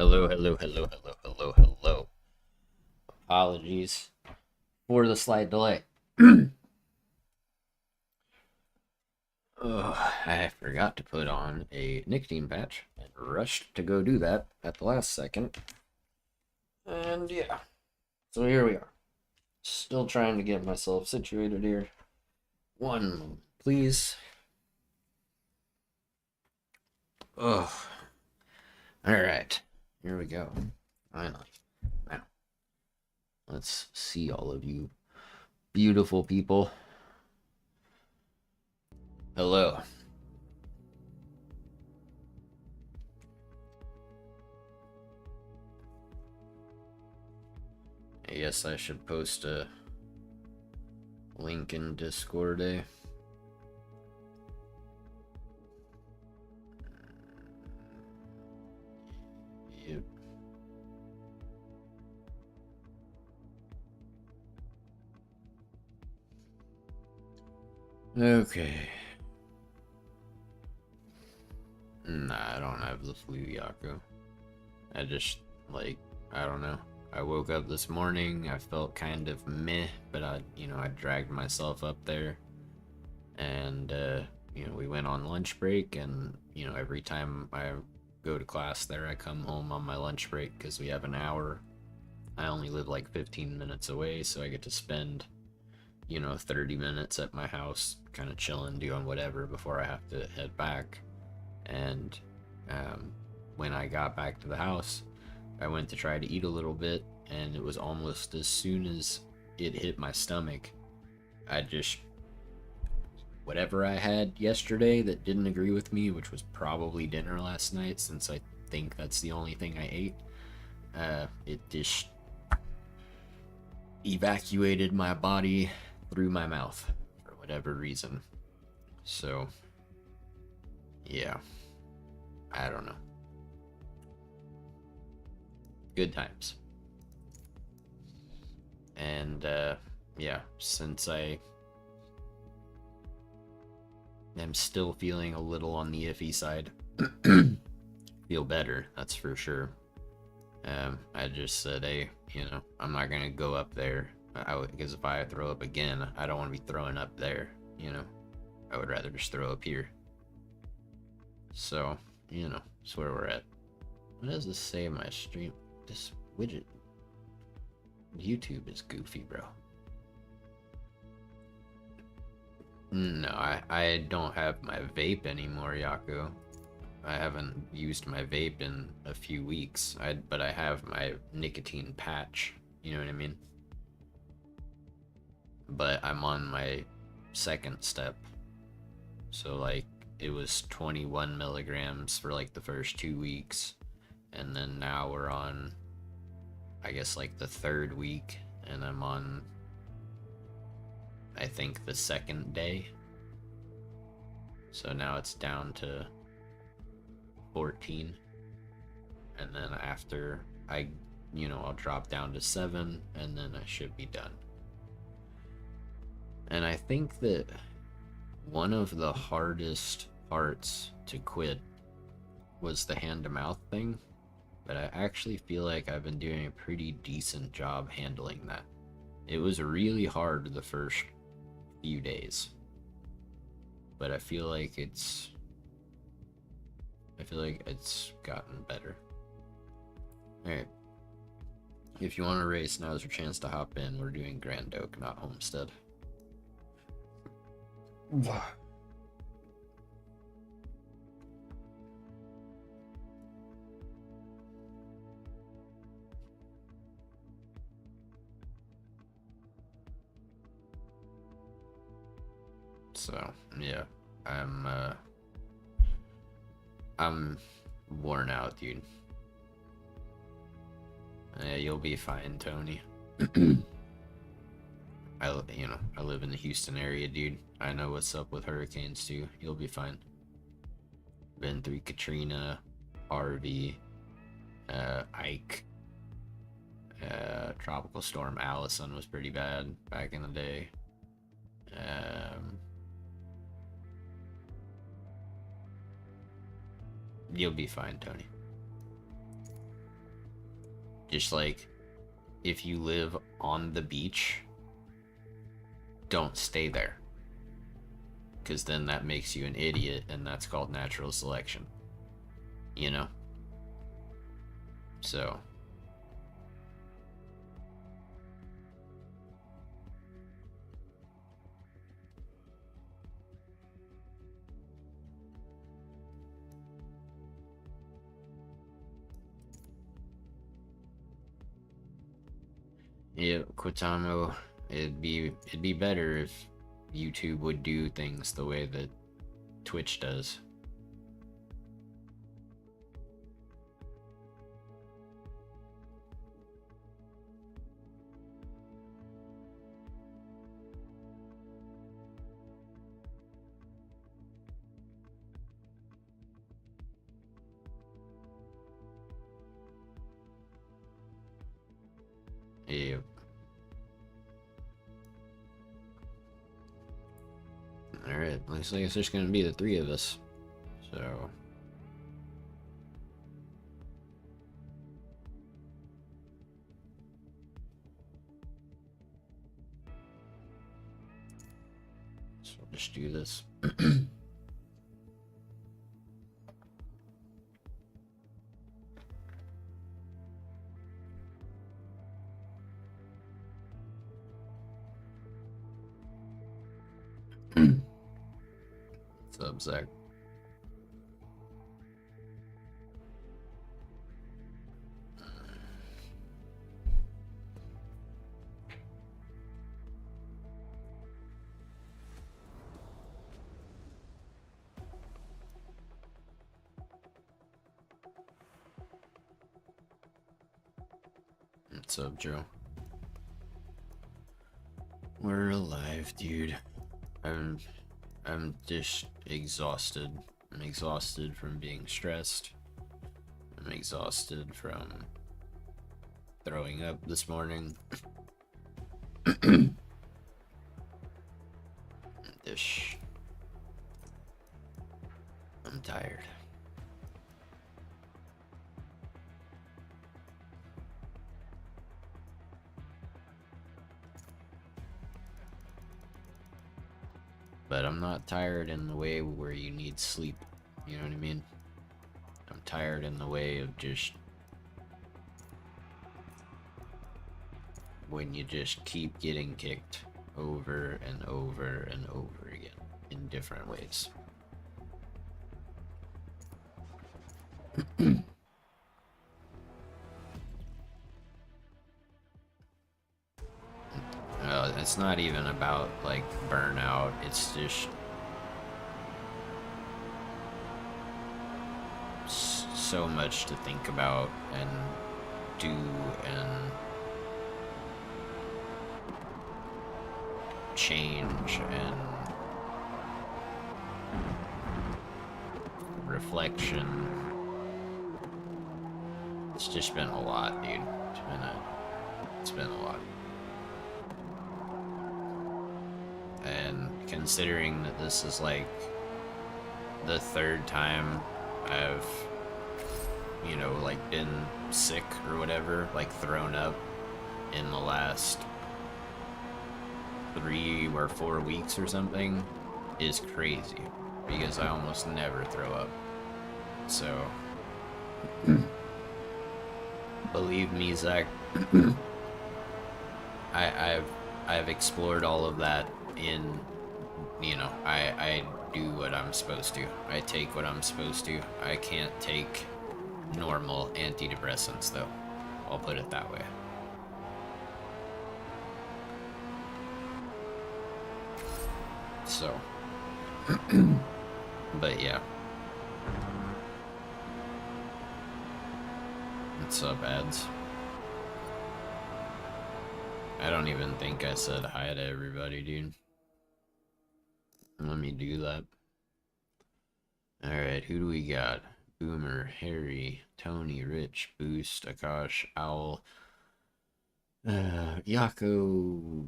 Hello, hello, hello, hello, hello, hello. Apologies for the slight delay. I forgot to put on a nicotine patch and rushed to go do that at the last second. And yeah, so here we are. Still trying to get myself situated here. One moment, please. Oh, alright. Here we go. Finally. Now, let's see all of you beautiful people. Hello. I guess I should post a link in Discord, eh? Yep. Okay. Nah, I don't have the flu, Yaku. I just, I don't know. I woke up this morning, I felt kind of meh, but I dragged myself up there. And, we went on lunch break, and, every time I go to class there, I come home on my lunch break because we have an hour. I only live like 15 minutes away, so I get to spend 30 minutes at my house, kind of chilling, doing whatever before I have to head back. And when I got back to the house, I went to try to eat a little bit, and it was almost as soon as it hit my stomach, I just, whatever I had yesterday that didn't agree with me, which was probably dinner last night, since I think that's the only thing I ate, it just evacuated my body through my mouth for whatever reason. So, yeah, I don't know. Good times. And, yeah, since I am still feeling a little on the iffy side, feel better, that's for sure. I just said, hey, I'm not gonna go up there. Because if I throw up again, I don't want to be throwing up there. I would rather just throw up here. So, that's where we're at. What does this say in my stream? This widget. YouTube is goofy, bro. No, I don't have my vape anymore, Yaku. I haven't used my vape in a few weeks. But I have my nicotine patch. You know what I mean? But I'm on my second step. So it was 21 milligrams for the first 2 weeks, and then now we're on, I guess, the third week, and I'm on, I think, the second day. So now it's down to 14, and then after I'll drop down to 7, and then I should be done. And I think that one of the hardest parts to quit was the hand to mouth thing, but I actually feel like I've been doing a pretty decent job handling that. It was really hard the first few days, but I feel like it's gotten better. Alright. If you want to race, now's your chance to hop in. We're doing Grand Oak, not Homestead. So, yeah. I'm worn out, dude. Yeah, you'll be fine, Tony. I live in the Houston area, dude. I know what's up with hurricanes too. You'll be fine. Been through Katrina, Harvey, Ike, Tropical Storm Allison was pretty bad back in the day. You'll be fine, Tony. Just like, if you live on the beach, don't stay there. Because then that makes you an idiot, and that's called natural selection. You know? So. Yeah, Quotamo, it'd be better if YouTube would do things the way that Twitch does. Yep. Alright, looks like it's just gonna be the three of us. So. So we'll just do this. What's up, Zach? What's up, Joe? We're alive, dude. I'm just exhausted. I'm exhausted from being stressed. I'm exhausted from throwing up this morning. I'm tired. But I'm not tired in the way where you need sleep. You know what I mean? I'm tired in the way of just when you just keep getting kicked over and over and over again in different ways. It's not even about like burnout, it's just so much to think about and do and change and reflection. It's just been a lot, dude. It's been a lot. And considering that this is like the third time I've, you know, like been sick or whatever, like thrown up in the last 3 or 4 weeks or something, is crazy because I almost never throw up. So believe me, Zach, I've explored all of that in, you know, I do what I'm supposed to. I take what I'm supposed to. I can't take normal antidepressants, though. I'll put it that way. So, but yeah. What's up, ads? I don't even think I said hi to everybody, dude. Let me do that. Alright, who do we got? Boomer, Harry, Tony, Rich, Boost, Akash, Owl, Yako,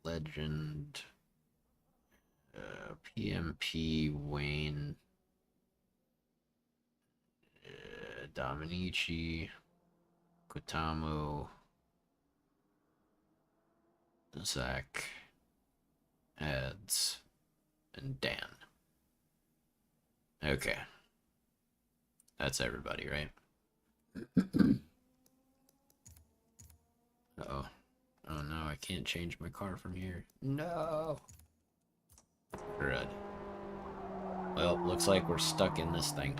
Legend, PMP, Wayne, Dominici, Kotamu, Zach, Ads, and Dan. Okay. That's everybody, right? Uh-oh. Oh no, I can't change my car from here. No! Crud. Well, looks like we're stuck in this thing.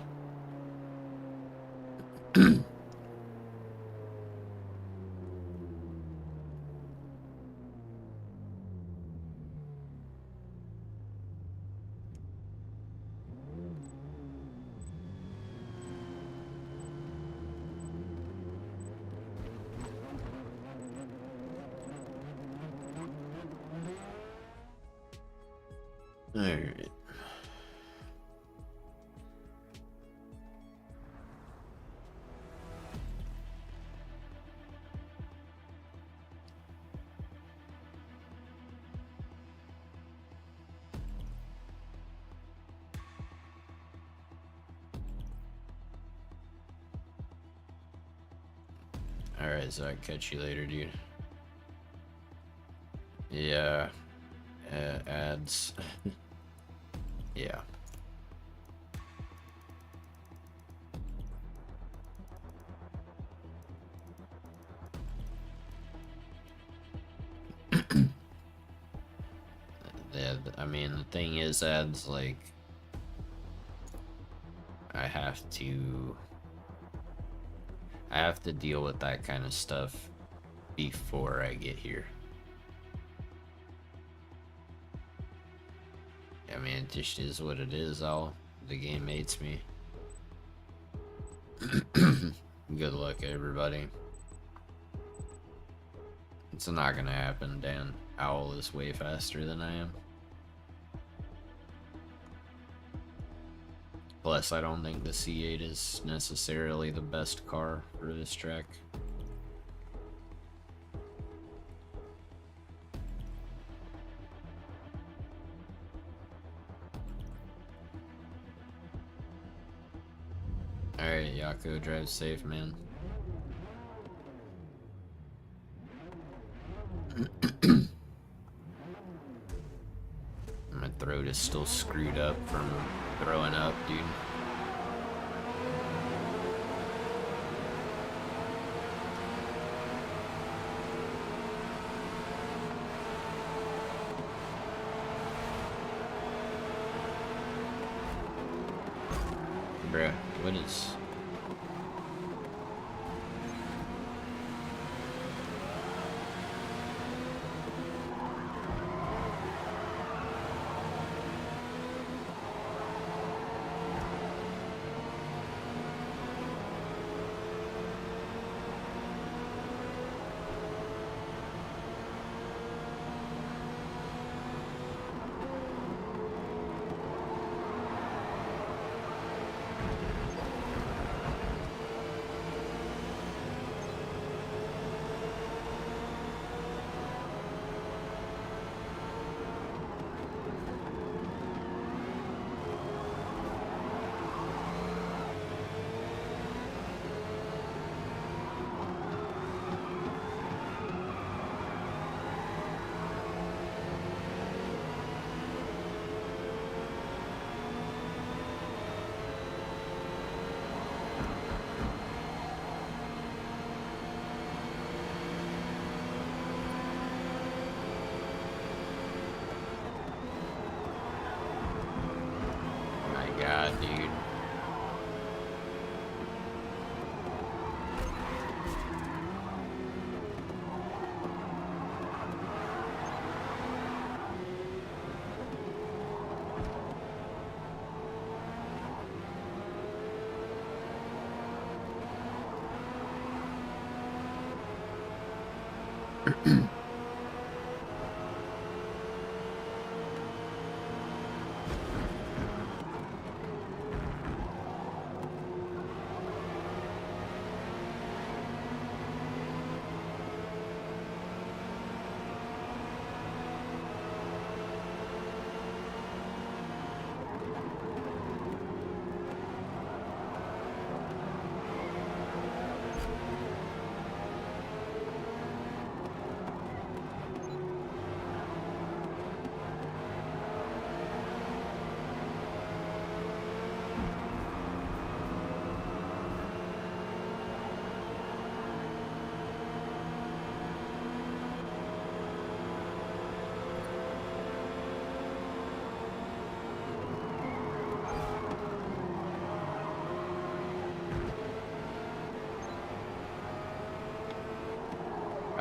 Alright. Alright, so I catch you later, dude. Yeah. Ads. Yeah. Yeah, I mean, the thing is, ads, like, I have to deal with that kind of stuff before I get here. I mean, it just is what it is. The game hates me. Good luck, everybody. It's not gonna happen, Dan. Owl is way faster than I am. Plus, I don't think the C8 is necessarily the best car for this track. Alright, Yako, drive safe, man. My throat is still screwed up from throwing up, dude. Bruh, what is... God, dude.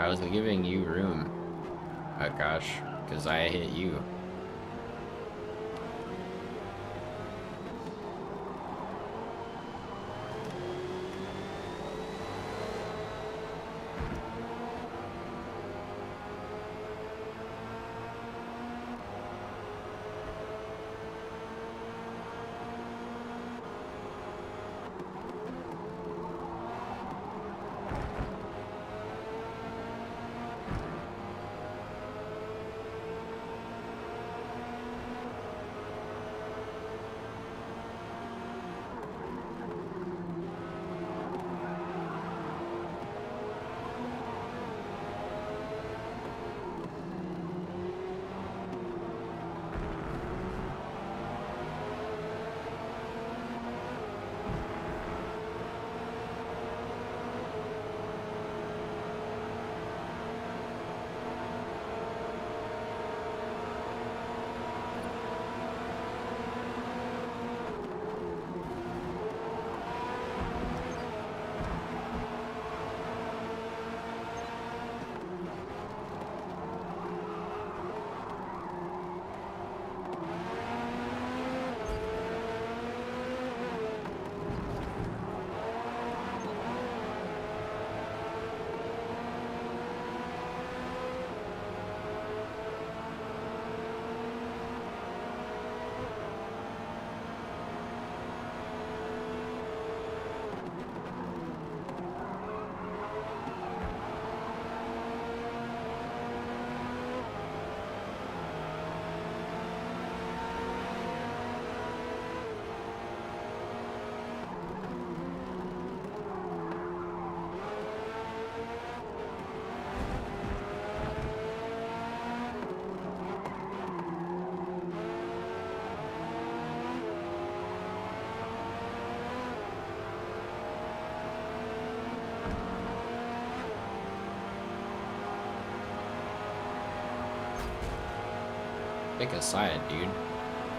I was giving you room. Oh gosh, because I hit you. Pick a side, dude.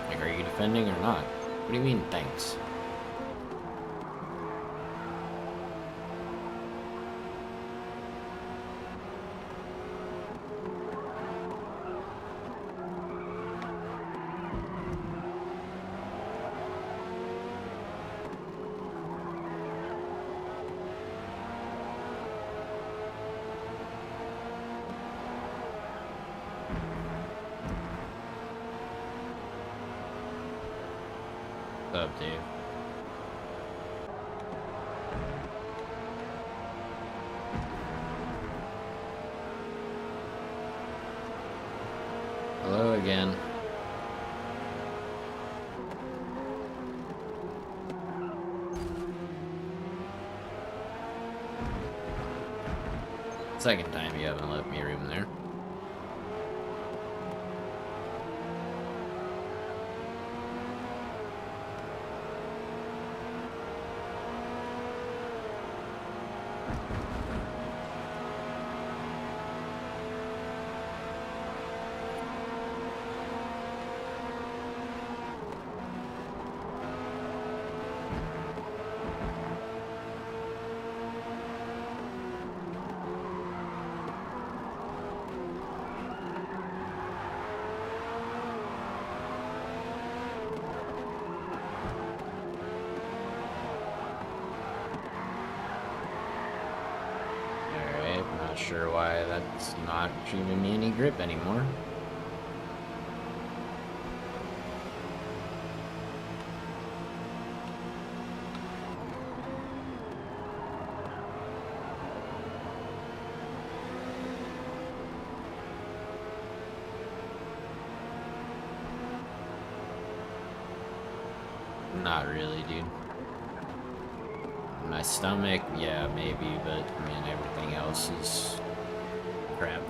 Like, are you defending or not? What do you mean, thanks? What's up, Dave? Hello again. Second time you haven't left me room there. Sure why that's not giving me any grip anymore. Not really, dude. My stomach, yeah, maybe, but I mean, everything else is crap.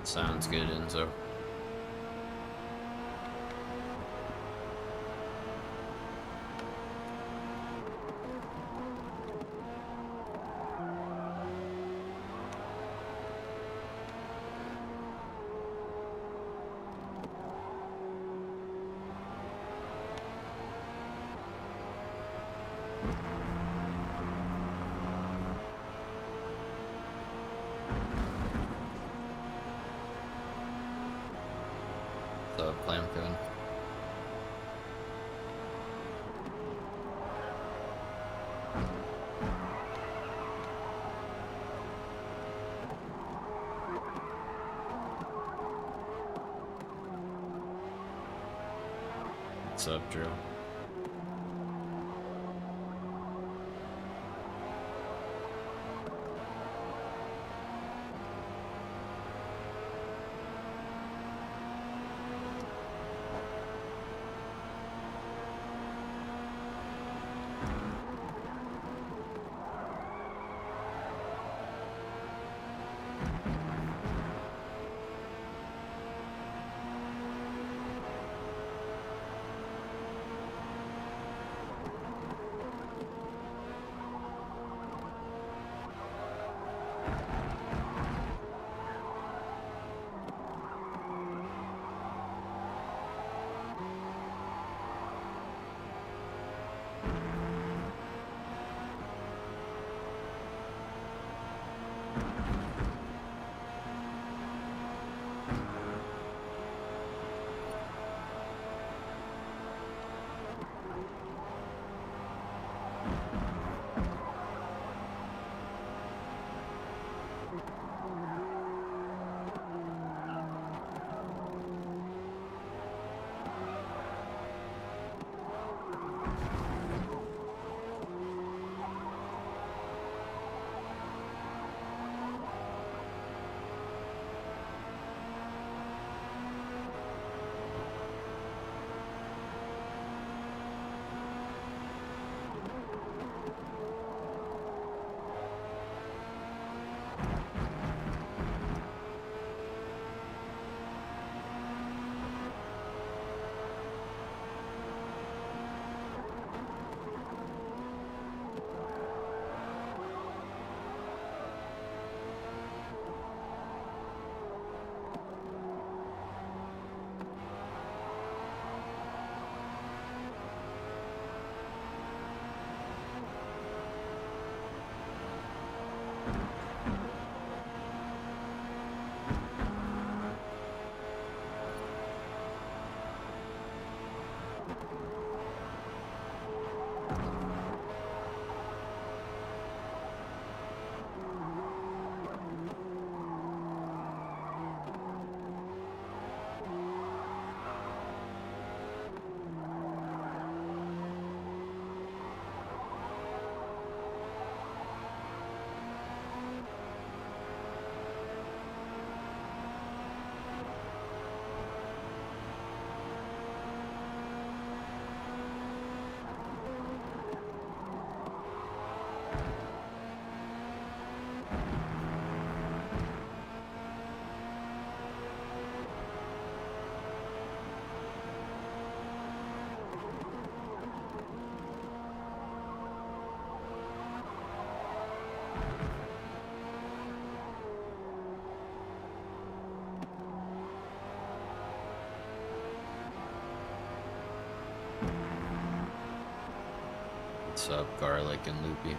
Sounds good, Enzo. So, clam code. What's up, Drew? What's up, Garlic and Loopy?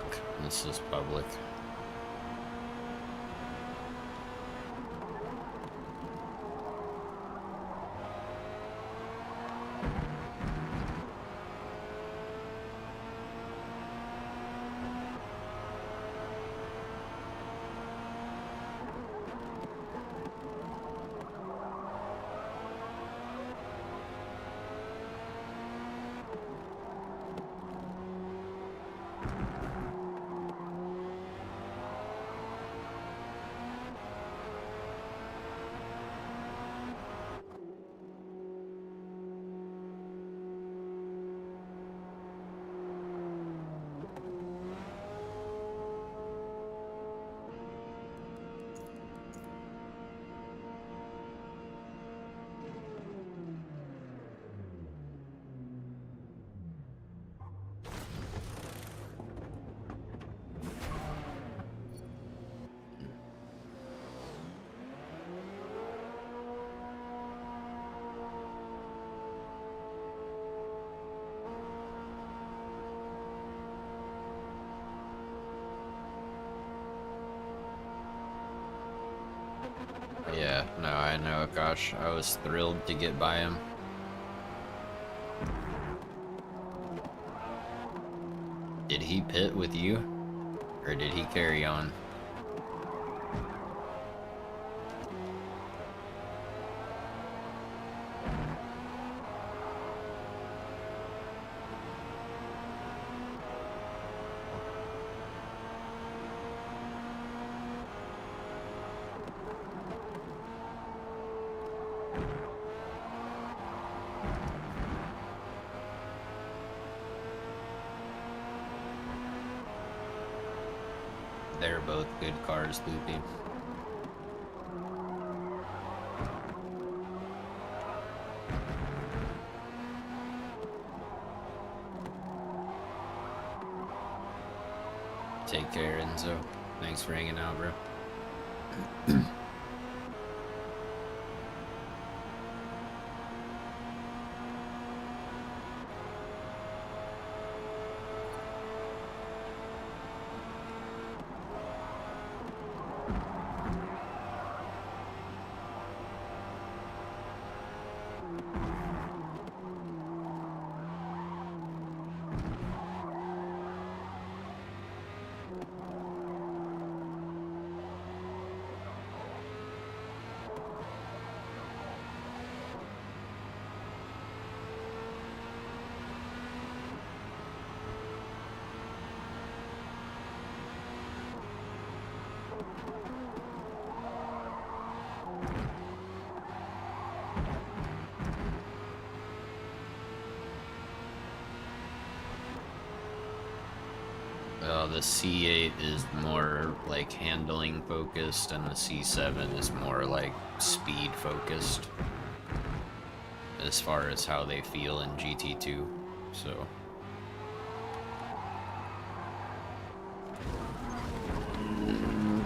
block. This is public. Yeah, no, I know, gosh, I was thrilled to get by him. Did he pit with you? Or did he carry on? They're both good cars, Loopy. Take care, Enzo. Thanks for hanging out, bro. The C8 is more like handling focused, and the C7 is more like speed focused as far as how they feel in GT2. So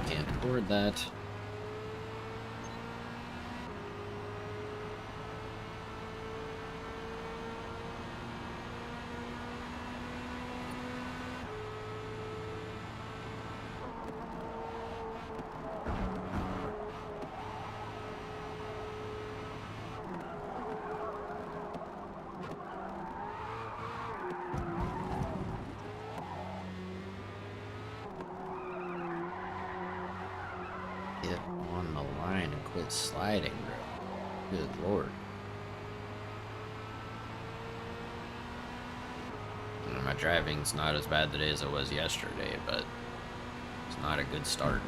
can't afford that. Get on the line and quit sliding, bro. Good lord. My driving's not as bad today as it was yesterday, but it's not a good start.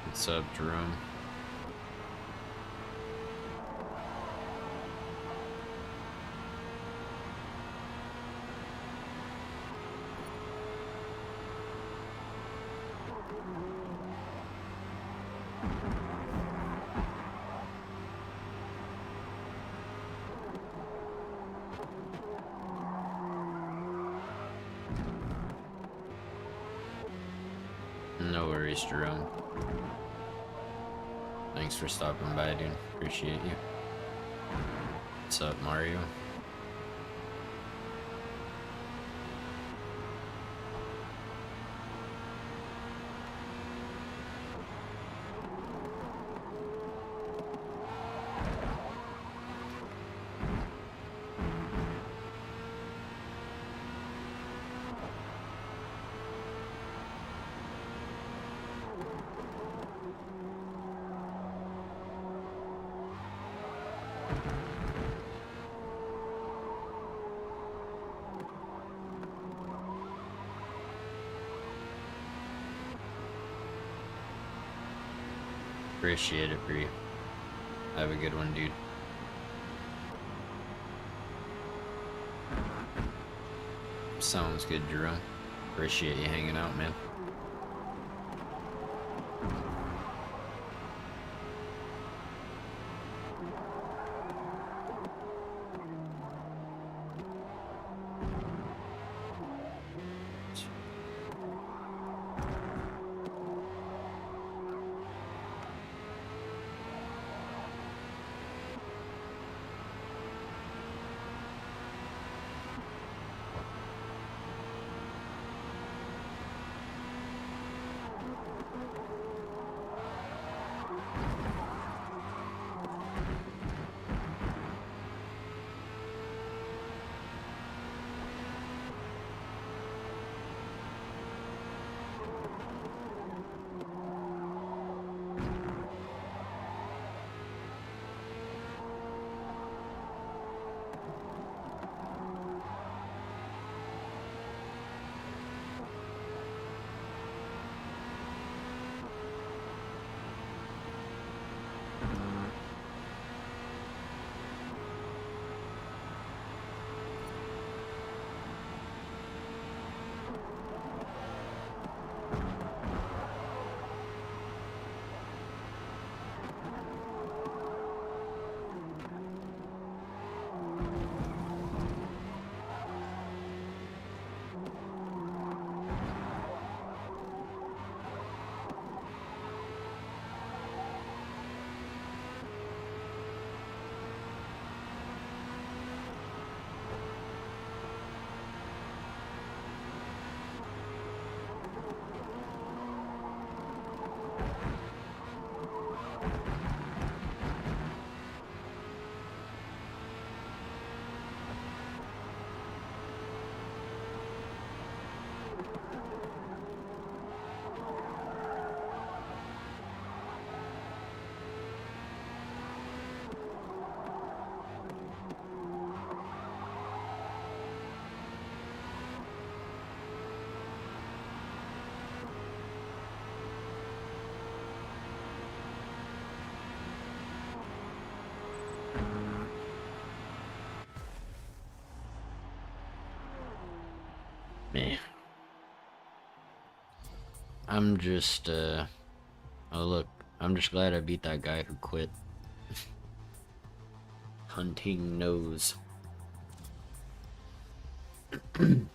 What's up, Jerome? No worries, Jerome. Thanks for stopping by, dude. Appreciate you. What's up, Mario? Appreciate it, Bree. Have a good one, dude. Sounds good, Jerome. Appreciate you hanging out, man. Man. I'm just, oh look, I'm just glad I beat that guy who quit. Hunting nose. Dude.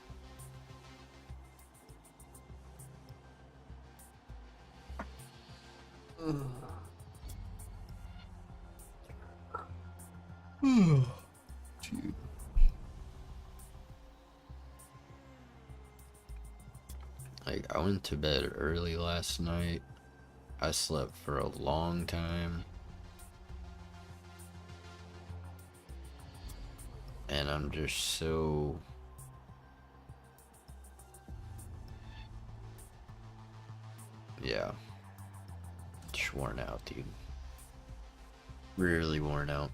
Like, I went to bed early last night. I slept for a long time. And I'm just so... yeah. Just worn out, dude. Really worn out.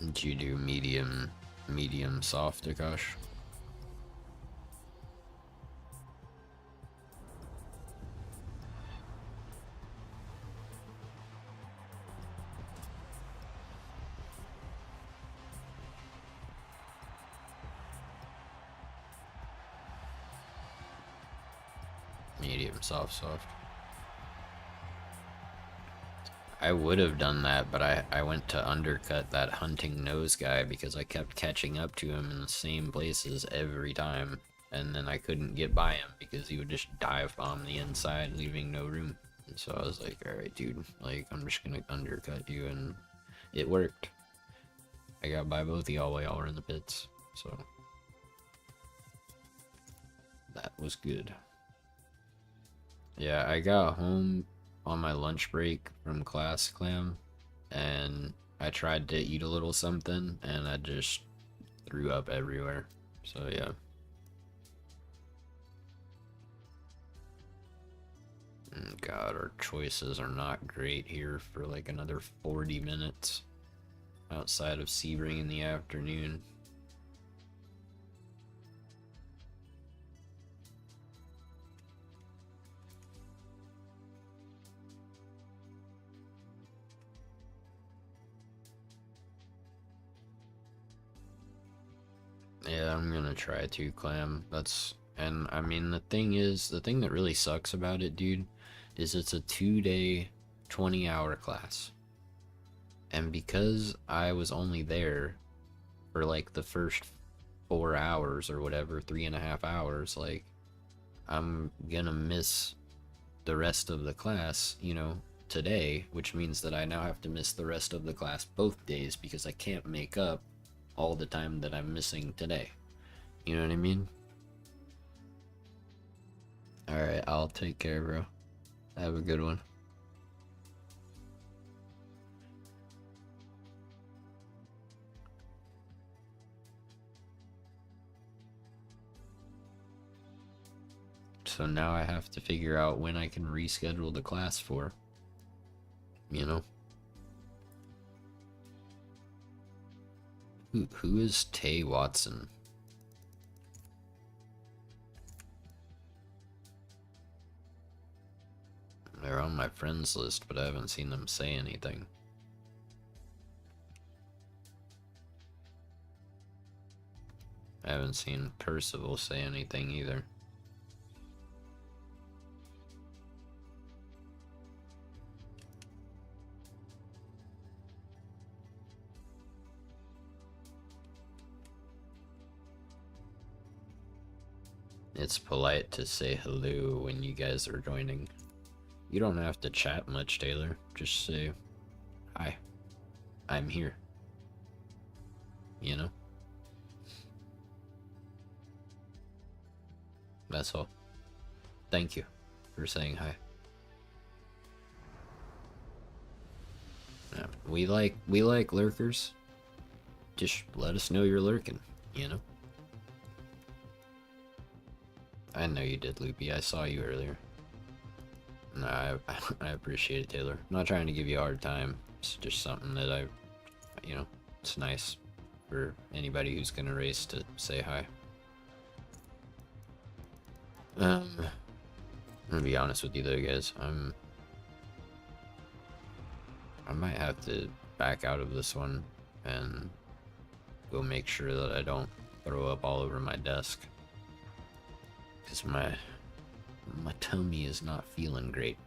Did you do medium soft, Akash? Medium, soft, soft. I would have done that, but I went to undercut that hunting nose guy because I kept catching up to him in the same places every time. And then I couldn't get by him because he would just dive bomb the inside, leaving no room. And so I was like, alright, dude, like, I'm just gonna undercut you, and it worked. I got by both of y'all while y'all were in the pits, so that was good. Yeah, I got home on my lunch break from class, Clam, and I tried to eat a little something, and I just threw up everywhere, so yeah. God, our choices are not great here for like another 40 minutes outside of Sebring in the afternoon. Yeah, I'm gonna try to, Clam. And I mean, the thing that really sucks about it, dude, is it's a 2-day, 20-hour class. And because I was only there for like the first 4 hours or whatever, 3.5 hours, like, I'm gonna miss the rest of the class, today, which means that I now have to miss the rest of the class both days because I can't make up all the time that I'm missing today. You know what I mean? Alright, I'll take care, bro. Have a good one. So now I have to figure out when I can reschedule the class for. Who is Tay Watson? They're on my friends list, but I haven't seen them say anything. I haven't seen Percival say anything either. It's polite to say hello when you guys are joining. You don't have to chat much, Taylor. Just say, hi, I'm here. That's all. Thank you for saying hi. Yeah, we like lurkers. Just let us know you're lurking, I know you did, Loopy. I saw you earlier. No, I appreciate it, Taylor. I'm not trying to give you a hard time. It's just something that it's nice for anybody who's gonna race to say hi. I'm gonna be honest with you though, guys. I might have to back out of this one and go make sure that I don't throw up all over my desk. Because my tummy is not feeling great.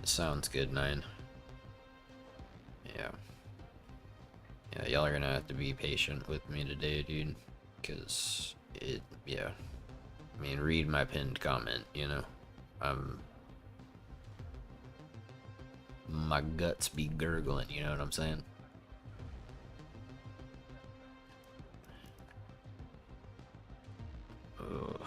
Sounds good, 9. Yeah. Yeah, y'all are gonna have to be patient with me today, dude. Because yeah. I mean, read my pinned comment, my guts be gurgling, you know what I'm saying? Ugh.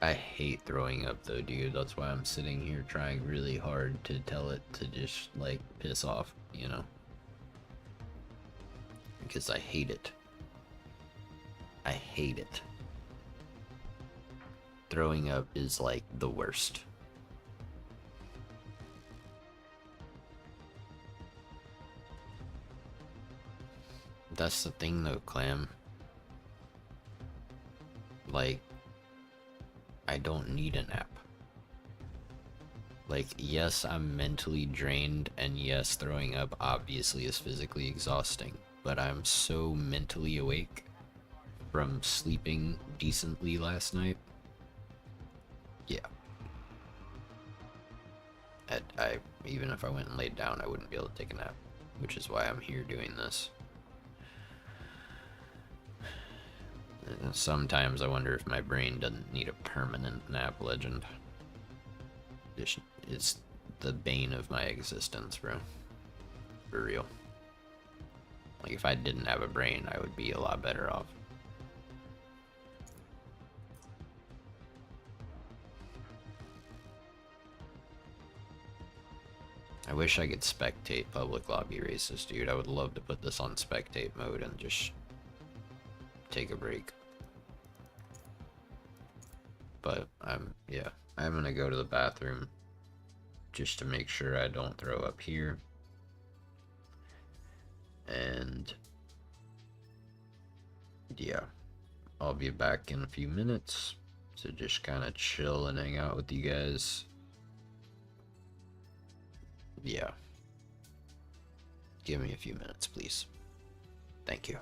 I hate throwing up though, dude. That's why I'm sitting here trying really hard to tell it to just, like, piss off, Because I hate it. I hate it. Throwing up is, like, the worst. That's the thing though, Clam. Like, I don't need a nap. Like, yes, I'm mentally drained, and yes, throwing up obviously is physically exhausting, but I'm so mentally awake from sleeping decently last night. Yeah. I even if I went and laid down, I wouldn't be able to take a nap, which is why I'm here doing this. And sometimes I wonder if my brain doesn't need a permanent nap, legend. It's the bane of my existence, bro. For real. Like, if I didn't have a brain, I would be a lot better off. I wish I could spectate public lobby races, dude. I would love to put this on spectate mode and just take a break. But yeah, I'm gonna go to the bathroom just to make sure I don't throw up here. And yeah, I'll be back in a few minutes to just kind of chill and hang out with you guys. Yeah. Give me a few minutes, please. Thank you.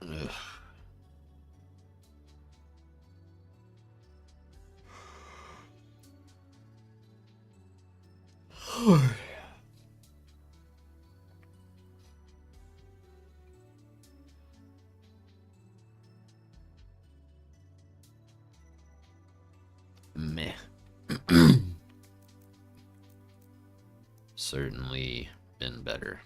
Ugh. Meh. Certainly been better.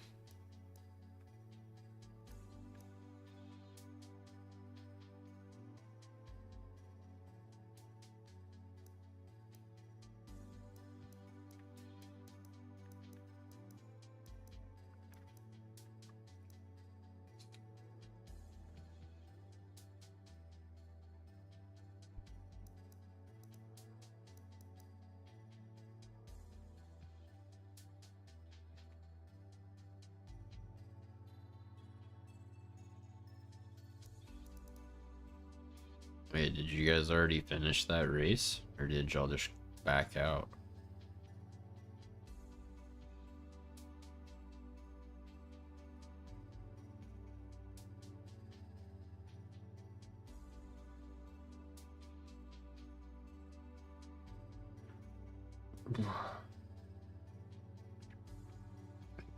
Wait, did you guys already finish that race? Or did y'all just back out?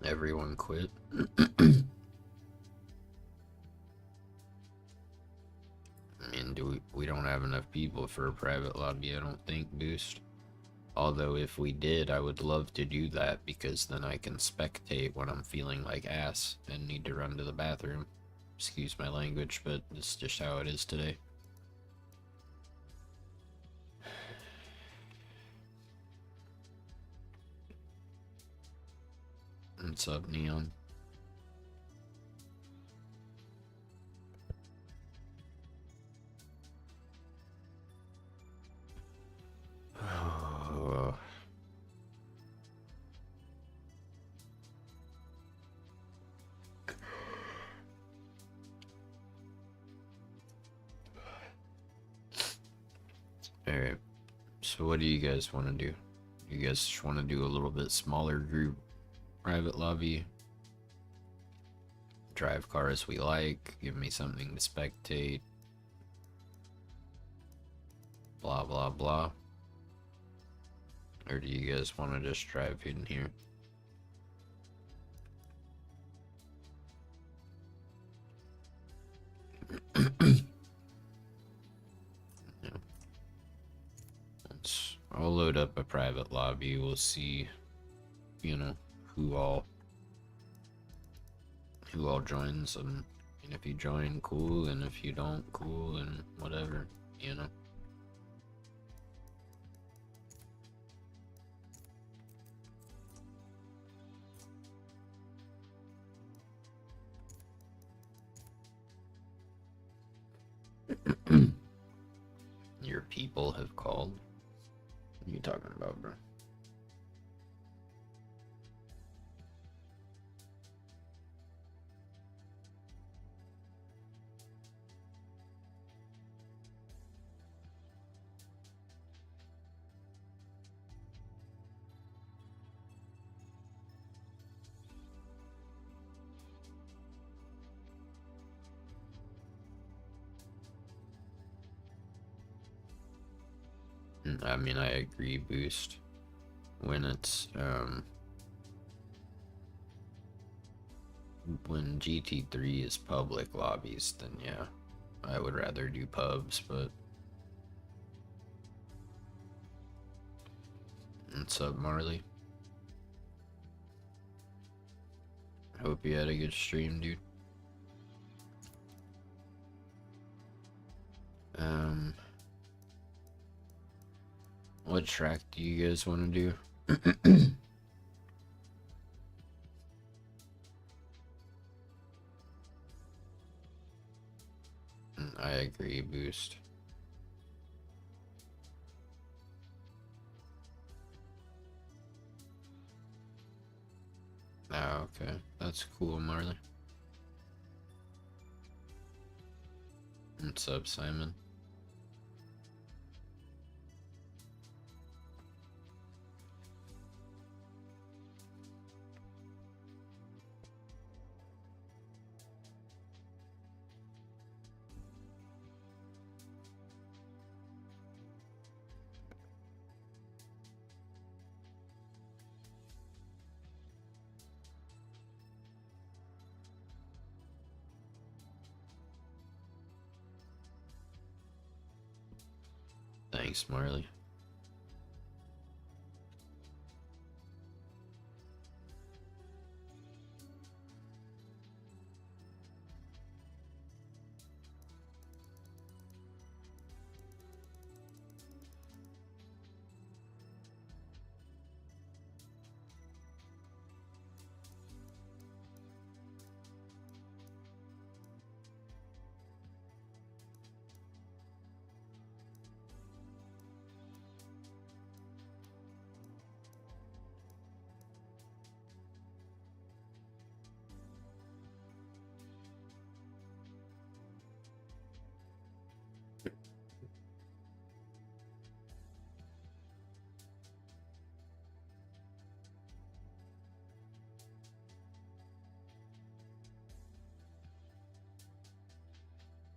Everyone quit. I mean, we don't have enough people for a private lobby, I don't think, Boost. Although if we did, I would love to do that because then I can spectate when I'm feeling like ass and need to run to the bathroom. Excuse my language, but it's just how it is today. What's up, Neon? Alright, so what do you guys want to do? You guys just want to do a little bit smaller group private lobby? Drive cars we like, give me something to spectate. Blah blah blah. Or do you guys want to just drive in here? Yeah. I'll load up a private lobby. We'll see, you know, who all joins, and if you join, cool, and if you don't, cool, and whatever, you know. Your people have called. What are you talking about, bro? I mean, I agree, Boost. When it's, when GT3 is public lobbies, then yeah, I would rather do pubs, but... What's up, Marley? Hope you had a good stream, dude. What track do you guys want to do? I agree, Boost. Oh, okay. That's cool, Marley. What's up, Simon? Thanks, Marley.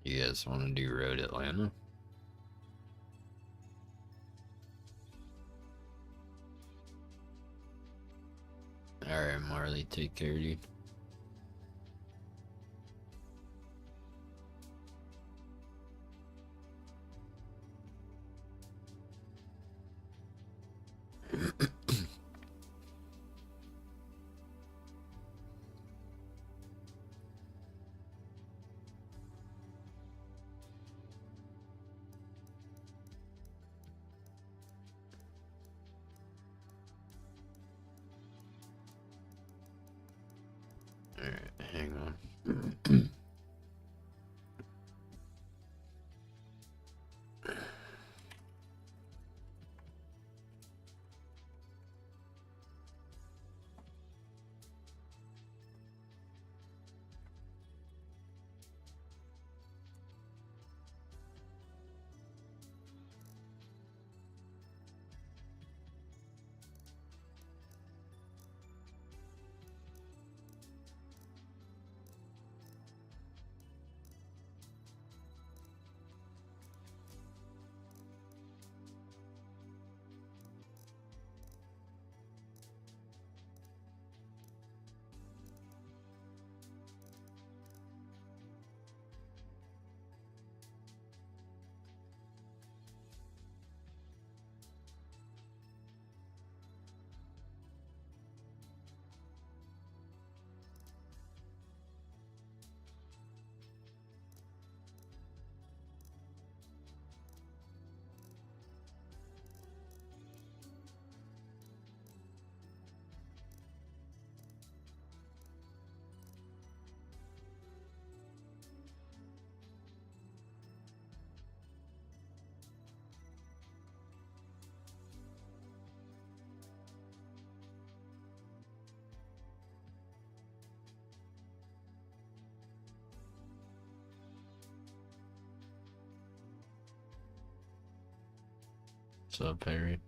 You guys want to do Road Atlanta? Alright, Marley, take care, dude. Alright, hang on. What's up, Perry?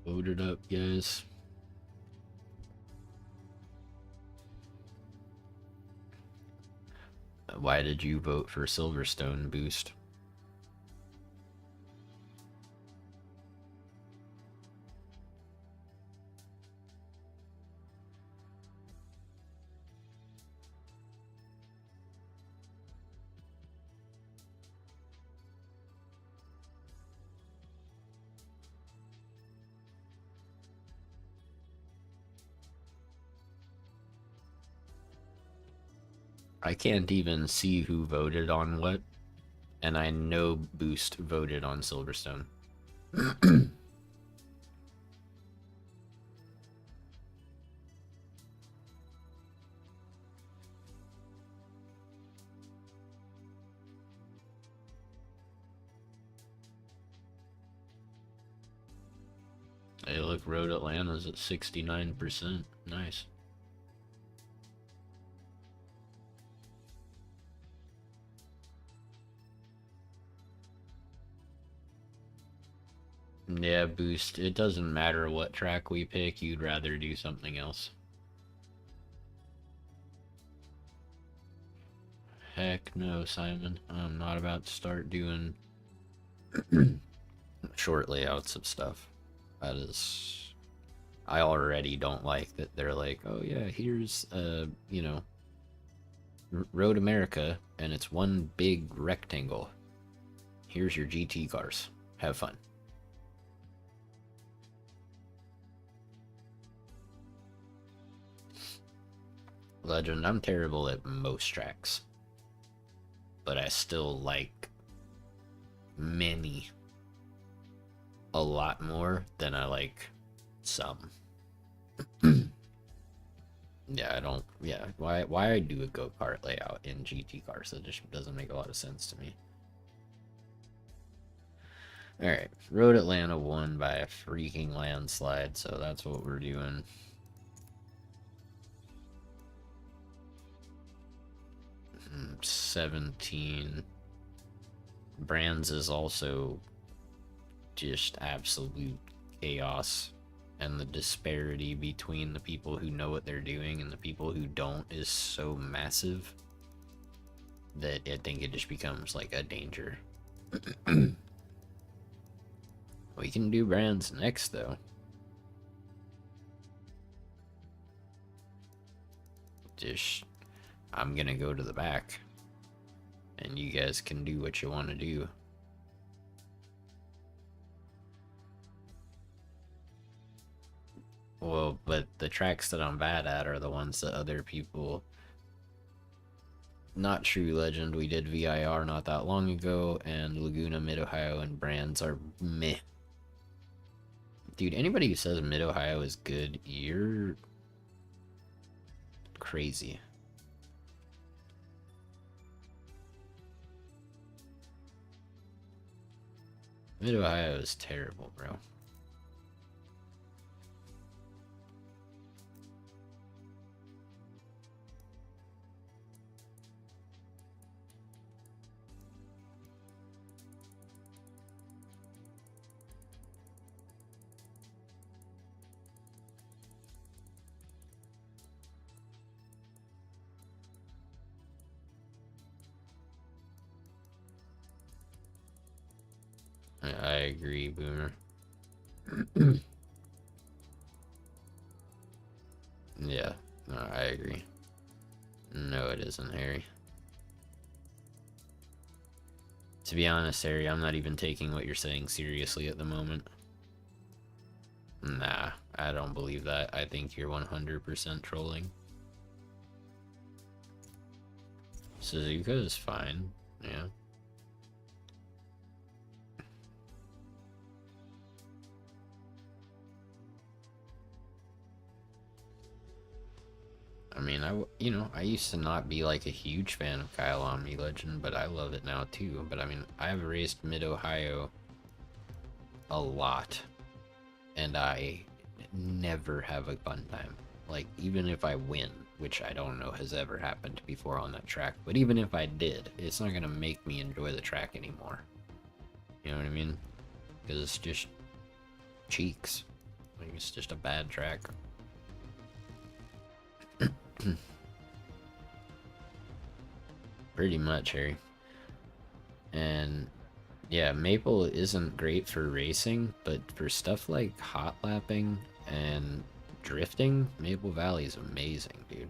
Voted up, guys. Why did you vote for Silverstone Boost? I can't even see who voted on what, and I know Boost voted on Silverstone. Hey, look, Road Atlanta's at 69%. Nice. Yeah, Boost. It doesn't matter what track we pick, you'd rather do something else. Heck no, Simon. I'm not about to start doing short layouts of stuff. That is... I already don't like that they're like, oh yeah, here's, you know, Road America, and it's one big rectangle. Here's your GT cars. Have fun. Legend, I'm terrible at most tracks, but I still like many a lot more than I like some. Yeah, I don't. Yeah, why I do a go-kart layout in GT cars? That just doesn't make a lot of sense to me. All right, Road Atlanta won by a freaking landslide, so that's what we're doing. Hmm, 17. Brands is also just absolute chaos, and the disparity between the people who know what they're doing and the people who don't is so massive that I think it just becomes like a danger. We can do brands next though. Just, I'm gonna go to the back and you guys can do what you want to do. Well, but the tracks that I'm bad at are the ones that other people... Not true, Legend. We did VIR not that long ago, and Laguna, Mid-Ohio, and Brands are meh. Dude, anybody who says Mid-Ohio is good, you're crazy. Mid-Ohio is terrible, bro. I agree, Boomer. Yeah, no, I agree. No, it isn't, Harry. To be honest, Harry, I'm not even taking what you're saying seriously at the moment. Nah, I don't believe that. I think you're 100% trolling. Suzuka is fine, yeah. I mean, I used to not be like a huge fan of Kyle Omni Legend, but I love it now too. But I mean, I've raced Mid-Ohio a lot, and I never have a fun time. Like, even if I win, which I don't know has ever happened before on that track, but even if I did, it's not gonna make me enjoy the track anymore. You know what I mean? Because it's just cheeks. Like, it's just a bad track. Pretty much, Harry. And yeah, Maple isn't great for racing, but for stuff like hot lapping and drifting, Maple Valley is amazing, dude.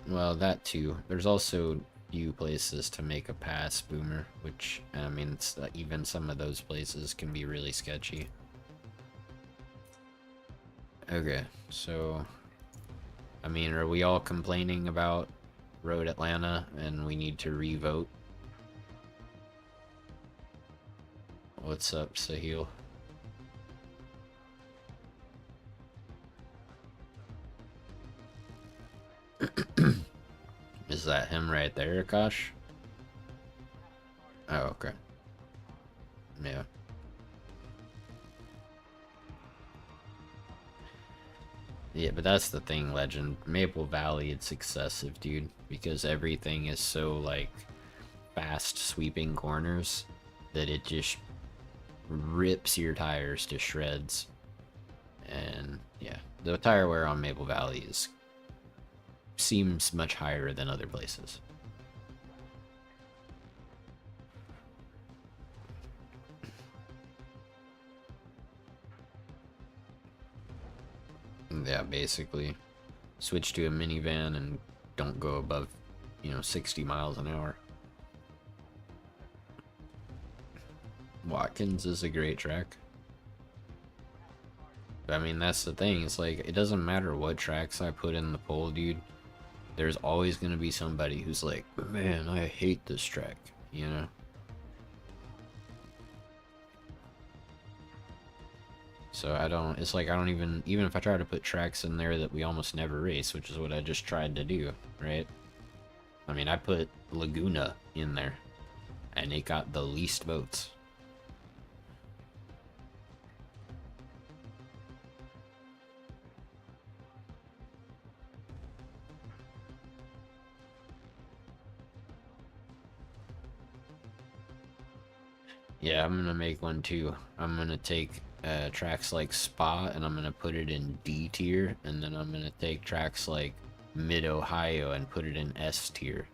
Well, that too. There's also few places to make a pass, Boomer, which, I mean, it's, even some of those places can be really sketchy. Okay, so, I mean, are we all complaining about Road Atlanta and we need to re-vote? What's up, Sahil? Is that him right there, Akash? Oh, okay. Yeah. Yeah, but that's the thing, Legend. Maple Valley, it's excessive, dude. Because everything is so, like, fast sweeping corners that it just rips your tires to shreds. And, yeah. The tire wear on Maple Valley seems much higher than other places. Yeah, basically. Switch to a minivan and don't go above, 60 miles an hour. Watkins is a great track. I mean, that's the thing. It's like, it doesn't matter what tracks I put in the poll, dude. There's always going to be somebody who's like, man, I hate this track, you know? So it's like I don't even if I try to put tracks in there that we almost never race, which is what I just tried to do, right? I mean, I put Laguna in there, and it got the least votes. Yeah, I'm gonna make one too. I'm gonna take tracks like Spa and I'm gonna put it in D tier, and then I'm gonna take tracks like Mid-Ohio and put it in S tier.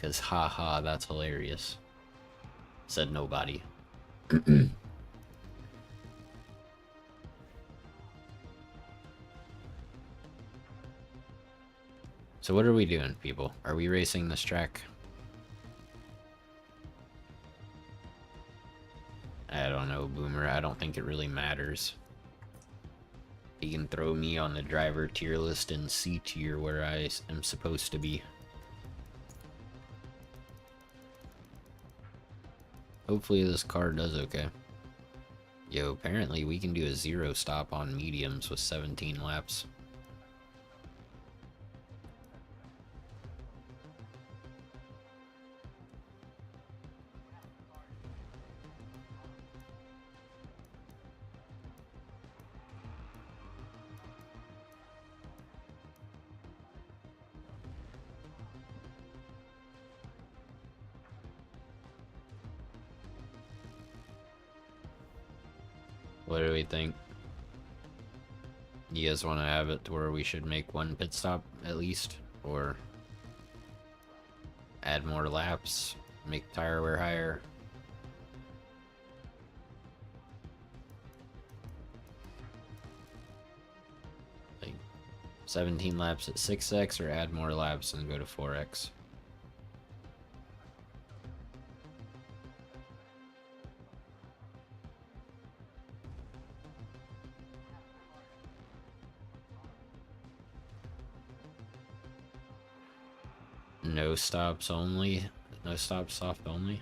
Cause haha, that's hilarious. Said nobody. So what are we doing, people? Are we racing this track? I don't know, Boomer. I don't think it really matters. You can throw me on the driver tier list in C tier where I am supposed to be. Hopefully this car does okay. Yo, apparently we can do a 0 stop on mediums with 17 laps. What do we think? You guys want to have it to where we should make one pit stop at least? Or add more laps? Make tire wear higher? Like 17 laps at 6x or add more laps and go to 4x? No stops only? No stops soft only?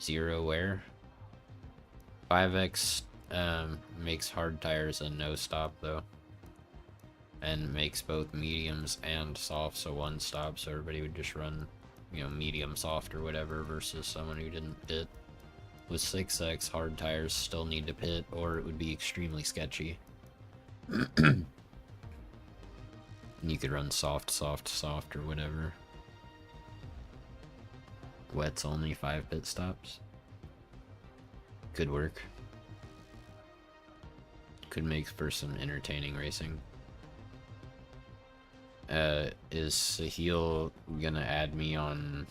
0 wear? 5x makes hard tires a no stop though. And makes both mediums and soft, so 1 stop, so everybody would just run, medium soft or whatever versus someone who didn't pit. With 6x, hard tires still need to pit, or it would be extremely sketchy. You could run soft, soft, soft, or whatever. Wet's only 5 pit stops. Could work. Could make for some entertaining racing. Is Sahil gonna add me on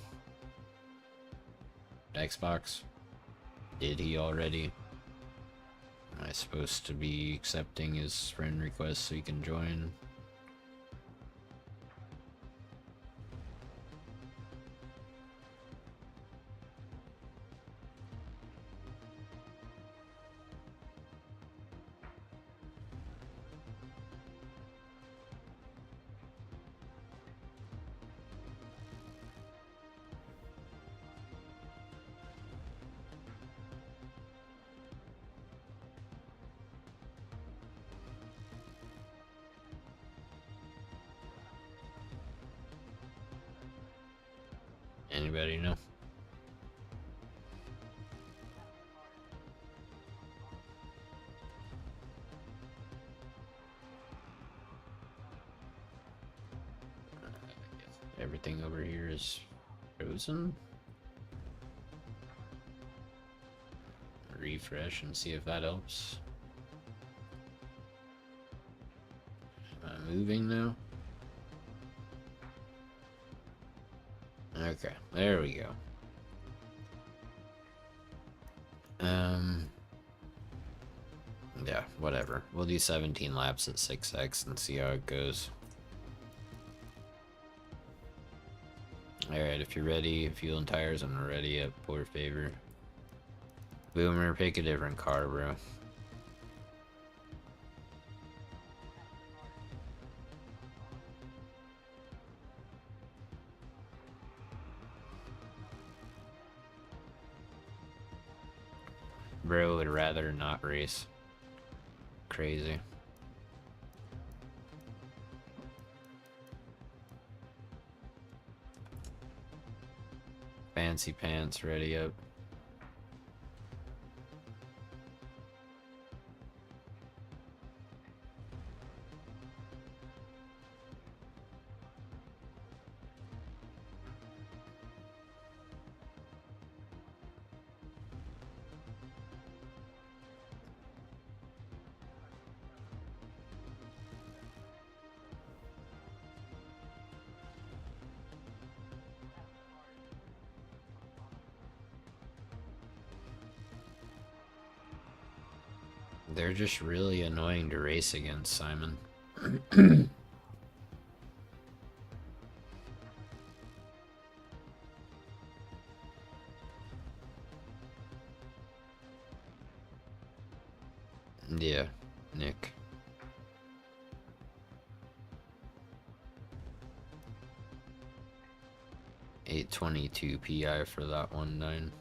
Xbox? Did he already? Am I supposed to be accepting his friend request so he can join? Anybody know? Everything over here is frozen. Refresh and see if that helps. Am I moving now? Okay, there we go. Yeah, whatever. We'll do 17 laps at 6x and see how it goes. Alright, if you're ready, fuel and tires, I'm ready at poor favor. Boomer, pick a different car, bro. Bro would rather not race. Crazy. Fancy pants ready up. They're just really annoying to race against, Simon. Yeah, Nick. $822 PI for that 1.9.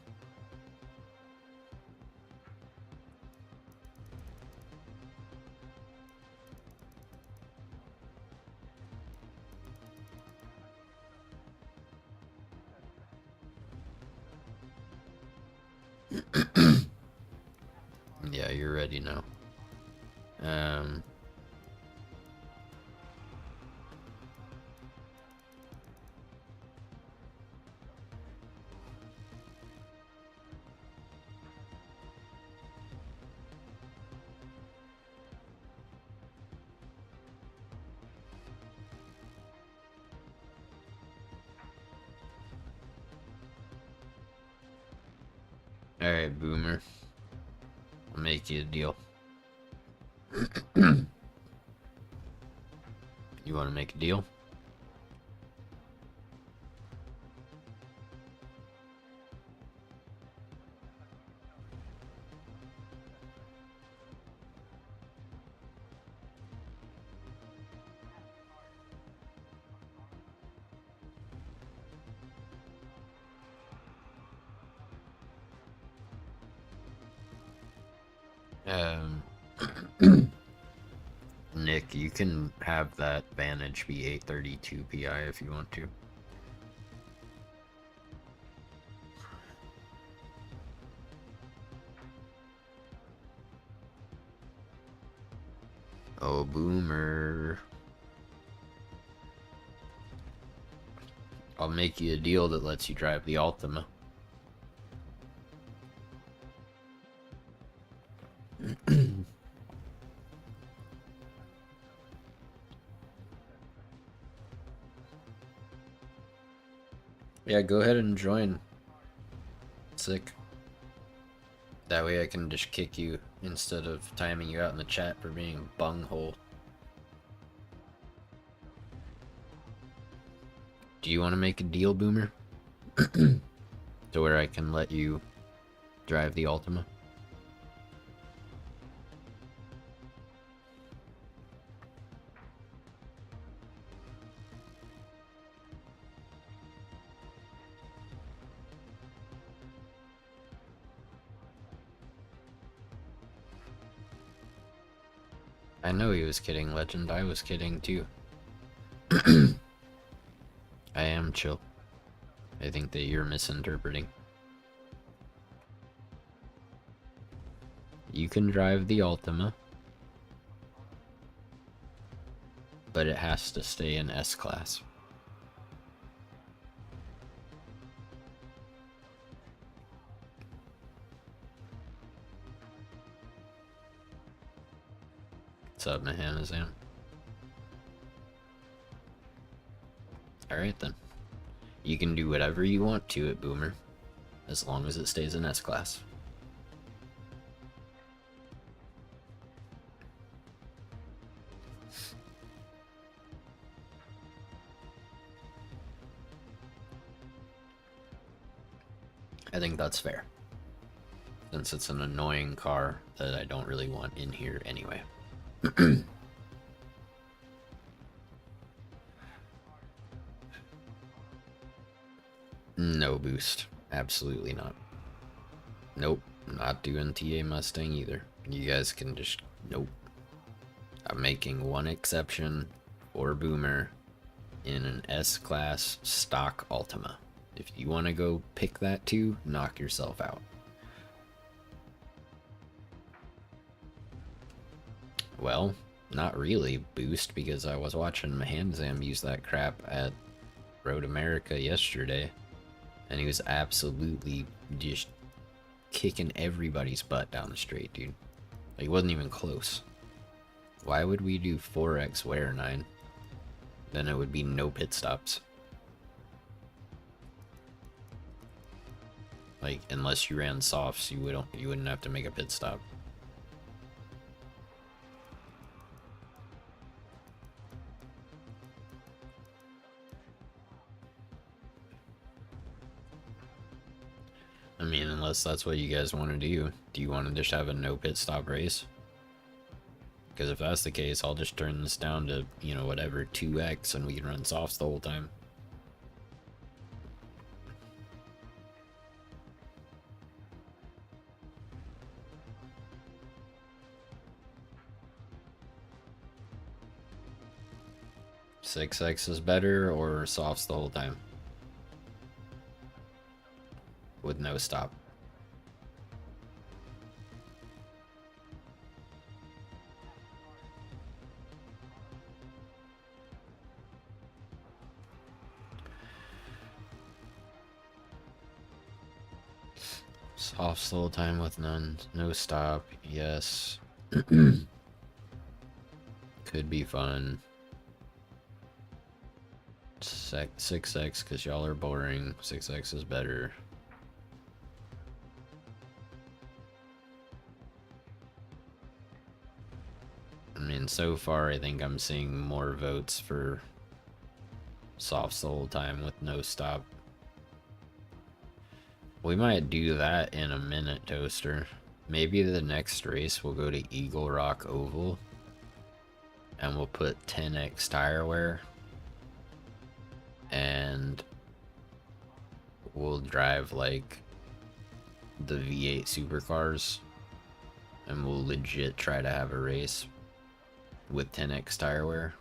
Yeah, you're ready now. Alright, Boomer. I'll make you a deal. You want to make a deal? Nick, you can have that Vantage be 832 PI if you want to. Oh, Boomer. I'll make you a deal that lets you drive the Altima. Yeah, go ahead and join. Sick. That way I can just kick you instead of timing you out in the chat for being bunghole. Do you want to make a deal, Boomer? To where I can let you drive the Altima? I know he was kidding, Legend. I was kidding too. I am chill. I think that you're misinterpreting. You can drive the Ultima, but it has to stay in S-Class. What's up, Mahanazam? Alright then. You can do whatever you want to it, Boomer, as long as it stays in S-Class. I think that's fair, since it's an annoying car that I don't really want in here anyway. No boost. Absolutely not. Nope. Not doing TA Mustang either. You guys can just... Nope. I'm making one exception for Boomer in an S-Class stock Ultima. If you want to go pick that too, knock yourself out. Well, not really boost, because I was watching Mahanzam use that crap at Road America yesterday, and he was absolutely just kicking everybody's butt down the straight, dude. Like, he wasn't even close. Why would we do 4x wear 9? Then it would be no pit stops. Like, unless you ran softs, you wouldn't have to make a pit stop. I mean, unless that's what you guys want to do. Do you want to just have a no pit stop race? Because if that's the case, I'll just turn this down to, you know, whatever, 2x, and we can run softs the whole time. Six X is better, or softs the whole time? With no stop. Softs the whole time with no stop, yes. Could be fun. 6x because y'all are boring. 6x is better. I mean, so far I think I'm seeing more votes for softs the whole time with no stop. We might do that in a minute, Toaster. Maybe the next race we'll go to Eagle Rock Oval and we'll put 10x tire wear, and we'll drive like the V8 supercars, and we'll legit try to have a race with 10x tire wear.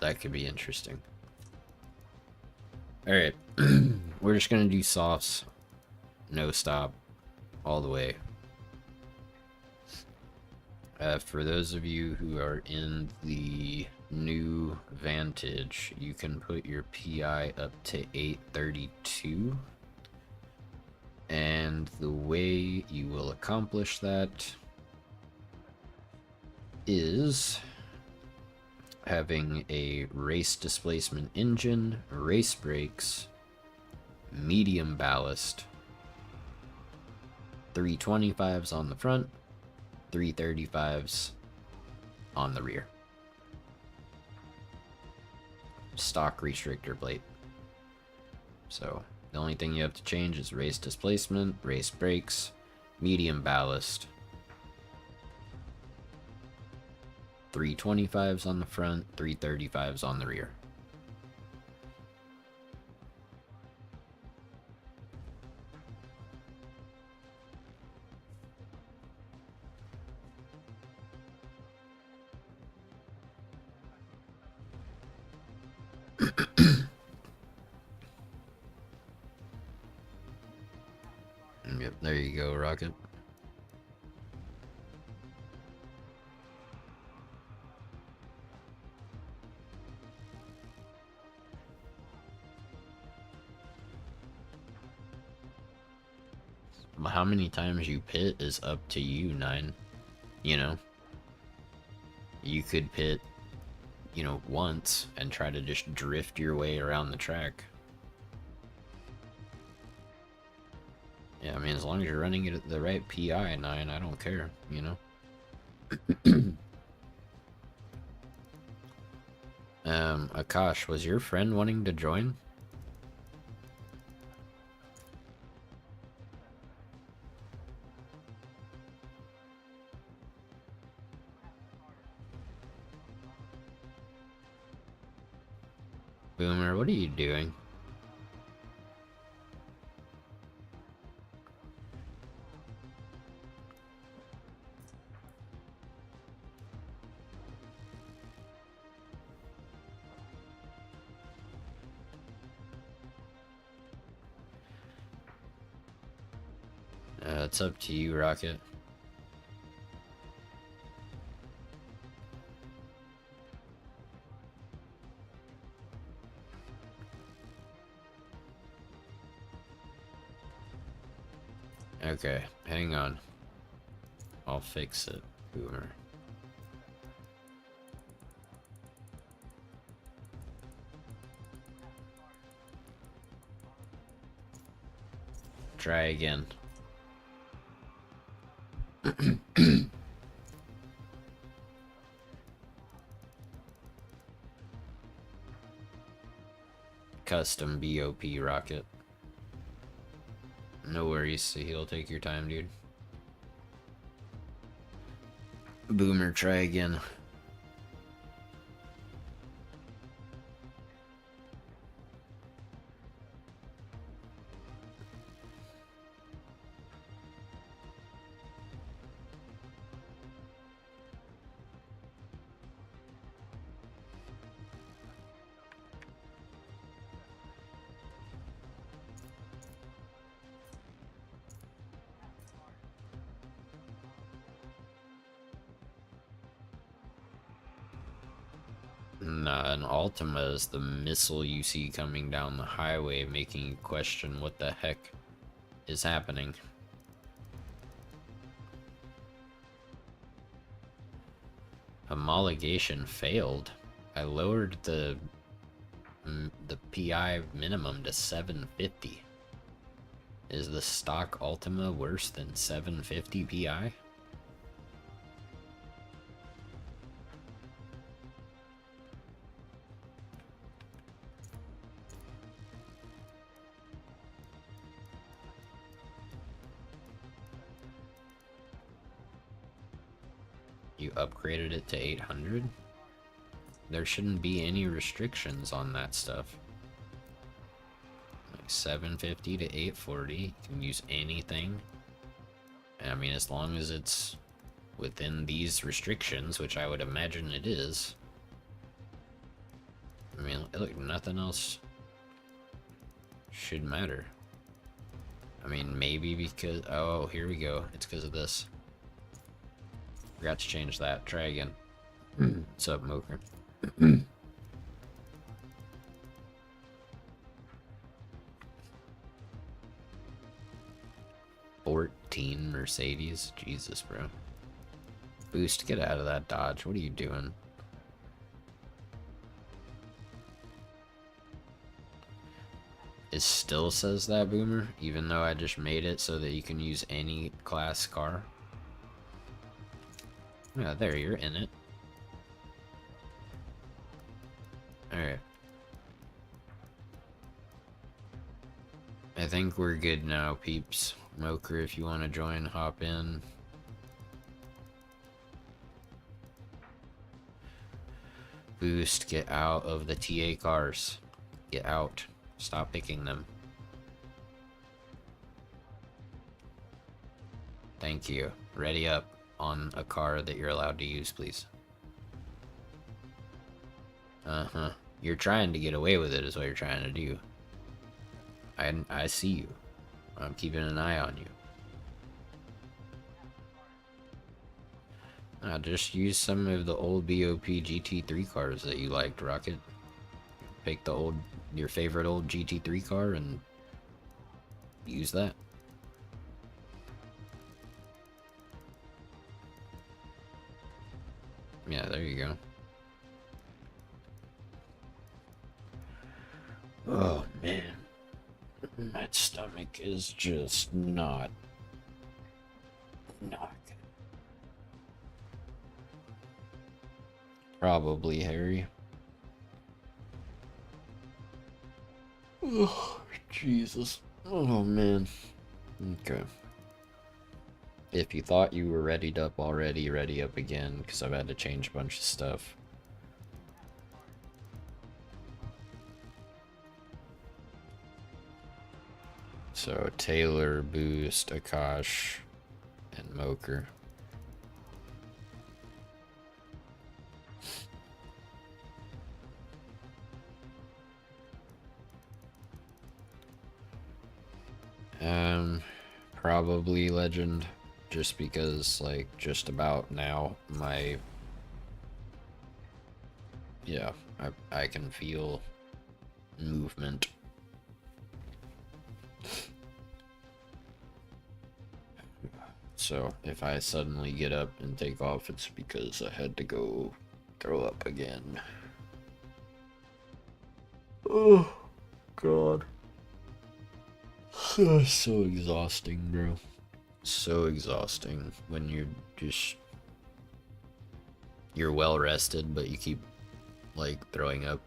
That could be interesting. Alright, we're just gonna do softs, no stop, all the way. For those of you who are in the new Vantage, you can put your PI up to 832. And the way you will accomplish that is having a race displacement engine, race brakes, medium ballast, 325s on the front, 335s on the rear. Stock restrictor plate. So the only thing you have to change is race displacement, race brakes, medium ballast, 325s on the front, 335s on the rear. There you go, Rocket. How many times you pit is up to you, 9. You know? You could pit, once and try to just drift your way around the track. Yeah, I mean, as long as you're running it at the right PI, 9, I don't care, you know? Akash, was your friend wanting to join? Boomer, what are you doing? It's up to you, Rocket. Okay, hang on. I'll fix it, Boomer. Try again. Custom BOP Rocket. No worries, he'll take your time, dude. Boomer, try again. Nah, an Ultima is the missile you see coming down the highway, making you question what the heck is happening. Homologation failed. I lowered the PI minimum to 750. Is the stock Ultima worse than 750 PI? You upgraded it to 800? There shouldn't be any restrictions on that stuff. Like 750 to 840, you can use anything. I mean, as long as it's within these restrictions, which I would imagine it is. I mean, look, nothing else should matter. I mean, maybe because... Oh, here we go. It's because of this. Forgot to change that. Try again. What's up, Moker? 14 Mercedes? Jesus, bro. Boost, get out of that Dodge. What are you doing? It still says that, Boomer? Even though I just made it so that you can use any class car? Yeah, there, you're in it. Alright. I think we're good now, peeps. Moker, if you want to join, hop in. Boost, get out of the TA cars. Get out. Stop picking them. Thank you. Ready up on a car that you're allowed to use, please. Uh-huh. You're trying to get away with it is what you're trying to do. I see you. I'm keeping an eye on you. Just use some of the old BOP GT3 cars that you liked, Rocket. Pick your favorite old GT3 car and use that. Yeah, there you go. Oh man, my stomach is just not good. Probably Harry. Oh, Jesus. Oh man. Okay. If you thought you were readied up already, ready up again, because I've had to change a bunch of stuff. So Taylor, Boost, Akash, and Moker. Probably Legend, just because, like, just about now, yeah, I can feel movement. So, if I suddenly get up and take off, it's because I had to go throw up again. Oh, God. So exhausting, bro. So exhausting when you're well rested, but you keep, like, throwing up.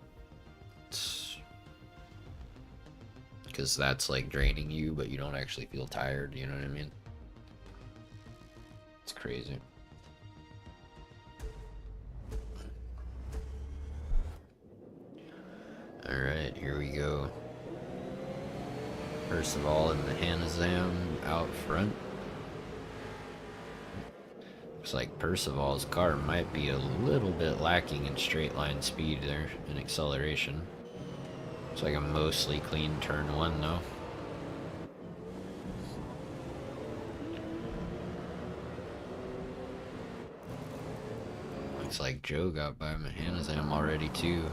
Because that's, like, draining you, but you don't actually feel tired, you know what I mean? It's crazy. Alright, here we go. First of all, in the Hanazam out front. Looks like Percival's car might be a little bit lacking in straight line speed there, and acceleration. Looks like a mostly clean turn one though. Looks like Joe got by Hanazam already too.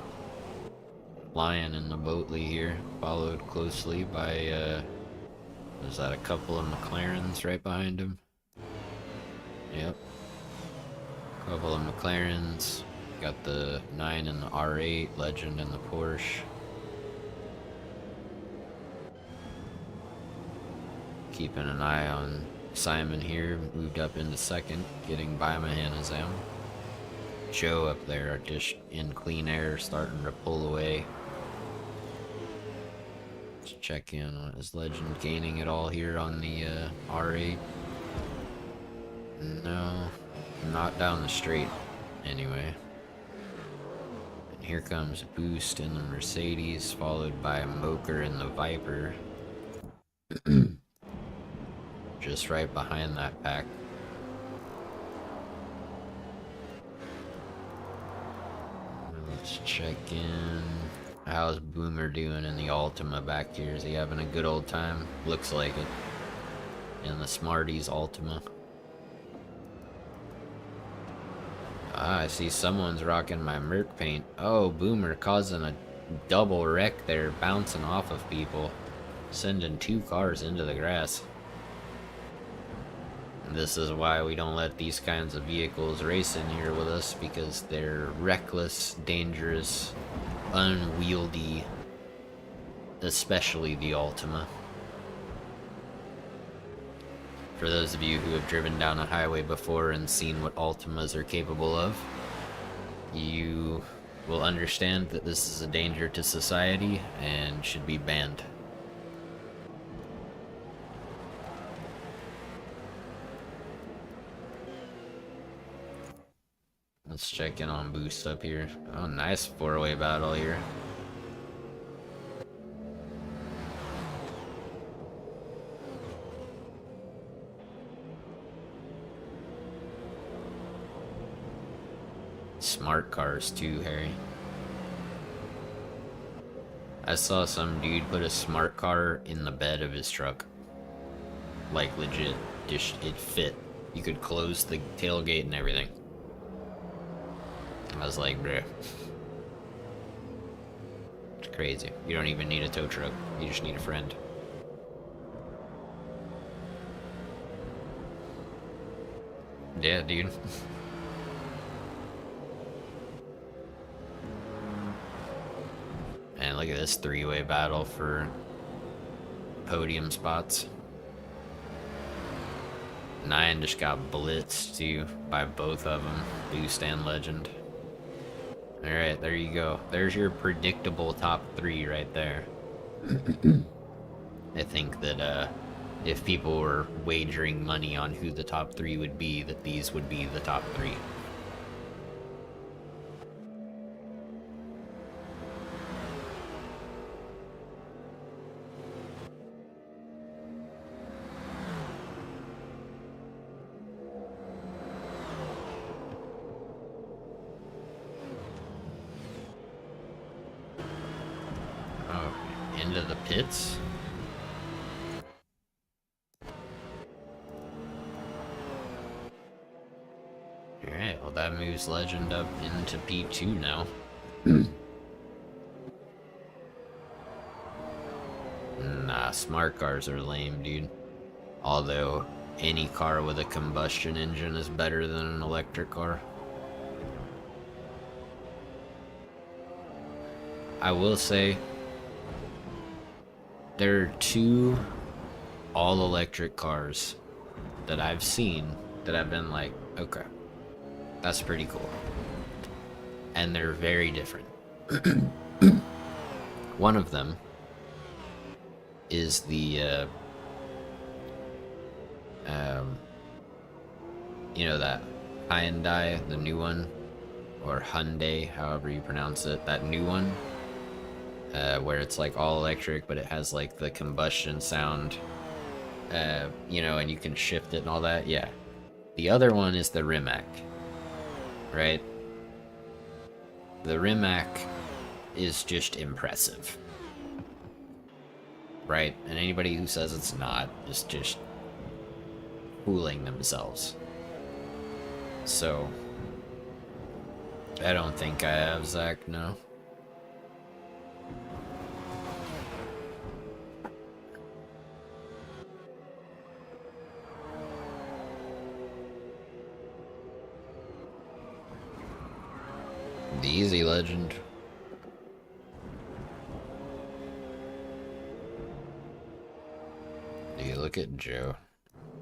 Lion in the Boatley here, followed closely by, was that a couple of McLarens right behind him? Yep. Couple of McLarens. Got the 9 and the R8, Legend and the Porsche. Keeping an eye on Simon here, moved up into second, getting by Hanazam. Joe up there, just in clean air, starting to pull away. Let's check in on his Legend gaining it all here on the R8. No, not down the straight anyway. And here comes Boost in the Mercedes, followed by Moker in the Viper. Just right behind that pack. Let's check in. How's Boomer doing in the Altima back here? Is he having a good old time? Looks like it. In the Smarties Altima. Ah, I see someone's rocking my Merc paint. Oh, Boomer causing a double wreck there, bouncing off of people. Sending 2 cars into the grass. And this is why we don't let these kinds of vehicles race in here with us, because they're reckless, dangerous, unwieldy, especially the Altima. For those of you who have driven down a highway before and seen what Altimas are capable of, you will understand that this is a danger to society and should be banned. Let's check in on Boost up here. Oh, nice 4-way battle here. Smart cars too, Harry. I saw some dude put a smart car in the bed of his truck. Like legit, just it fit. You could close the tailgate and everything. I was like, bruh. It's crazy. You don't even need a tow truck. You just need a friend. Yeah, dude. And look at this three-way battle for podium spots. Nine just got blitzed too by both of them, Boost and Legend. Alright, there you go. There's your predictable top three right there. I think that if people were wagering money on who the top three would be, that these would be the top three. Into the pits. Alright, well that moves Legend up into P2 now. Nah, smart cars are lame, dude. Although, any car with a combustion engine is better than an electric car. I will say, there are two all-electric cars that I've seen that I've been like, okay, that's pretty cool. And they're very different. One of them is the, you know, that Hyundai, the new one, or Hyundai, however you pronounce it, that new one. Where it's like all electric, but it has like the combustion sound, you know, and you can shift it and all that. Yeah. The other one is the Rimac, right? The Rimac is just impressive, right? And anybody who says it's not is just fooling themselves. So, I don't think I have Zach, no. The easy Legend. Dude, look at Joe.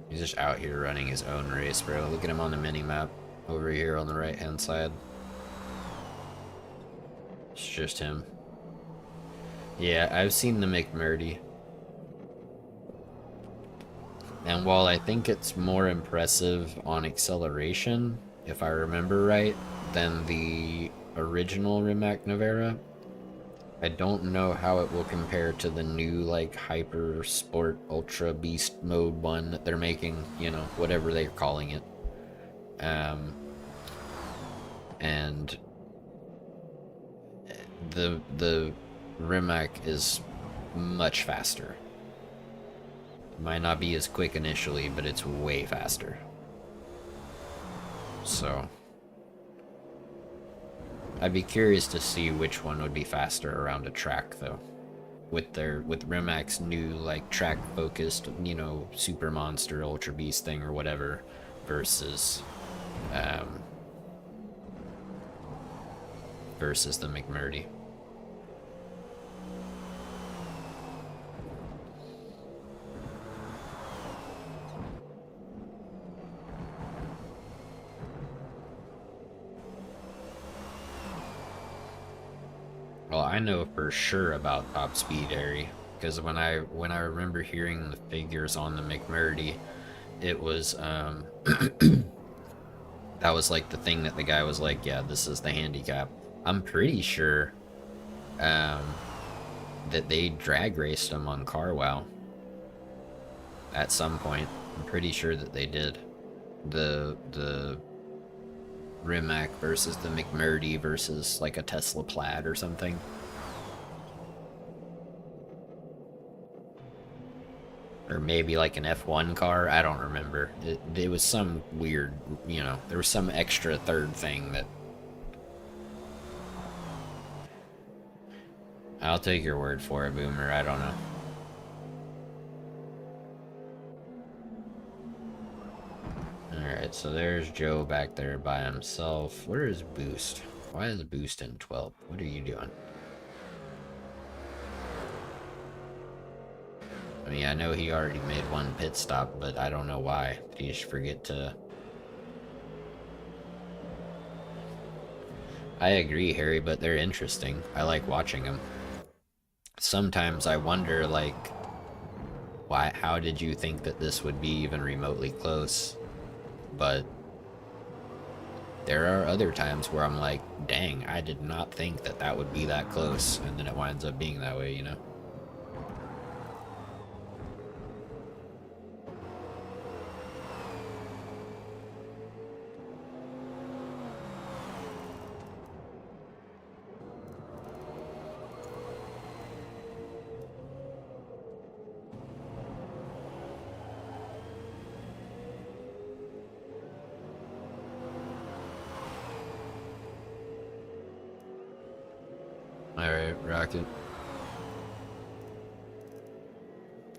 He's just out here running his own race, bro. Look at him on the mini-map over here on the right-hand side. It's just him. Yeah, I've seen the McMurdy. And while I think it's more impressive on acceleration, if I remember right, than the original Rimac Nevera, I don't know how it will compare to the new, like, Hyper Sport Ultra Beast Mode one that they're making, you know, whatever they're calling it. And the Rimac is much faster. Might not be as quick initially, but it's way faster. So I'd be curious to see which one would be faster around a track, though. With Rimac's new, like, track-focused, you know, Super Monster, Ultra Beast thing or whatever, versus the McMurdy. Well, I know for sure about top speed, Harry, because when I remember hearing the figures on the McMurdy, it was that was like the thing that the guy was like, yeah, this is the handicap. I'm pretty sure that they drag raced them on CarWow at some point. I'm pretty sure that they did. The Rimac versus the McMurdy versus like a Tesla Plaid or something. Or maybe like an F1 car, I don't remember. It was some weird, you know, there was some extra third thing that I'll take your word for it, Boomer. I don't know. Alright, so there's Joe back there by himself. Where is Boost? Why is Boost in 12th? What are you doing? I mean, I know he already made one pit stop, but I don't know why. Did he just forget to... I agree, Harry, but they're interesting. I like watching them. Sometimes I wonder, like, how did you think that this would be even remotely close? But there are other times where I'm like, dang, I did not think that that would be that close, and then it winds up being that way, you know? Alright, Rocket.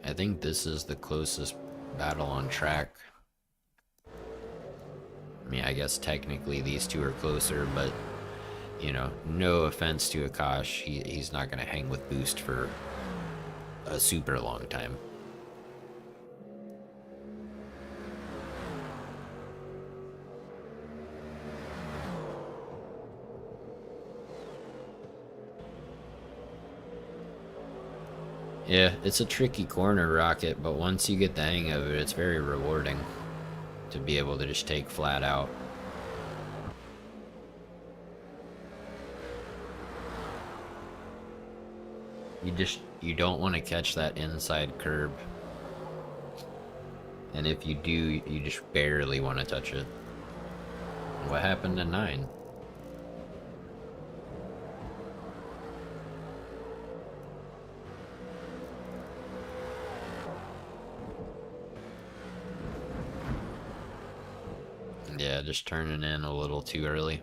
I think this is the closest battle on track. I mean, I guess technically these two are closer, but, you know, no offense to Akash, he's not going to hang with Boost for a super long time. Yeah, it's a tricky corner, Rocket, but once you get the hang of it, it's very rewarding to be able to just take flat out. You don't want to catch that inside curb. And if you do, you just barely want to touch it. What happened to 9? Yeah, just turning in a little too early.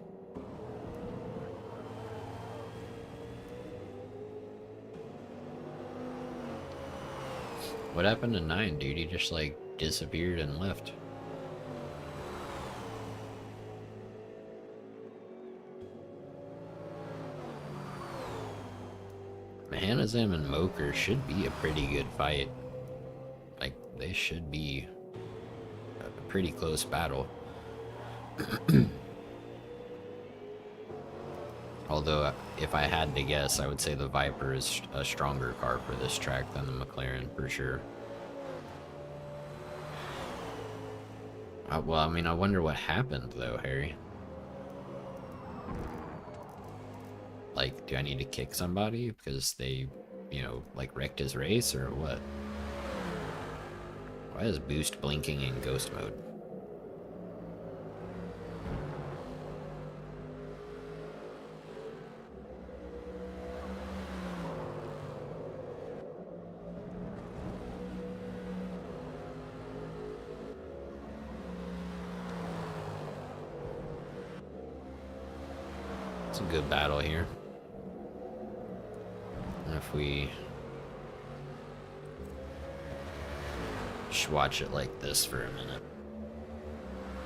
What happened to 9, dude? He just, like, disappeared and left. Mahanazam and Moker should be a pretty good fight. Like, they should be a pretty close battle. Although, if I had to guess, I would say the Viper is a stronger car for this track than the McLaren, for sure. Well, I mean, I wonder what happened, though, Harry. Like, do I need to kick somebody because they, you know, like, wrecked his race, or what? Why is Boost blinking in ghost mode? It's a good battle here. If we just watch it like this for a minute,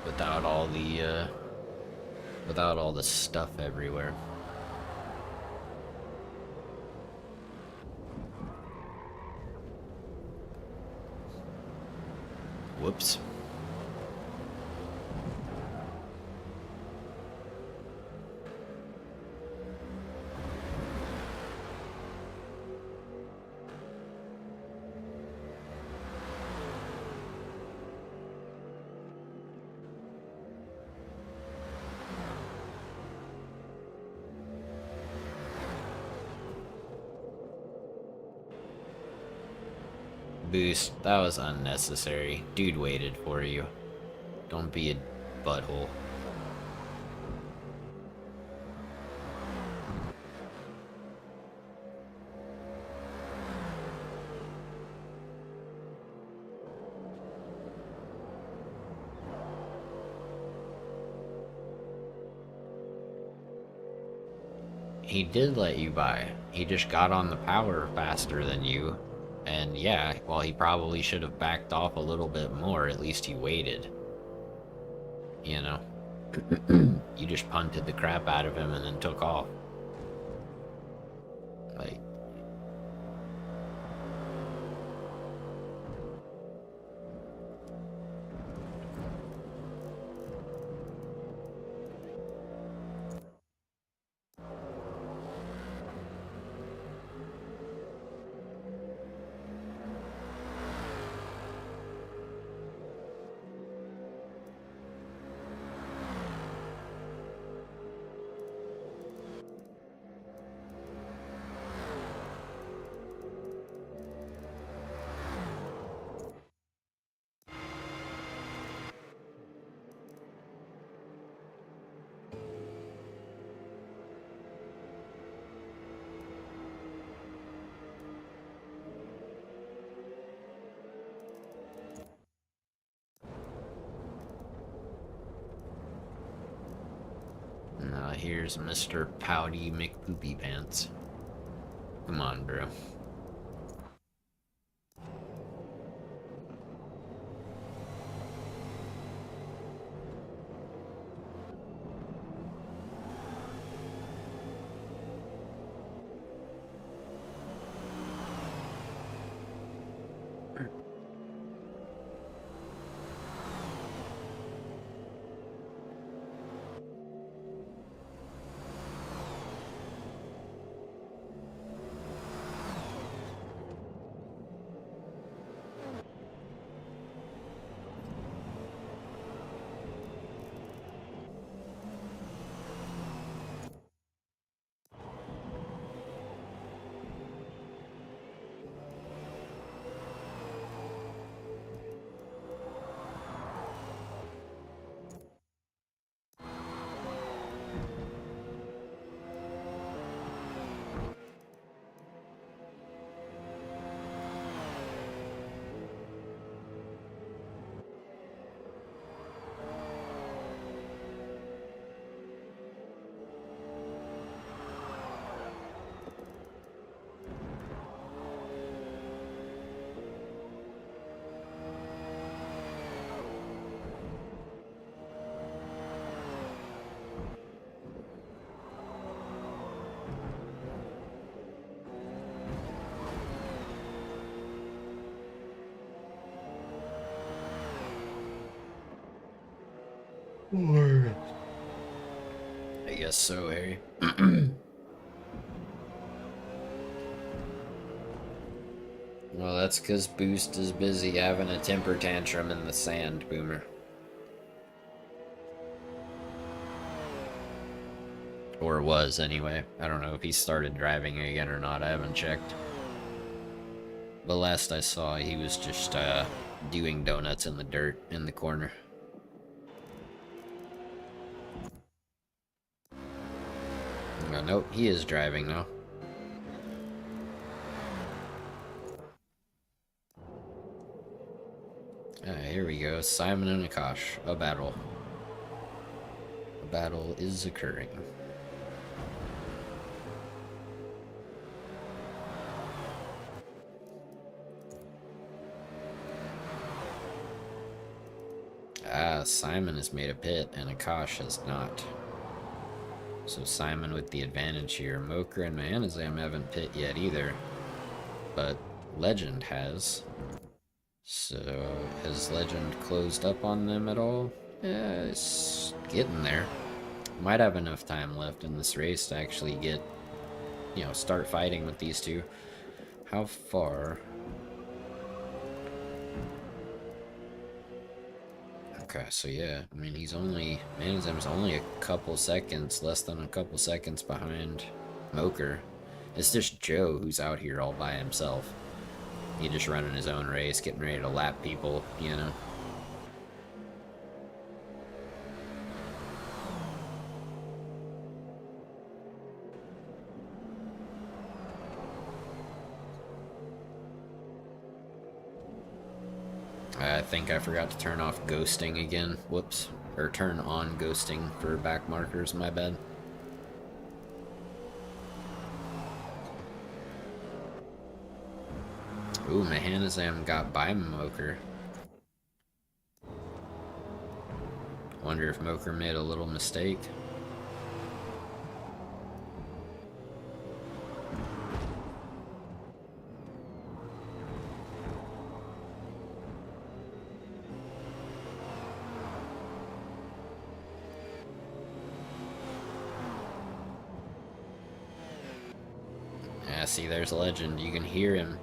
without all the stuff everywhere. Whoops. Boost, that was unnecessary. Dude waited for you. Don't be a butthole. he did let you by. He just got on the power faster than you. And yeah, well, he probably should have backed off a little bit more. At least he waited. You know? You just punted the crap out of him and then took off. Like... Now here's Mr. Pouty McPoopy Pants. Come on, bro. I guess so, Harry. Well, that's because Boost is busy having a temper tantrum in the sand, Boomer. Or was, anyway. I don't know if he started driving again or not. I haven't checked. But last I saw, he was just doing donuts in the dirt in the corner. Oh, nope, he is driving now. Here we go. Simon and Akash. A battle. A battle is occurring. Simon has made a pit and Akash has not. So Simon with the advantage here. Moker and Manazam haven't pit yet either. But Legend has. So has Legend closed up on them at all? Yeah, it's getting there. Might have enough time left in this race to actually get, you know, start fighting with these two. How far? Okay, so yeah, I mean, Manazam's only a couple seconds, less than a couple seconds behind Moker. It's just Joe who's out here all by himself. He just running his own race, getting ready to lap people, you know. I think I forgot to turn off ghosting again. Whoops. Or turn on ghosting for back markers, my bad. Ooh, Mahanazam got by Moker. Wonder if Moker made a little mistake. Yeah, see, there's Legend. You can hear him.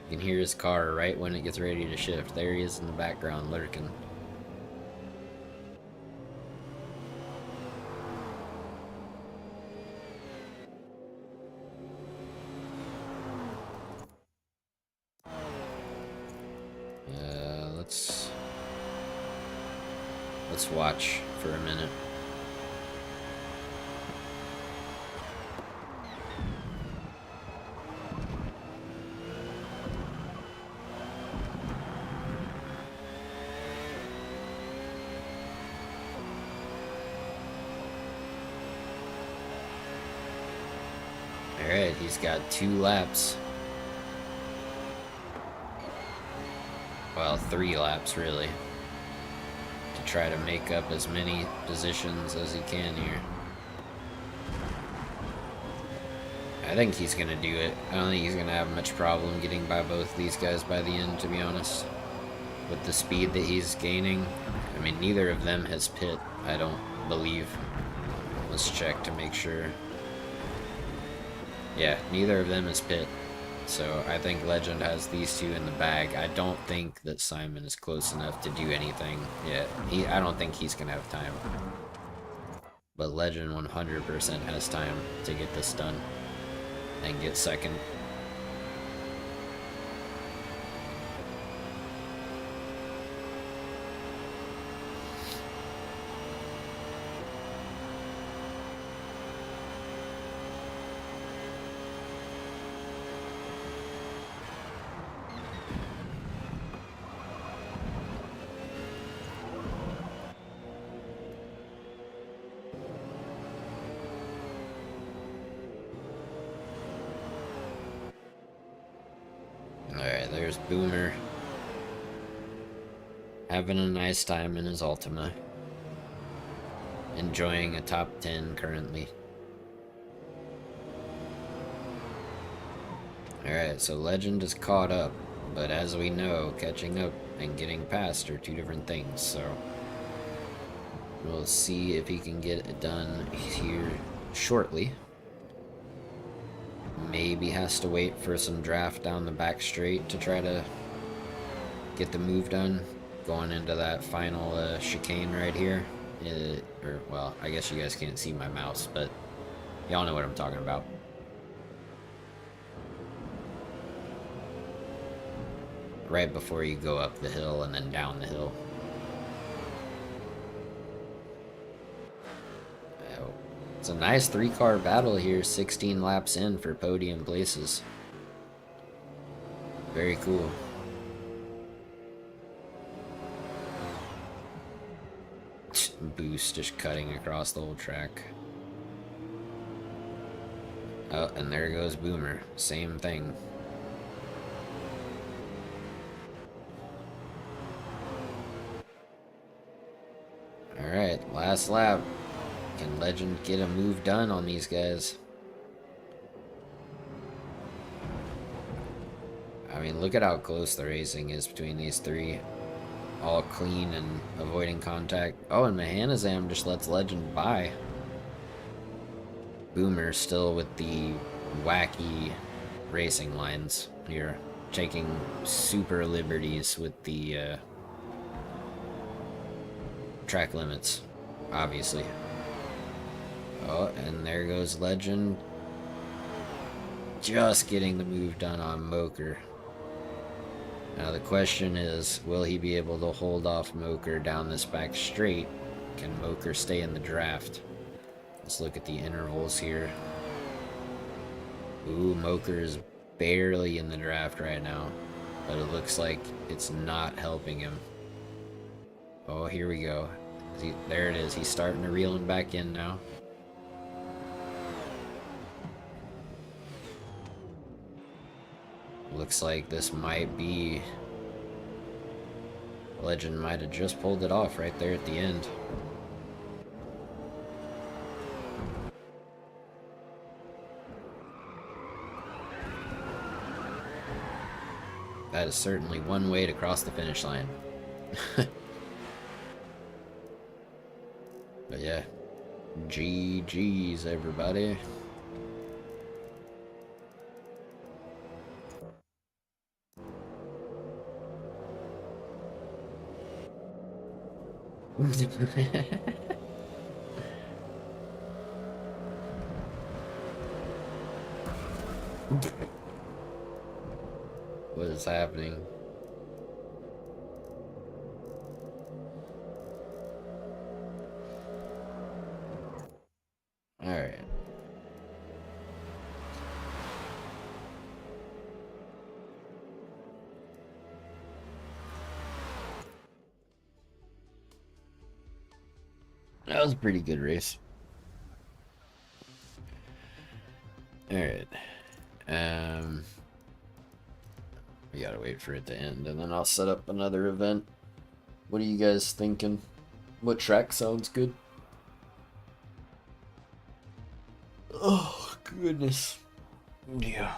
You can hear his car right when it gets ready to shift. There he is in the background, lurking. Let's watch for a minute. Alright, he's got 2 laps. Well, 3 laps, really. To try to make up as many positions as he can here. I think he's gonna do it. I don't think he's gonna have much problem getting by both these guys by the end, to be honest. With the speed that he's gaining. I mean, neither of them has pit, I don't believe. Let's check to make sure. Yeah, neither of them is pit. So I think Legend has these 2 in the bag. I don't think that Simon is close enough to do anything yet. I don't think he's going to have time. But Legend 100% has time to get this done and get second. Alright, there's Boomer. Having a nice time in his Ultima. Enjoying a top 10 currently. Alright, so Legend is caught up. But as we know, catching up and getting past are 2 different things, so... we'll see if he can get it done here shortly. Maybe has to wait for some draft down the back straight to try to get the move done. Going into that final chicane right here. Well, I guess you guys can't see my mouse, but y'all know what I'm talking about. Right before you go up the hill and then down the hill. It's a nice 3-car battle here, 16 laps in for podium places. Very cool. Boost just cutting across the whole track. Oh, and there goes Boomer. Same thing. Alright, last lap. Can Legend get a move done on these guys? I mean, look at how close the racing is between these 3. All clean and avoiding contact. Oh, and Mahanazam just lets Legend by. Boomer still with the wacky racing lines here. Taking super liberties with the track limits, obviously. Oh, and there goes Legend. Just getting the move done on Moker. Now the question is, will he be able to hold off Moker down this back straight? Can Moker stay in the draft? Let's look at the intervals here. Ooh, Moker is barely in the draft right now. But it looks like it's not helping him. Oh, here we go. There it is. He's starting to reel him back in now. Looks like this might be... Legend might have just pulled it off right there at the end. That is certainly one way to cross the finish line. But yeah, GG's everybody. What is happening? Alright. That was a pretty good race. Alright. We gotta wait for it to end and then I'll set up another event. What are you guys thinking? What track sounds good? Oh, goodness. Yeah.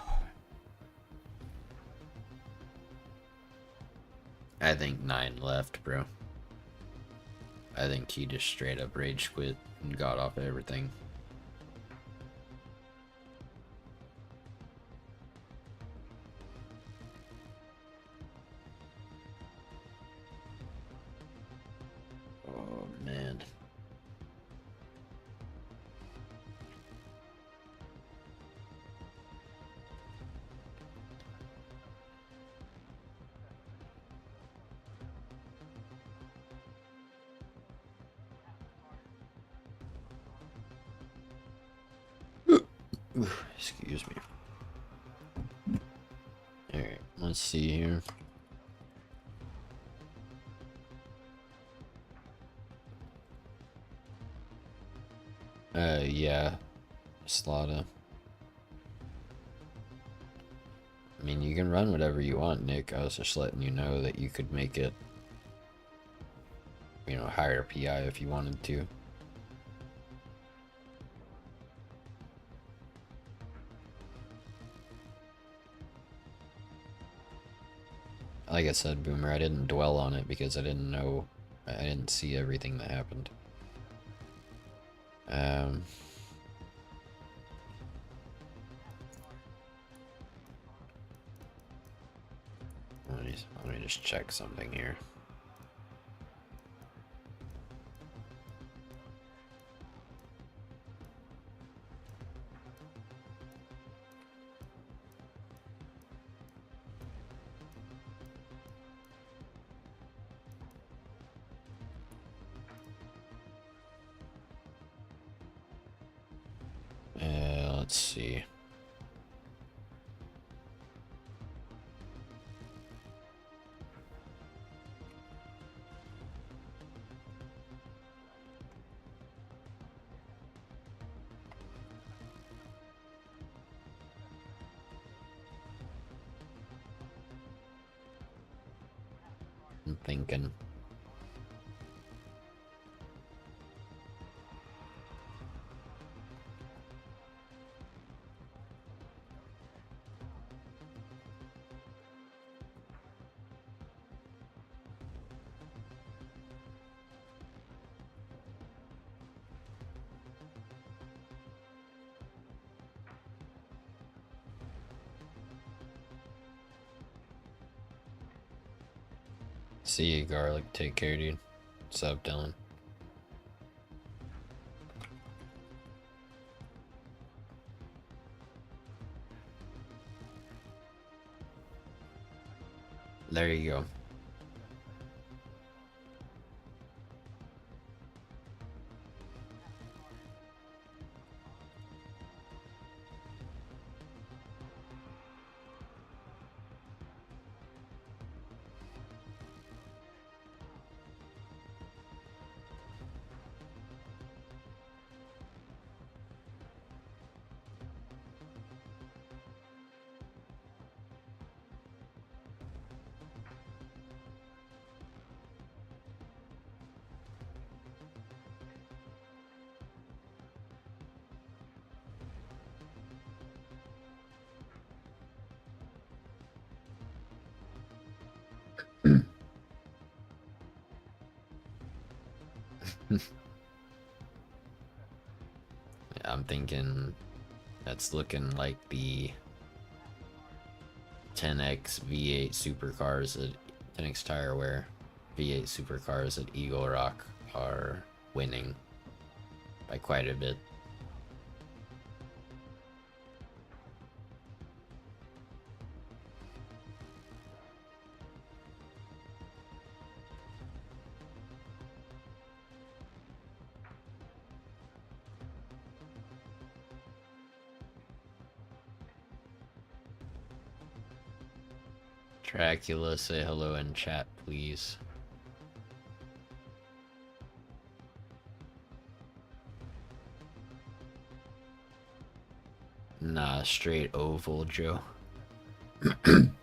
I think 9 left, bro. I think he just straight up rage quit and got off everything. Oh, man. Excuse me. Alright, let's see here. Yeah. Slaughter. I mean, you can run whatever you want, Nick. I was just letting you know that you could make it, you know, higher PI if you wanted to. Like I said, Boomer, I didn't dwell on it because I didn't know, I didn't see everything that happened. Let me just check something here. Let's see. I'm thinking. See you, Garlic. Take care, dude. What's up, Dylan? There you go. I'm thinking that's looking like the 10x V8 supercars at 10x tire wear V8 supercars at Eagle Rock are winning by quite a bit. Dracula, say hello in chat, please. Nah, straight oval, Joe. Alright.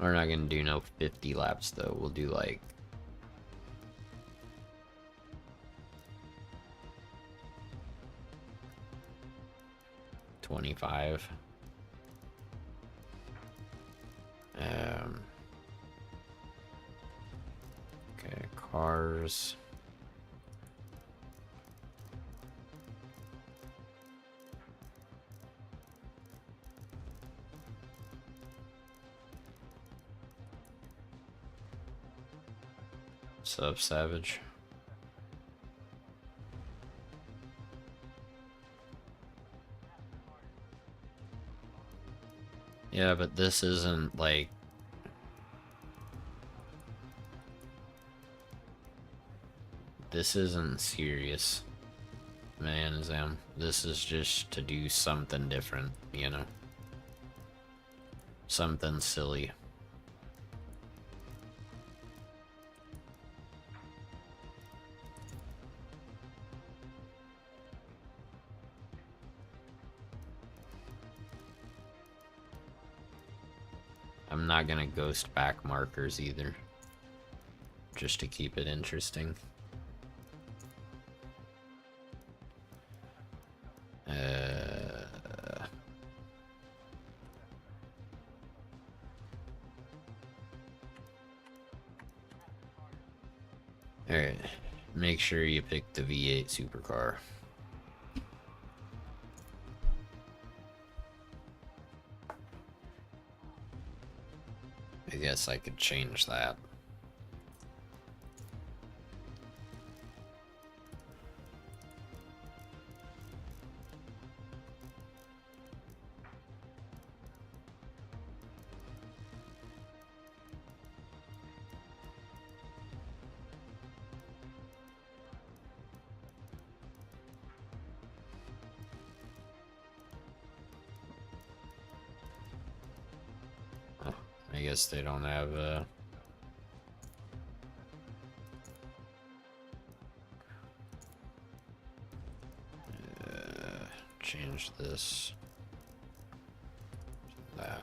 We're not gonna do no 50 laps though. We'll do like 25. Okay, cars. What's up, Savage? Yeah, but this isn't like... This isn't serious, man, Zam. This is just to do something different, you know? Something silly. I'm not gonna ghost back markers either, just to keep it interesting. Alright, make sure you pick the V8 supercar. I guess I could change that. I guess they don't have change this to that.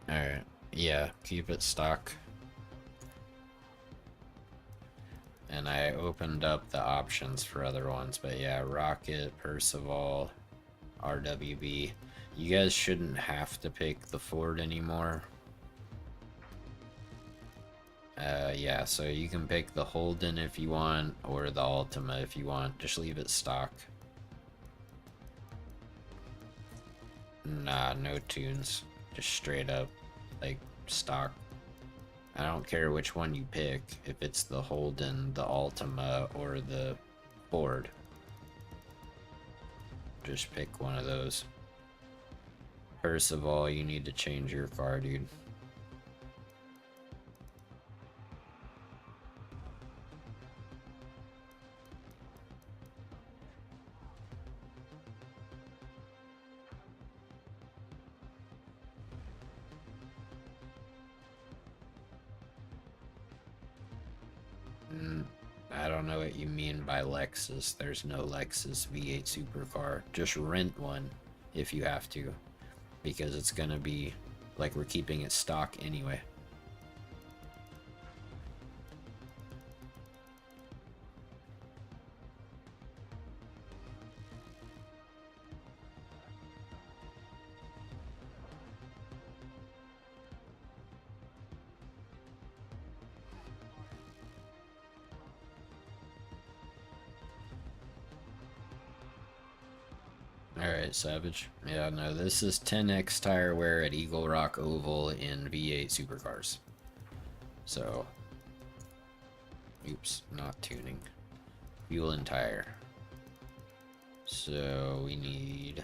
Alright, yeah, keep it stock. And I opened up the options for other ones, but yeah, Rocket, Percival, RWB. You guys shouldn't have to pick the Ford anymore. Yeah, so you can pick the Holden if you want, or the Altima if you want. Just leave it stock. Nah, no tunes. Just straight up, like, stock. I don't care which one you pick, if it's the Holden, the Altima, or the Ford. Just pick one of those. First of all, you need to change your car, dude. I don't know what you mean by Lexus. There's no Lexus V8 supercar. Just rent one if you have to, because it's gonna be like we're keeping it stock anyway. Alright, Savage. Yeah, no, this is 10x tire wear at Eagle Rock Oval in V8 supercars. So, oops, not tuning. Fuel and tire. So, we need...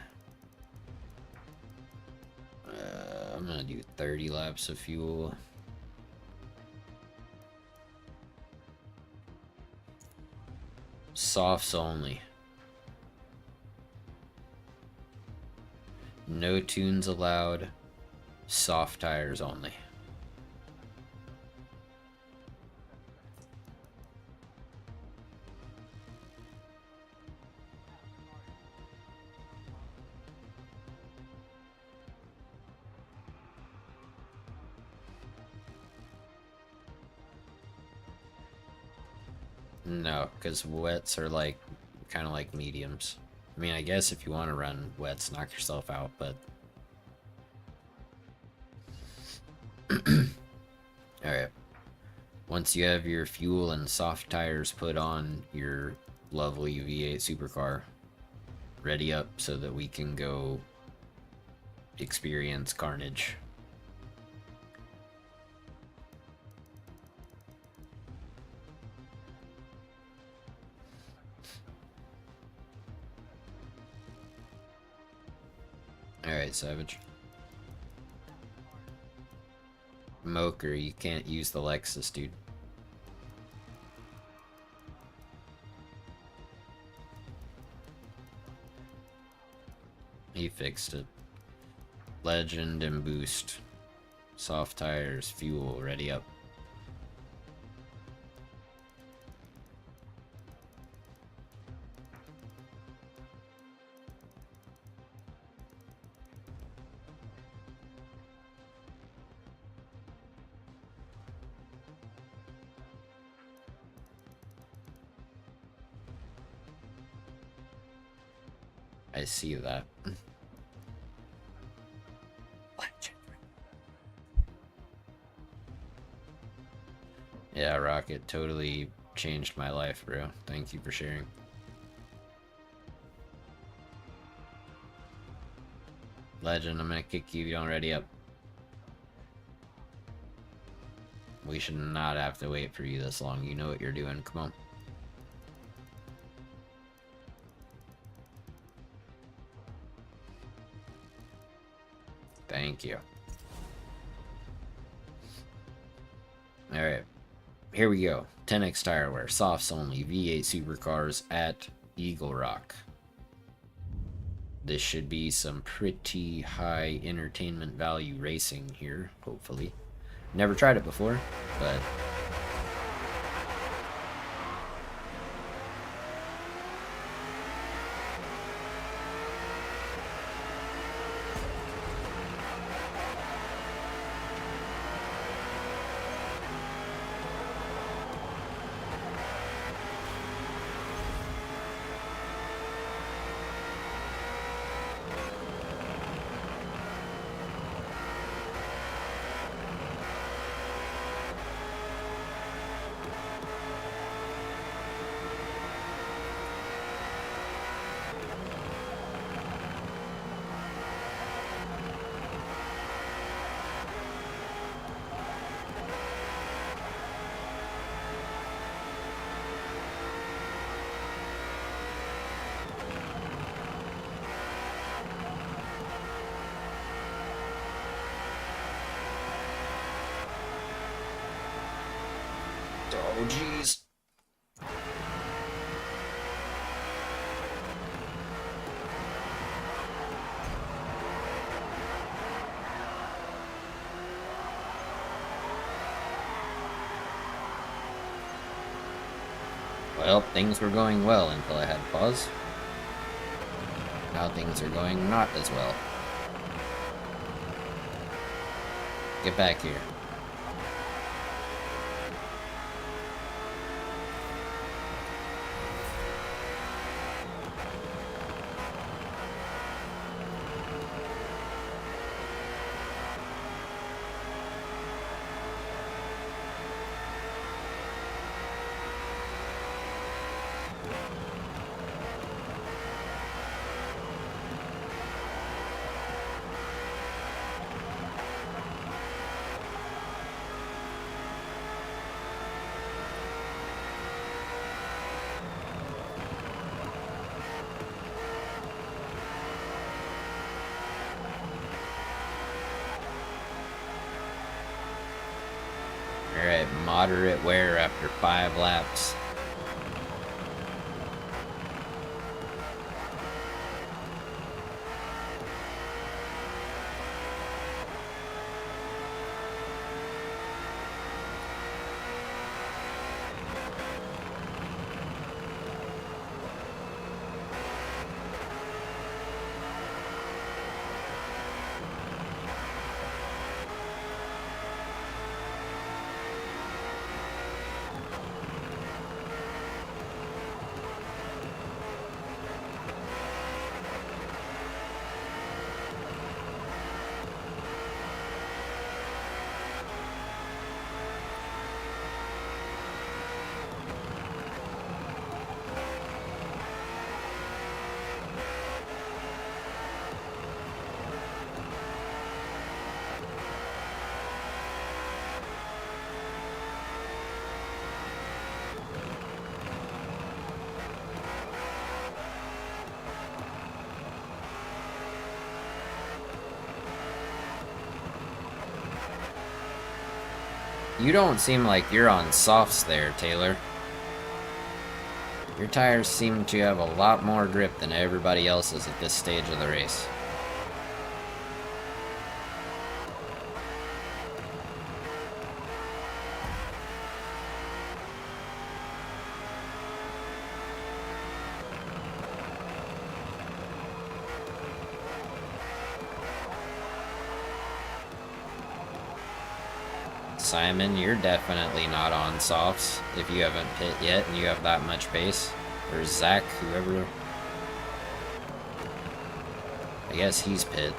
I'm gonna do 30 laps of fuel. Softs only. No tunes allowed. Soft tires only. No, because wets are like kind of like mediums. I mean, I guess if you want to run wets, knock yourself out, but... Alright. Once you have your fuel and soft tires put on your lovely V8 supercar, ready up so that we can go experience carnage. Alright, Savage. Moker, you can't use the Lexus, dude. He fixed it. Legend and boost. Soft tires, fuel, ready up. I see that. Yeah, Rocket totally changed my life, bro. Thank you for sharing. Legend, I'm gonna kick you if you don't ready up. We should not have to wait for you this long. You know what you're doing. Come on. Thank you. Alright. Here we go. 10x tire wear. Softs only. V8 supercars at Eagle Rock. This should be some pretty high entertainment value racing here, hopefully. Never tried it before, but... Oh, jeez. Well, things were going well until I had to pause. Now things are going not as well. Get back here. You're at moderate wear after 5 laps. You don't seem like you're on softs there, Taylor. Your tires seem to have a lot more grip than everybody else's at this stage of the race. Simon, you're definitely not on softs if you haven't pit yet and you have that much pace. Or Zach, whoever. I guess he's pit.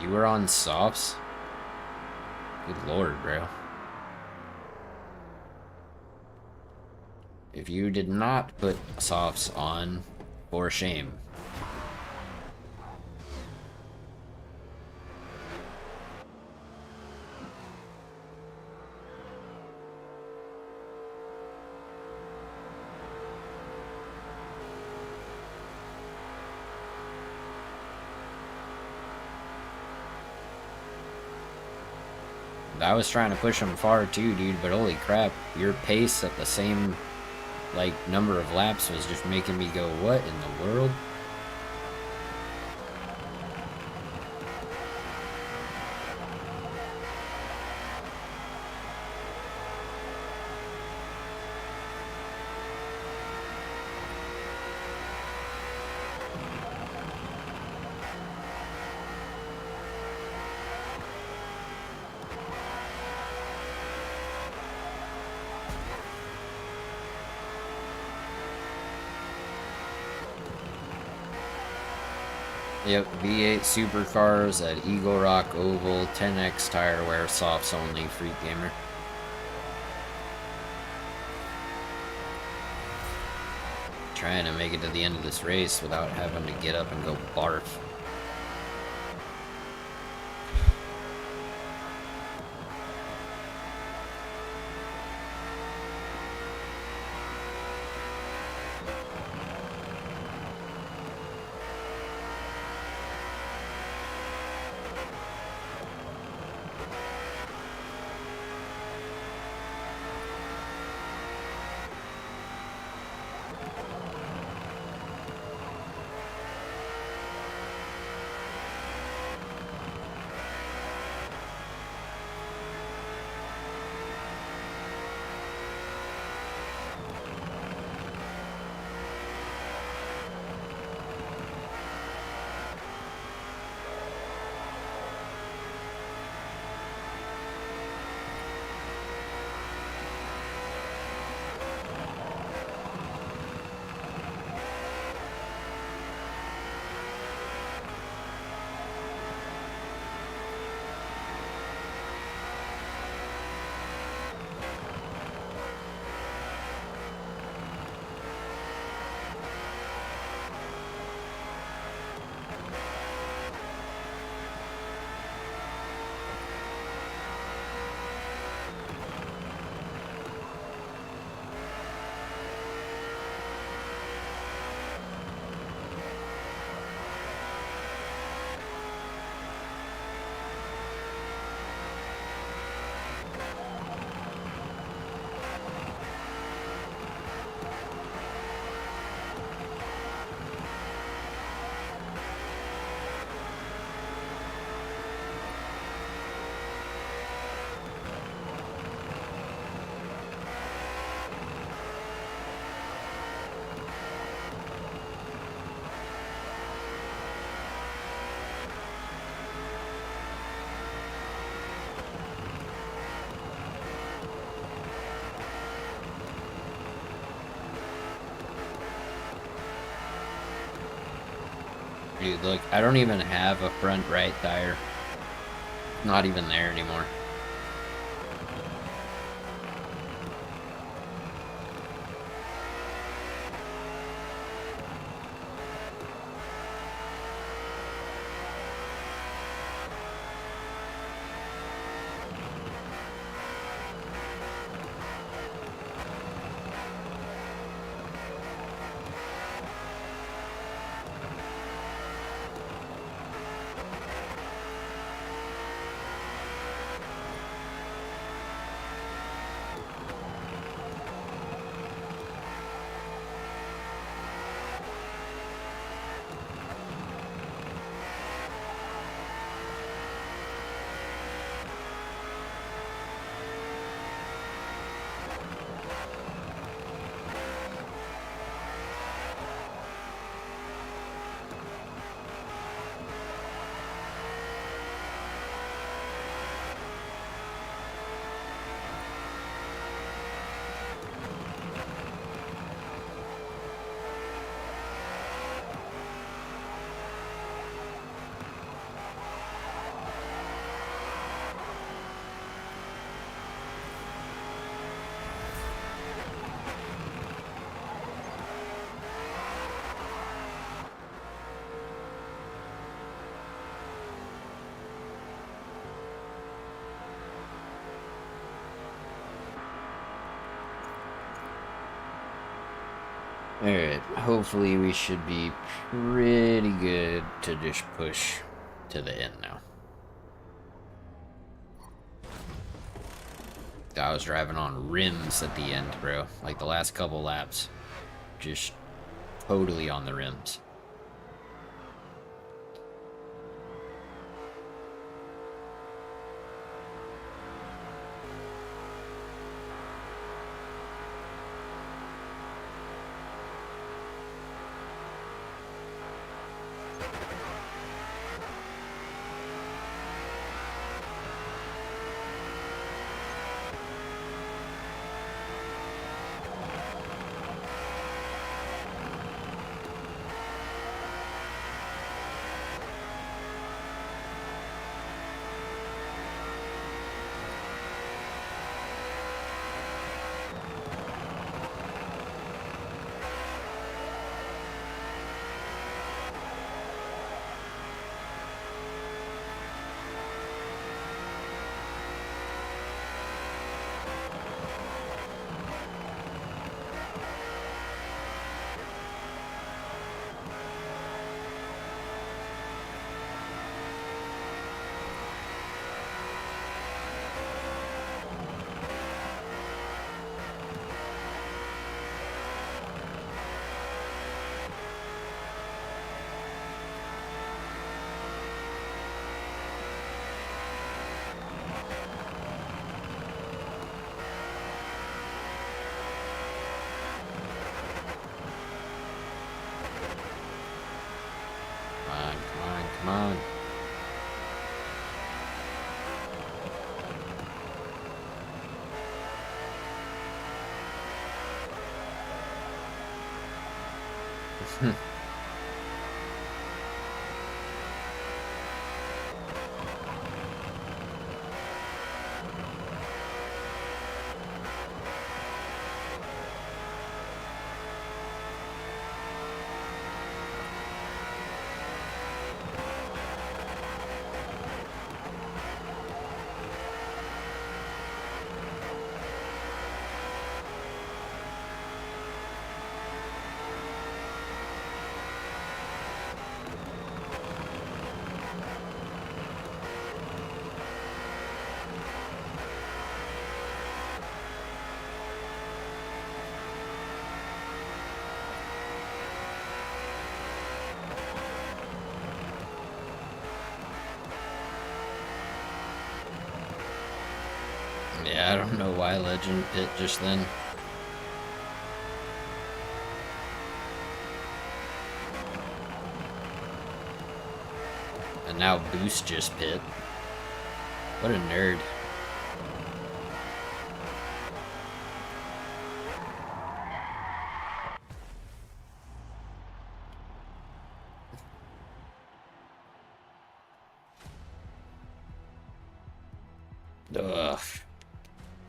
You were on softs? Good lord, bro. If you did not put softs on, for shame. I was trying to push him far too, dude, but holy crap, your pace at the same, like, number of laps was just making me go, what in the world? Yep, V8 supercars at Eagle Rock Oval, 10x tire wear, softs only, Freak Gamer. Trying to make it to the end of this race without having to get up and go barf. Dude, look, I don't even have a front right tire. Not even there anymore. Alright, hopefully we should be pretty good to just push to the end now. I was driving on rims at the end, bro. Like the last couple laps. Just totally on the rims. Come on. Yeah, I don't know why Legend pit just then. And now Boost just pit. What a nerd. Ugh.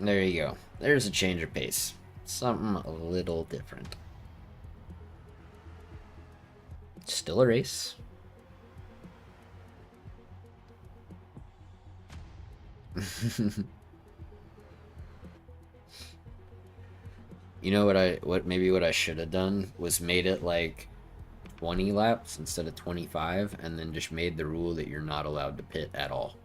There you go. There's a change of pace. Something a little different. Still a race. You know what I should have done was made it like 20 laps instead of 25, and then just made the rule that you're not allowed to pit at all.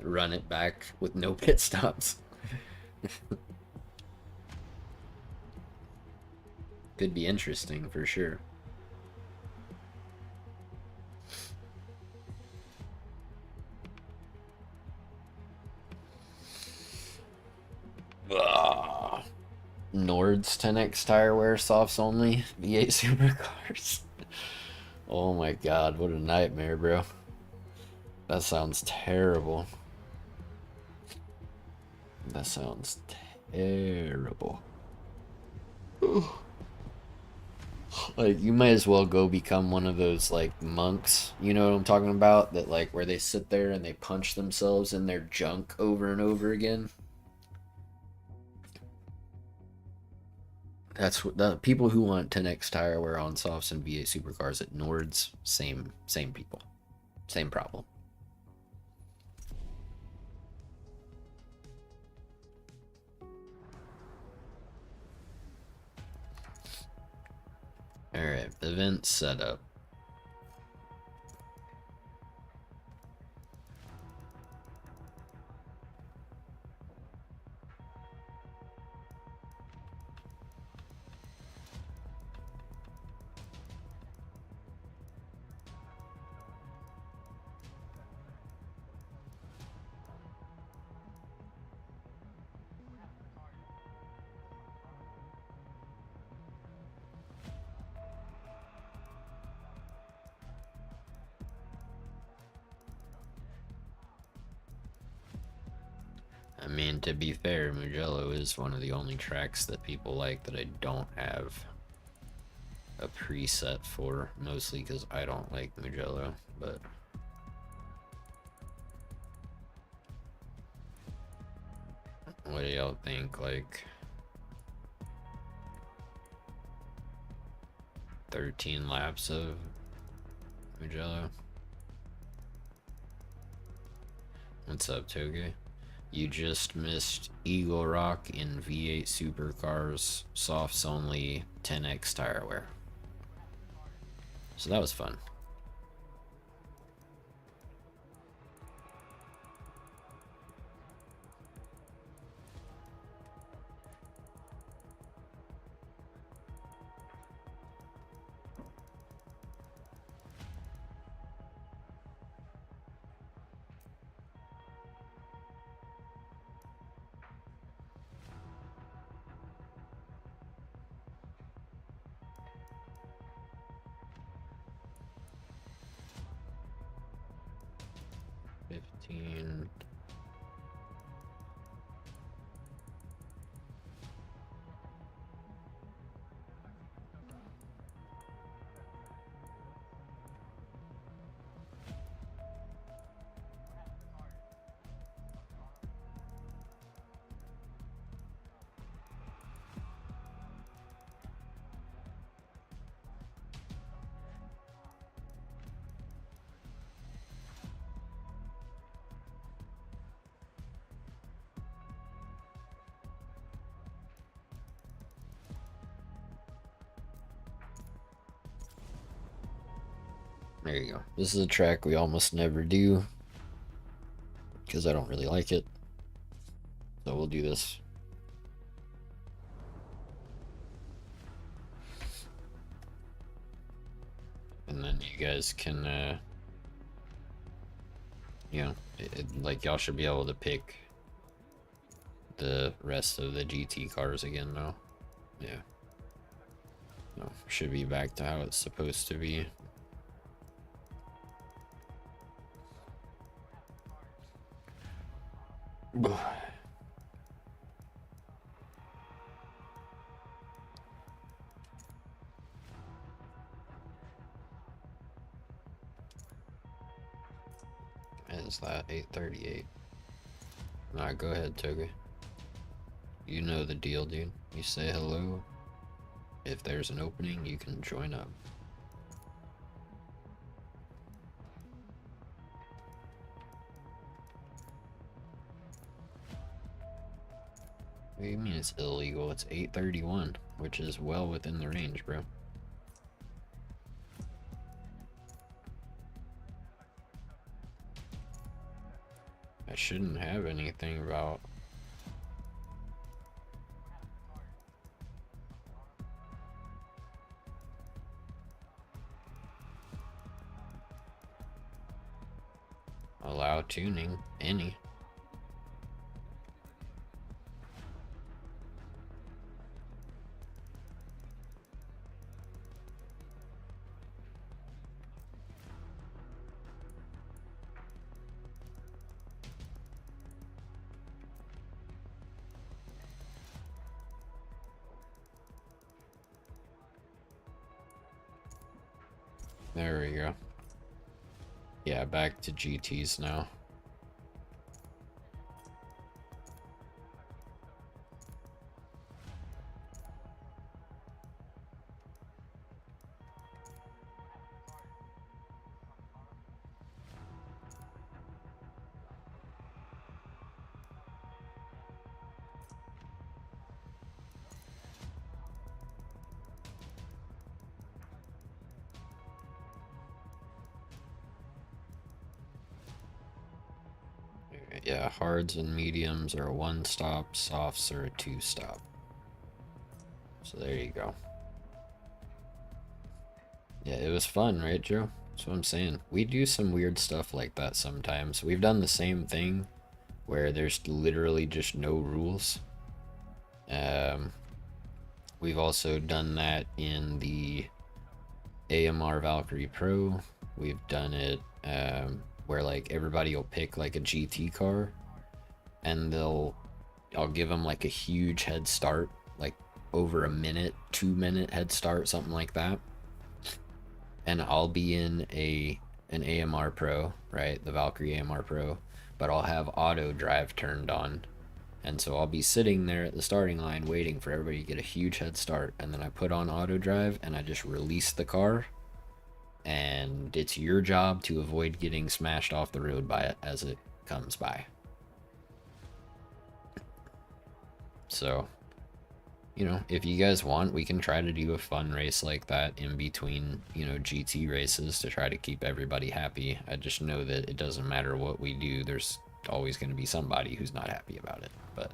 Run it back with no pit stops. Could be interesting for sure. Ugh. Nord's 10x tire wear softs only V8 supercars. Oh my god, what a nightmare, bro. That sounds terrible. That sounds terrible. Like, you might as well go become one of those, like, monks. You know what I'm talking about? That, like, where they sit there and they punch themselves in their junk over and over again. That's what the people who want 10x tire wear on softs and V8 supercars at Nord's, same people. Same problem. Alright, event setup. I mean, to be fair, Mugello is one of the only tracks that people like that I don't have a preset for, mostly because I don't like Mugello, but what do y'all think? Like 13 laps of Mugello? What's up, Toge? You just missed Eagle Rock in V8 supercars, softs only, 10x tire wear. So that was fun. There you go. This is a track we almost never do because I don't really like it. So we'll do this. And then you guys can, you know, like y'all should be able to pick the rest of the GT cars again now. Yeah. No, should be back to how it's supposed to be. is that? 8:38. Alright, go ahead, Toga. You know the deal, dude. You say hello. If there's an opening, you can join up. What do you mean it's illegal? It's 8:31, which is well within the range, bro. I shouldn't have anything about... allow tuning, any. There we go. Yeah, back to GTs now. Yeah, hards and mediums are a 1-stop, softs are a 2-stop. So there you go. Yeah, it was fun, right, Joe? That's what I'm saying. We do some weird stuff like that sometimes. We've done the same thing where there's literally just no rules. We've also done that in the AMR Valkyrie Pro. We've done it where like everybody will pick like a GT car and I'll give them like a huge head start, like over a minute, 2-minute head start, something like that. And I'll be in an AMR Pro, right? The Valkyrie AMR Pro, but I'll have auto drive turned on. And so I'll be sitting there at the starting line waiting for everybody to get a huge head start, and then I put on auto drive and I just release the car, and it's your job to avoid getting smashed off the road by it as it comes by. So, you know, if you guys want, we can try to do a fun race like that in between, you know, GT races to try to keep everybody happy. I just know that it doesn't matter what we do, there's always going to be somebody who's not happy about it, but...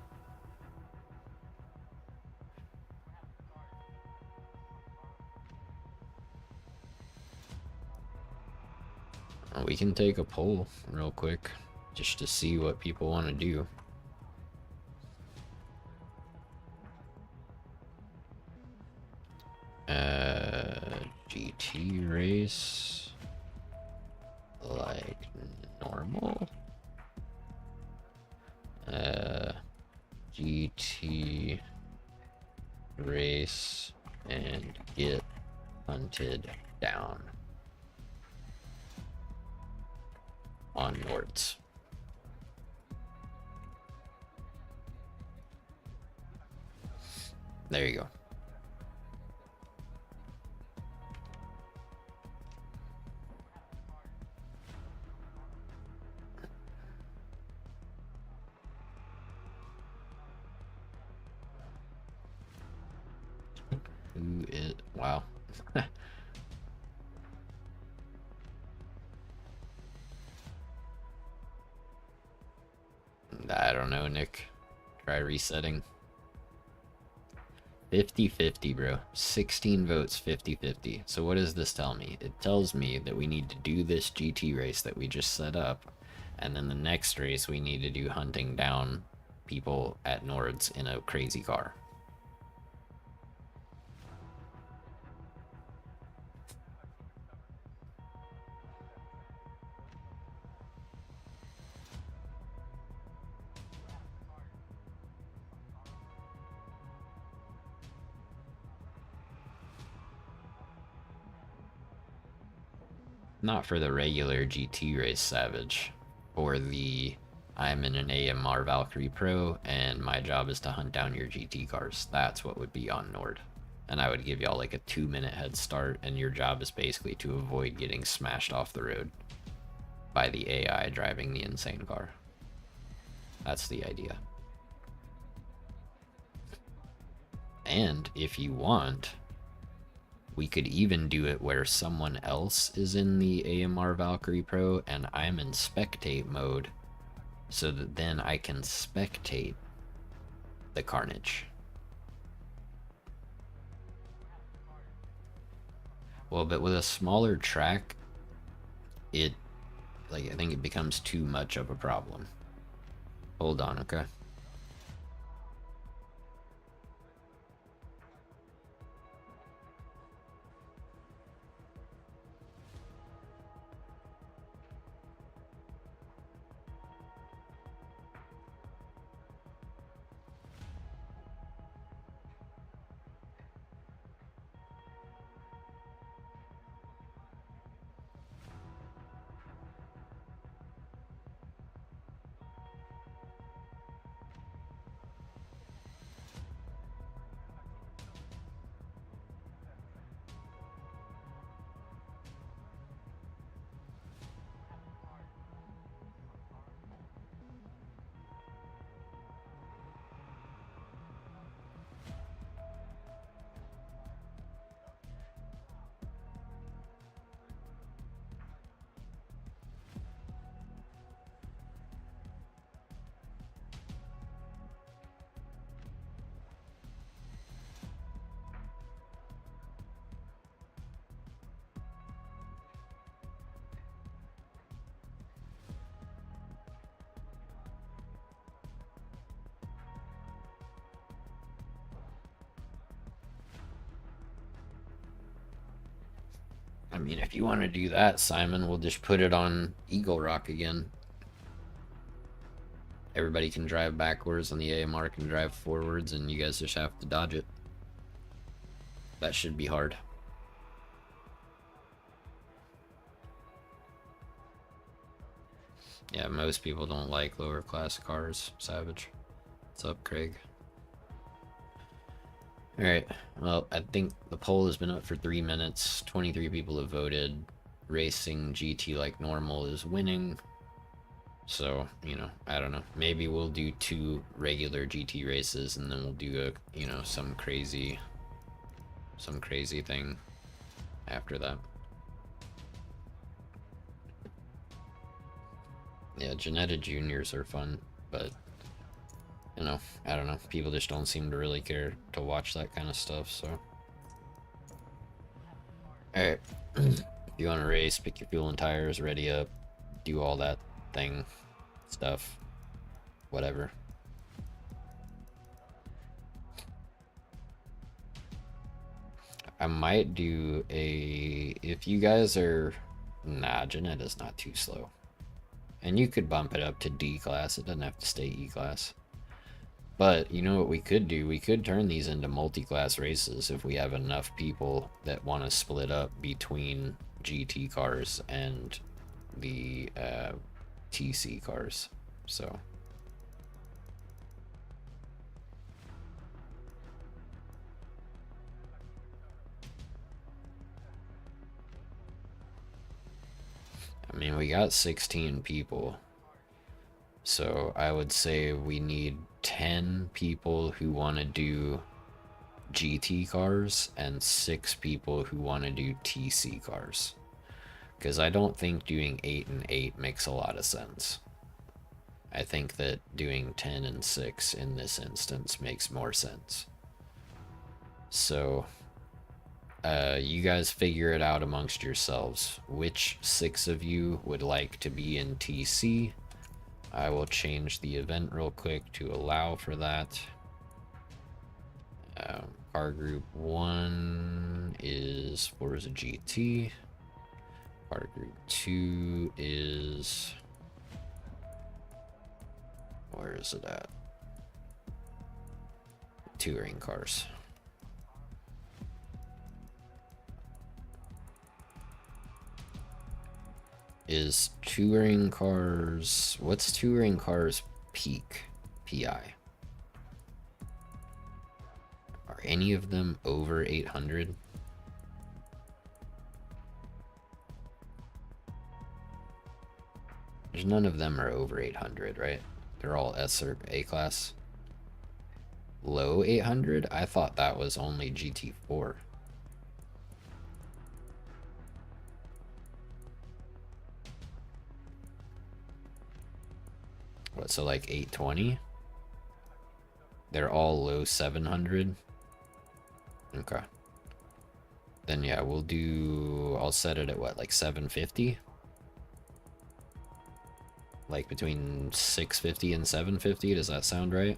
we can take a poll real quick just to see what people want to do. GT race like normal. GT race and get hunted down on Nords. There you go. Who is... wow. I don't know, Nick. Try resetting. 50-50, bro. 16 votes, 50-50. So what does this tell me? It tells me that we need to do this GT race that we just set up, and then the next race we need to do hunting down people at Nords in a crazy car. Not for the regular GT race, Savage. or the I'm in an AMR Valkyrie Pro and my job is to hunt down your GT cars. That's what would be on Nord. And I would give y'all like a 2-minute head start, and your job is basically to avoid getting smashed off the road by the AI driving the insane car. That's the idea. And if you want, we could even do it where someone else is in the AMR Valkyrie Pro and I'm in spectate mode, so that then I can spectate the carnage. Well, but with a smaller track, I think it becomes too much of a problem. Hold on, okay? I mean, if you want to do that, Simon, we'll just put it on Eagle Rock again. Everybody can drive backwards and the AMR can drive forwards, and you guys just have to dodge it. That should be hard. Yeah, most people don't like lower class cars. Savage. What's up, Craig? Alright, well, I think the poll has been up for 3 minutes. 23 people have voted. Racing GT like normal is winning. So, you know, I don't know. Maybe we'll do 2 regular GT races and then we'll do a, you know, some crazy thing after that. Yeah, Janetta Juniors are fun, but you know, I don't know. People just don't seem to really care to watch that kind of stuff, so. Alright. If you want to race, pick your fuel and tires, ready up, do all that thing, stuff, whatever. I might do a, if you guys are, nah, Janetta's not too slow. And you could bump it up to D class, it doesn't have to stay E class. But you know what we could do? We could turn these into multi-class races if we have enough people that want to split up between GT cars and the TC cars. So. I mean, we got 16 people. So I would say we need 10 people who want to do GT cars and 6 people who want to do TC cars. Because I don't think doing 8 and 8 makes a lot of sense. I think that doing 10 and 6 in this instance makes more sense. So you guys figure it out amongst yourselves. Which 6 of you would like to be in TC? I will change the event real quick to allow for that. Car group 1 is Forza GT. Car group 2 is, where is it at? Touring cars. Is touring cars... What's touring cars peak? PI? Are any of them over 800? There's none of them are over 800, right? They're all S or A class. Low 800? I thought that was only GT4. What, so like 820? They're all low 700? Okay. Then yeah, we'll do... I'll set it at what, like 750? Like between 650 and 750, does that sound right?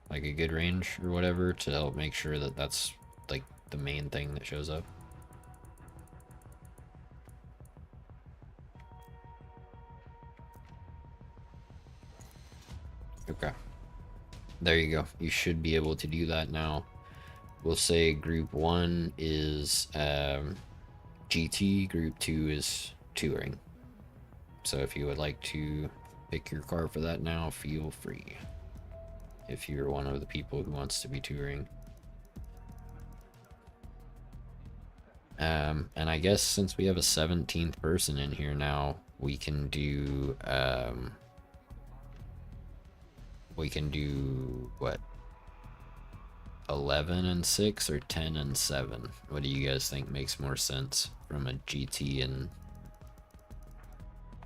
Like a good range or whatever to help make sure that that's like the main thing that shows up. Okay. There you go. You should be able to do that now. We'll say group 1 is GT, group 2 is touring. So if you would like to pick your car for that now, feel free. If you're one of the people who wants to be touring. And I guess since we have a 17th person in here now, we can do what, 11 and 6 or 10 and 7? What do you guys think makes more sense from a GT and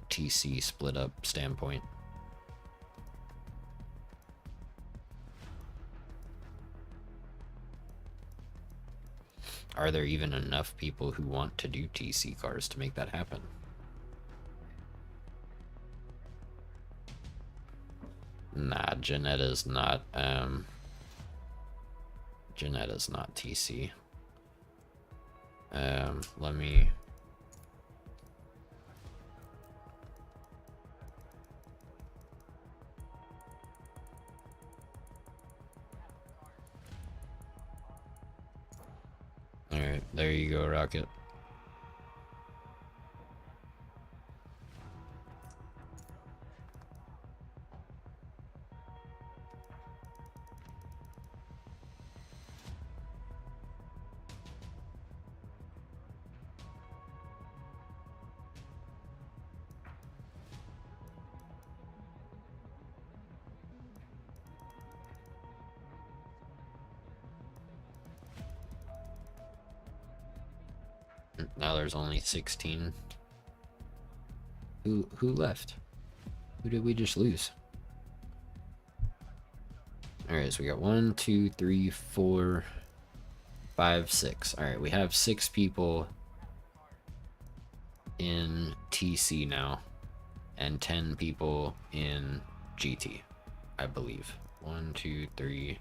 TC split up standpoint? Are there even enough people who want to do TC cars to make that happen? Nah, Janetta's not TC. Let me... Alright, there you go, Rocket. Now there's only 16. Who left? Who did we just lose? Alright, so we got 1, 2, 3, 4, 5, 6. Alright, we have 6 people in TC now, and 10 people in GT, I believe. 1, 2, 3,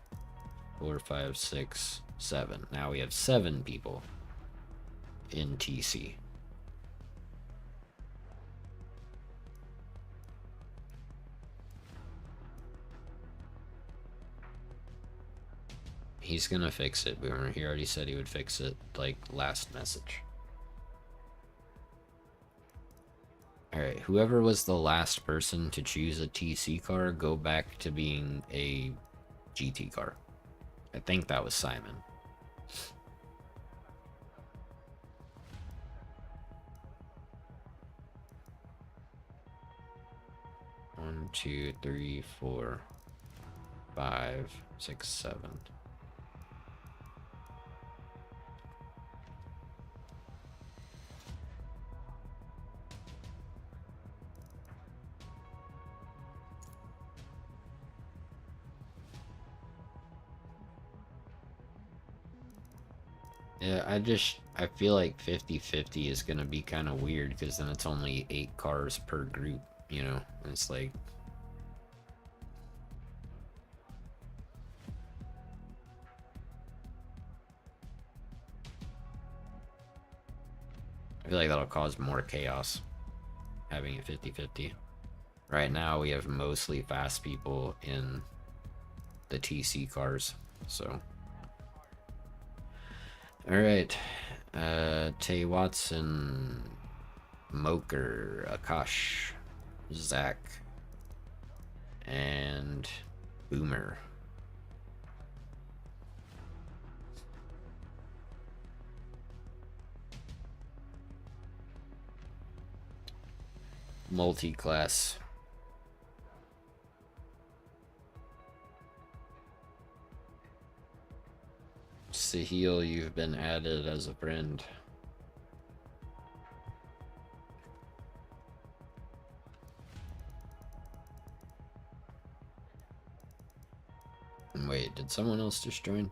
4, 5, 6, 7. Now we have 7 people in TC. He's gonna fix it, Boomer. He already said he would fix it, like, last message. Alright, whoever was the last person to choose a TC car, go back to being a GT car. I think that was Simon. 1, 2, 3, 4, 5, 6, 7. Yeah, I feel like 50-50 is gonna be kind of weird, because then it's only 8 cars per group, you know? It's like... I feel like that'll cause more chaos, having it 50-50. Right now, we have mostly fast people in the TC cars, so... Alright, Tay Watson, Moker, Akash, Zach, and Boomer. Multiclass. Sahil, you've been added as a friend. Wait, did someone else just join?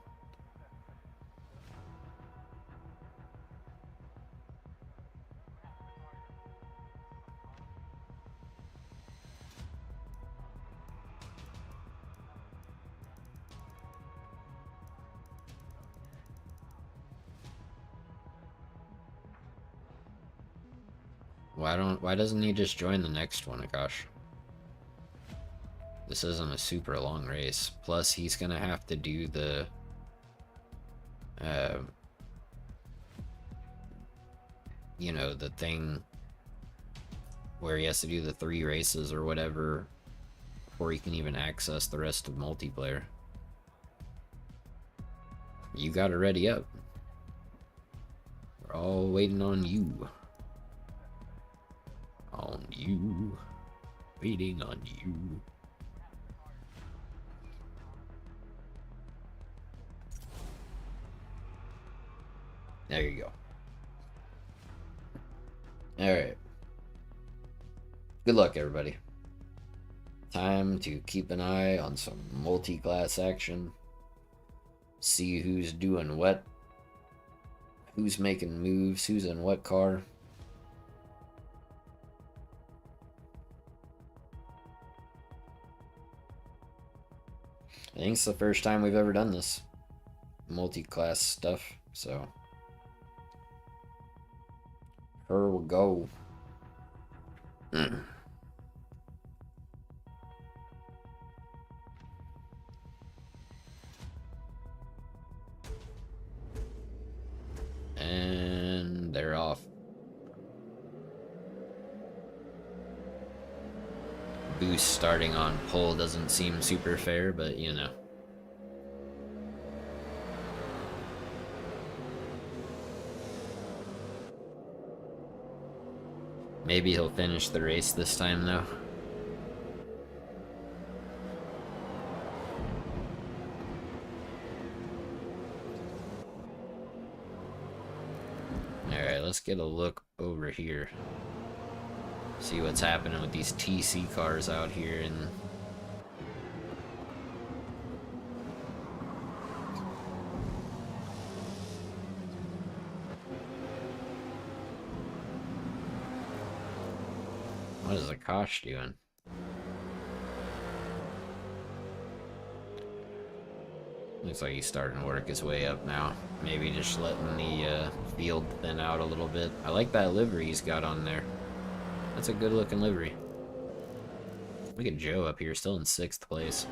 Why doesn't he just join the next one, Akash? This isn't a super long race. Plus, he's gonna have to do the you know, the thing where he has to do the 3 races or whatever before he can even access the rest of multiplayer. You gotta ready up. We're all waiting on you. On you. Waiting on you. There you go. Alright. Good luck, everybody. Time to keep an eye on some multi-class action. See who's doing what. Who's making moves. Who's in what car. I think it's the first time we've ever done this. Multi-class stuff, so. Here we go. And they're off. Boost starting on pole doesn't seem super fair, but you know. Maybe he'll finish the race this time, though. Alright, let's get a look over here. See what's happening with these TC cars out here and what is Akash doing? Looks like he's starting to work his way up now. Maybe just letting the field thin out a little bit. I like that livery he's got on there. That's a good looking livery. Look at Joe up here, still in 6th place.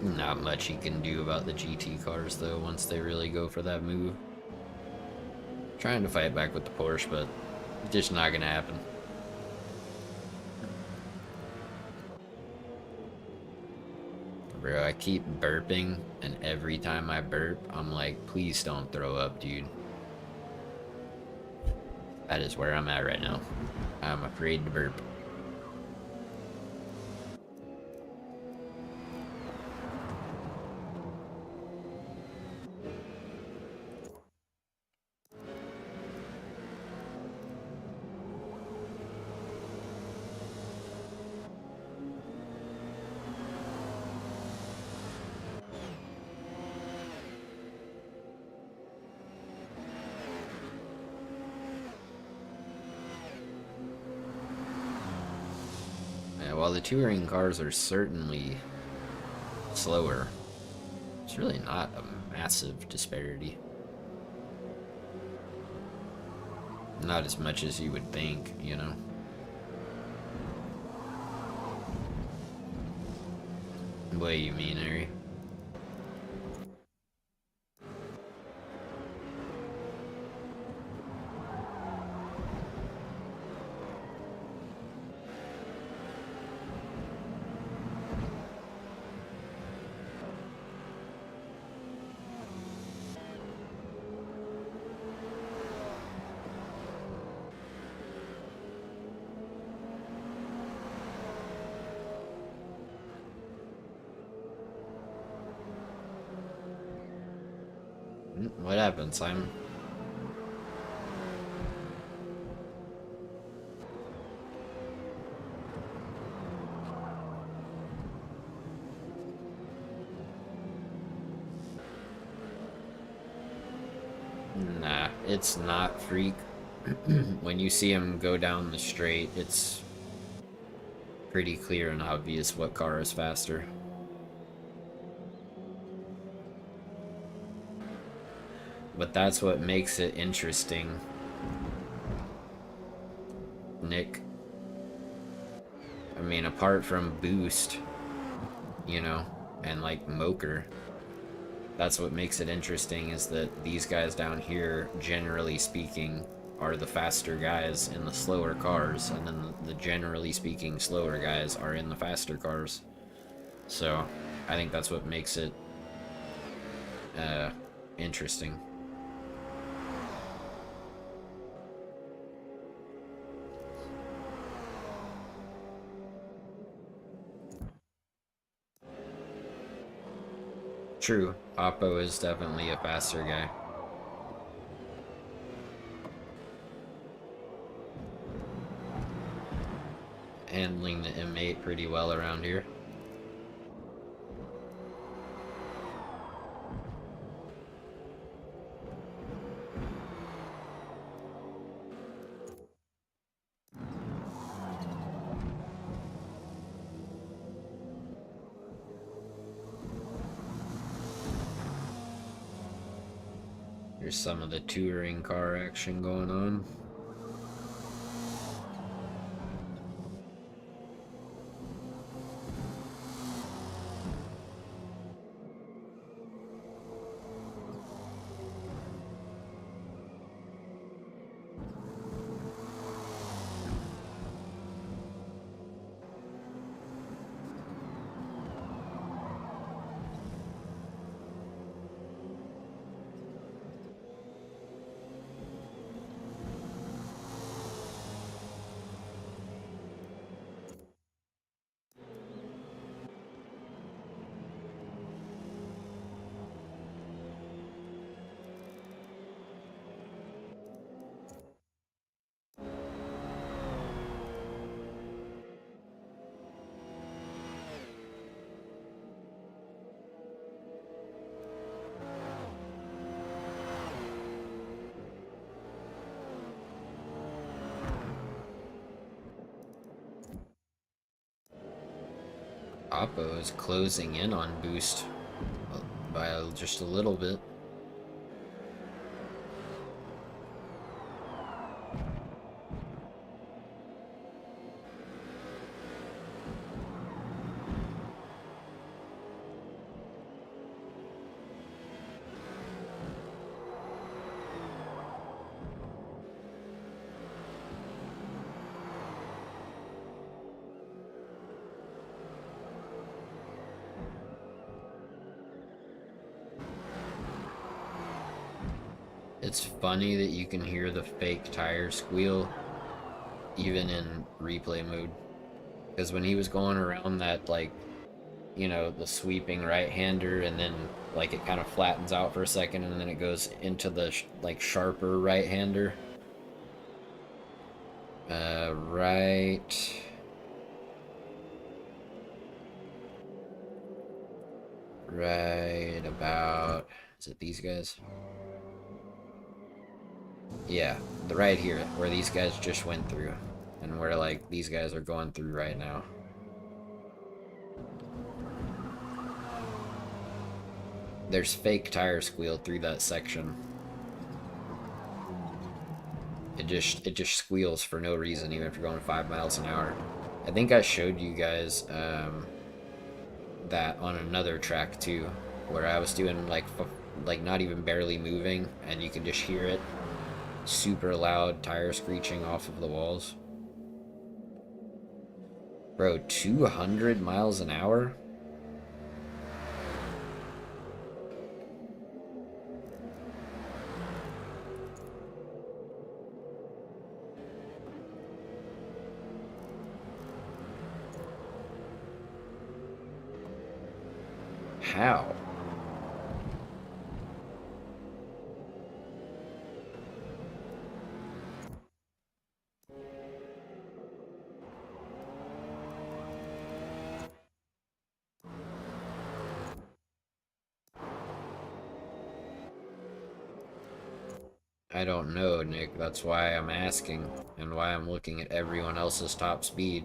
Not much he can do about the GT cars though, once they really go for that move. Trying to fight back with the Porsche, but it's just not gonna happen. Bro, I keep burping, and every time I burp, I'm like, please don't throw up, dude. That is where I'm at right now. I'm afraid to burp. While the touring cars are certainly slower, it's really not a massive disparity. Not as much as you would think, you know. What do you mean, Ari? What happened, Simon? Nah, it's not Freak. When you see him go down the straight, it's pretty clear and obvious what car is faster. But that's what makes it interesting, Nick. I mean, apart from Boost, you know, and like Moker, that's what makes it interesting, is that these guys down here, generally speaking, are the faster guys in the slower cars, and then the generally speaking slower guys are in the faster cars. So I think that's what makes it interesting. True, Oppo is definitely a faster guy. Handling the M8 pretty well around here. There's some of the touring car action going on. Oppo is closing in on Boost by just a little bit. It's funny that you can hear the fake tire squeal even in replay mode, because when he was going around that, like, you know, the sweeping right-hander, and then like it kind of flattens out for a second and then it goes into the like sharper right-hander, right about, is it these guys? Yeah, the right here, where these guys just went through, and where like these guys are going through right now. There's fake tire squeal through that section. It just squeals for no reason, even if you're going 5 miles an hour. I think I showed you guys that on another track too, where I was doing like not even barely moving, and you could just hear it super loud, tire screeching off of the walls. Bro, 200 miles an hour? How? I don't know, Nick. That's why I'm asking, and why I'm looking at everyone else's top speed.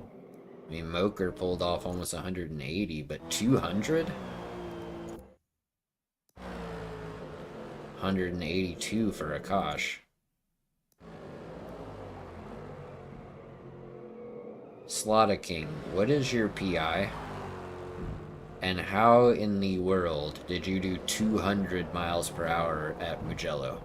I mean, Moker pulled off almost 180, but 200? 182 for Akash. Slotta King, what is your PI? And how in the world did you do 200 miles per hour at Mugello?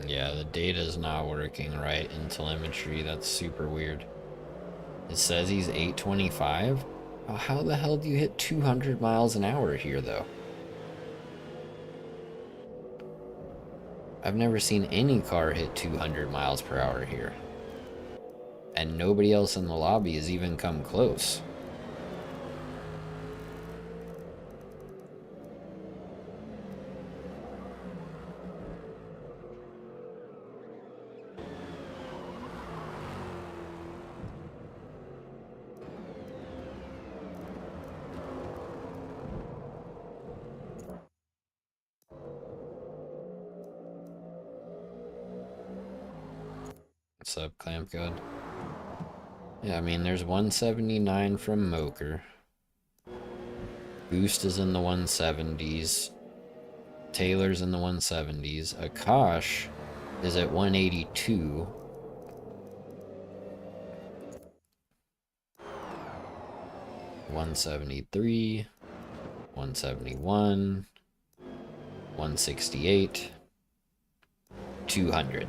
Yeah, the data's not working right in telemetry. That's super weird. It says he's 825? Oh, how the hell do you hit 200 miles an hour here, though? I've never seen any car hit 200 miles per hour here. And nobody else in the lobby has even come close. What's up, Clamp God? Yeah, I mean, there's 179 from Moker. Boost is in the 170s. Taylor's in the 170s. Akash is at 182. $173, $171, $168, $200.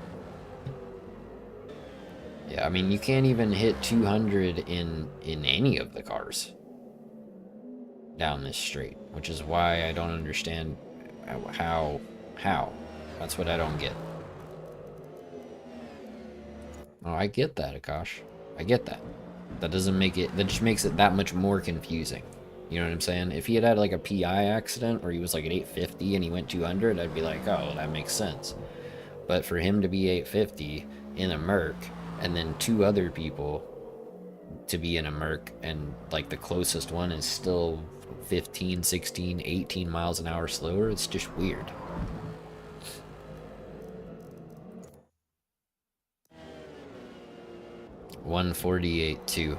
Yeah, I mean, you can't even hit 200 in any of the cars down this straight, which is why I don't understand how. That's what I don't get. Oh, I get that, Akash. I get that. That doesn't make it, that just makes it that much more confusing. You know what I'm saying? If he had like a PI accident or he was like at 850 and he went 200, I'd be like, oh, that makes sense. But for him to be 850 in a Merc and then two other people to be in a Merc and like the closest one is still 15, 16, 18 miles an hour slower, it's just weird. $148 too.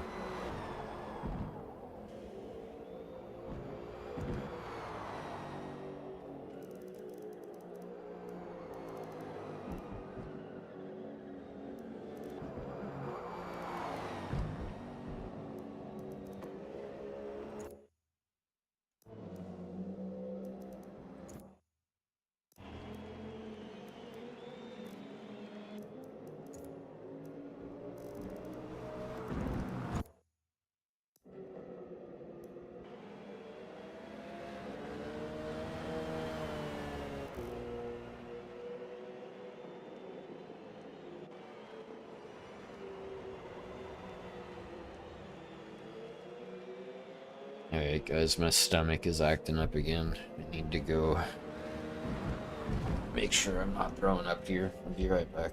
Alright guys, my stomach is acting up again. I need to go make sure I'm not throwing up here. I'll be right back.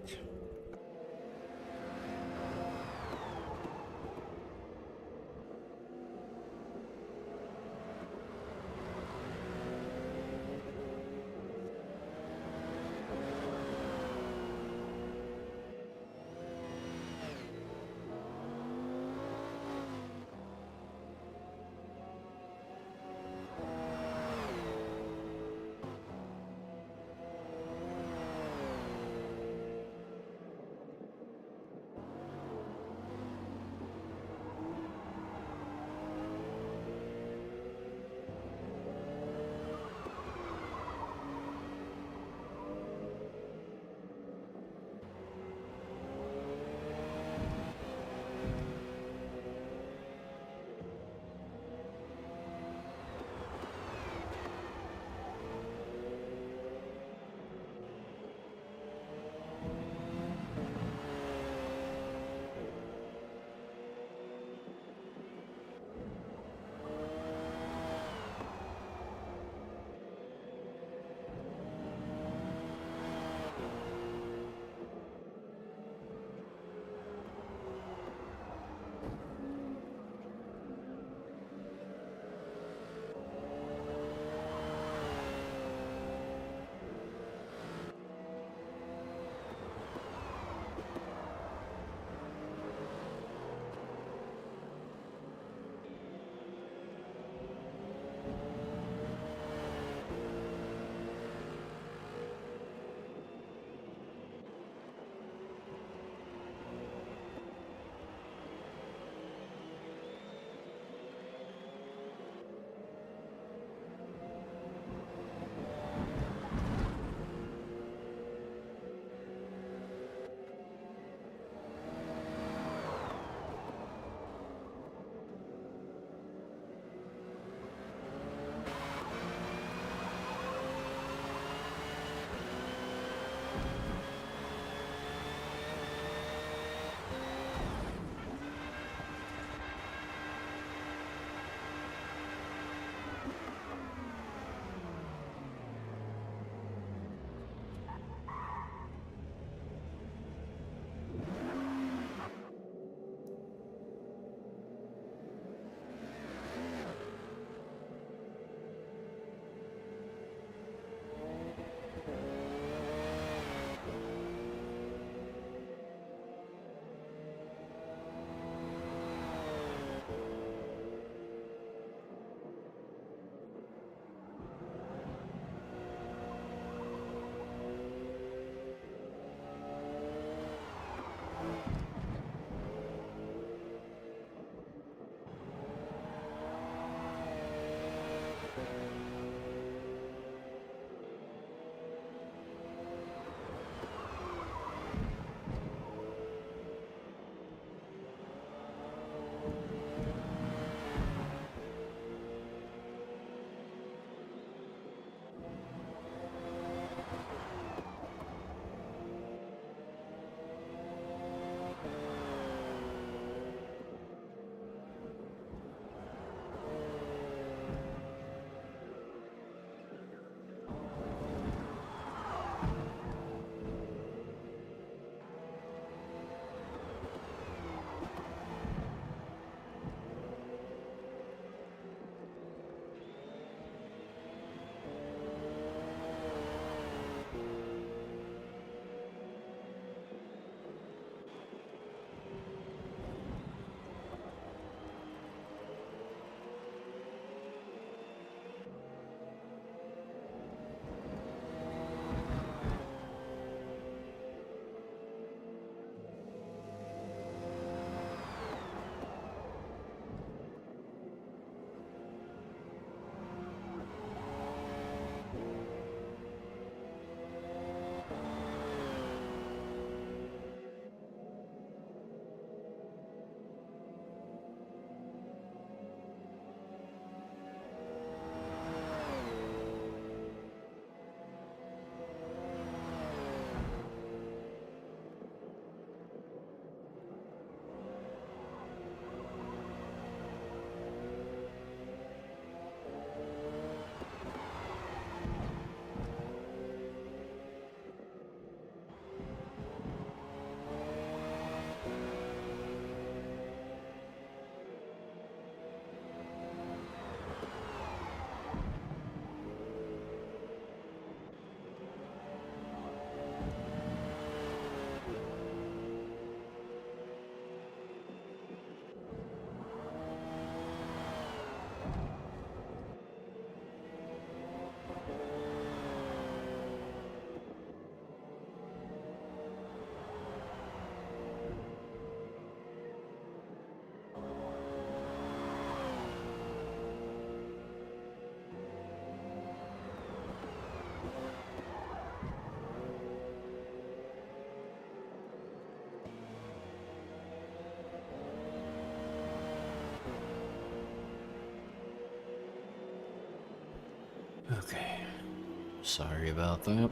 Sorry about that.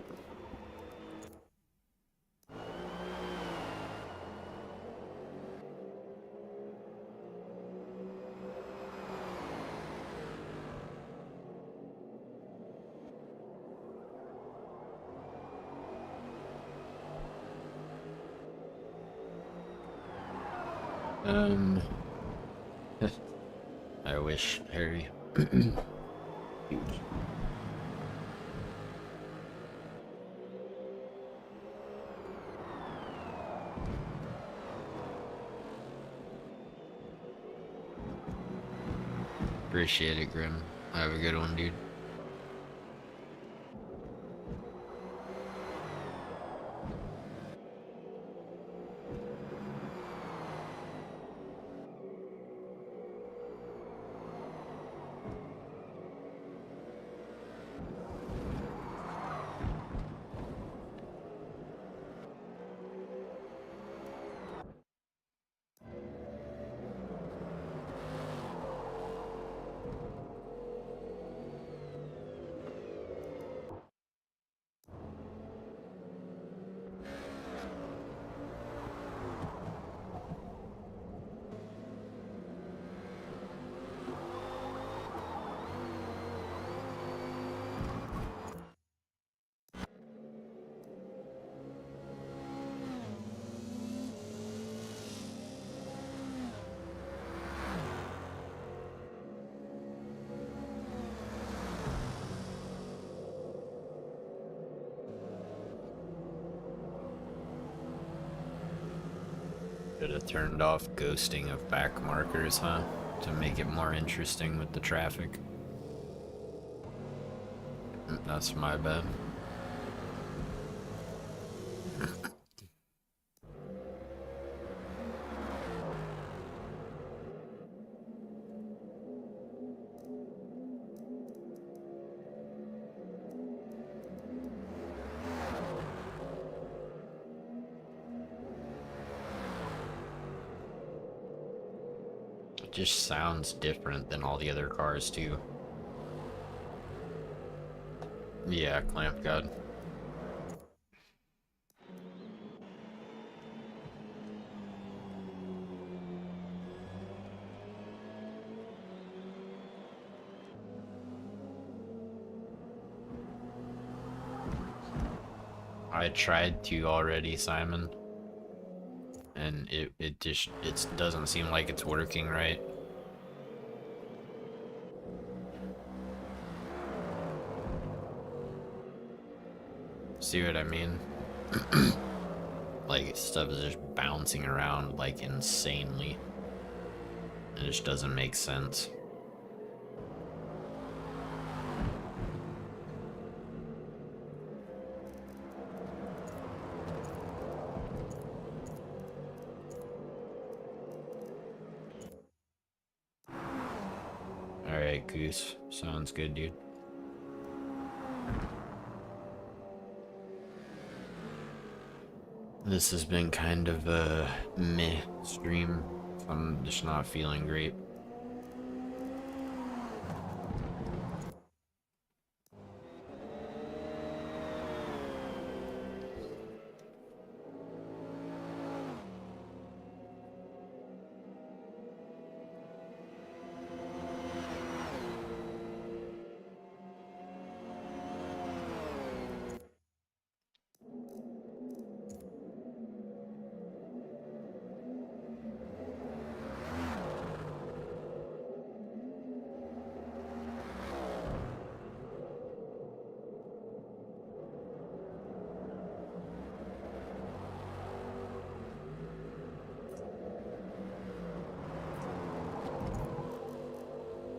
I wish, Harry. Huge. Appreciate it, Grim. Have a good one, dude. Should have turned off ghosting of back markers, huh? To make it more interesting with the traffic. That's my bad. It just sounds different than all the other cars too. Yeah, Clamp God. I tried to already, Simon. And it doesn't seem like it's working right. See what I mean? Like, stuff is just bouncing around like insanely. It just doesn't make sense. Alright, Goose. Sounds good, dude. This has been kind of a meh stream. I'm just not feeling great.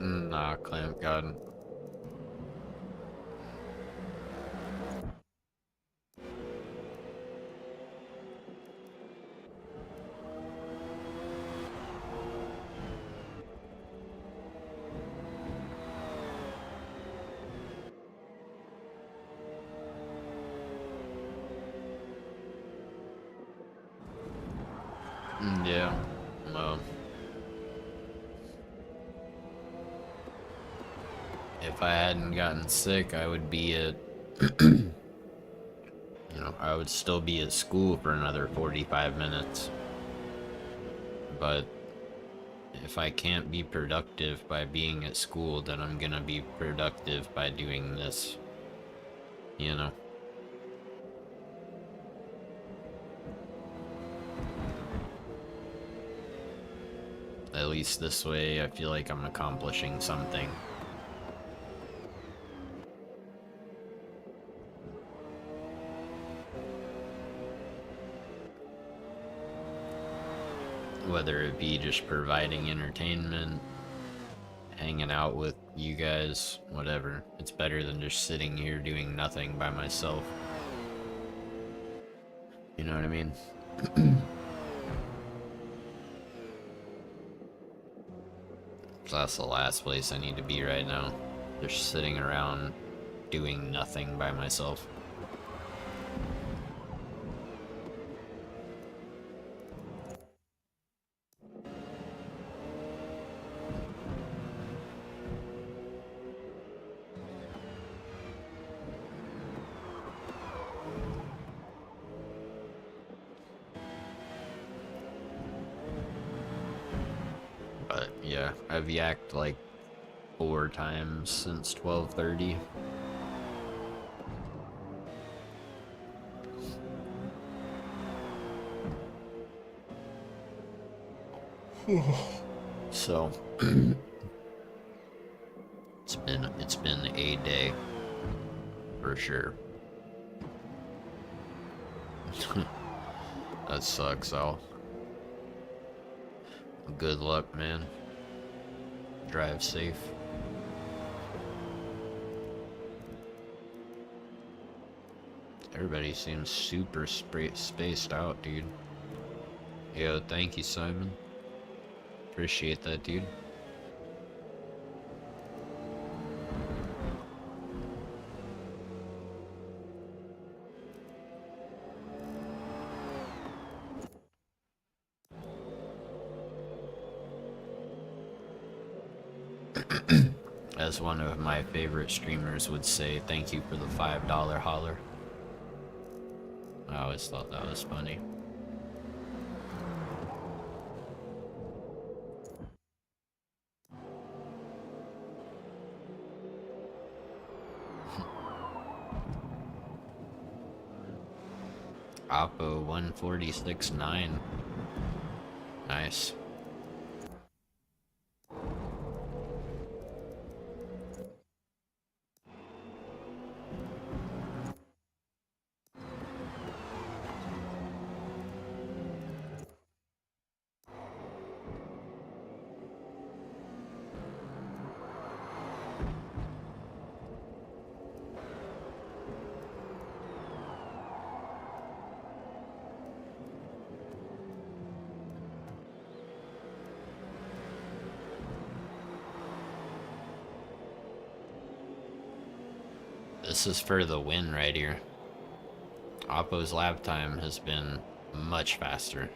Nah, Clamp God. Yeah, well, if I hadn't gotten sick, I would be at You know, I would still be at school for another 45 minutes. But if I can't be productive by being at school, then I'm gonna be productive by doing this. You know? At least this way, I feel like I'm accomplishing something. Whether it be just providing entertainment, hanging out with you guys, whatever. It's better than just sitting here doing nothing by myself. You know what I mean? So that's the last place I need to be right now. Just sitting around doing nothing by myself. But yeah, I've yacked like 4 times since 12:30. So it's been a day for sure. That sucks, Al. Good luck, man. Drive safe. Everybody seems super spaced out, dude. Yo, thank you, Simon. Appreciate that, dude. As one of my favorite streamers would say, thank you for the $5 holler. I always thought that was funny. Oppo 146.9. Nice. This is for the win right here. Oppo's lap time has been much faster.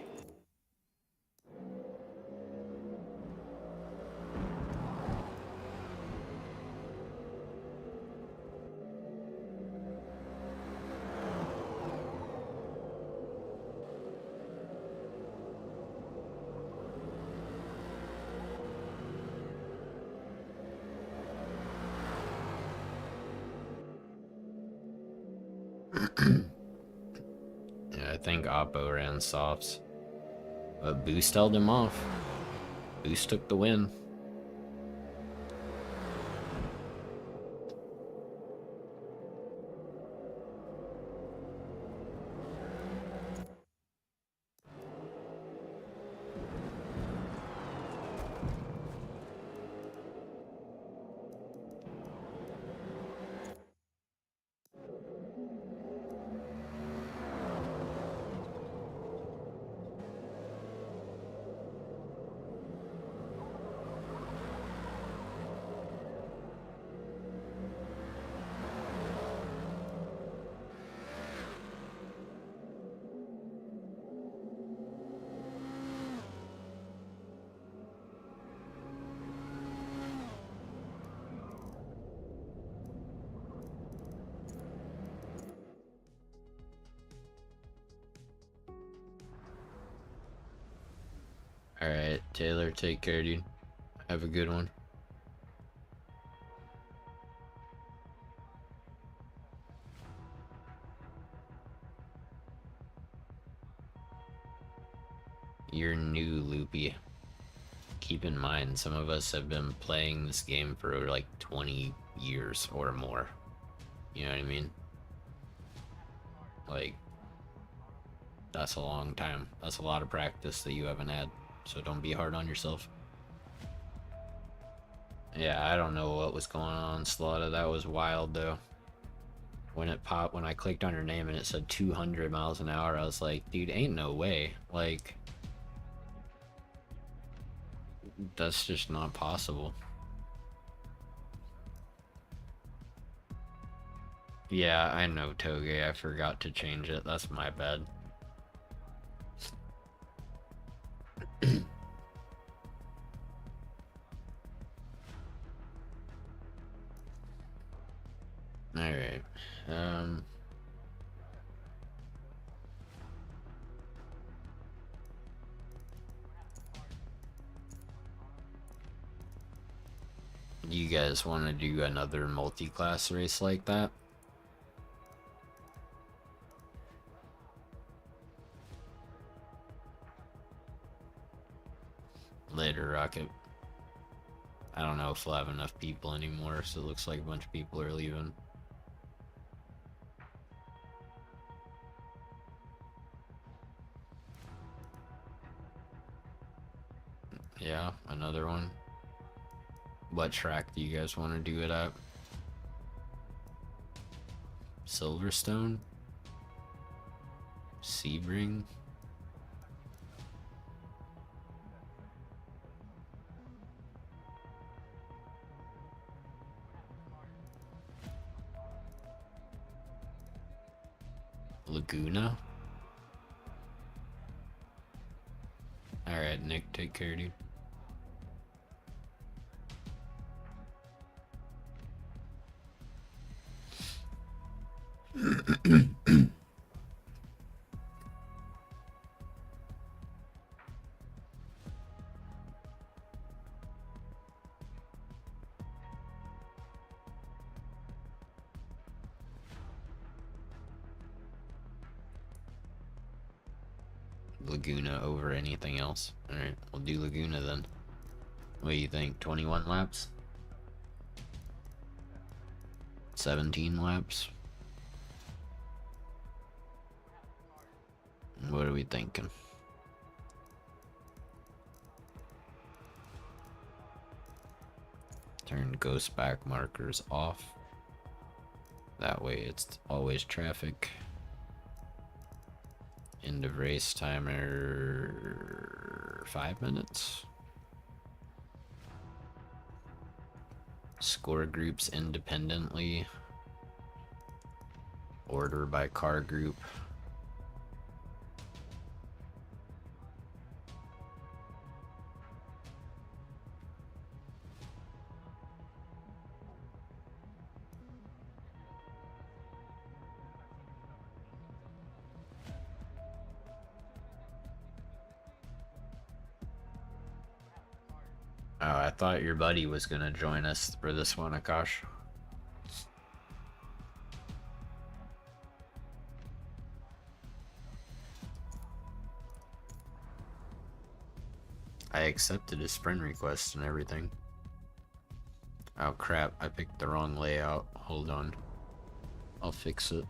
Yeah, I think Oppo ran softs. But Boost held him off. Boost took the win. Alright, Taylor, take care, dude. Have a good one. You're new, Loopy. Keep in mind, some of us have been playing this game for like 20 years or more. You know what I mean? Like, that's a long time. That's a lot of practice that you haven't had. So don't be hard on yourself. Yeah, I don't know what was going on, Slaughter. That was wild, though. When it popped, when I clicked on your name and it said 200 miles an hour, I was like, dude, ain't no way. Like, that's just not possible. Yeah, I know, Toge. I forgot to change it. That's my bad. Alright. You guys want to do another multi-class race like that? Later, Rocket. I don't know if we'll have enough people anymore, so it looks like a bunch of people are leaving. Yeah, another one. What track do you guys want to do it at? Silverstone? Sebring? Laguna? Alright, Nick, take care, dude. Laguna over anything else. Alright, we'll do Laguna then. What do you think? 21 laps? 17 laps? What are we thinking? Turn ghost back markers off. That way it's always traffic. End of race timer 5 minutes. Score groups independently. Order by car group. Oh, I thought your buddy was gonna join us for this one, Akash. I accepted his friend request and everything. Oh crap, I picked the wrong layout. Hold on. I'll fix it.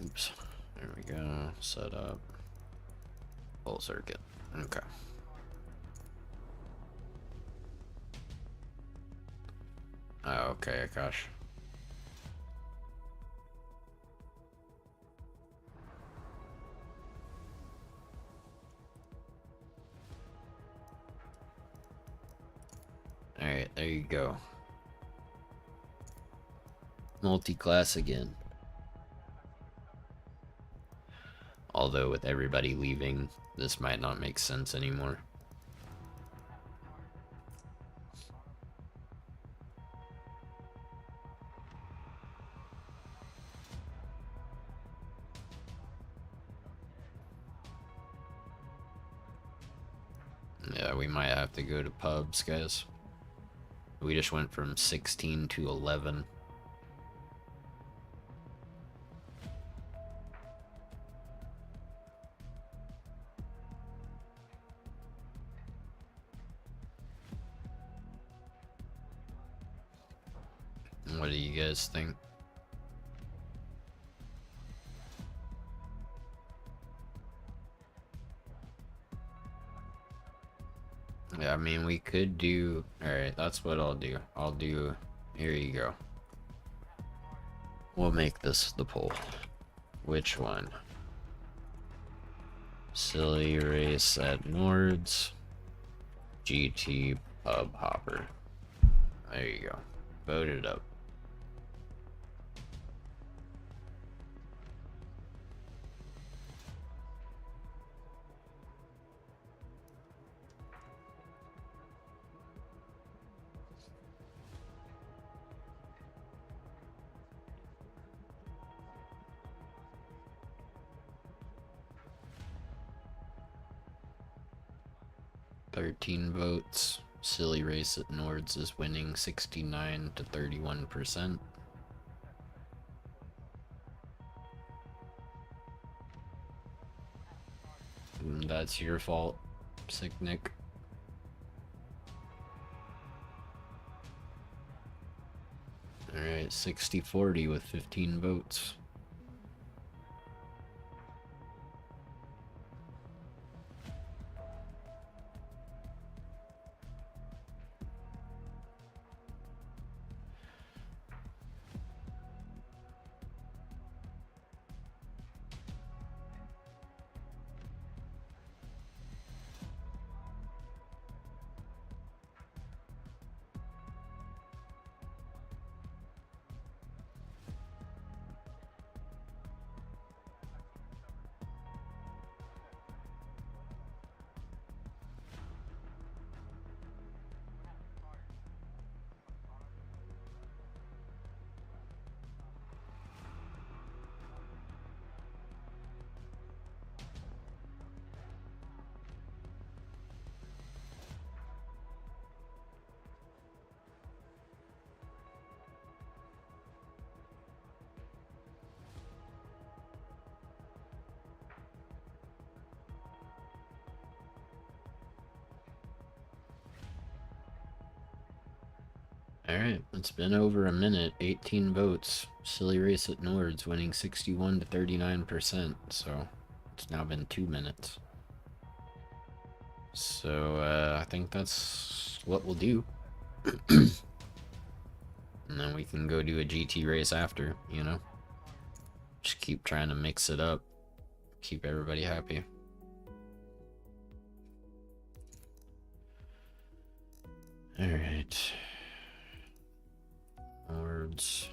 Oops. There we go. Set up. Full circuit. Okay. Oh, okay, Akash. Alright, there you go. Multi-class again. Although with everybody leaving, this might not make sense anymore. Yeah, we might have to go to pubs, guys. We just went from 16 to 11. What do you guys think? Yeah, I mean, we could do... Alright, that's what I'll do. Here you go. We'll make this the poll. Which one? Silly race at Nords. GT pub hopper. There you go. Vote it up. $13 votes. Silly race at Nords is winning 69 to 31%. That's your fault, Sick Nick. Alright, 60-40 with 15 votes. Alright, it's been over a minute, 18 votes. Silly race at Nords winning 61 to 39%, so it's now been 2 minutes. So, I think that's what we'll do. And then we can go do a GT race after, you know? Just keep trying to mix it up. Keep everybody happy. Alright. Words.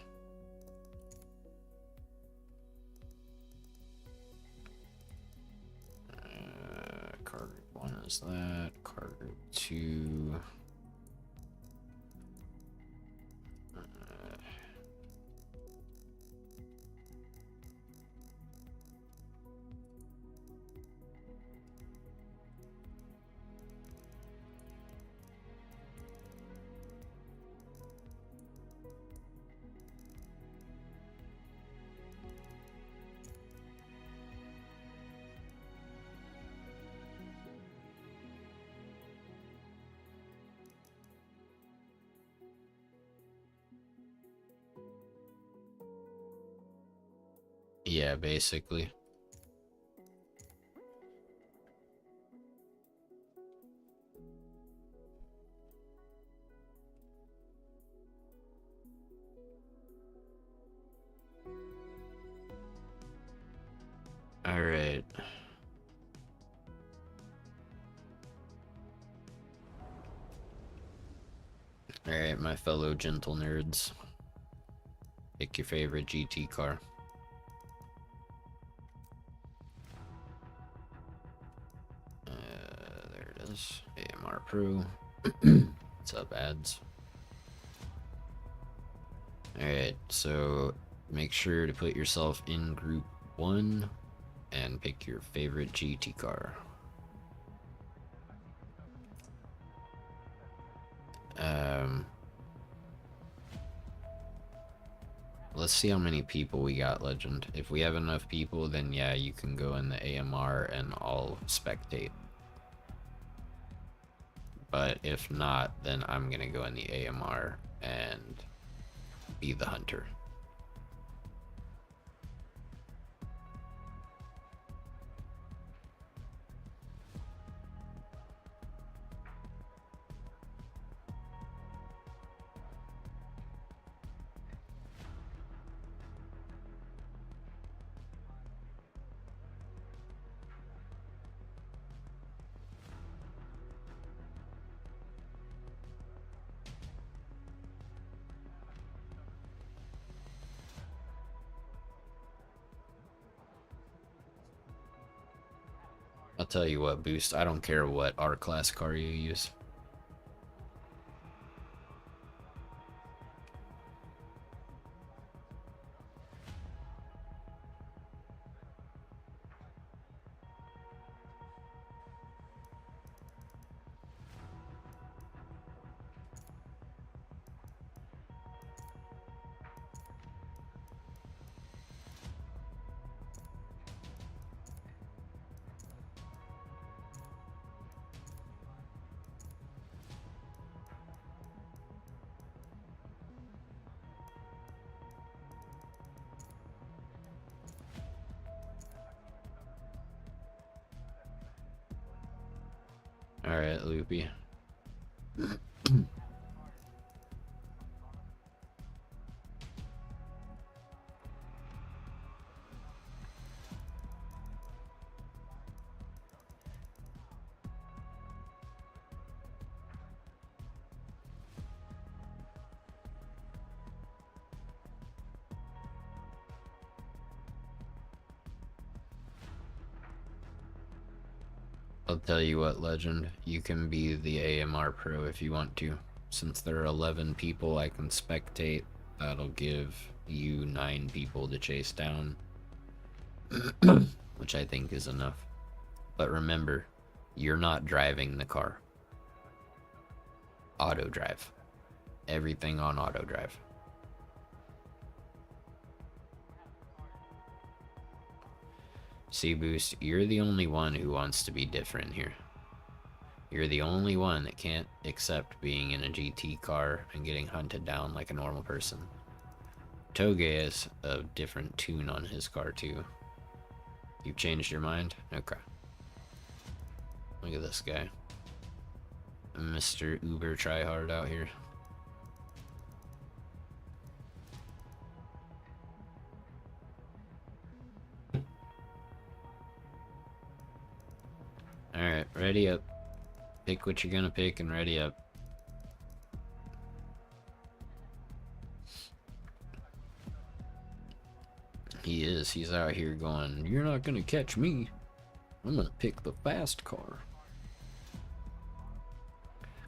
Car group 1 is that. Car group 2. Yeah, basically. All right. All right, my fellow gentle nerds. Pick your favorite GT car. There it is. AMR Pro. What's up, ads? Alright, so make sure to put yourself in group 1 and pick your favorite GT car. Let's see how many people we got, Legend. If we have enough people, then yeah, you can go in the AMR and I'll spectate. But if not, then I'm gonna go in the AMR and be the hunter. I'll tell you what, Boost, I don't care what R-Class car you use. Alright, Loopy. I'll tell you what, Legend, you can be the AMR Pro if you want to. Since there are 11 people I can spectate, that'll give you 9 people to chase down. Which I think is enough. But remember, you're not driving the car. Auto drive. Everything on auto drive. See, Boost, you're the only one who wants to be different here. You're the only one that can't accept being in a GT car and getting hunted down like a normal person. Toge has a different tune on his car too. You've changed your mind? Okay. Look at this guy. Mr. Uber tryhard out here. Alright, ready up. Pick what you're gonna pick and ready up. He is. He's out here going, "You're not gonna catch me. I'm gonna pick the fast car."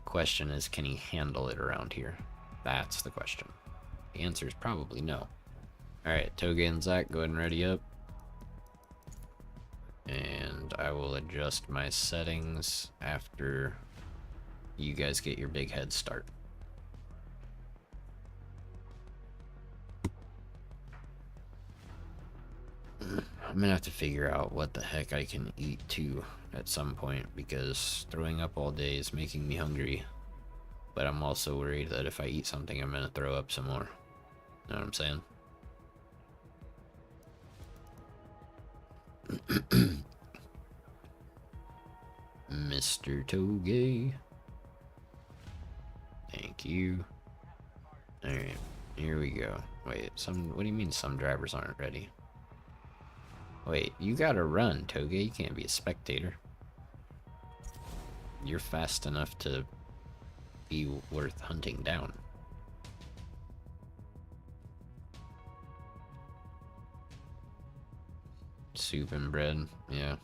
Question is, can he handle it around here? That's the question. The answer is probably no. Alright, Toge and Zach, go ahead and ready up. And I will adjust my settings after you guys get your big head start. I'm gonna have to figure out what the heck I can eat too at some point, because throwing up all day is making me hungry. But I'm also worried that if I eat something, I'm gonna throw up some more. Know what I'm saying? Mr. Toge. Thank you. Alright, here we go. Wait, what do you mean some drivers aren't ready? Wait, you gotta run, Toge. You can't be a spectator. You're fast enough to be worth hunting down. Soup and bread, yeah.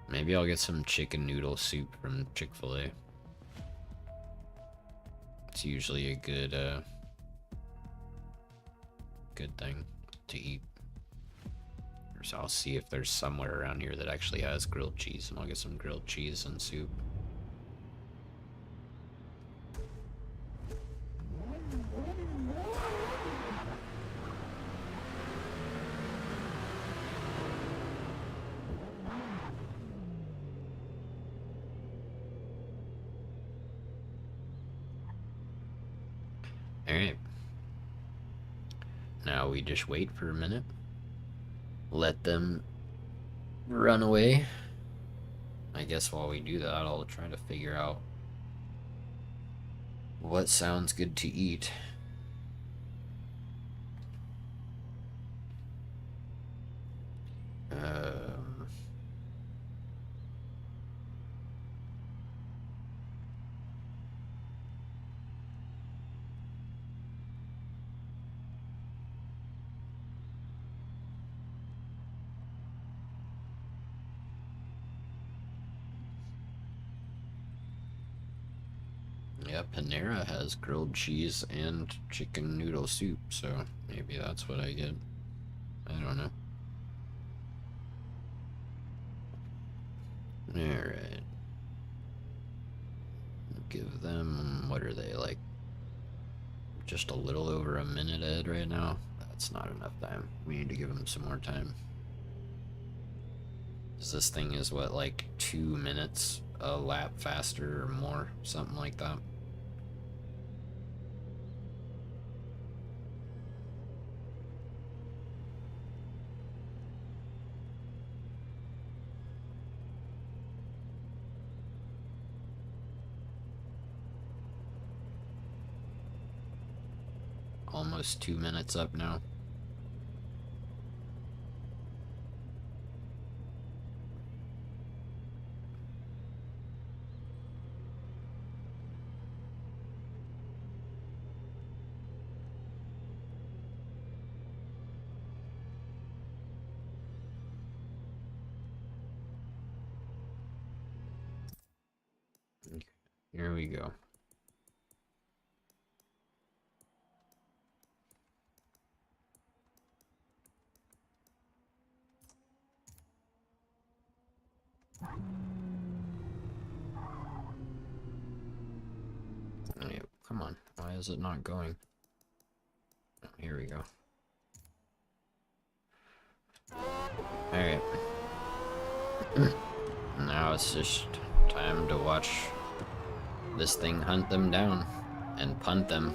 Maybe I'll get some chicken noodle soup from Chick-fil-A. It's usually a good thing to eat. So I'll see if there's somewhere around here that actually has grilled cheese, and I'll get some grilled cheese and soup. Alright. Now we just wait for a minute. Let them run away. I guess while we do that, I'll try to figure out what sounds good to eat. Yeah, Panera has grilled cheese and chicken noodle soup, so maybe that's what I get. I don't know. Alright. Give them, what are they, like, just a little over a minute ahead right now? That's not enough time. We need to give them some more time. This thing is, what, like 2 minutes a lap faster or more? Something like that. Almost 2 minutes up now. Here we go. Oh, come on. Why is it not going? Oh, here we go. Alright. Now it's just time to watch this thing hunt them down and punt them.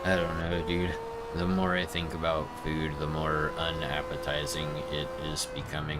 I don't know, dude. The more I think about food, the more unappetizing it is becoming.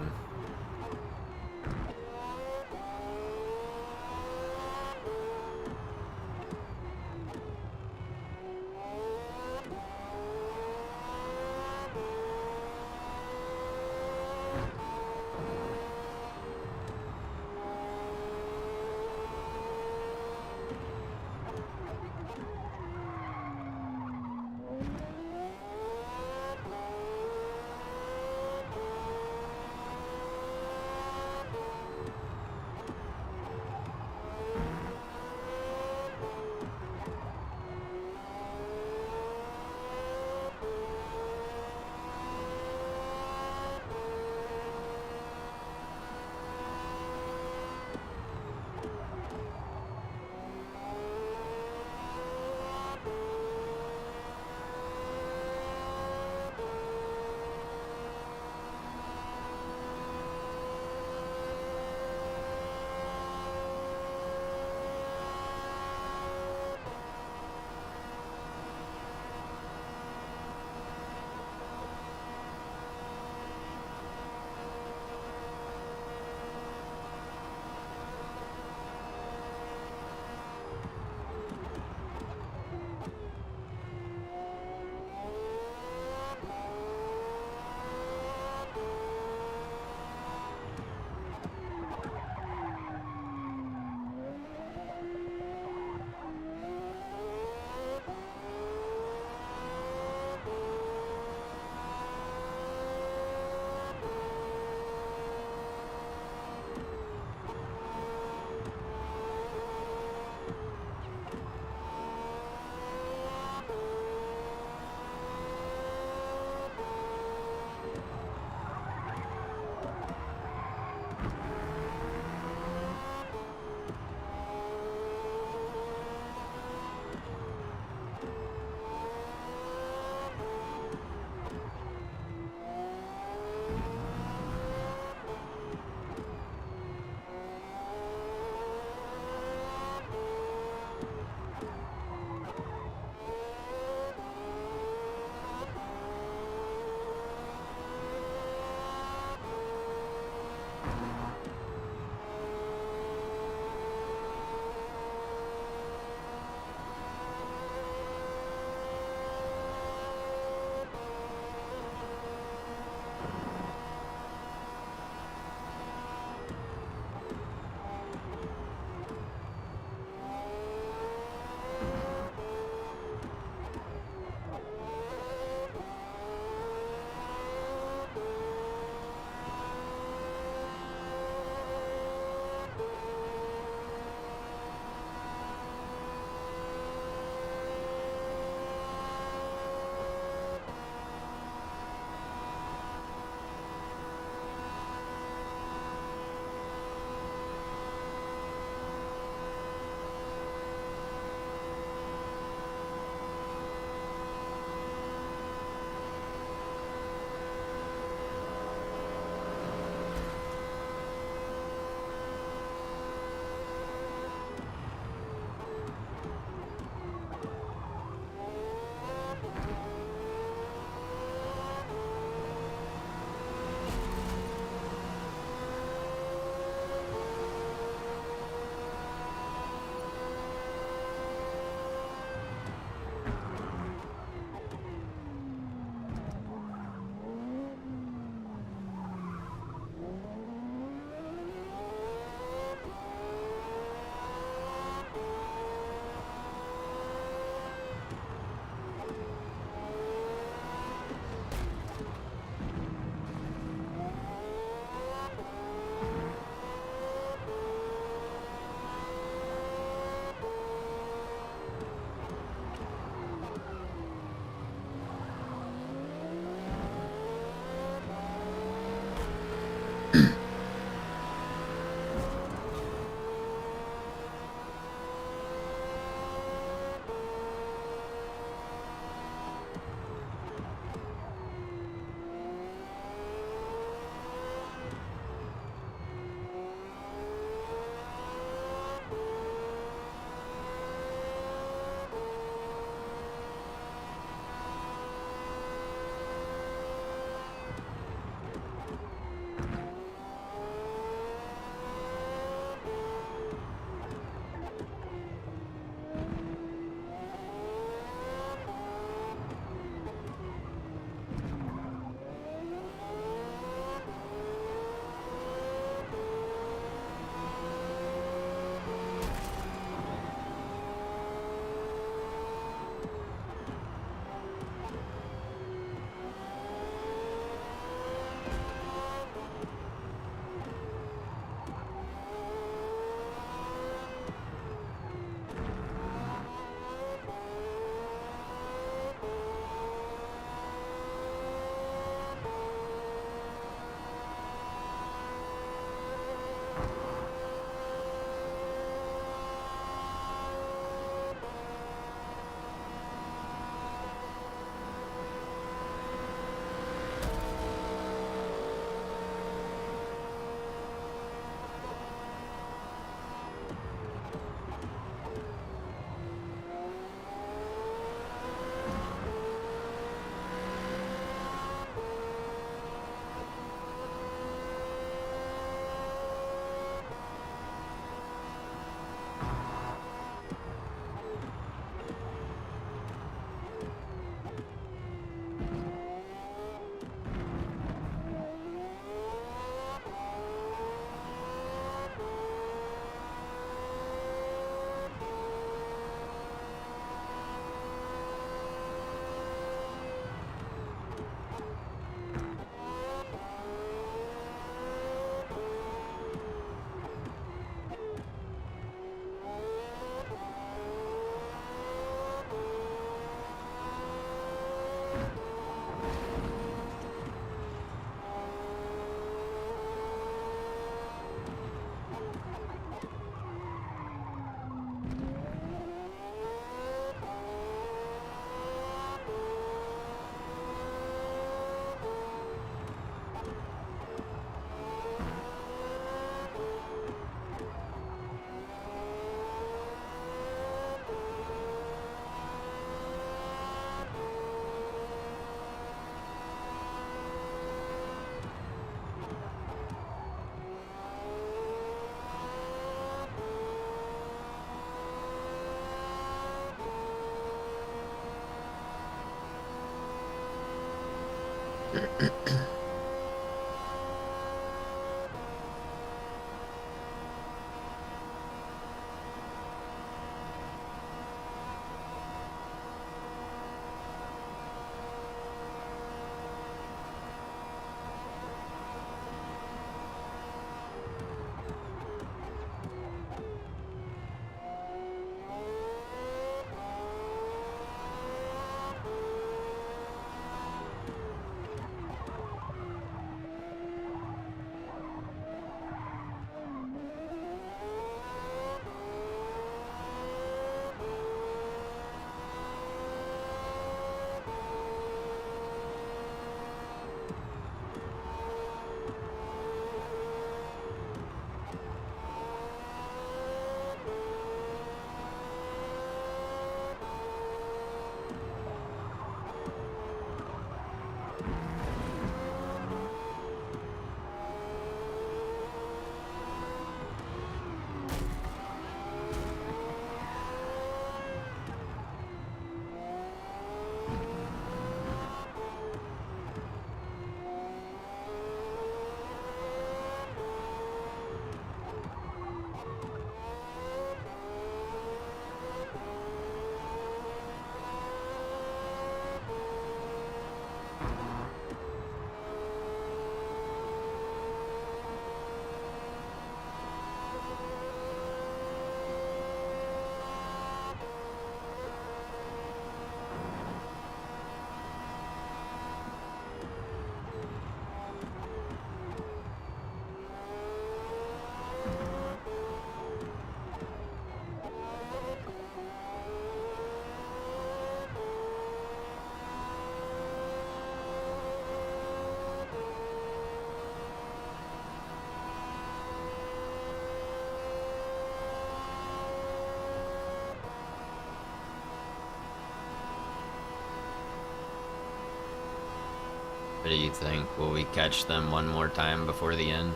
What do you think? Will we catch them one more time before the end?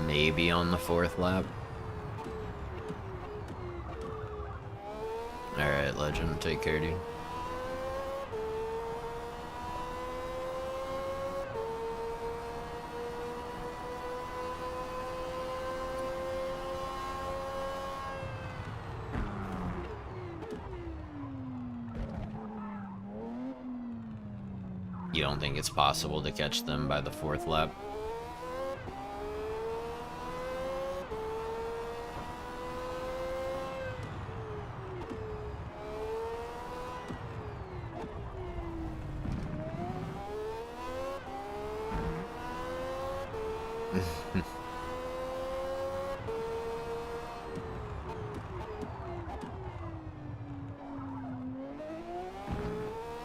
Maybe on the 4th lap. Alright, Legend, take care, dude. You don't think it's possible to catch them by the 4th lap?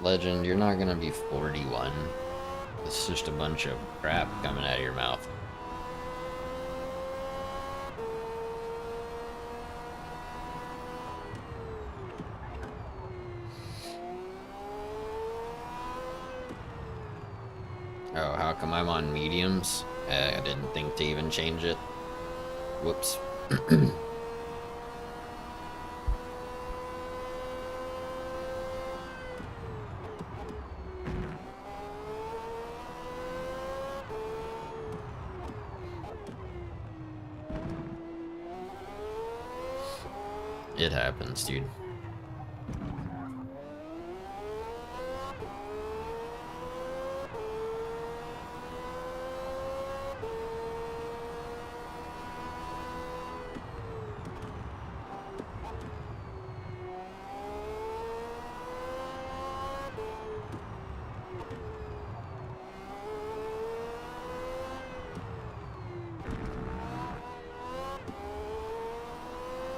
Legend, you're not gonna be 41. It's just a bunch of crap coming out of your mouth. Oh, how come I'm on mediums? I didn't think to even change it. Whoops. It happens, dude.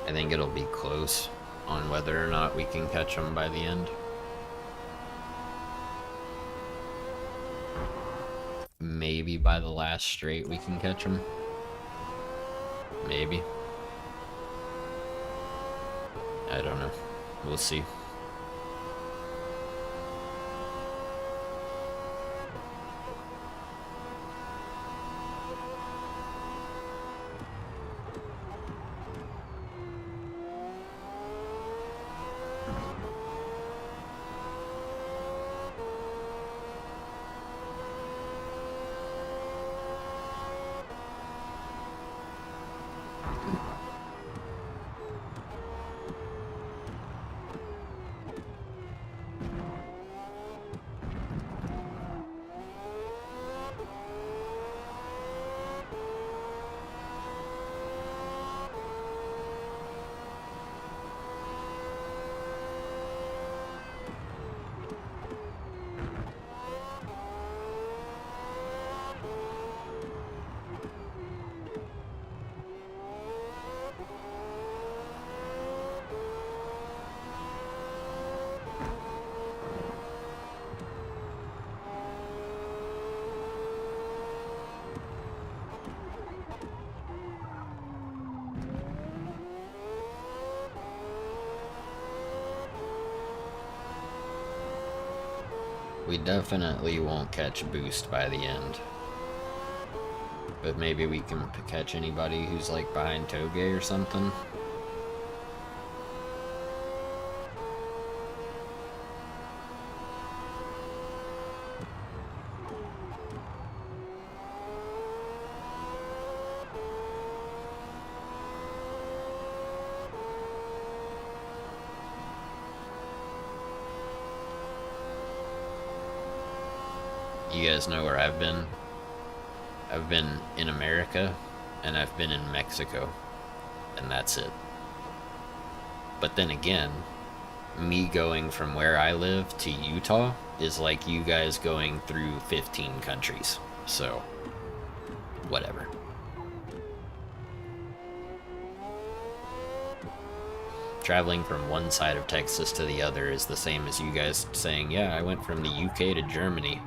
I think it'll be close on whether or not we can catch them by the end. Maybe by the last straight we can catch them. Maybe. I don't know. We'll see. We definitely won't catch Boost by the end. But maybe we can catch anybody who's like behind Toge or something. You guys know where I've been? I've been in America, and I've been in Mexico, and that's it. But then again, me going from where I live to Utah is like you guys going through 15 countries, so whatever. Traveling from one side of Texas to the other is the same as you guys saying, yeah, I went from the UK to Germany.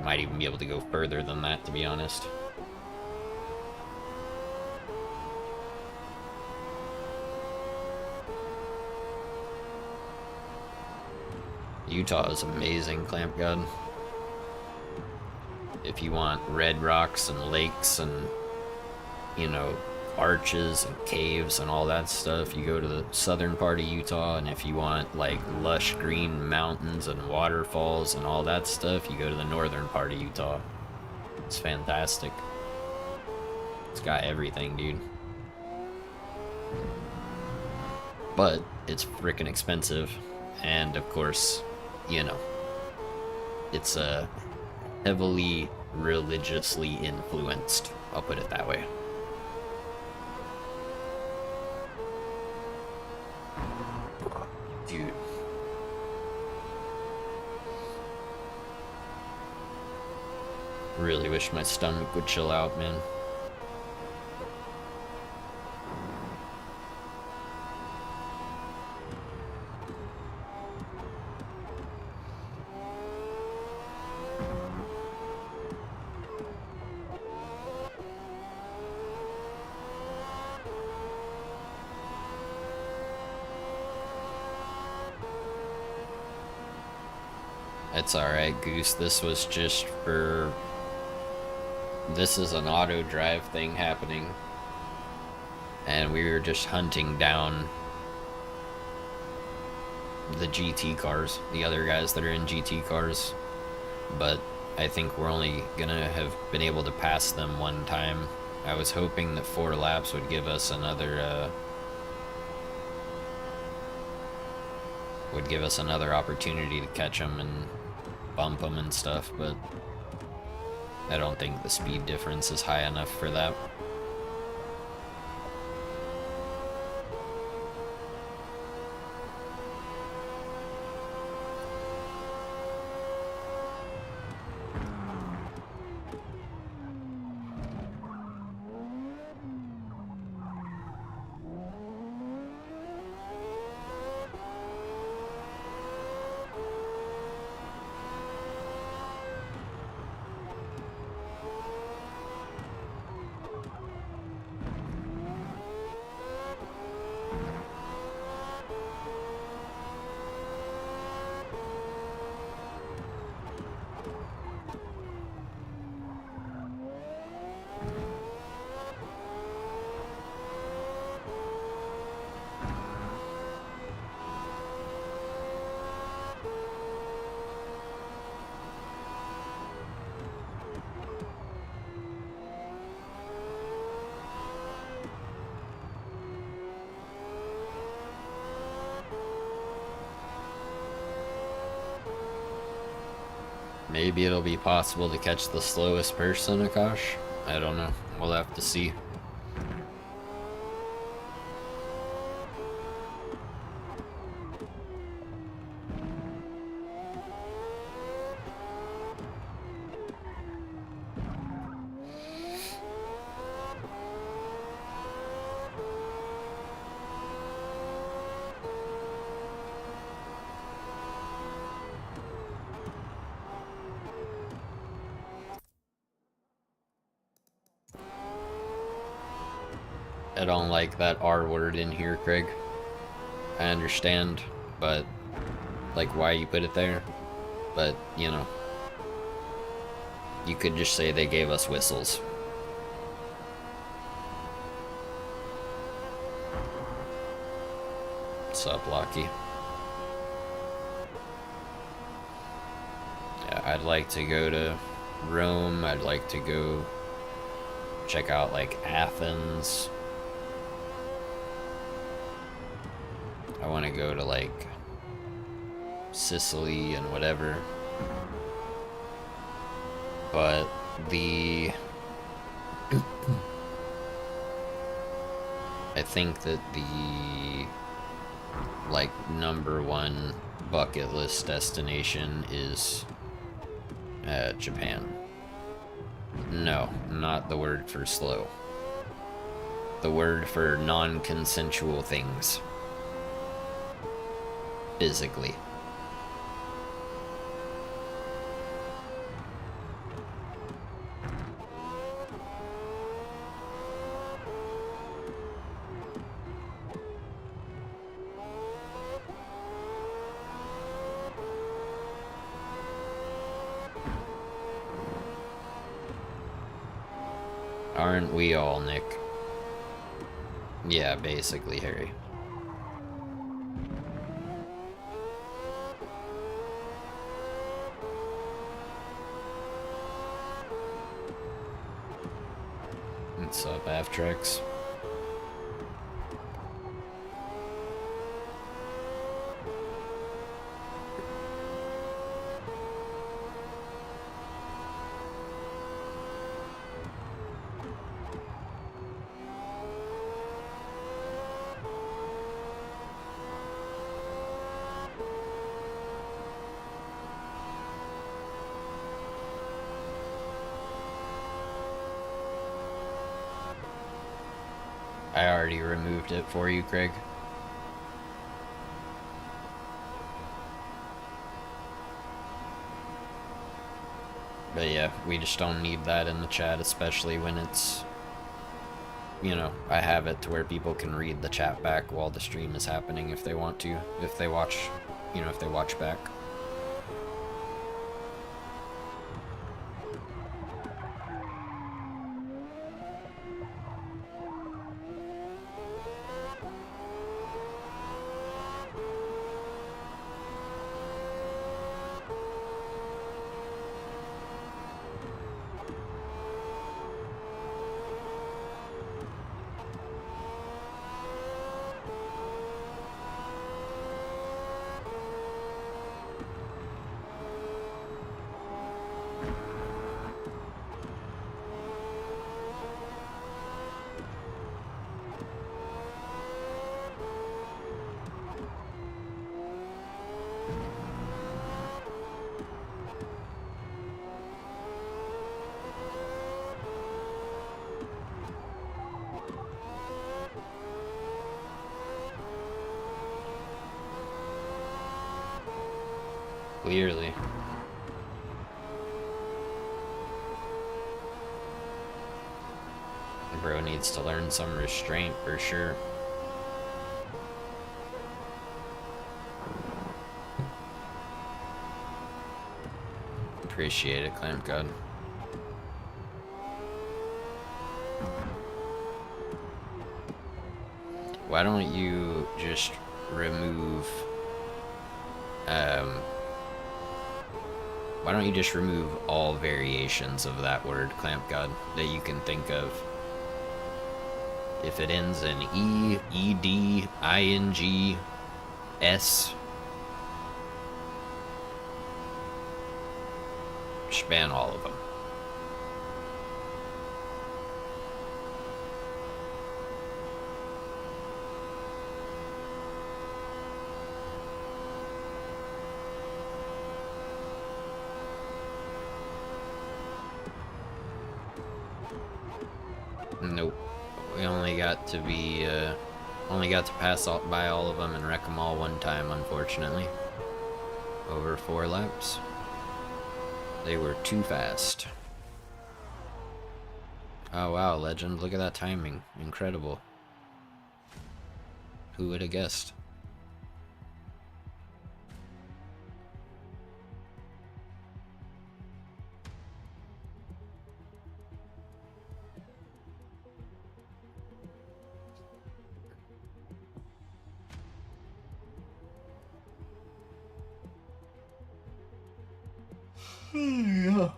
Might even be able to go further than that, to be honest. Utah is amazing, Clamp God. If you want red rocks and lakes and, you know, arches and caves and all that stuff, you go to the southern part of Utah. And if you want like lush green mountains and waterfalls and all that stuff, you go to the northern part of Utah. It's fantastic. It's got everything, dude. But it's freaking expensive. And of course, you know, it's heavily religiously influenced. I'll put it that way. Dude. Really wish my stomach would chill out, man. It's alright, Goose. This was just for... This is an auto drive thing happening. And we were just hunting down the GT cars, the other guys that are in GT cars. But I think we're only gonna have been able to pass them one time. I was hoping that 4 laps would give us another opportunity to catch them and bump them and stuff, but I don't think the speed difference is high enough for that. Maybe it'll be possible to catch the slowest person, Akash. I don't know. We'll have to see. I don't like that R word in here, Craig. I understand, but like why you put it there. But, you know, you could just say they gave us whistles. What's up, Lockie? Yeah, I'd like to go to Rome. I'd like to go check out like Athens. I want to go to like Sicily and whatever, but I think that the like #1 bucket list destination is Japan. No, not the word for slow. The word for non-consensual things. Physically. Aren't we all, Nick? Yeah, basically, Harry. What's up, Aftrix? I already removed it for you, Craig. But yeah, we just don't need that in the chat, especially when it's, you know, I have it to where people can read the chat back while the stream is happening if they want to, if they watch, you know, if they watch back. Clearly. Bro needs to learn some restraint for sure. Appreciate it, Clamp God. Why don't you just remove why don't you just remove all variations of that word, Clamp God, that you can think of? If it ends in E, ED, ING, S, just ban all of them. Nope. We only got to be, only got to pass by all of them and wreck them all one time, unfortunately. Over 4 laps. They were too fast. Oh wow, legend, look at that timing. Incredible. Who would have guessed? Yeah.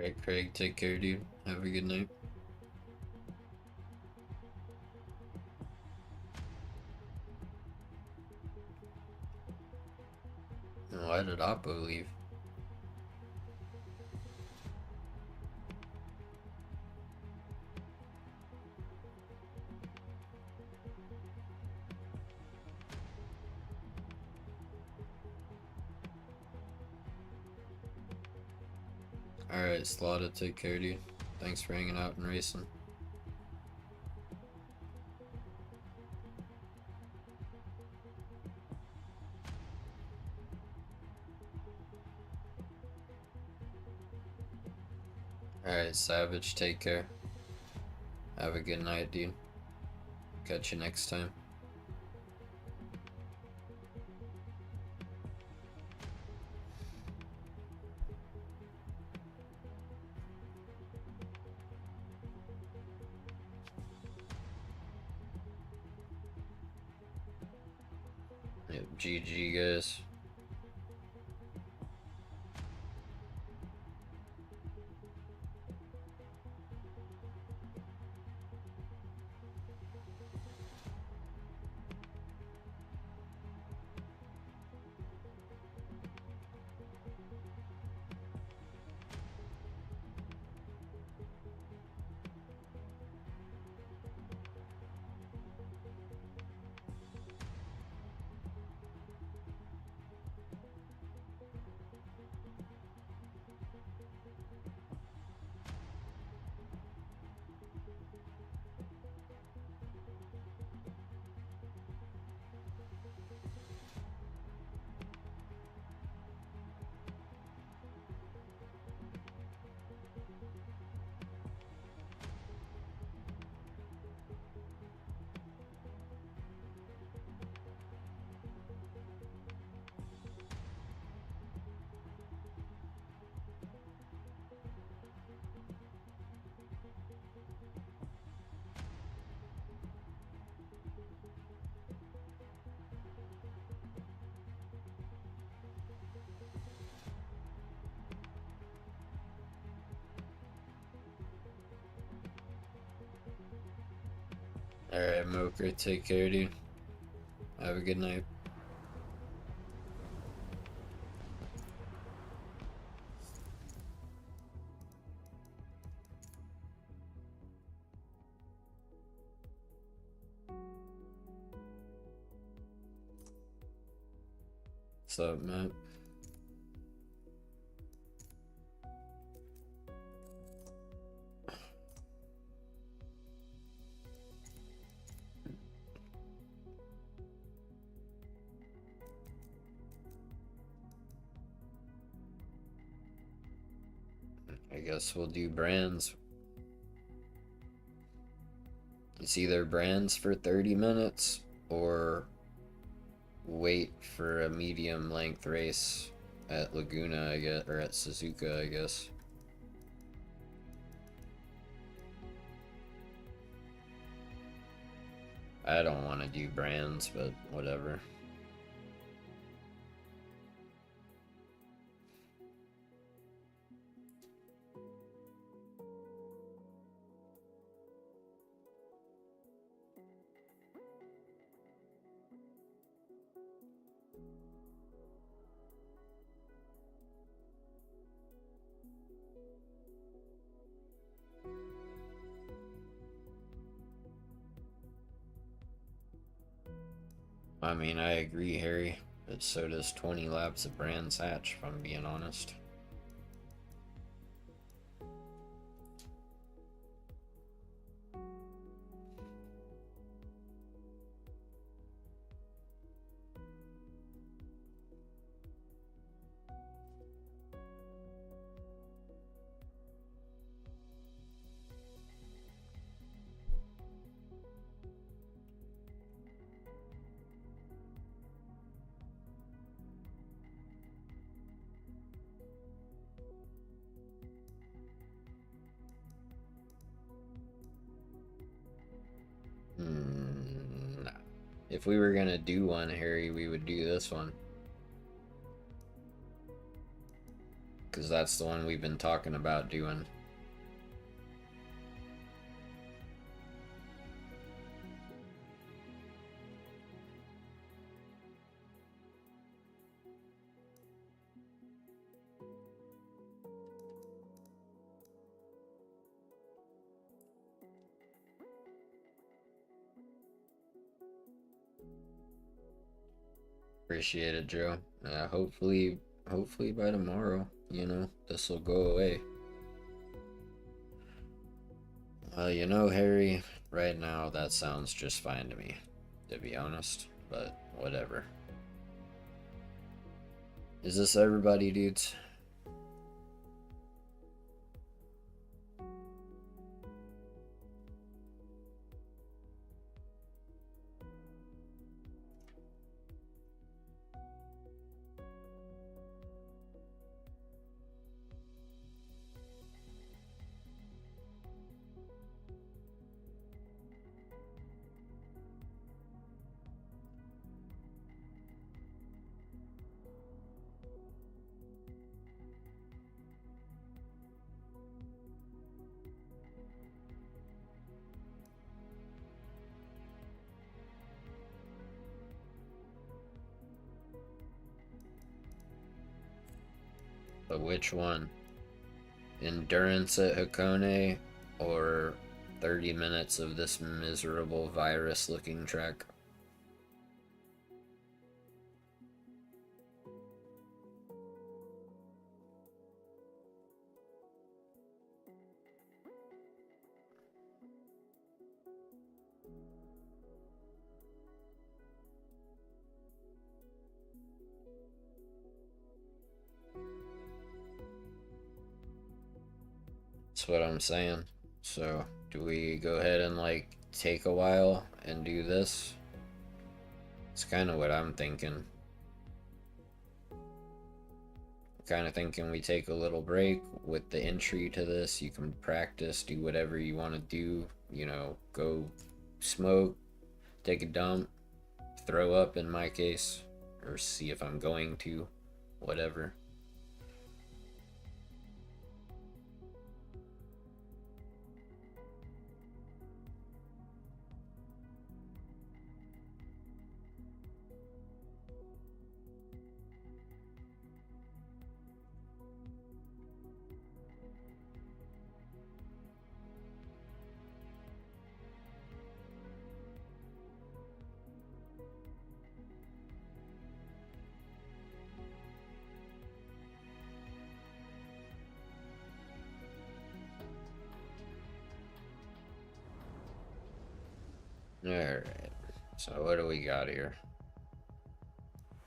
Alright, Craig, take care, dude. Have a good night. Why did Oppo leave? Alright, Slaughter, take care, dude. Thanks for hanging out and racing. Alright, Savage, take care. Have a good night, dude. Catch you next time. Yep, GG, guys. Alright, Moker, take care, dude. Have a good night. What's up, Matt? I guess we'll do brands. It's either brands for 30 minutes or wait for a medium length race at Laguna, I guess, or at Suzuka, I guess. I don't want to do brands, but whatever. I mean, I agree, Harry, but so does 20 laps of Brands Hatch, if I'm being honest. Nah. If we were gonna do one, Harry, we would do this one. Because that's the one we've been talking about doing. Appreciate it, Joe. Hopefully by tomorrow, you know, this will go away. Well, you know, Harry, right now that sounds just fine to me, to be honest, but whatever. Is this everybody, dudes? But which one? Endurance at Hakone or 30 minutes of this miserable virus-looking track? That's what I'm saying. So, do we go ahead and like take a while and do this? It's kind of what I'm thinking. Kind of thinking we take a little break with the entry to this. You can practice, do whatever you want to do. You know, go smoke, take a dump, throw up in my case, or see if I'm going to, whatever. Alright, so what do we got here?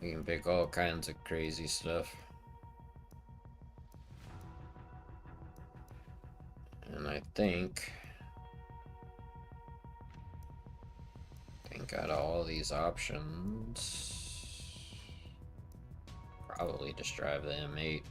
We can pick all kinds of crazy stuff. And I think out of all these options, probably just drive the M8.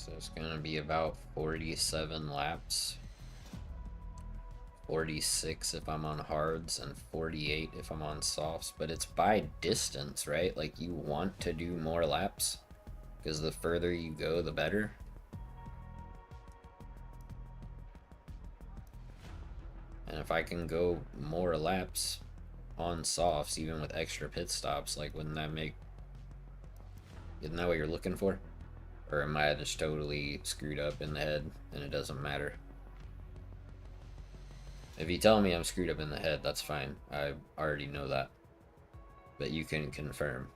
So it's gonna be about 47 laps. 46 if I'm on hards and 48 if I'm on softs, but it's by distance, right? Like, you want to do more laps because the further you go, the better. And if I can go more laps on softs, even with extra pit stops, like, isn't that what you're looking for? Or am I just totally screwed up in the head and it doesn't matter? If you tell me I'm screwed up in the head, that's fine. I already know that. But you can confirm.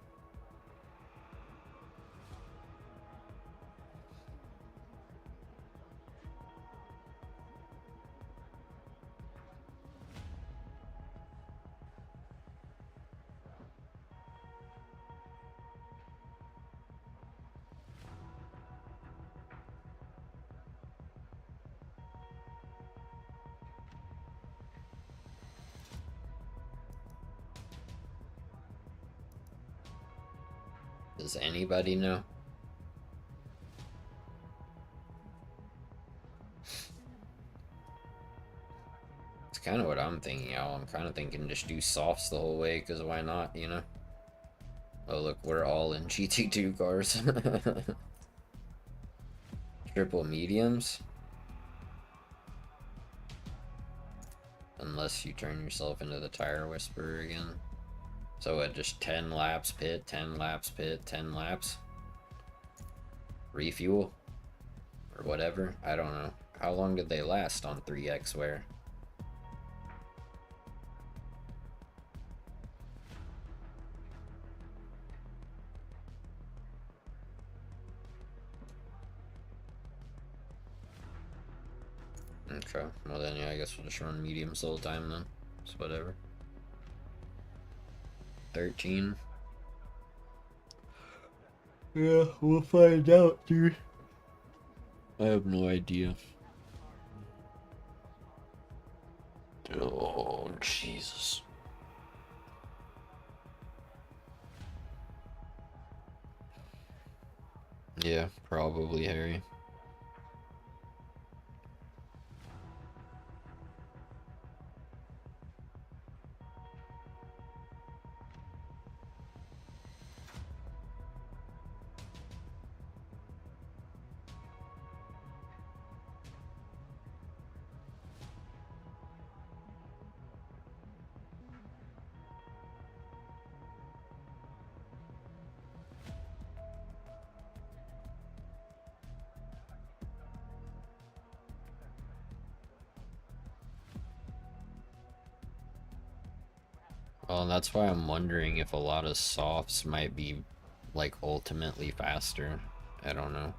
Does anybody know? It's kind of what I'm thinking, Al. I'm kind of thinking just do softs the whole way, because why not, you know? Oh, look, we're all in GT2 cars. Triple mediums? Unless you turn yourself into the tire whisperer again. So at just 10 laps pit, 10 laps pit, 10 laps? Refuel? Or whatever? I don't know. How long did they last on 3X wear? Okay, well then, yeah, I guess we'll just run mediums the whole time then. It's whatever. 13. Yeah, we'll find out, dude. I have no idea. Oh, Jesus. Yeah, probably, Harry. Well, that's why I'm wondering if a lot of softs might be, like, ultimately faster. I don't know.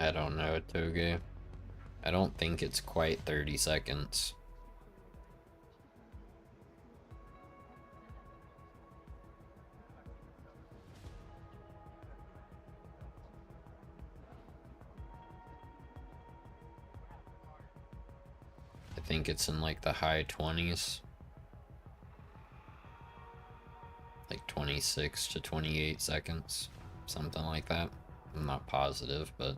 I don't know, Toge. I don't think it's quite 30 seconds. I think it's in like the high 20s. Like 26 to 28 seconds. Something like that. I'm not positive, but...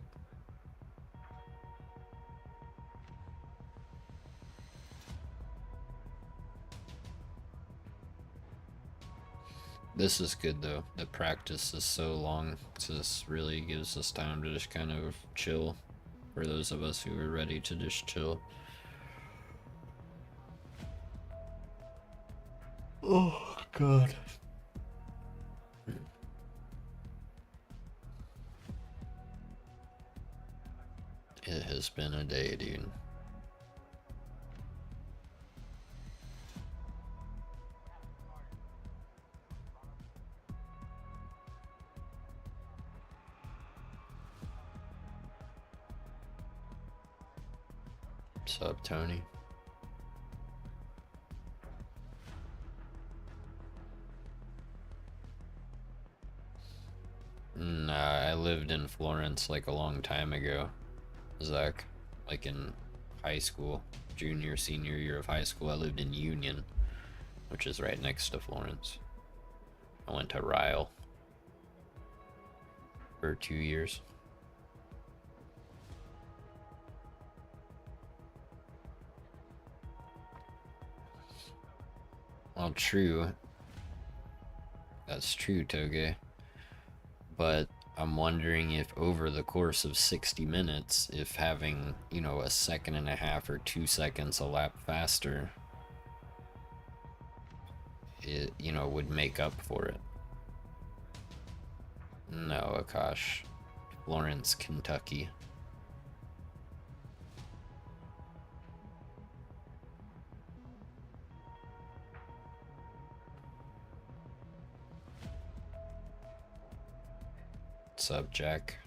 This is good though. The practice is so long. This really gives us time to just kind of chill. For those of us who are ready to just chill. Oh, God. It has been a day, dude. What's up, Tony? lived in Florence like a long time ago, Zach. Like in high school, junior, senior year of high school, I lived in Union, which is right next to Florence. I went to Ryle for 2 years. Well, true. That's true, Toge. But I'm wondering if over the course of 60 minutes, if having, you know, a second and a half or 2 seconds a lap faster, it, you know, would make up for it. No, Akash. Florence, Kentucky. What's up, Jack?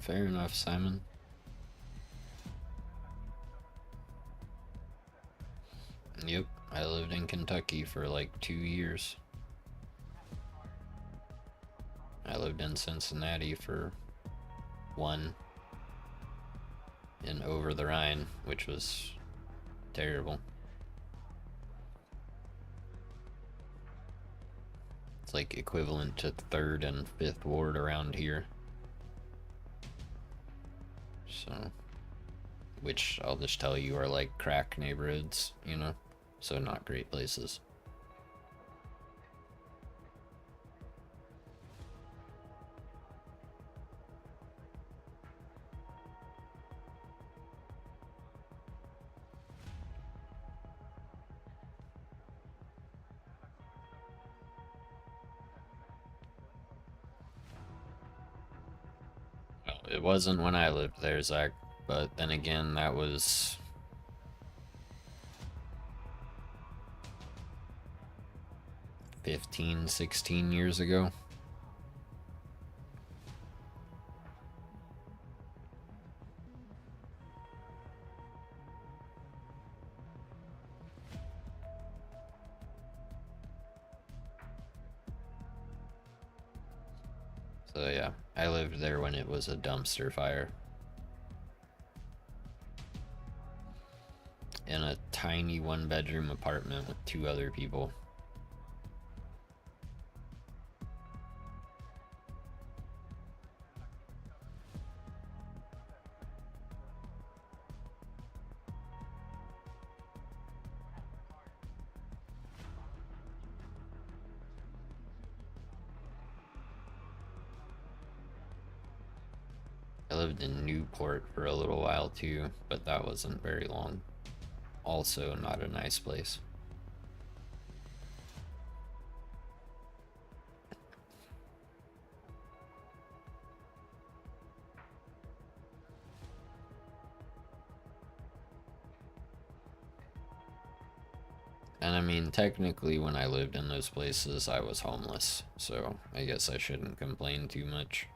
Fair enough, Simon. Yep, I lived in Kentucky for like 2 years. I lived in Cincinnati for 1, and over the Rhine, which was terrible. It's like equivalent to 3rd and 5th Ward around here. So, which I'll just tell you are like crack neighborhoods, you know? So not great places. Well, it wasn't when I lived there, Zach, but then again, that was 15, 16 years ago. So yeah, I lived there when it was a dumpster fire. In a tiny 1-bedroom apartment with 2 other people. I lived in Newport for a little while too, but that wasn't very long. Also not a nice place. And I mean, technically when I lived in those places, I was homeless, so I guess I shouldn't complain too much.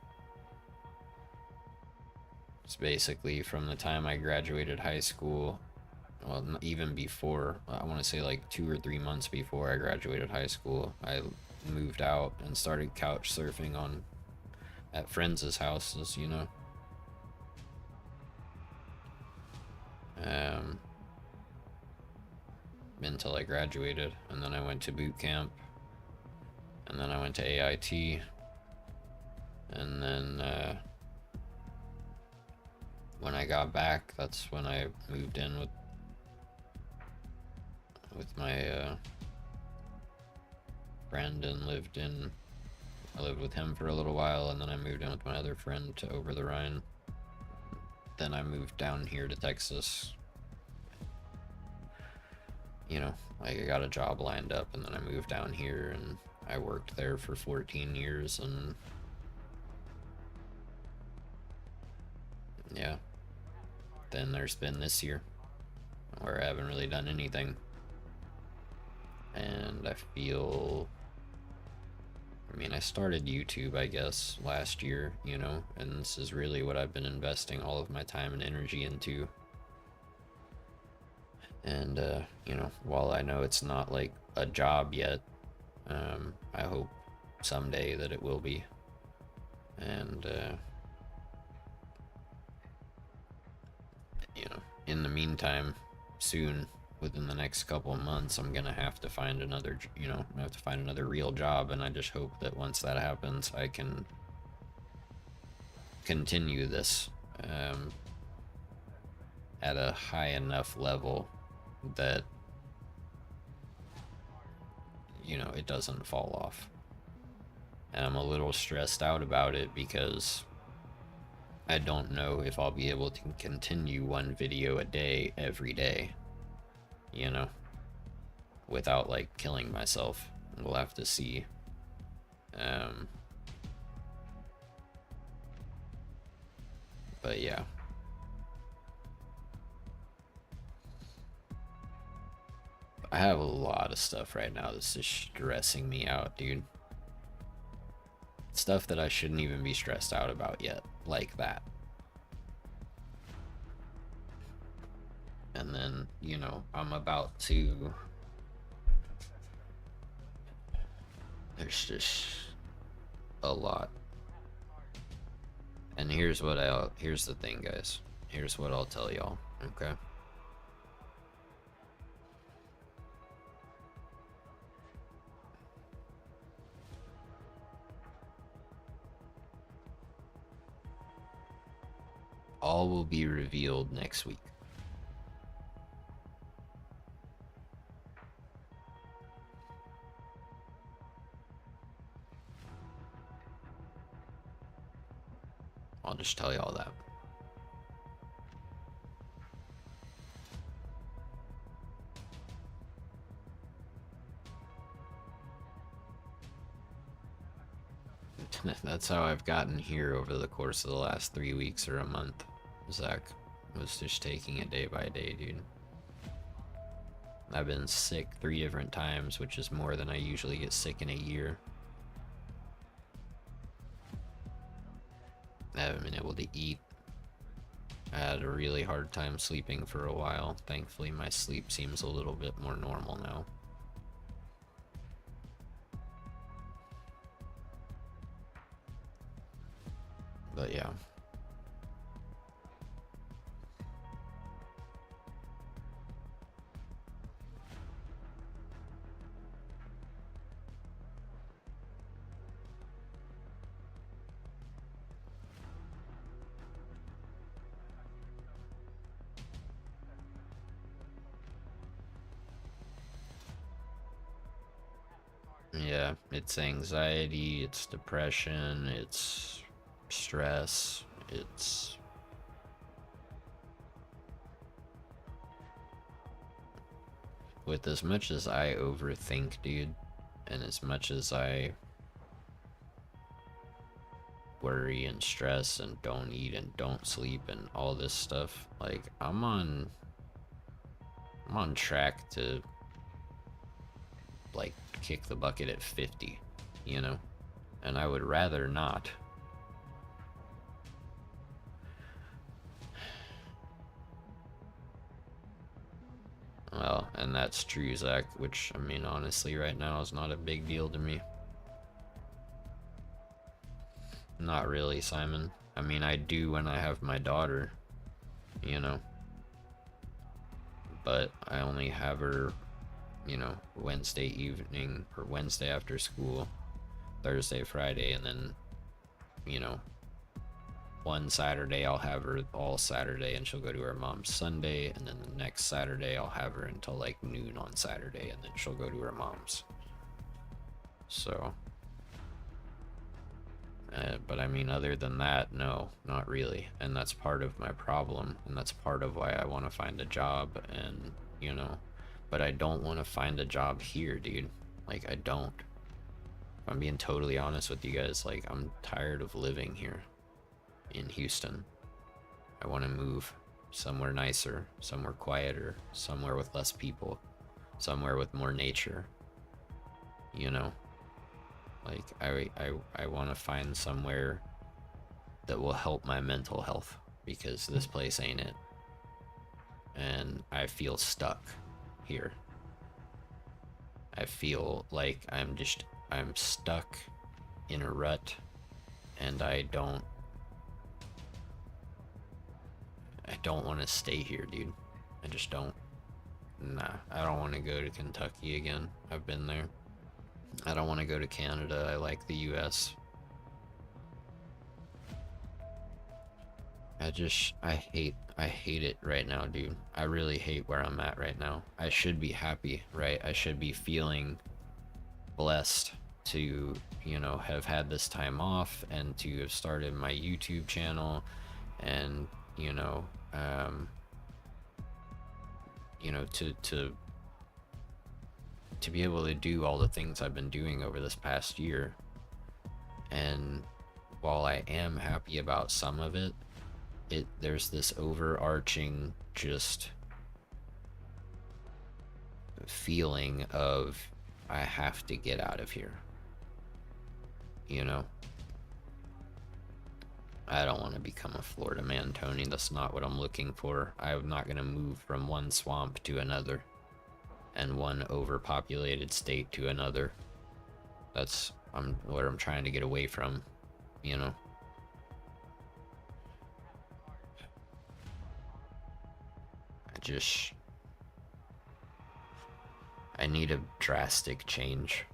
It's basically from the time I graduated high school, well, even before, I want to say like 2 or 3 months before I graduated high school, I moved out and started couch surfing at friends' houses, you know. Until I graduated, and then I went to boot camp, and then I went to AIT, and then when I got back, that's when I moved in with my friend and I lived with him for a little while, and then I moved in with my other friend to over the Rhine. Then I moved down here to Texas. You know, like I got a job lined up, and then I moved down here, and I worked there for 14 years, and yeah. Then there's been this year where I haven't really done anything. And I feel, I mean, I started YouTube, I guess, last year, you know, and this is really what I've been investing all of my time and energy into. And, you know, while I know it's not like a job yet, I hope someday that it will be. And, you know, in the meantime, soon, within the next couple of months, I'm gonna have to find another, you know, I have to find another real job. And I just hope that once that happens, I can continue this at a high enough level that, you know, it doesn't fall off. And I'm a little stressed out about it because I don't know if I'll be able to continue one video a day every day, you know, without like killing myself. We'll have to see. But yeah. I have a lot of stuff right now that's just stressing me out, dude. Stuff that I shouldn't even be stressed out about yet, like that. And then, you know, I'm about to... There's just a lot. And here's the thing, guys. Here's what I'll tell y'all, okay? All will be revealed next week. I'll just tell y'all that. That's how I've gotten here over the course of the last 3 weeks or a month. Zach was just taking it day by day, dude. I've been sick 3 different times, which is more than I usually get sick in a year. I haven't been able to eat. I had a really hard time sleeping for a while. Thankfully, my sleep seems a little bit more normal now. But yeah. Yeah, it's anxiety, it's depression, it's stress, it's... With as much as I overthink, dude, and as much as I worry and stress and don't eat and don't sleep and all this stuff, like, I'm on track to, like, kick the bucket at 50, you know? And I would rather not. Well, and that's true, Zach, which, I mean, honestly, right now is not a big deal to me. Not really, Simon. I mean, I do when I have my daughter, you know? But I only have her, you know, Wednesday evening, or Wednesday after school, Thursday, Friday, and then, you know, one Saturday I'll have her all Saturday and she'll go to her mom's Sunday, and then the next Saturday I'll have her until like noon on Saturday, and then she'll go to her mom's. So, but I mean, other than that, no, not really. And that's part of my problem, and that's part of why I want to find a job, and, you know, but I don't want to find a job here, dude. Like, I don't. If I'm being totally honest with you guys, like, I'm tired of living here in Houston. I want to move somewhere nicer, somewhere quieter, somewhere with less people, somewhere with more nature, you know? Like, I want to find somewhere that will help my mental health, because this place ain't it. and I feel stuck here. I feel like I'm stuck in a rut, and I don't want to stay here, dude. I just don't. Nah, I don't want to go to Kentucky again. I've been there. I don't want to go to Canada. I like the US. I hate it right now, dude. I really hate where I'm at right now. I should be happy, right? I should be feeling blessed to, you know, have had this time off and to have started my YouTube channel and, to be able to do all the things I've been doing over this past year. And while I am happy about some of it, there's this overarching just feeling of I have to get out of here. You know? I don't want to become a Florida man, Tony. That's not what I'm looking for. I'm not going to move from one swamp to another and one overpopulated state to another. That's what I'm trying to get away from, you know? I need a drastic change,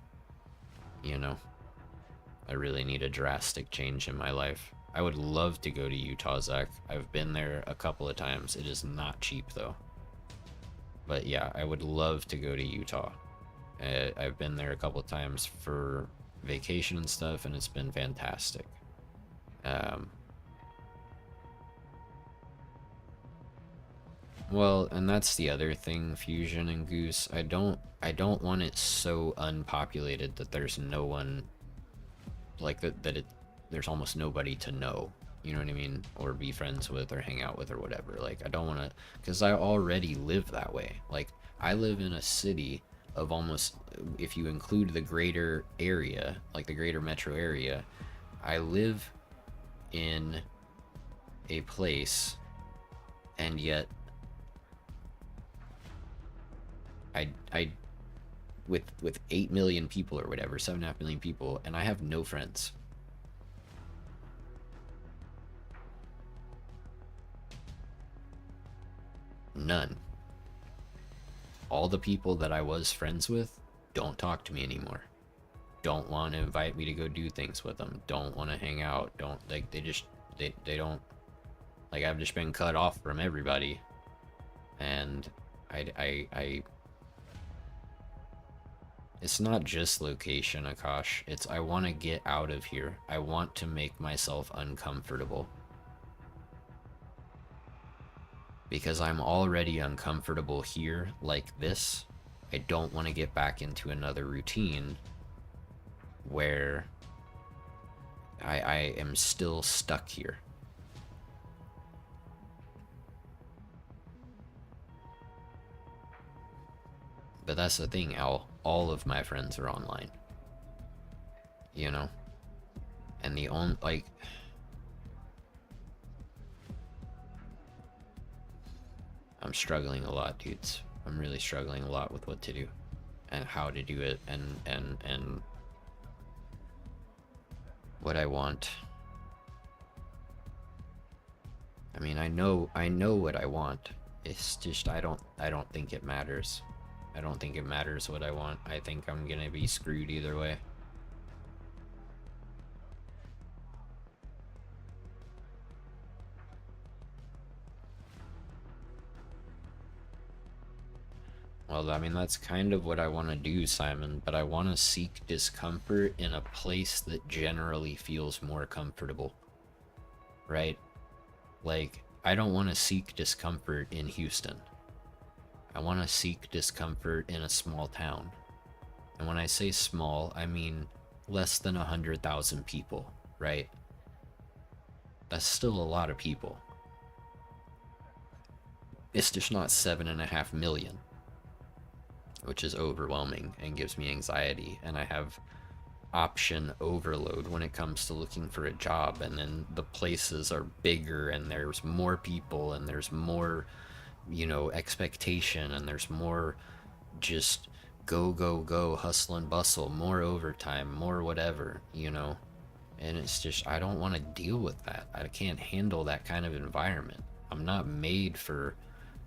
you know? I really need a drastic change in my life. I would love to go to Utah, Zach. I've been there a couple of times. It is not cheap, though. But yeah, I would love to go to Utah. I've been there a couple of times for vacation and stuff, and it's been fantastic. Well, and that's the other thing, Fusion and Goose. I don't want it so unpopulated that there's no one, like there's almost nobody to know. You know what I mean? Or be friends with or hang out with or whatever. Like, I don't want to, because I already live that way. Like, I live in a city of almost, if you include the greater area, like the greater metro area, I live in a place, and yet I with 8 million people or whatever, 7.5 million people, and I have no friends. None. All the people that I was friends with don't talk to me anymore. Don't want to invite me to go do things with them. Don't want to hang out. Don't, like, they don't, like, I've just been cut off from everybody. And it's not just location, Akash. It's I want to get out of here. I want to make myself uncomfortable. Because I'm already uncomfortable here like this. I don't want to get back into another routine where I am still stuck here. But that's the thing, Al. All of my friends are online. You know? And the only, like, I'm struggling a lot, dudes. I'm really struggling a lot with what to do and how to do it and what I want. I mean, I know what I want. It's just I don't think it matters. I don't think it matters what I want. I think I'm gonna be screwed either way. Well, I mean, that's kind of what I want to do, Simon, but I want to seek discomfort in a place that generally feels more comfortable. Right? Like, I don't want to seek discomfort in Houston. I want to seek discomfort in a small town. And when I say small, I mean less than 100,000 people, right? That's still a lot of people. It's just not 7.5 million, which is overwhelming and gives me anxiety. And I have option overload when it comes to looking for a job, and then the places are bigger and there's more people and there's more you know, expectation, and there's more just go, go, go, hustle and bustle, more overtime, more whatever, you know? And it's just, I don't want to deal with that. I can't handle that kind of environment. I'm not made for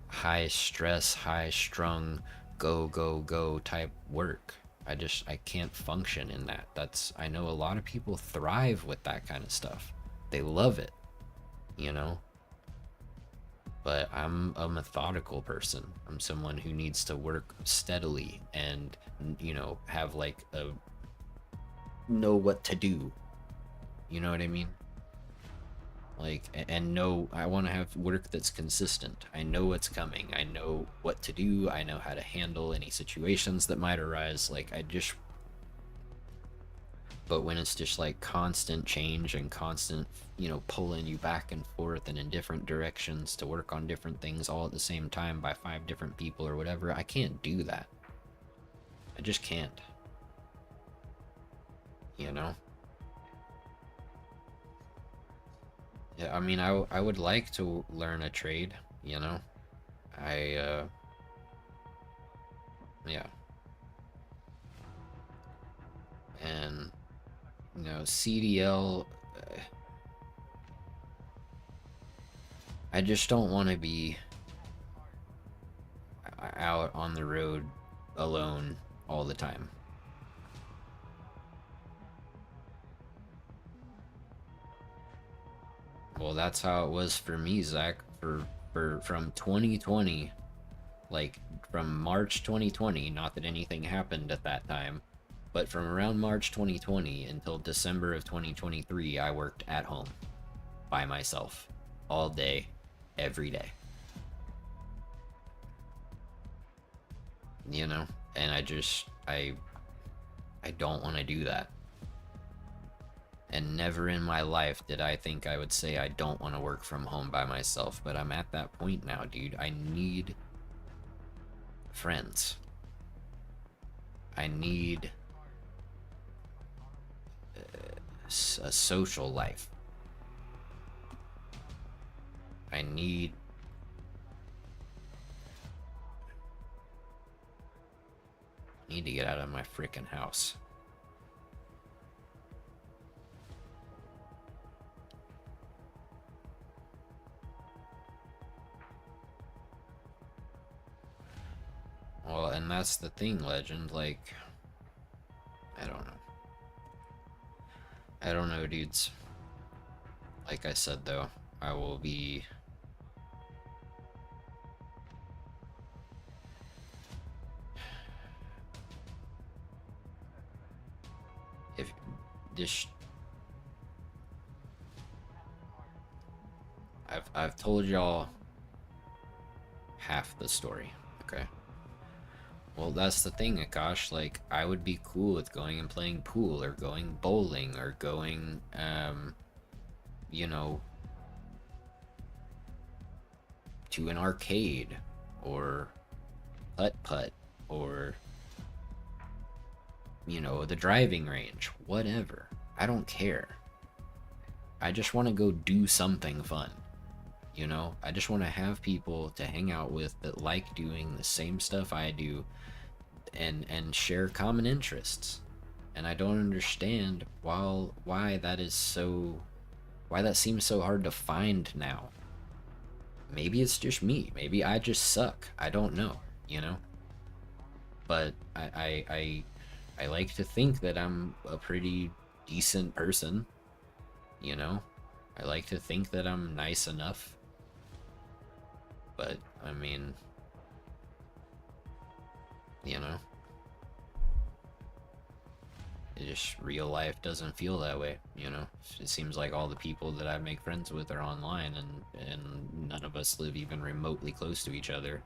high stress, high strung, go, go, go type work. I can't function in that. I know a lot of people thrive with that kind of stuff. They love it, you know? But I'm a methodical person. I'm someone who needs to work steadily and, you know, have like a know what to do. You know what I mean? Like, and know I want to have work that's consistent. I know what's coming. I know what to do. I know how to handle any situations that might arise. Like, but when it's just like constant change and constant, you know, pulling you back and forth and in different directions to work on different things all at the same time by 5 different people or whatever, I can't do that. I just can't. You know? Yeah, I mean, I would like to learn a trade, you know? Yeah. And, you know, CDL, I just don't want to be out on the road alone all the time. Well, that's how it was for me, Zach, for from 2020, like from March 2020, not that anything happened at that time, but from around March 2020 until December of 2023, I worked at home by myself all day, every day. You know, and I don't want to do that. And never in my life did I think I would say I don't want to work from home by myself, but I'm at that point now, dude. I need friends. I need a social life. I need to get out of my freaking house. Well, and that's the thing, Legend. Like, I don't know. I don't know, dudes. Like I said, though, I will be. If this. I've told y'all half the story, okay? Well, that's the thing, Akash. Like, I would be cool with going and playing pool or going bowling or going, you know, to an arcade or putt-putt or, you know, the driving range, whatever. I don't care. I just want to go do something fun. You know, I just want to have people to hang out with that like doing the same stuff I do and share common interests. And I don't understand why that is so why that seems so hard to find now. Maybe it's just me. Maybe I just suck. I don't know, you know? But I like to think that I'm a pretty decent person, you know? I like to think that I'm nice enough. But I mean, you know, it just real life doesn't feel that way, you know. It seems like all the people that I make friends with are online, and none of us live even remotely close to each other.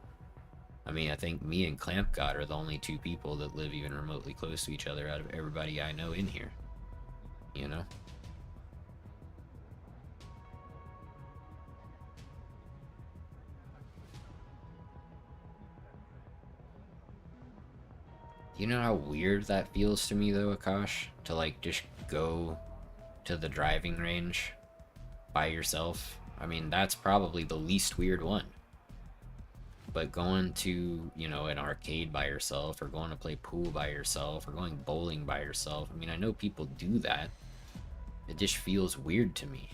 I mean, I think me and Clamp God are the only 2 people that live even remotely close to each other out of everybody I know in here, you know. You know how weird that feels to me though, Akash? To like just go to the driving range by yourself? I mean, that's probably the least weird one. but going to, you know, an arcade by yourself, or going to play pool by yourself, or going bowling by yourself, I mean, I know people do that. It just feels weird to me.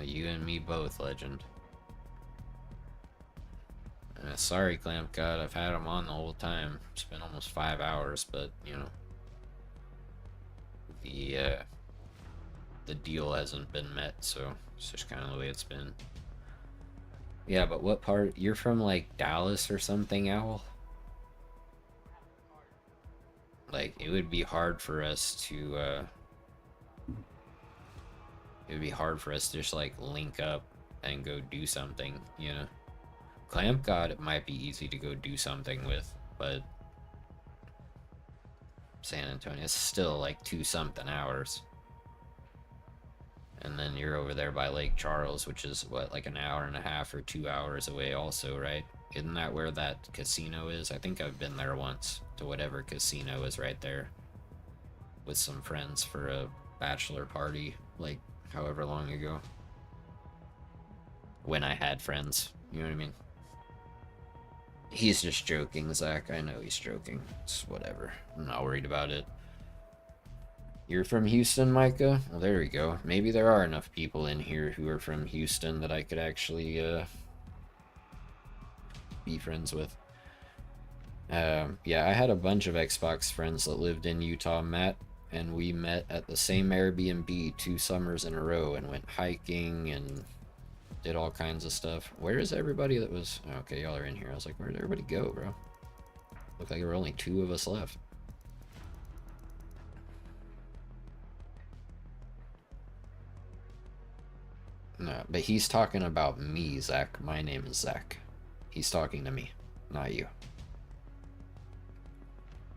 You and me both, legend. Sorry, Clamp God, I've had him on the whole time. It's been almost 5 hours, but, you know, the deal hasn't been met, so it's just kind of the way it's been. Yeah, but what part? You're from, like, Dallas or something, Owl? Like, it would be hard for us to, it would be hard for us to just, like, link up and go do something, you know? Clamp God, it might be easy to go do something with, but San Antonio is still like 2-something hours. And then you're over there by Lake Charles, which is what, like an hour and a half or 2 hours away also, right? Isn't that where that casino is? I think I've been there once, to whatever casino is right there, with some friends for a bachelor party, like however long ago. When I had friends, you know what I mean? He's just joking, Zach. I know he's joking. It's whatever. I'm not worried about it. You're from Houston, Micah? Well, there we go. Maybe there are enough people in here who are from Houston that I could actually be friends with. Yeah, I had a bunch of Xbox friends that lived in Utah, Matt, and we met at the same Airbnb 2 summers in a row and went hiking and did all kinds of stuff. Where is everybody that was... Okay, y'all are in here. I was like, where'd everybody go, bro? Looked like there were only 2 of us left. No, but he's talking about me, Zach. My name is Zach. He's talking to me, not you.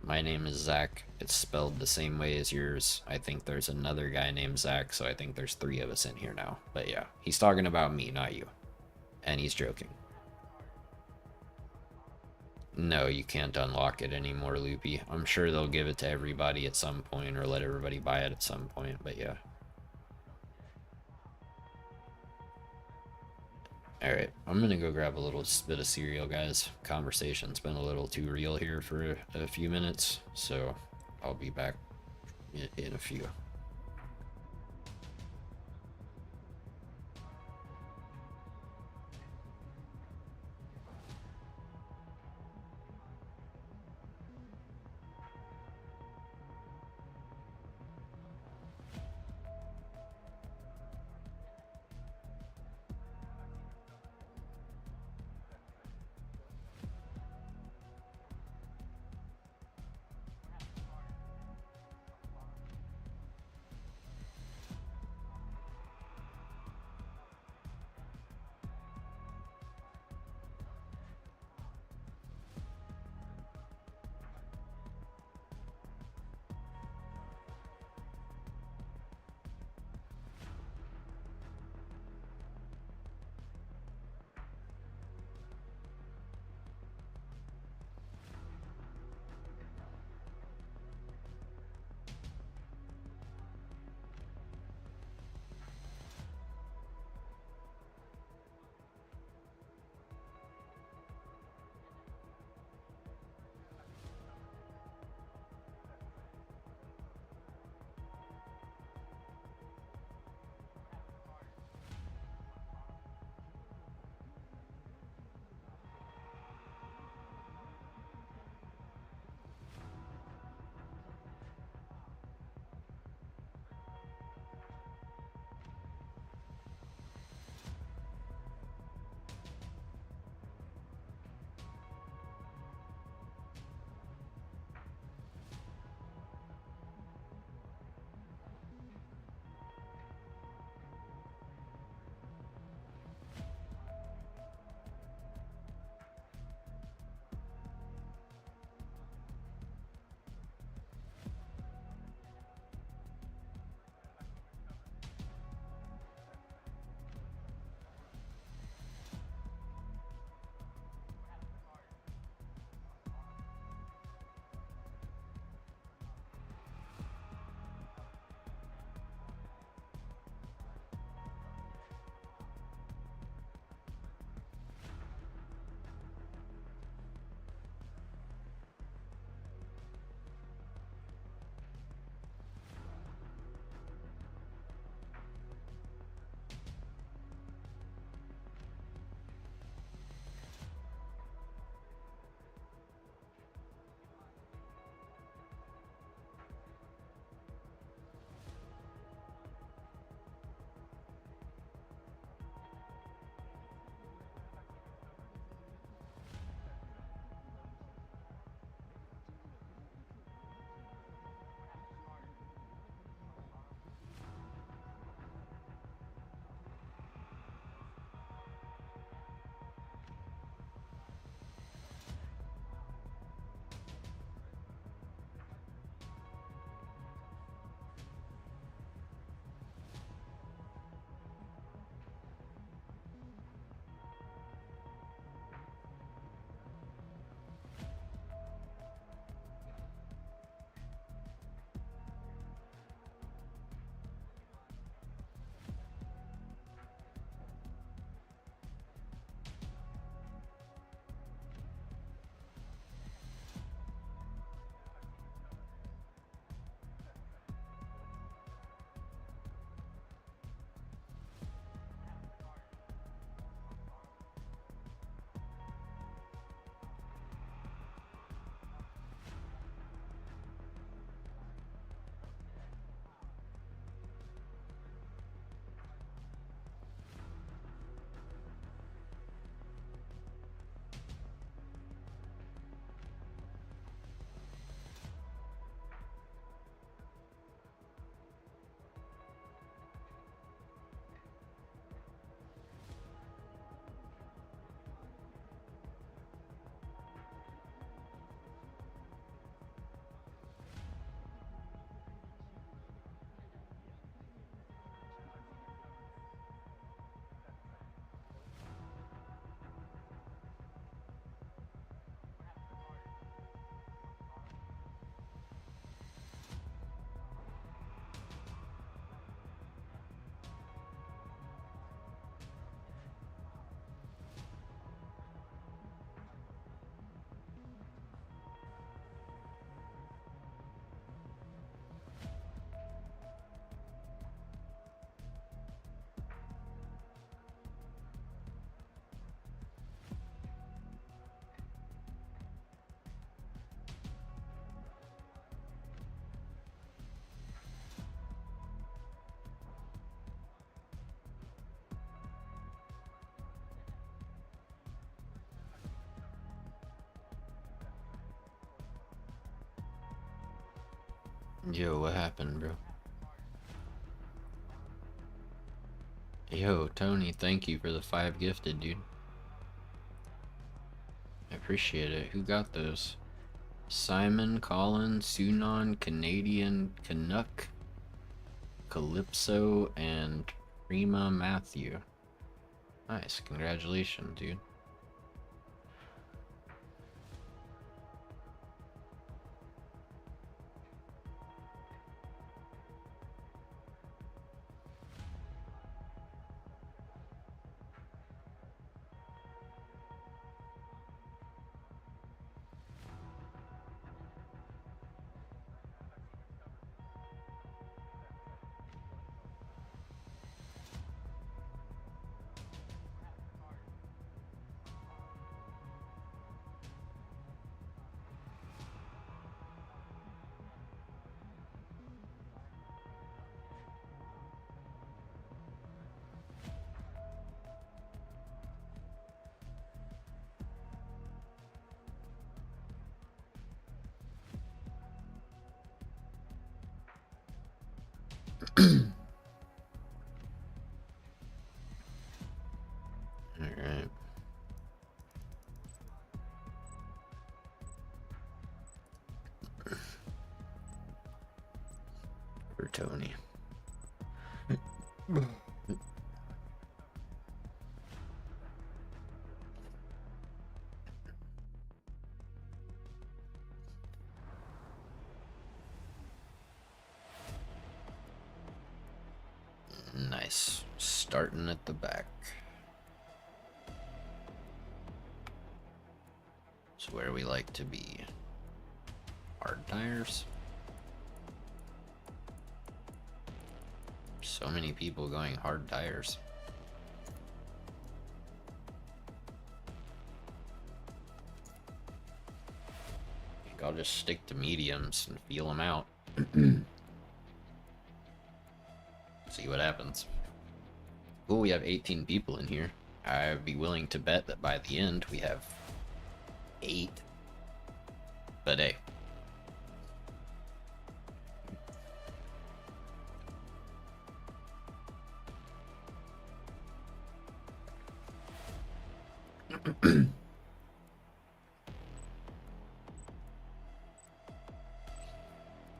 My name is Zach. It's spelled the same way as yours. I think there's another guy named Zach, so I think there's 3 of us in here now. But yeah, he's talking about me, not you. And he's joking. No, you can't unlock it anymore, Loopy. I'm sure they'll give it to everybody at some point, or let everybody buy it at some point, but yeah. Alright, I'm gonna go grab a little bit of cereal, guys. Conversation's been a little too real here for a few minutes, so I'll be back in a few. Yo, what happened, bro? Yo, Tony, thank you for the 5 gifted, dude. I appreciate it. Who got those? Simon, Colin, Sunon, Canadian, Canuck, Calypso, and Prima Matthew. Nice, congratulations, dude. Alright. For Tony. Nice. Starting at the back. It's where we like to be. Hard tires. So many people going hard tires. I think I'll just stick to mediums and feel them out. See what happens. Oh, we have 18 people in here. I'd be willing to bet that by the end we have 8. But hey.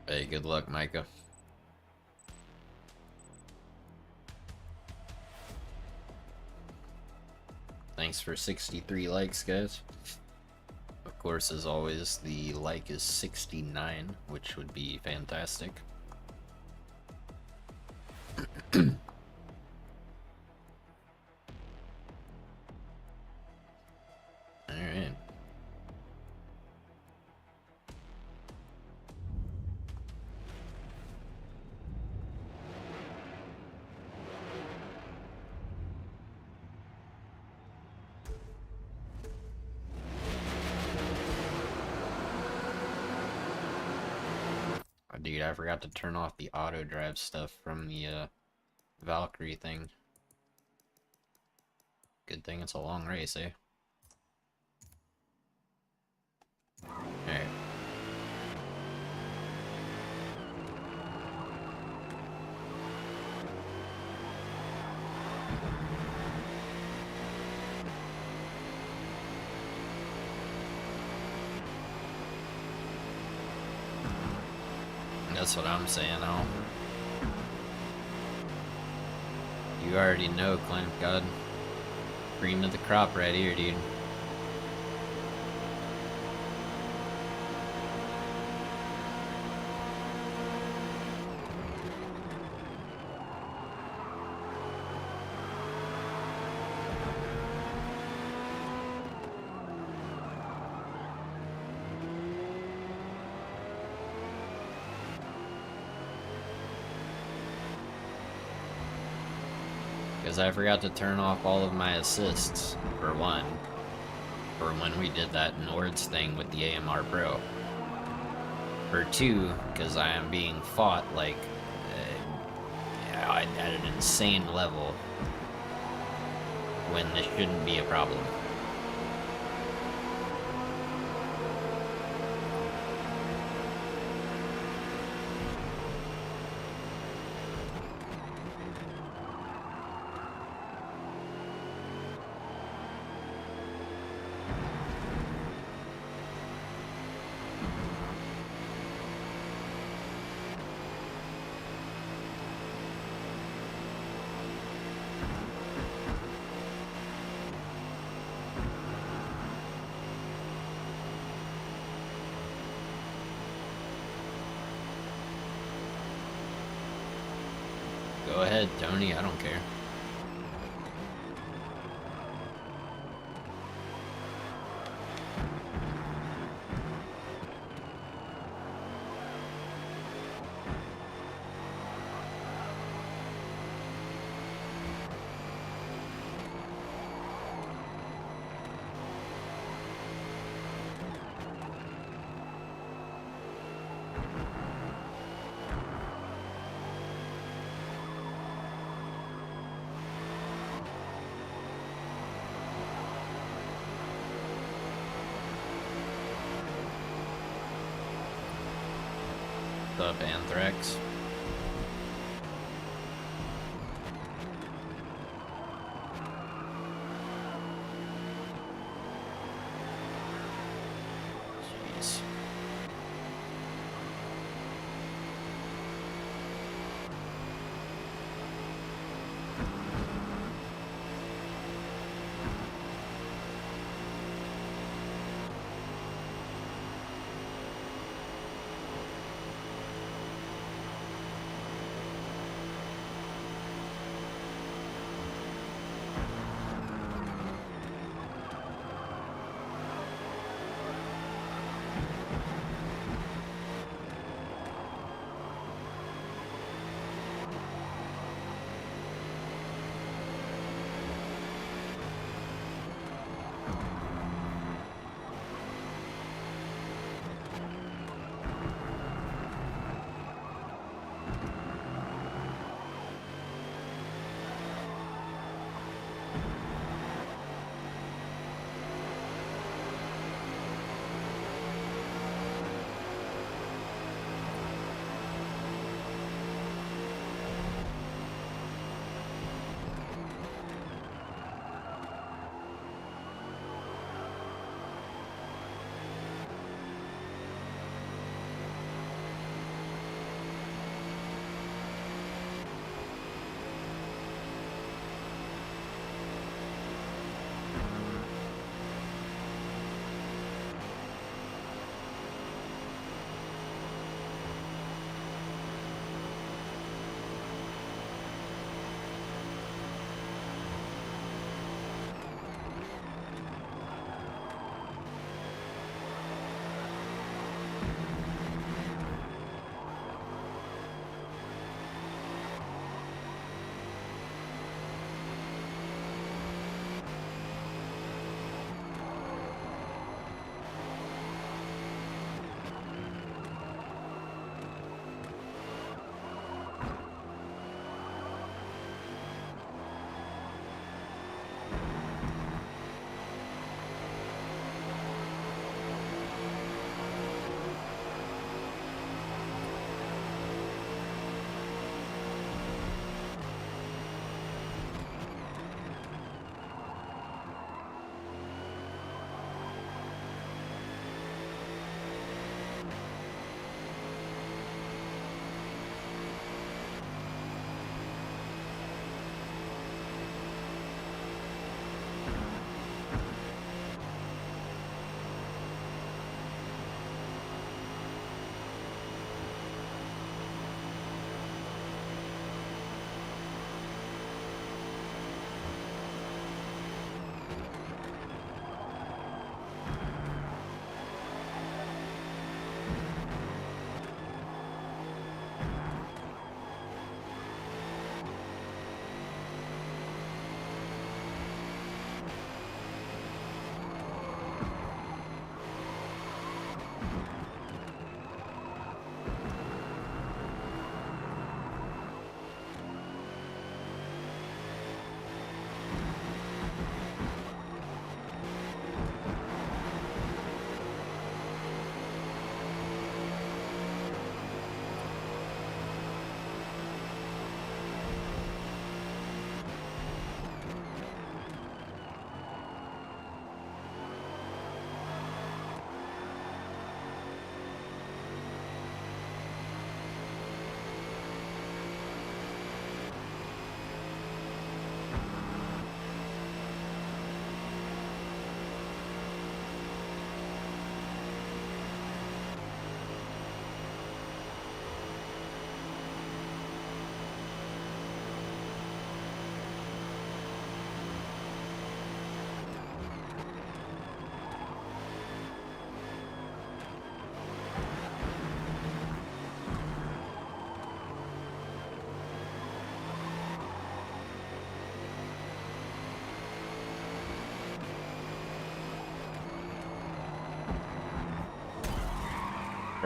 Hey, good luck, Micah. Thanks for 63 likes, guys. Of course, as always, the like is 69, which would be fantastic. Alright. Dude, I forgot to turn off the auto drive stuff from the Valkyrie thing. Good thing it's a long race, eh? Alright. That's what I'm saying, Al. You already know, Clamp God. Cream of the crop right here, dude. Because I forgot to turn off all of my assists, for one. For when we did that Nords thing with the AMR Pro. For two, because I am being fought like at an insane level when this shouldn't be a problem. Go ahead, Tony. I don't care. What's up, Anthrax? Jeez.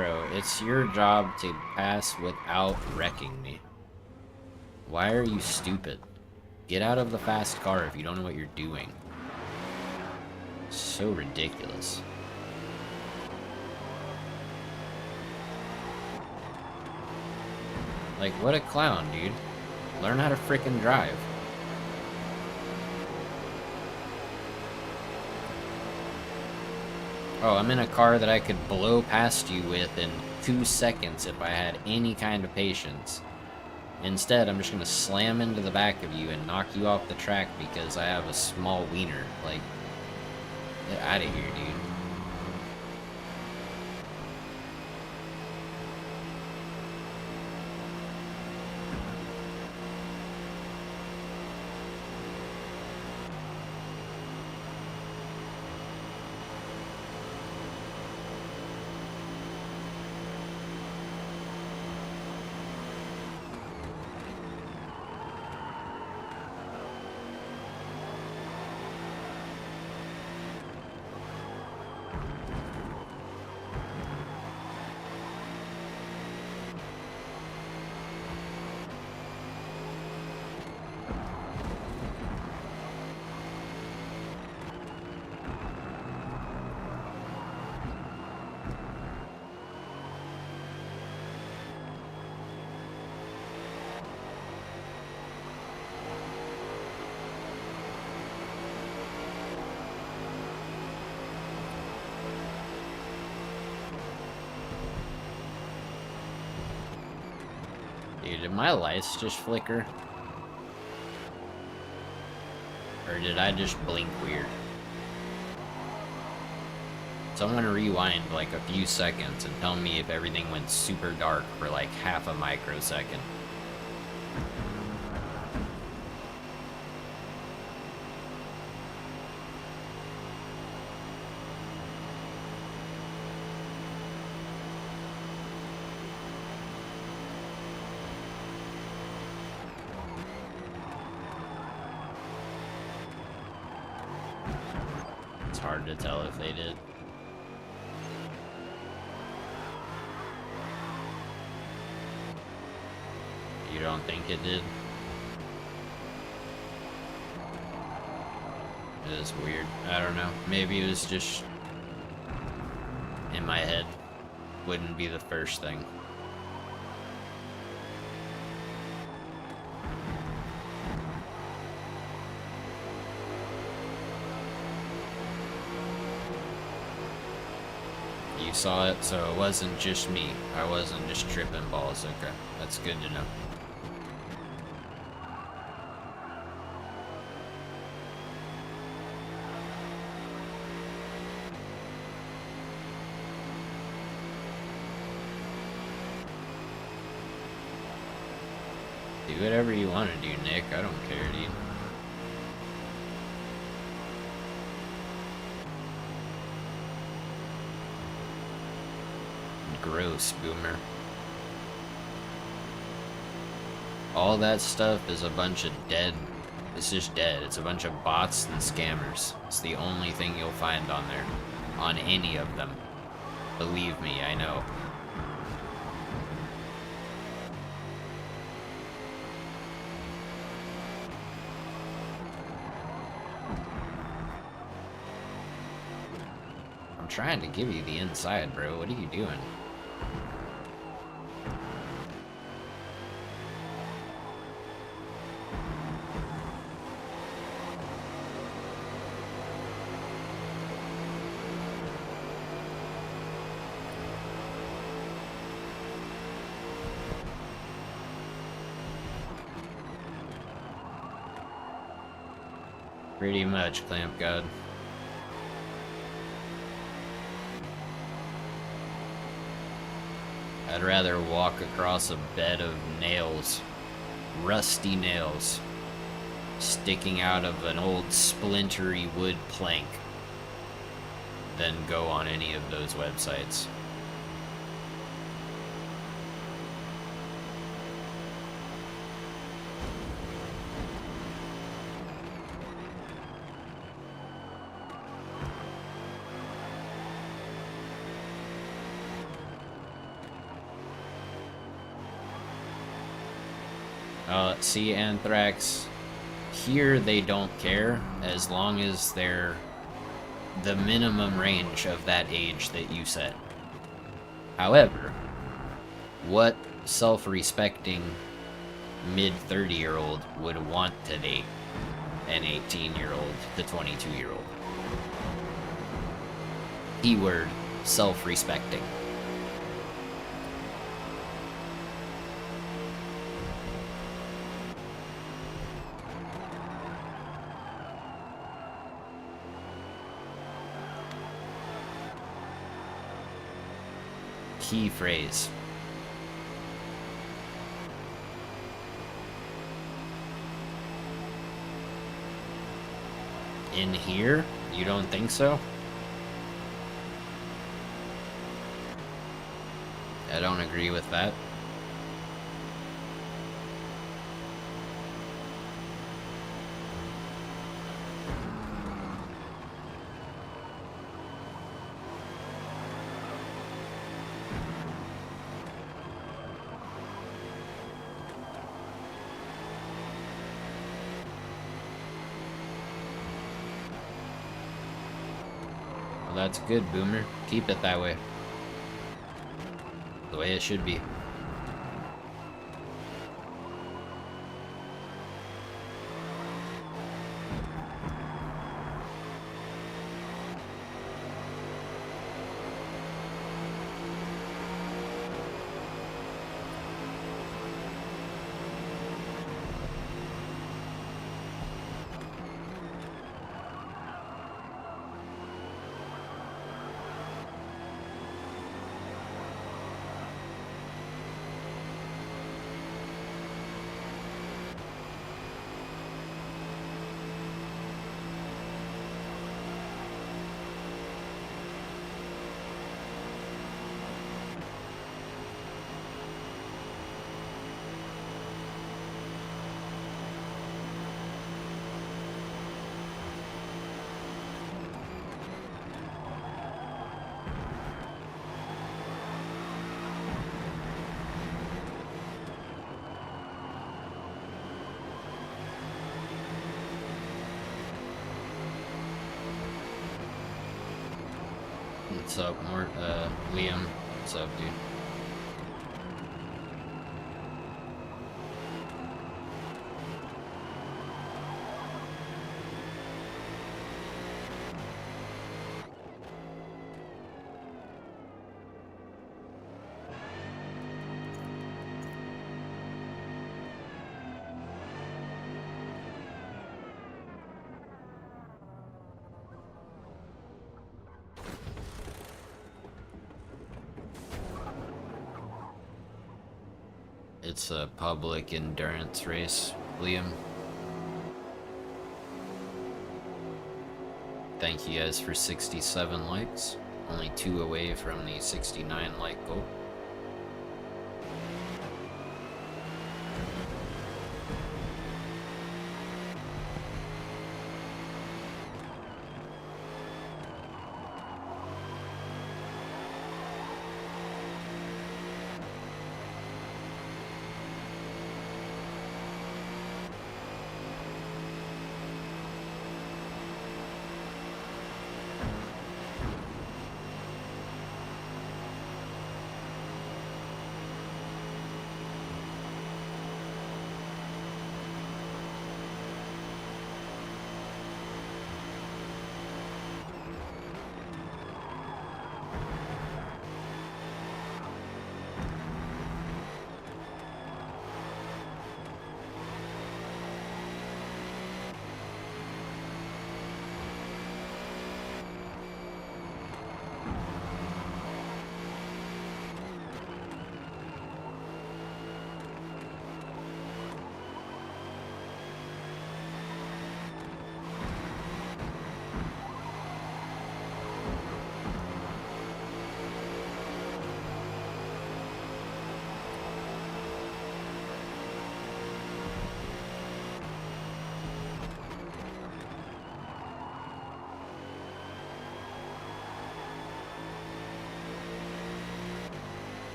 Bro, it's your job to pass without wrecking me. Why are you stupid? Get out of the fast car if you don't know what you're doing. So ridiculous. Like, what a clown, dude. Learn how to frickin' drive. Oh, I'm in a car that I could blow past you with in 2 seconds if I had any kind of patience. Instead, I'm just gonna slam into the back of you and knock you off the track because I have a small wiener. Like, get out of here, dude. Dude, did my lights just flicker? Or did I just blink weird? Someone rewind like a few seconds and tell me if everything went super dark for like half a microsecond. It's hard to tell if they did. You don't think it did? It is weird. I don't know. Maybe it was just in my head. Wouldn't be the first thing. You saw it, so it wasn't just me. I wasn't just tripping balls. Okay, that's good to know. Do whatever you want to do, Nick. I don't care, dude. Gross, boomer. All that stuff is a bunch of dead. It's just dead. It's a bunch of bots and scammers. It's the only thing you'll find on there. On any of them. Believe me, I know. I'm trying to give you the inside, bro. What are you doing? Pretty much, Clamp God. I'd rather walk across a bed of nails, rusty nails, sticking out of an old splintery wood plank, than go on any of those websites. See, Anthrax, here they don't care as long as they're the minimum range of that age that you set. However, what self-respecting mid-30-year-old would want to date an 18-year-old to 22-year-old? Keyword, self-respecting. Key phrase. In here? You don't think so? I don't agree with that. Well, that's good, Boomer. Keep it that way. The way it should be. What's up, Liam? What's up, dude? It's a public endurance race, Liam. Thank you guys for 67 likes. Only 2 away from the 69 like goal.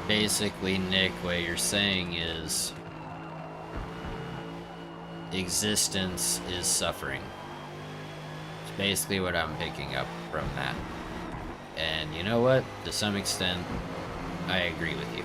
Basically, Nick, what you're saying is existence is suffering. It's basically what I'm picking up from that. And you know what? To some extent, I agree with you.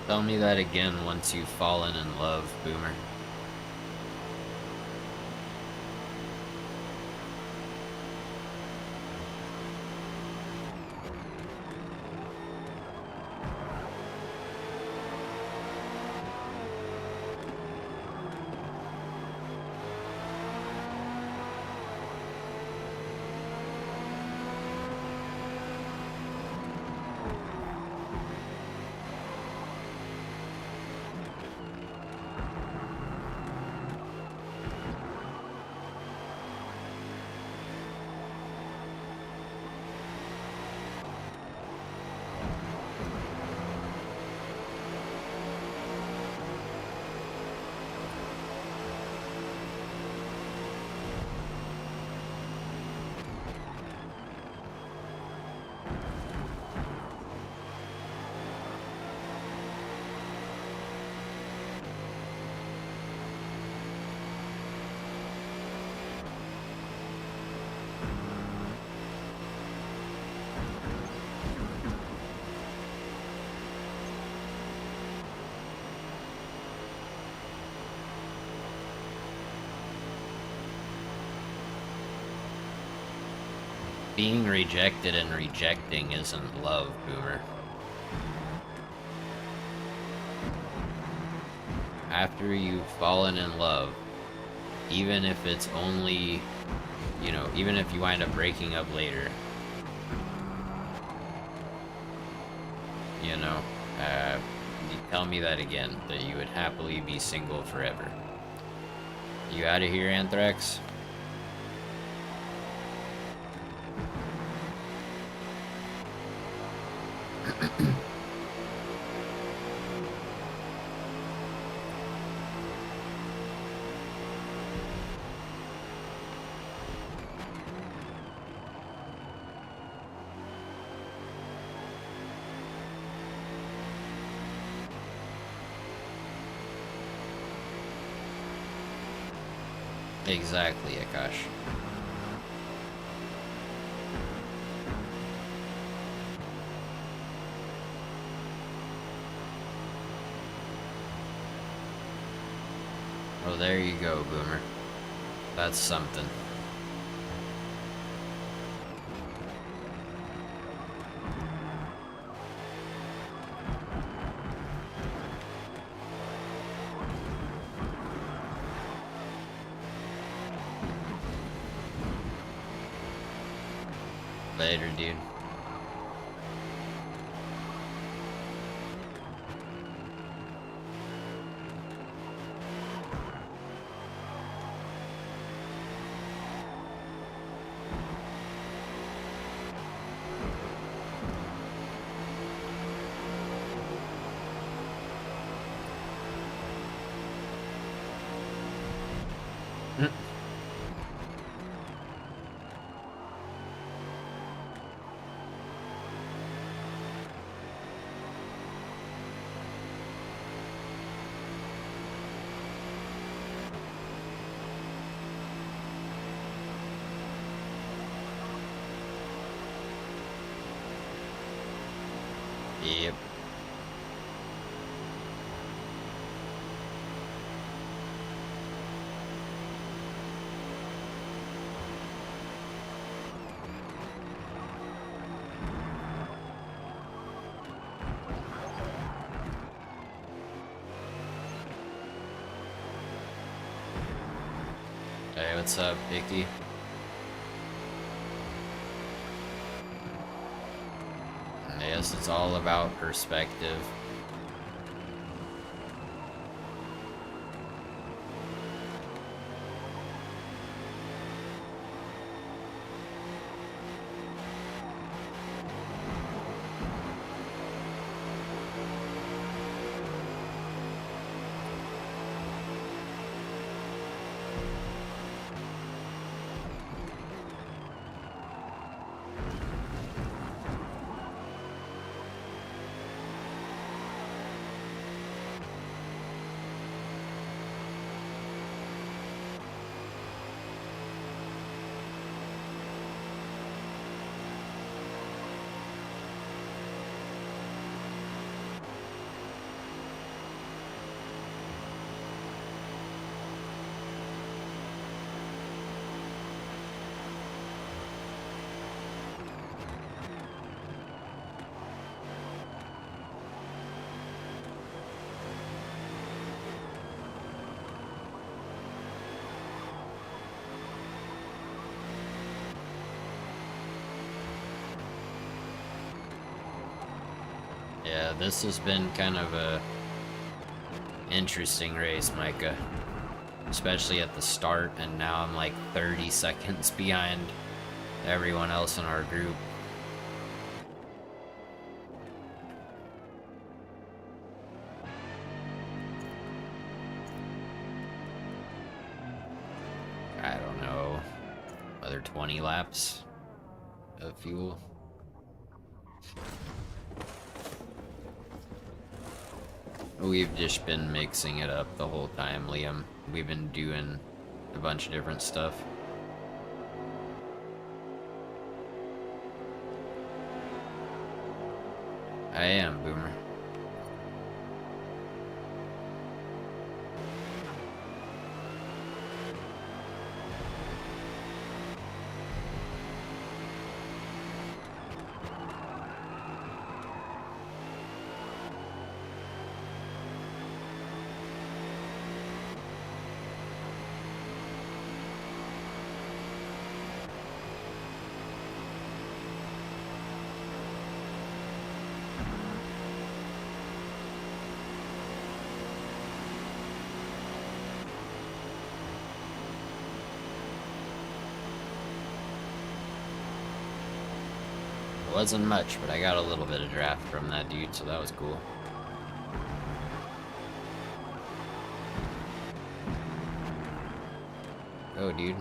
Tell me that again once you've fallen in love, Boomer. Being rejected and rejecting isn't love, Boomer. After you've fallen in love, even if it's only, you know, even if you wind up breaking up later, you know, tell me that again, that you would happily be single forever. You out of here, Anthrax? Exactly, Akash. Well, there you go, Boomer. That's something. Later, dude. Yep. Hey, what's up, Vicky? Yes, it's all about perspective. Yeah, this has been kind of a interesting race, Micah. Especially at the start, and now I'm like 30 seconds behind everyone else in our group. I don't know, another 20 laps of fuel. We've just been mixing it up the whole time, Liam. We've been doing a bunch of different stuff. I am, Boomer. It wasn't much, but I got a little bit of draft from that dude, so that was cool. Go, dude.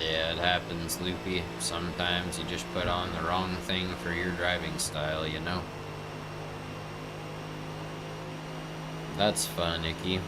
Yeah, it happens, Loopy. Sometimes you just put on the wrong thing for your driving style, you know? That's fun, Icky.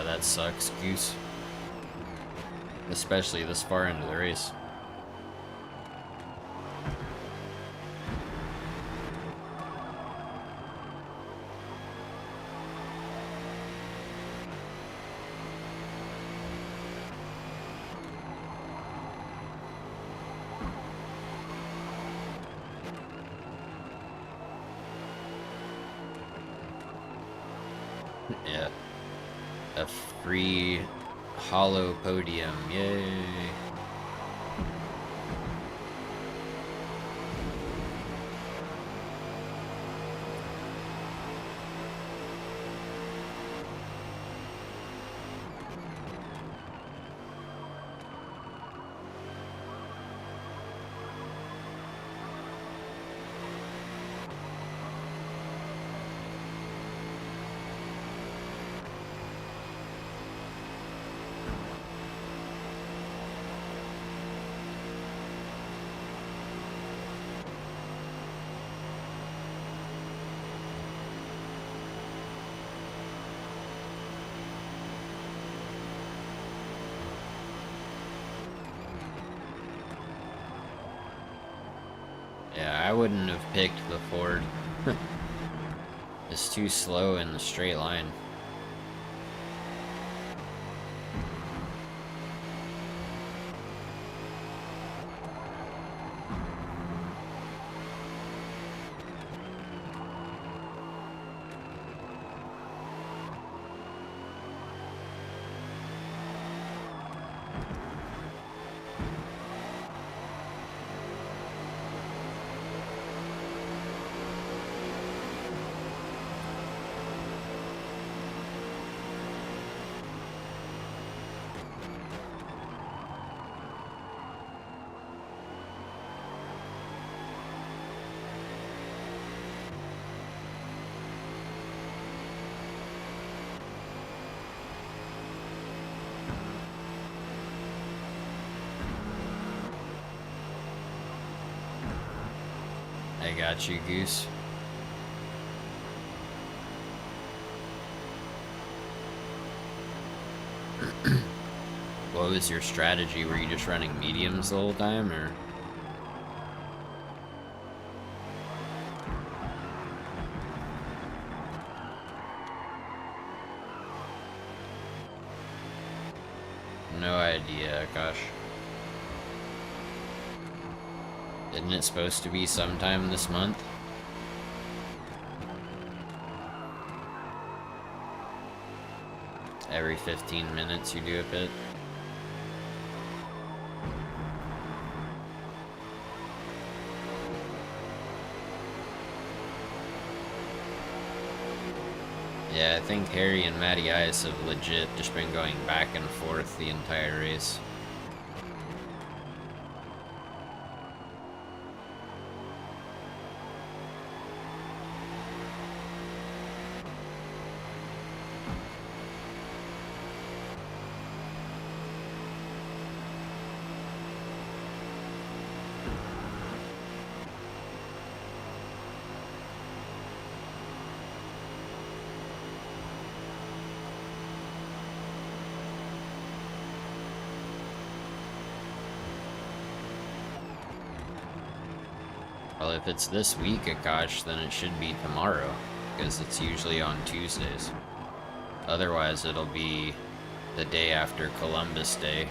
That sucks, Goose. Especially this far into the race. Yeah. A free hollow podium. Yay. wouldn't have picked the Ford. It's too slow in the straight line. I got you, Goose. What was your strategy? Were you just running mediums the whole time, or? No idea, gosh. Isn't it supposed to be sometime this month? Every 15 minutes you do a pit? Yeah, I think Harry and Matty Ice have legit just been going back and forth the entire race. Well, if it's this week, Akash, then it should be tomorrow, because it's usually on Tuesdays. Otherwise, it'll be the day after Columbus Day.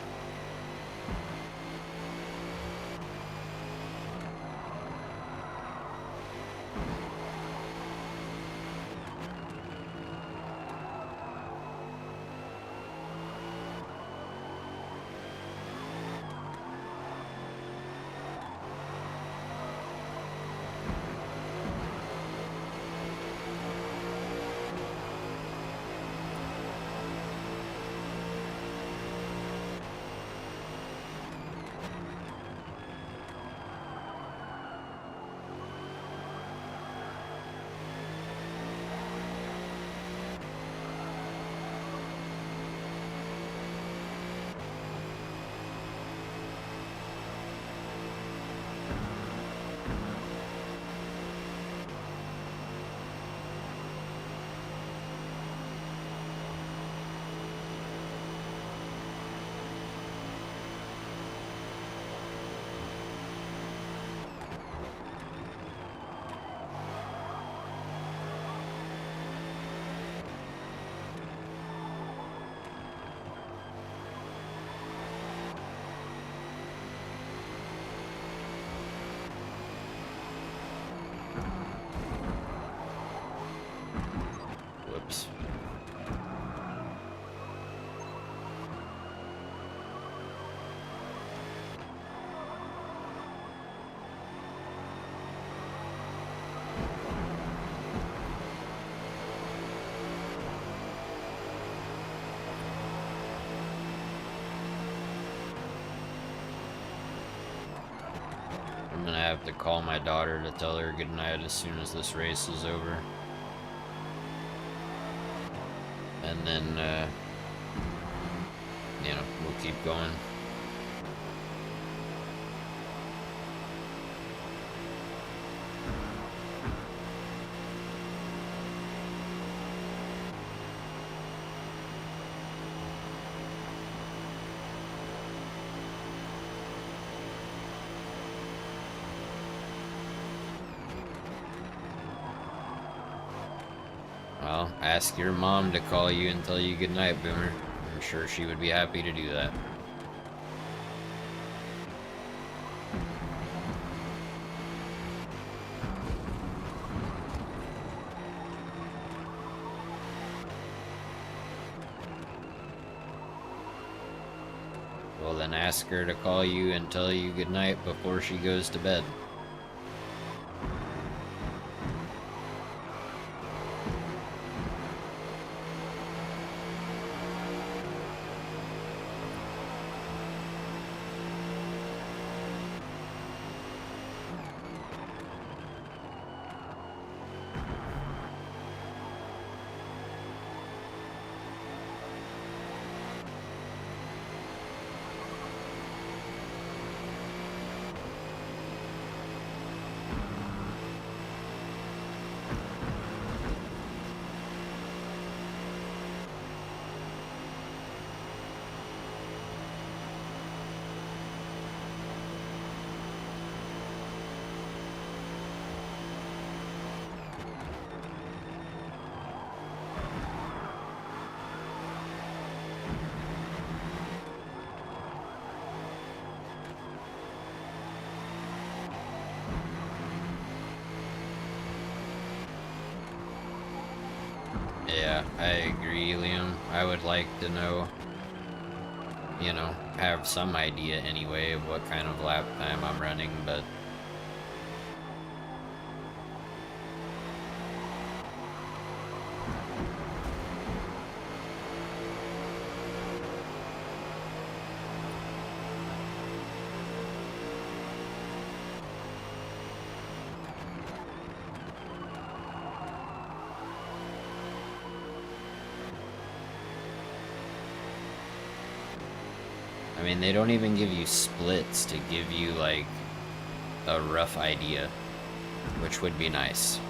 Whoops. I'm gonna have to call my daughter to tell her goodnight as soon as this race is over. And then, you know, we'll keep going. Well, ask your mom to call you and tell you goodnight, Boomer. I'm sure she would be happy to do that. Well, then ask her to call you and tell you goodnight before she goes to bed. Yeah, I agree, Liam. I would like to know, you know, have some idea anyway of what kind of lap time I'm running, but I mean, they don't even give you splits to give you, like, a rough idea, which would be nice.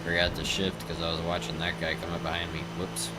Forgot to shift because I was watching that guy come up behind me. Whoops.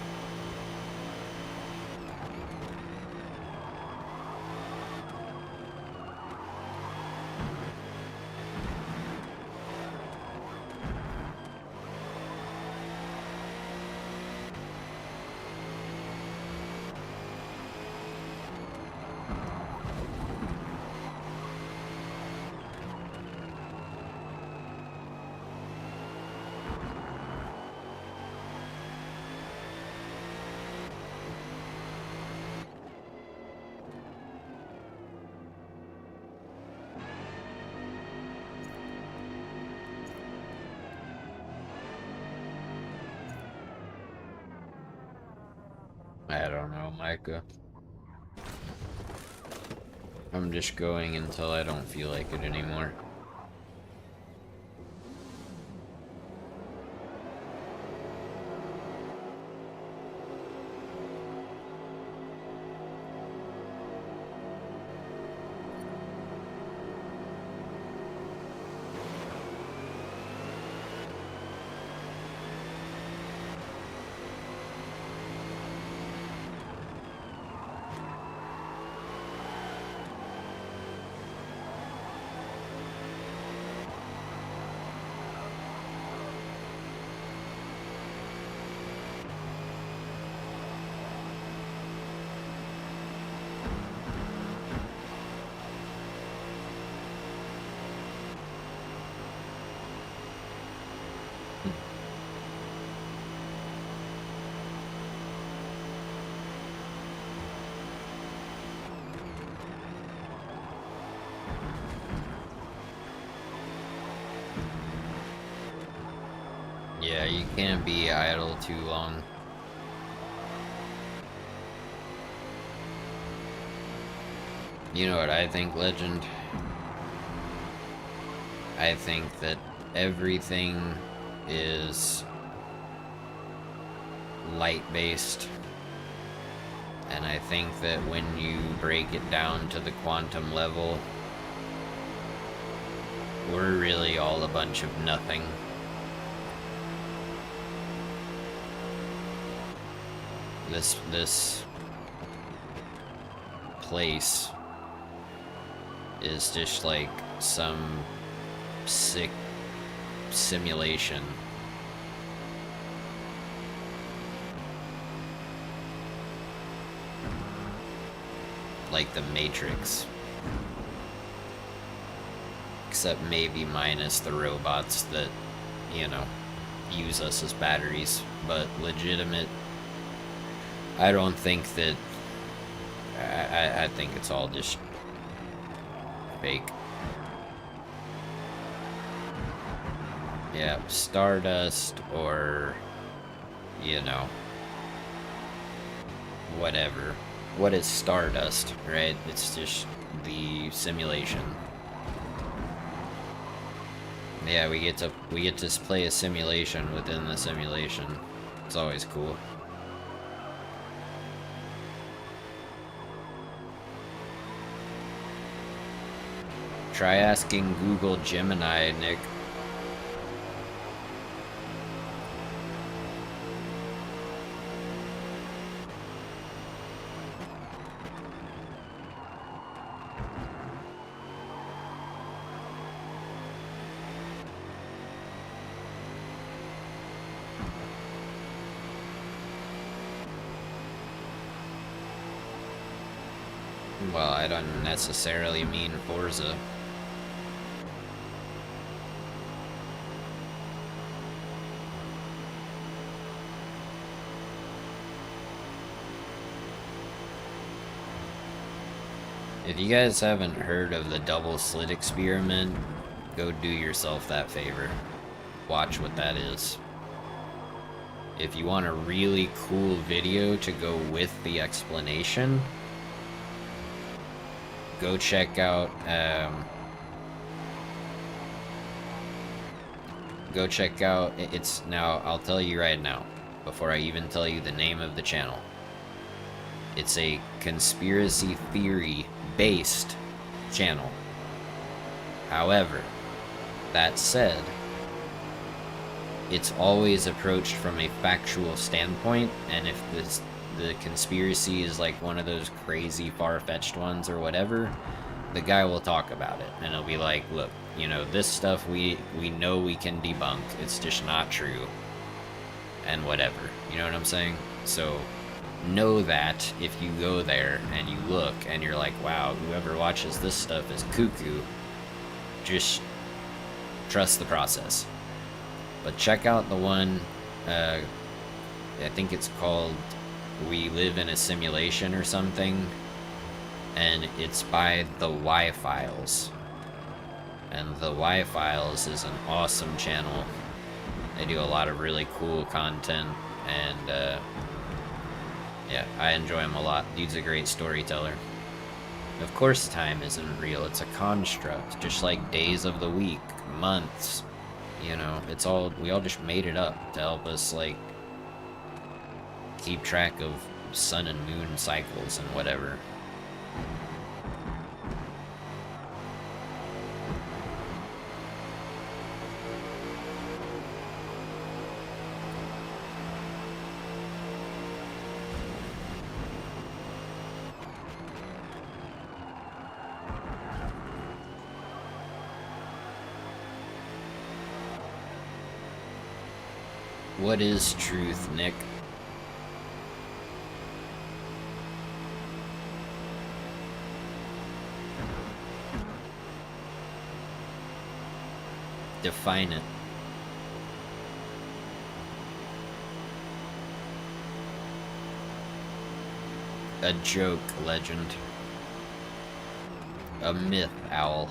I don't know, Micah. I'm just going until I don't feel like it anymore. Yeah, you can't be idle too long. You know what I think, Legend? I think that everything is light-based. And I think that when you break it down to the quantum level, we're really all a bunch of nothing. place is just like some sick simulation. Like the Matrix. Except maybe minus the robots that, you know, use us as batteries. But legitimate, I don't think that, I think it's all just fake. Yeah, Stardust or, you know, whatever. What is Stardust, right? It's just the simulation. Yeah, we get to play a simulation within the simulation. It's always cool. Try asking Google Gemini, Nick. Well, I don't necessarily mean Forza. If you guys haven't heard of the double slit experiment, go do yourself that favor. Watch what that is. If you want a really cool video to go with the explanation, go check out, it's now, I'll tell you right now, before I even tell you the name of the channel. It's a conspiracy theory based channel. However, that said, it's always approached from a factual standpoint, and if the conspiracy is like one of those crazy far-fetched ones or whatever, the guy will talk about it, and he'll be like, look, you know, this stuff we know we can debunk, it's just not true, and whatever, you know what I'm saying? So know that if you go there and you look and you're like, wow, whoever watches this stuff is cuckoo, just trust the process. But check out the one, I think it's called We Live in a Simulation or something, and it's by the Y-Files. And the Y-Files is an awesome channel. They do a lot of really cool content, and yeah, I enjoy him a lot. Dude's a great storyteller. Of course time isn't real, it's a construct, just like days of the week, months, you know, it's all, we all just made it up to help us, like, keep track of sun and moon cycles and whatever. What is truth, Nick? Define it. A joke, legend. A myth, owl.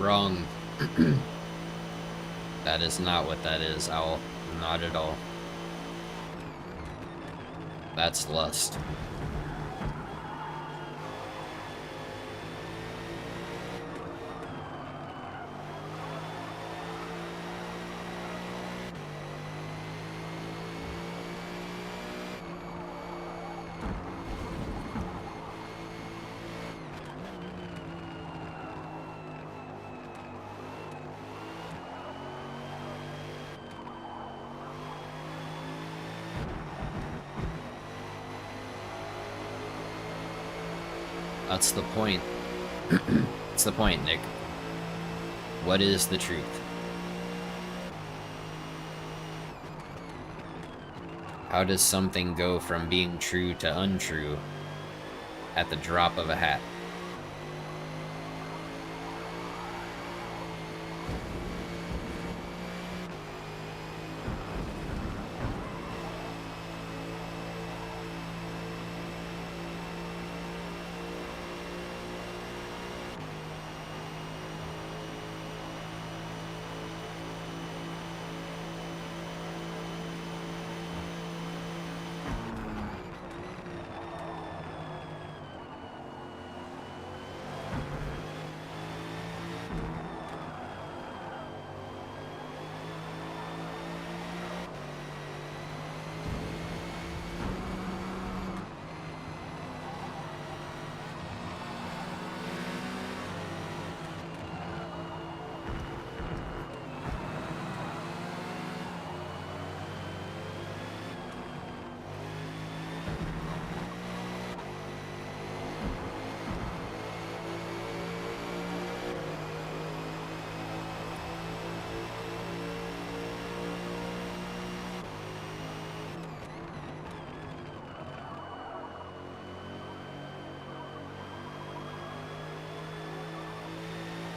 Wrong. That is not what that is, Owl. Not at all. That's lust. That's the point. That's the point, Nick. What is the truth? How does something go from being true to untrue at the drop of a hat?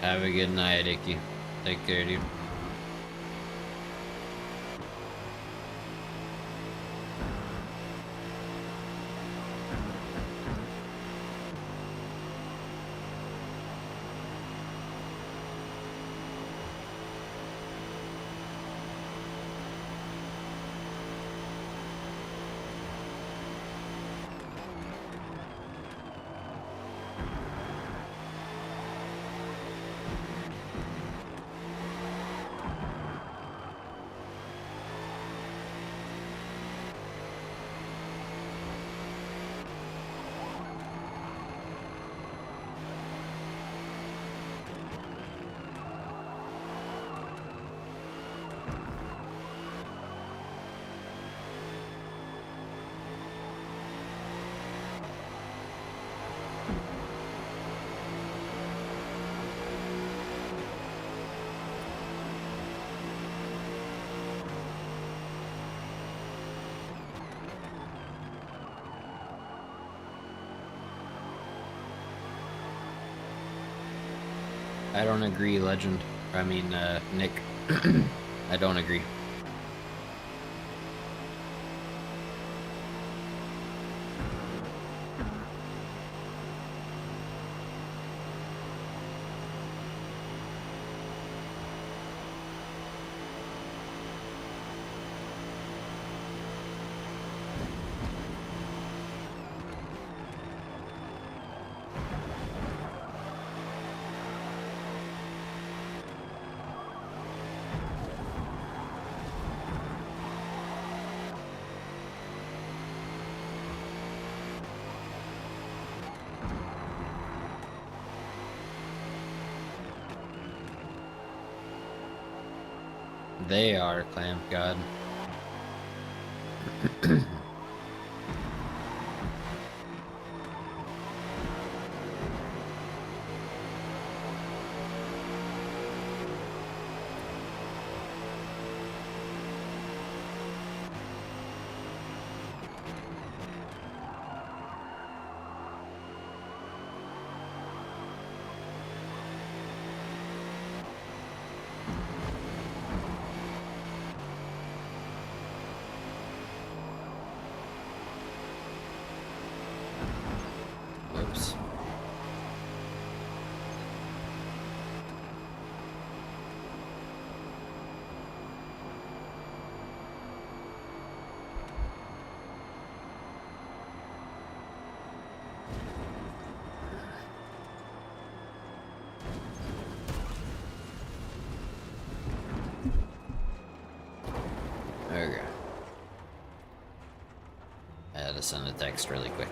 Have a good night, Icky. Take care, dude. I don't agree, Legend. I mean, Nick. I don't agree. They are, Clamp God. send a text really quick.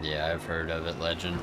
Yeah, I've heard of it, Legend.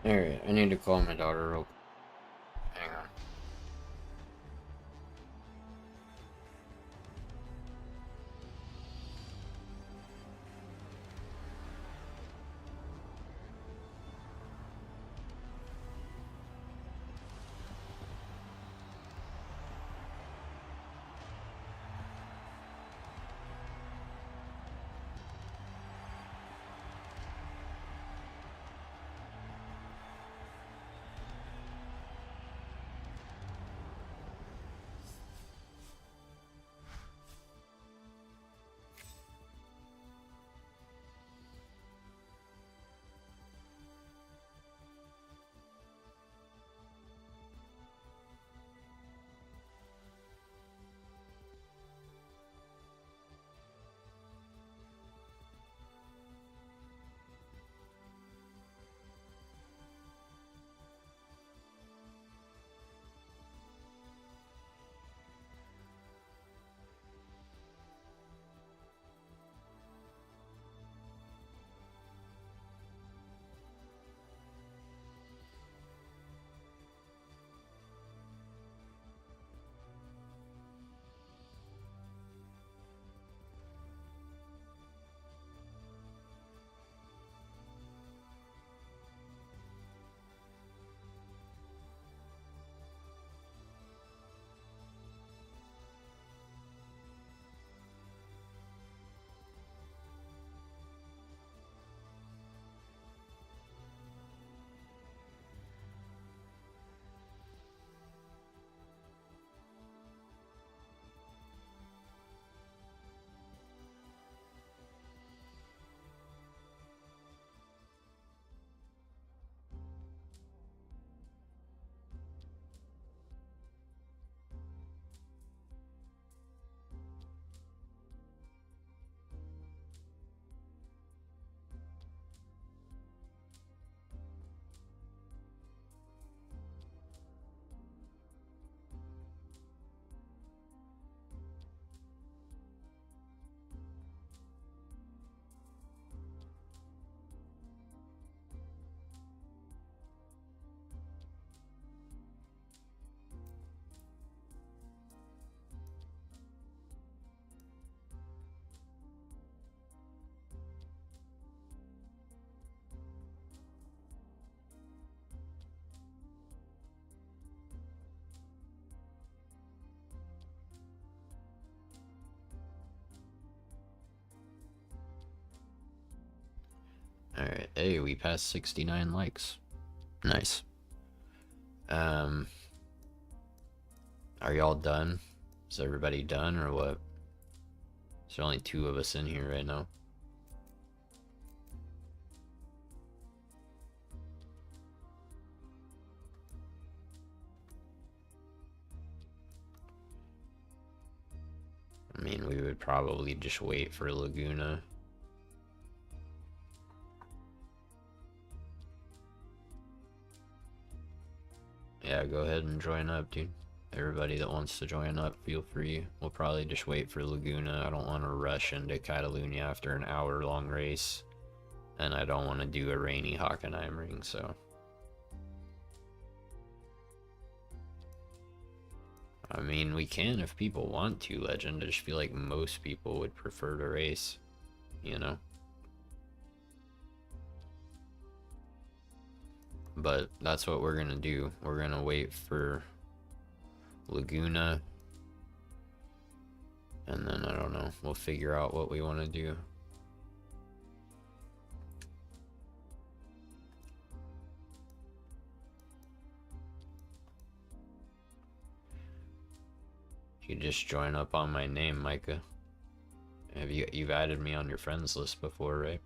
Alright, I need to call my daughter real quick. Hang on. Hey, we passed 69 likes. Nice. Are y'all done? Is everybody done or what? There's only 2 of us in here right now. I mean, we would probably just wait for Laguna. Yeah, go ahead and join up, dude. Everybody that wants to join up, feel free. We'll probably just wait for Laguna. I don't want to rush into Catalunya after an hour-long race. And I don't want to do a rainy Hockenheim ring, so... I mean, we can if people want to, Legend. I just feel like most people would prefer to race, you know? But that's what we're gonna do. We're gonna wait for Laguna. And then, I don't know, we'll figure out what we want to do. You just join up on my name, Micah. You've added me on your friends list before, right?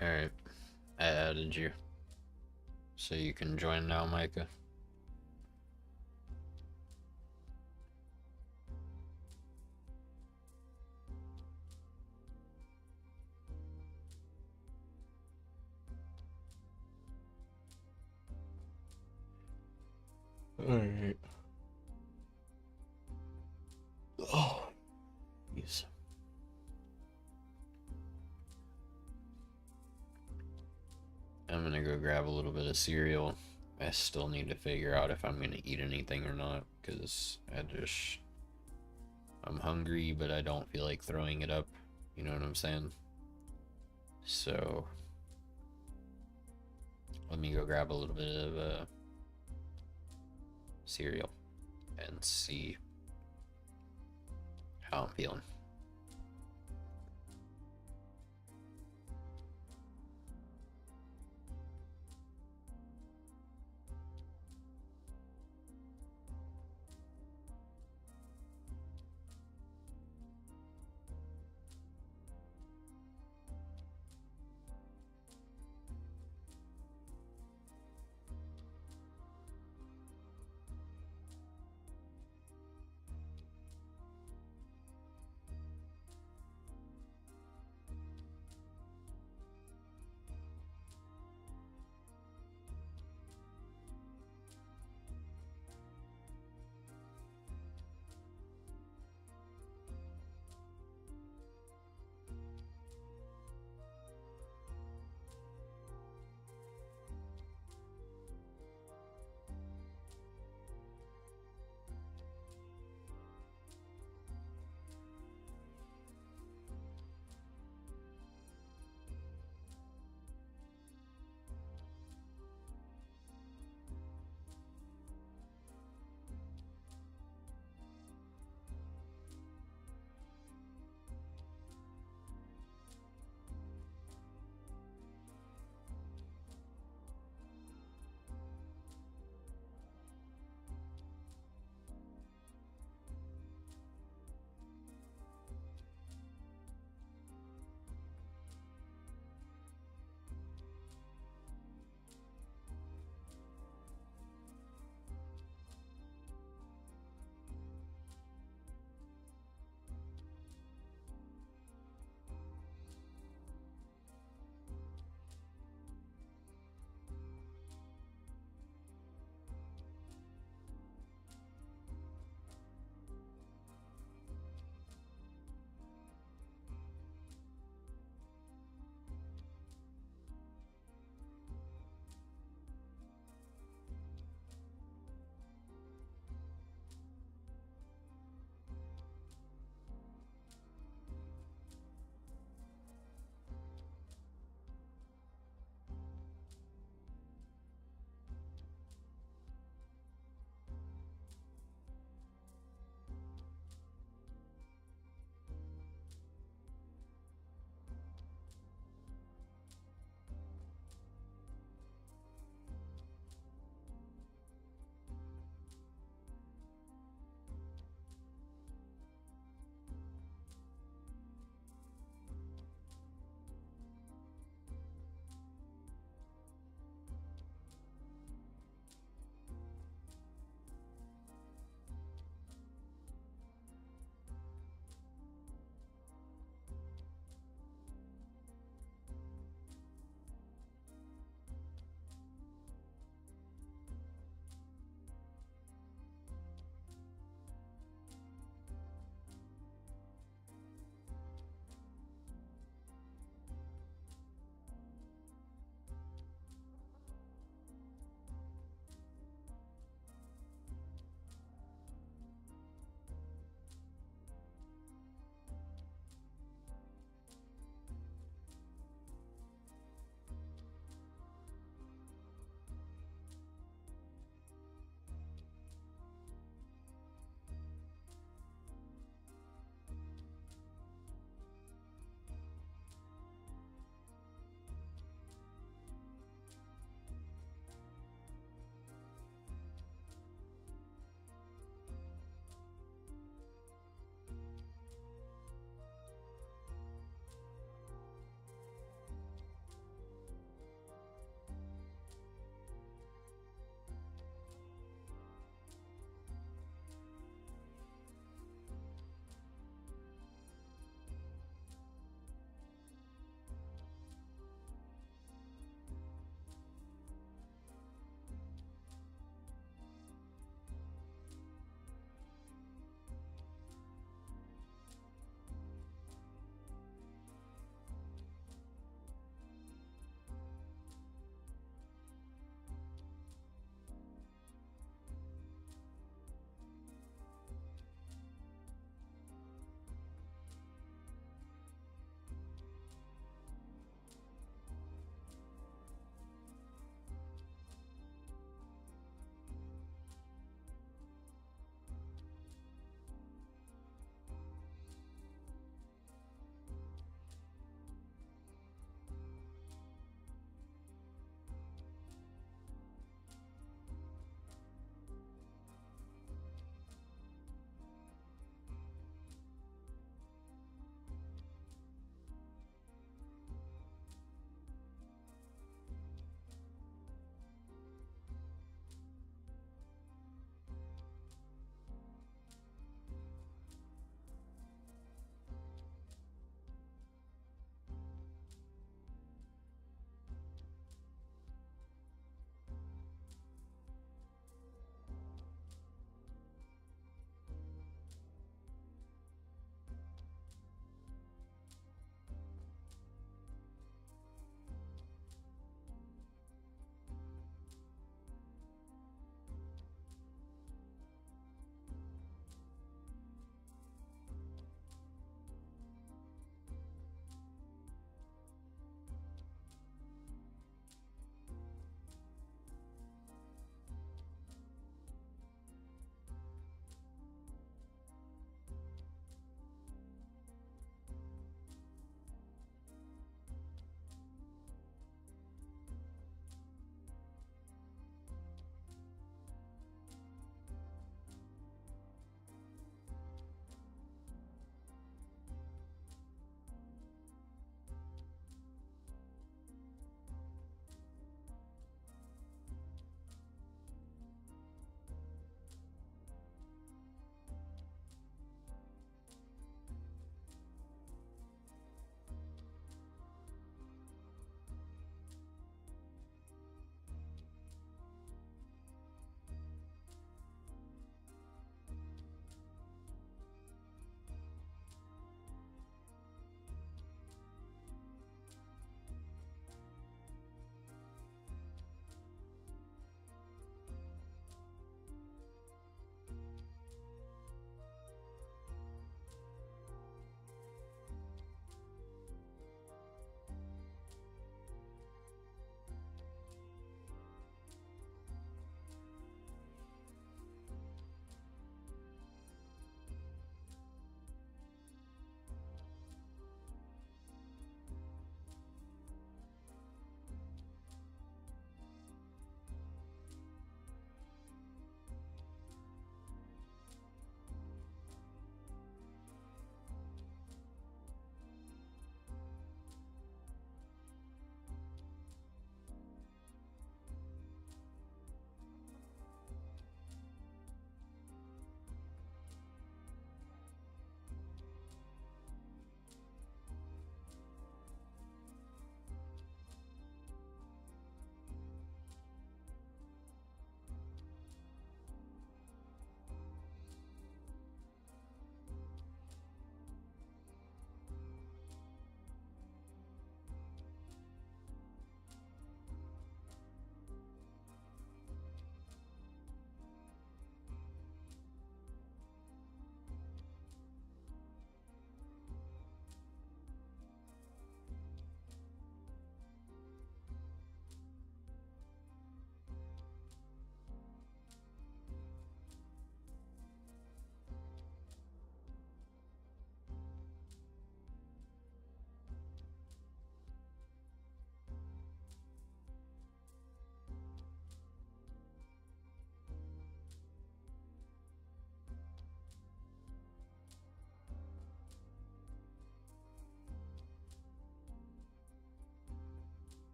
Alright, I added you. So you can join now, Micah. Alright. Oh, yes. I'm gonna go grab a little bit of cereal. I still need to figure out if I'm gonna eat anything or not, because I'm hungry, but I don't feel like throwing it up. You know what I'm saying? So, let me go grab a little bit of cereal and see how I'm feeling.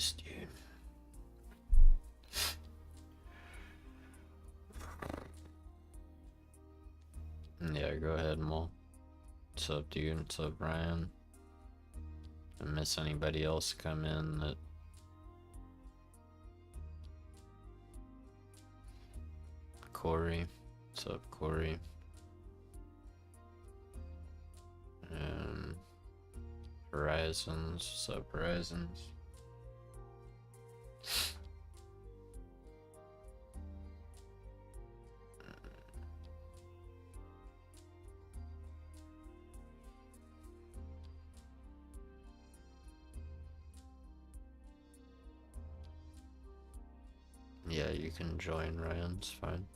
Jeez, dude. Yeah, go ahead, Mol. What's up, dude? What's up, Ryan? Did I miss anybody else come in that... Corey. What's up, Corey? Horizons. What's up, Horizons? Yeah, you can join, Ryan. It's fine.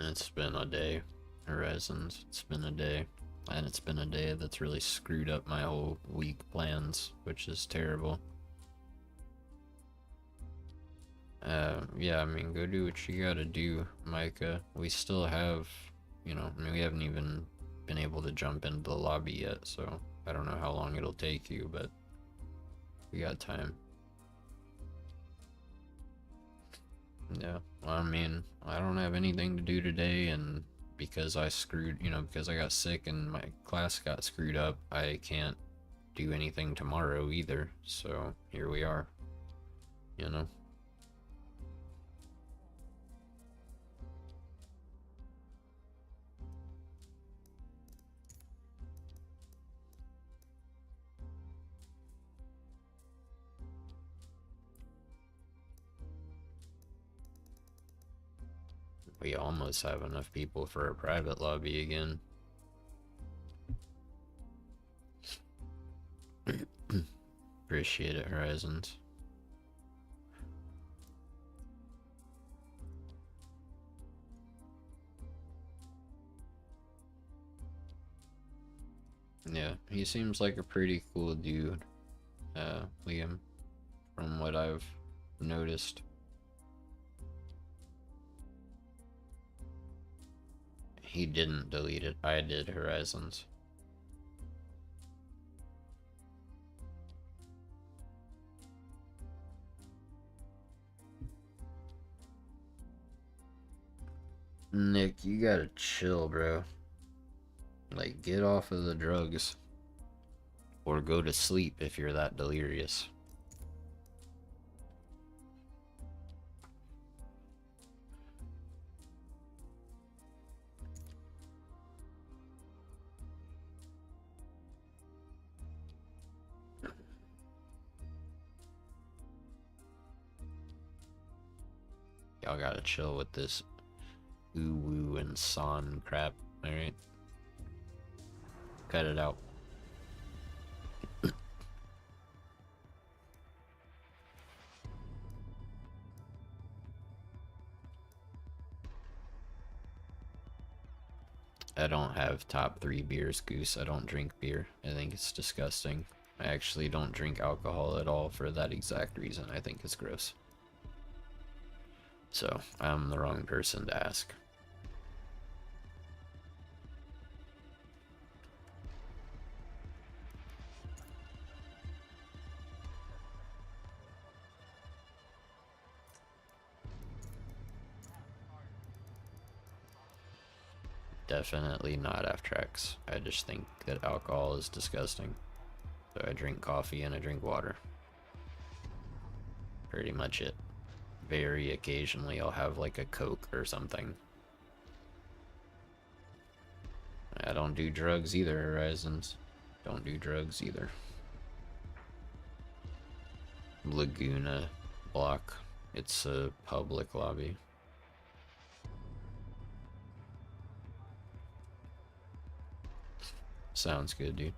It's been a day, Horizons. It's been a day. And it's been a day that's really screwed up my whole week plans, which is terrible. Yeah, I mean, go do what you gotta do, Micah. We still have, you know, I mean, we haven't even been able to jump into the lobby yet, so I don't know how long it'll take you, but we got time. Yeah, well, I mean, I don't have anything to do today, and because I screwed, you know, because I got sick and my class got screwed up, I can't do anything tomorrow either, so here we are, you know. We almost have enough people for a private lobby again. Appreciate it, Horizons. Yeah, he seems like a pretty cool dude, Liam, from what I've noticed. He didn't delete it. I did, Horizons. Nick, you gotta chill, bro. Like, get off of the drugs. Or go to sleep if you're that delirious. Y'all gotta chill with this woo and son crap, alright? Cut it out. I don't have top 3 beers, Goose. I don't drink beer. I think it's disgusting. I actually don't drink alcohol at all for that exact reason. I think it's gross. So, I'm the wrong person to ask. Definitely not F-Trax. I just think that alcohol is disgusting. So I drink coffee and I drink water. Pretty much it. Very occasionally I'll have like a Coke or something. I don't do drugs either, Horizons. Don't do drugs either. Laguna block. It's a public lobby. Sounds good, dude.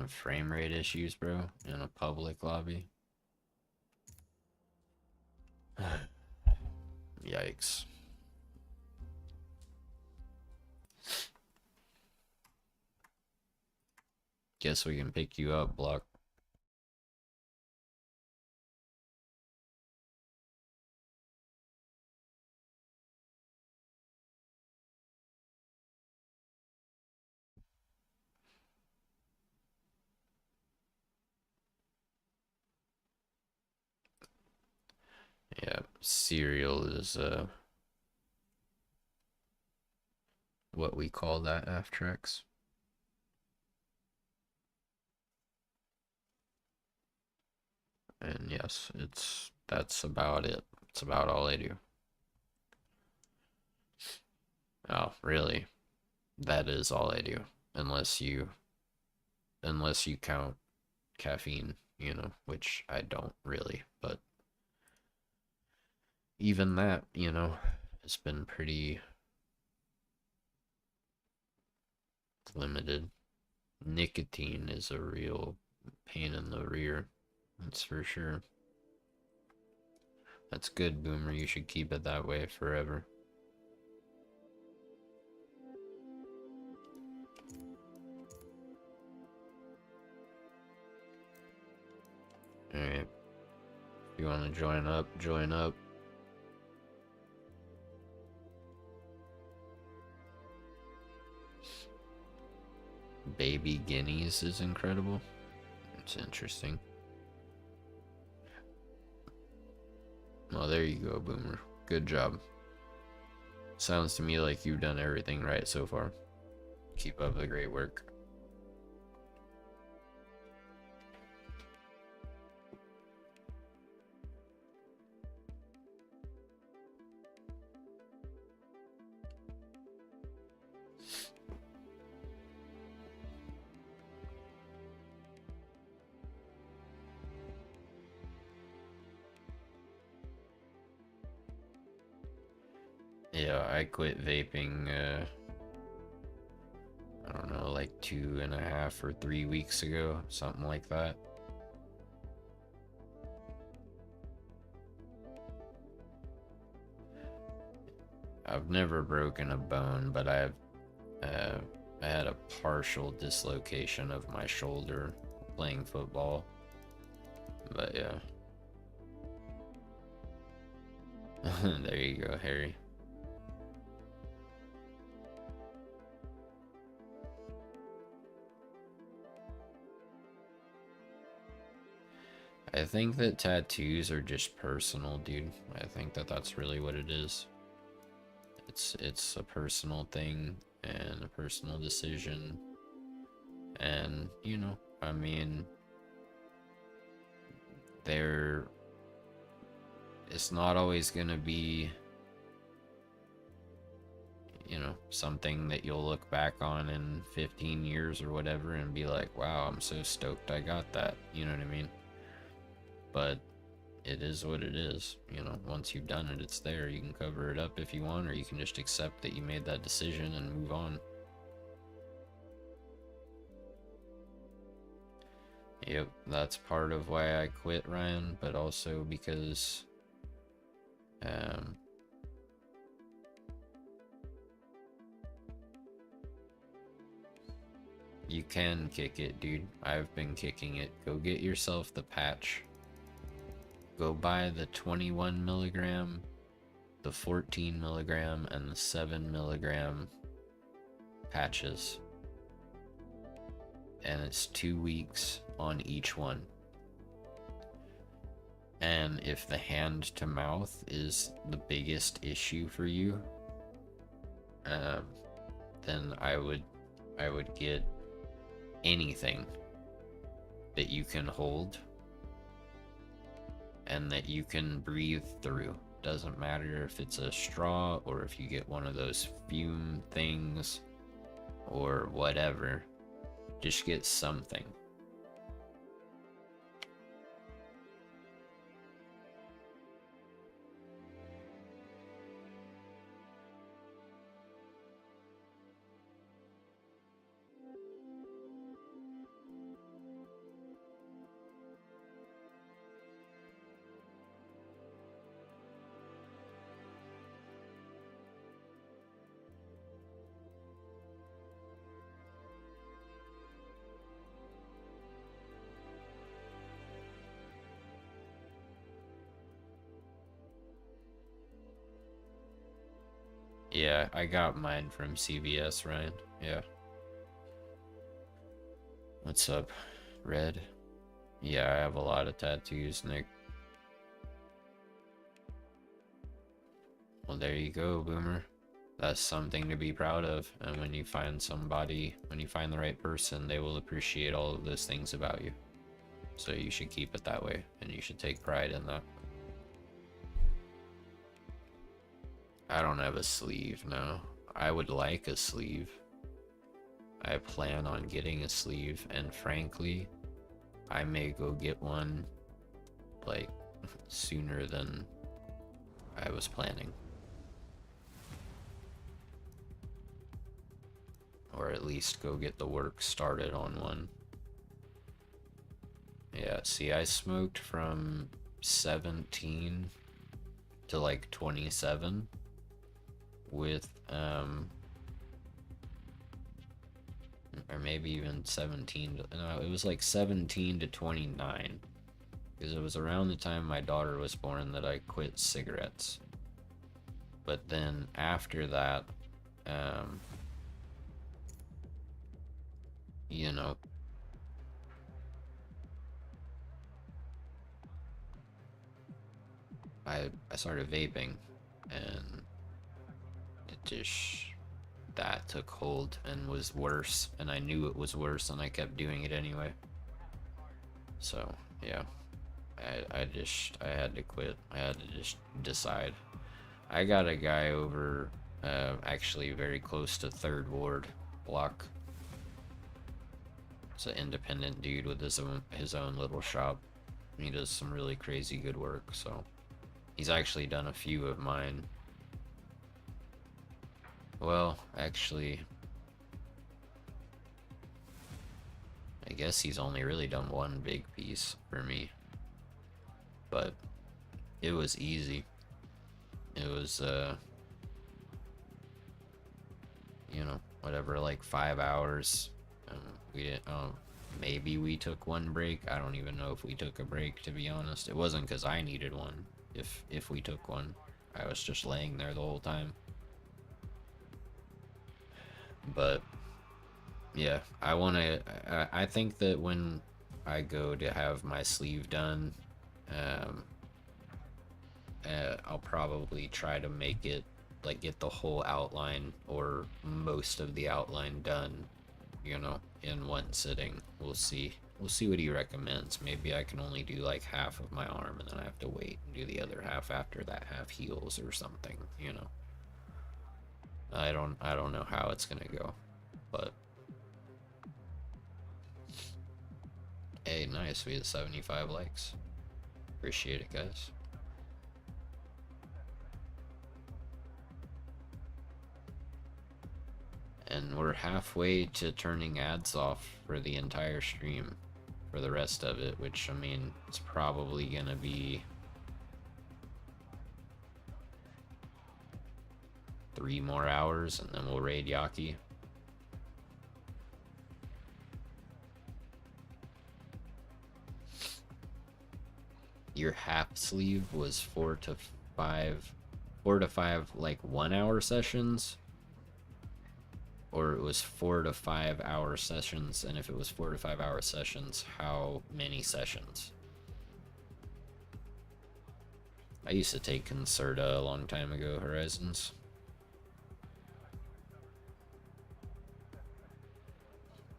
have frame rate issues, bro, in a public lobby. Yikes. Guess we can pick you up, Block. Yeah, cereal is what we call that after X. And yes, that's about it. It's about all I do. Oh, really? That is all I do. Unless you count caffeine, which I don't really, but even that, has been pretty limited. Nicotine is a real pain in the rear. That's for sure. That's good, Boomer. You should keep it that way forever. Alright. If you want to join up, join up. Baby guineas is incredible. It's interesting. Well, there you go, Boomer. Good job. Sounds to me like you've done everything right so far. Keep up the great work. Yeah, I quit vaping, I don't know, like 2.5 or 3 weeks ago, something like that. I've never broken a bone, but I had a partial dislocation of my shoulder playing football. But yeah. There you go, Harry. I think that tattoos are just personal, dude. I think that that's really what it is. It's a personal thing and a personal decision. And, I mean, it's not always gonna be, something that you'll look back on in 15 years or whatever and be like, wow, I'm so stoked I got that. You know what I mean? But it is what it is. Once you've done it, it's there. You can cover it up if you want, or you can just accept that you made that decision and move on. Yep, that's part of why I quit, Ryan, but also because you can kick it, dude. I've been kicking it. Go get yourself the patch. Go buy the 21 milligram, the 14 milligram, and the 7 milligram patches. And it's 2 weeks on each one. And if the hand to mouth is the biggest issue for you, then I would get anything that you can hold and that you can breathe through. Doesn't matter if it's a straw or if you get one of those fume things or whatever. Just get something. Yeah, I got mine from CVS, Ryan. Yeah. What's up, Red? Yeah, I have a lot of tattoos, Nick. Well, there you go, Boomer. That's something to be proud of. And when you find somebody, when you find the right person, they will appreciate all of those things about you. So you should keep it that way, and you should take pride in that. I don't have a sleeve, no. I would like a sleeve. I plan on getting a sleeve, and frankly, I may go get one, like, sooner than I was planning. Or at least go get the work started on one. Yeah, see, I smoked from 17 to like 27 with, or maybe even 17 to, no, it was like 17 to 29, because it was around the time my daughter was born that I quit cigarettes. But then after that, you know, I started vaping, and it just, that took hold and was worse, and I knew it was worse, and I kept doing it anyway. So yeah, I had to quit. I had to just decide. I got a guy over, actually very close to 3rd Ward block. It's an independent dude with his own little shop. He does some really crazy good work, so he's actually done a few of mine. Well, actually, I guess he's only really done one big piece for me, but it was easy. It was, you know, whatever, like 5 hours. We didn't, maybe we took one break. I don't even know if we took a break, to be honest. It wasn't because I needed one. If we took one, I was just laying there the whole time. But yeah, I think that when I go to have my sleeve done, I'll probably try to make it, like, get the whole outline or most of the outline done, you know, in one sitting. We'll see what he recommends. Maybe I can only do like half of my arm, and then I have to wait and do the other half after that half heals or something, you know. I don't know how it's gonna go, but hey, nice, we had 75 likes. Appreciate it, guys. And we're halfway to turning ads off for the entire stream for the rest of it, which, I mean, it's probably gonna be 3 more hours, and then we'll raid Yaki. Your half sleeve was 4 to 5 like 1 hour sessions, or it was 4 to 5 hour sessions, and if it was 4 to 5 hour sessions, how many sessions? I used to take Concerta a long time ago, Horizons.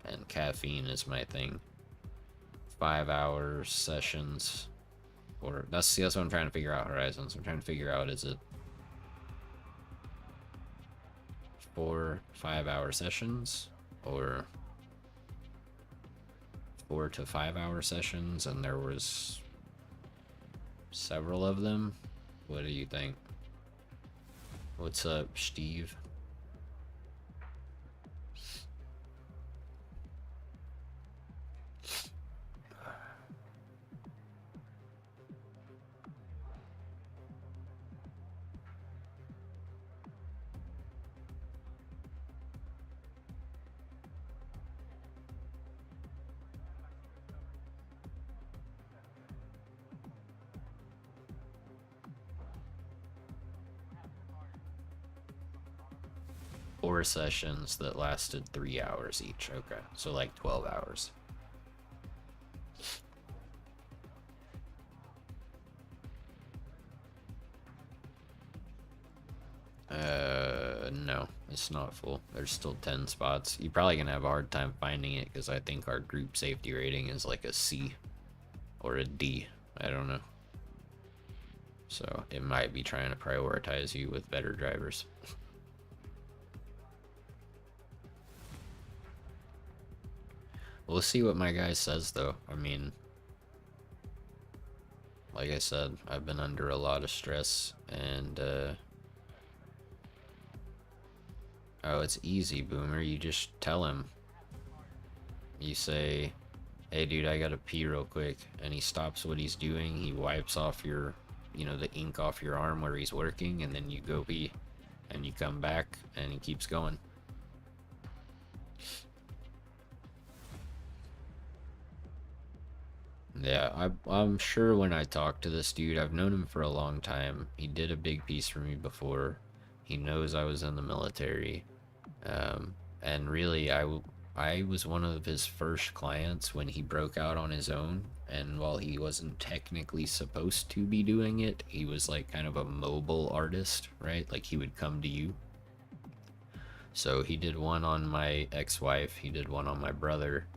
And caffeine is my thing. 5 hour sessions, or that's what I'm trying to figure out, Horizons. I'm trying to figure out, is it 4 5-hour sessions, or 4 to 5 hour sessions, and there was several of them? What do you think? What's up, Steve? 4 sessions that lasted 3 hours each. Okay, so like 12 hours. No, it's not full. There's still 10 spots. You're probably gonna have a hard time finding it because I think our group safety rating is like a C or a D. I don't know. So it might be trying to prioritize you with better drivers. We'll see what my guy says though. I mean, like I said, I've been under a lot of stress and oh, it's easy, Boomer. You just tell him. You say, hey dude, I gotta pee real quick, and he stops what he's doing. He wipes off your, you know, the ink off your arm where he's working, and then you go pee and you come back and he keeps going. Yeah, I'm sure when I talk to this dude, I've known him for a long time. He did a big piece for me before. He knows I was in the military. And really, I was one of his first clients when he broke out on his own. And while he wasn't technically supposed to be doing it, he was like kind of a mobile artist, right? Like he would come to you. So he did one on my ex-wife, he did one on my brother,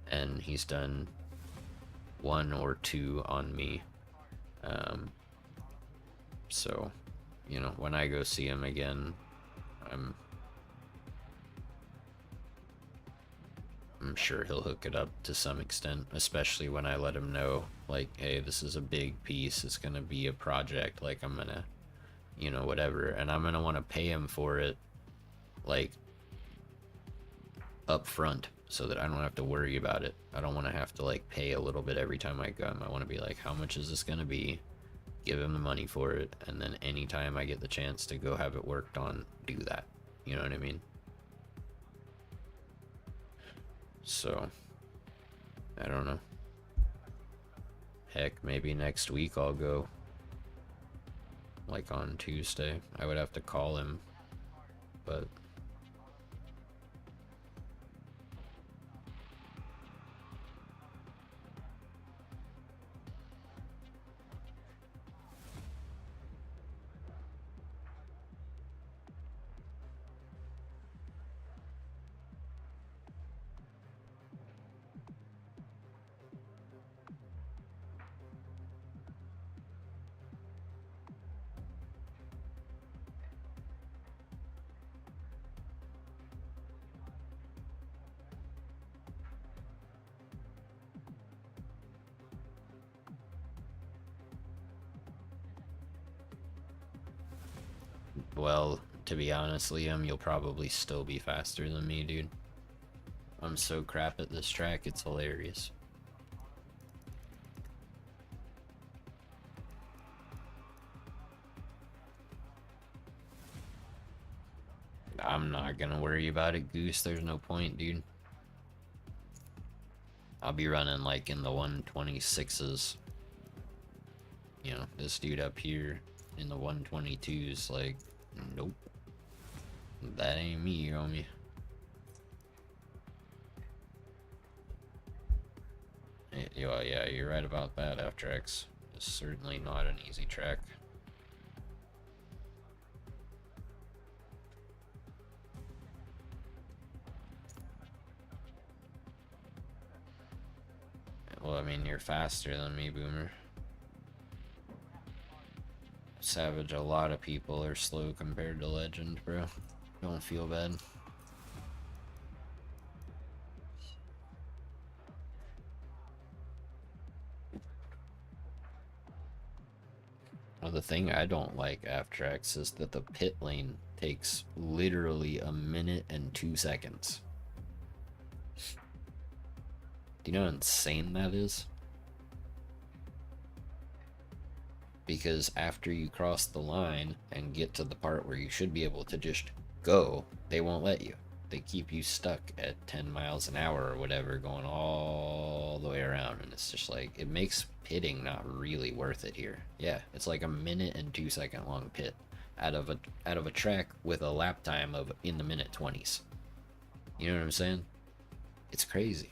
and he's done 1 or 2 on me. So, you know, when I go see him again, I'm sure he'll hook it up to some extent, especially when I let him know, like, hey, this is a big piece, it's gonna be a project, like, I'm gonna, you know, whatever, and I'm gonna want to pay him for it, like, up front, so that I don't have to worry about it. I don't want to have to, like, pay a little bit every time I come. I want to be like, how much is this gonna be? Give him the money for it, and then anytime I get the chance to go have it worked on, do that. You know what I mean? So, I don't know. Heck, maybe next week I'll go. Like on Tuesday. I would have to call him, but well, to be honest, Liam, you'll probably still be faster than me, dude. I'm so crap at this track, it's hilarious. I'm not gonna worry about it, Goose. There's no point, dude. I'll be running like in the 126s. You know, this dude up here in the 122s, like, nope. That ain't me, homie. Yeah, you're right about that, F-Trax. It's certainly not an easy track. Well, I mean, you're faster than me, Boomer. Savage, a lot of people are slow compared to Legend, bro. Don't feel bad. Well, the thing I don't like F-Trax is that the pit lane takes literally a minute and 2 seconds. Do you know how insane that is? Because after you cross the line and get to the part where you should be able to just go, they won't let you. They keep you stuck at 10 miles an hour or whatever, going all the way around, and it's just like, it makes pitting not really worth it here. Yeah, it's like a minute and 2 second long pit out of a track with a lap time of in the minute 20s. You know what I'm saying? It's crazy.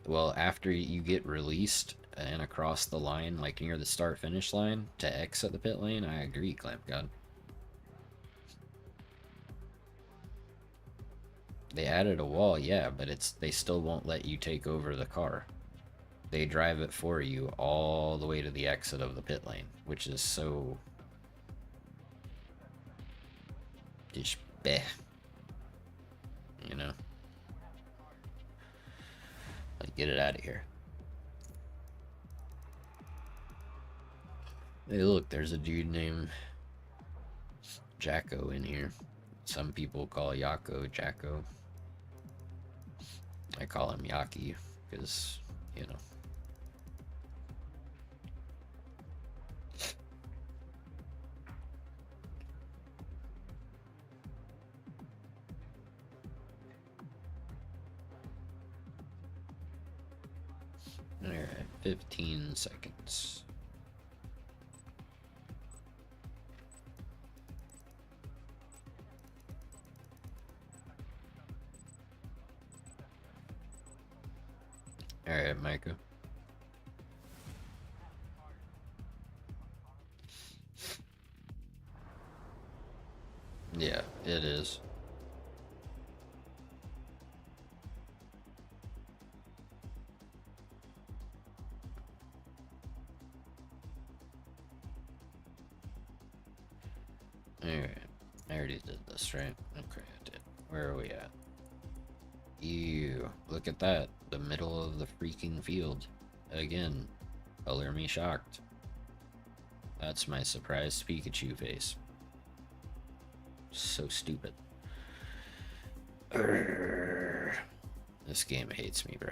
Well, after you get released and across the line, like near the start finish line, to exit the pit lane, I agree, Clamp God. They added a wall, yeah, but they still won't let you take over the car. They drive it for you all the way to the exit of the pit lane, which is so just bleh. You know? Like, get it out of here. Hey, look, there's a dude named Jacko in here. Some people call Yako Jacko. I call him Yaki because, you know. Alright, 15 seconds. Alright, Micah. Yeah, it is. Alright. I already did this, right? Okay, I did. Where are we at? Ew. Look at that. The middle of the freaking field. Again. Color me shocked. That's my surprised Pikachu face. So stupid. Urgh. This game hates me, bro.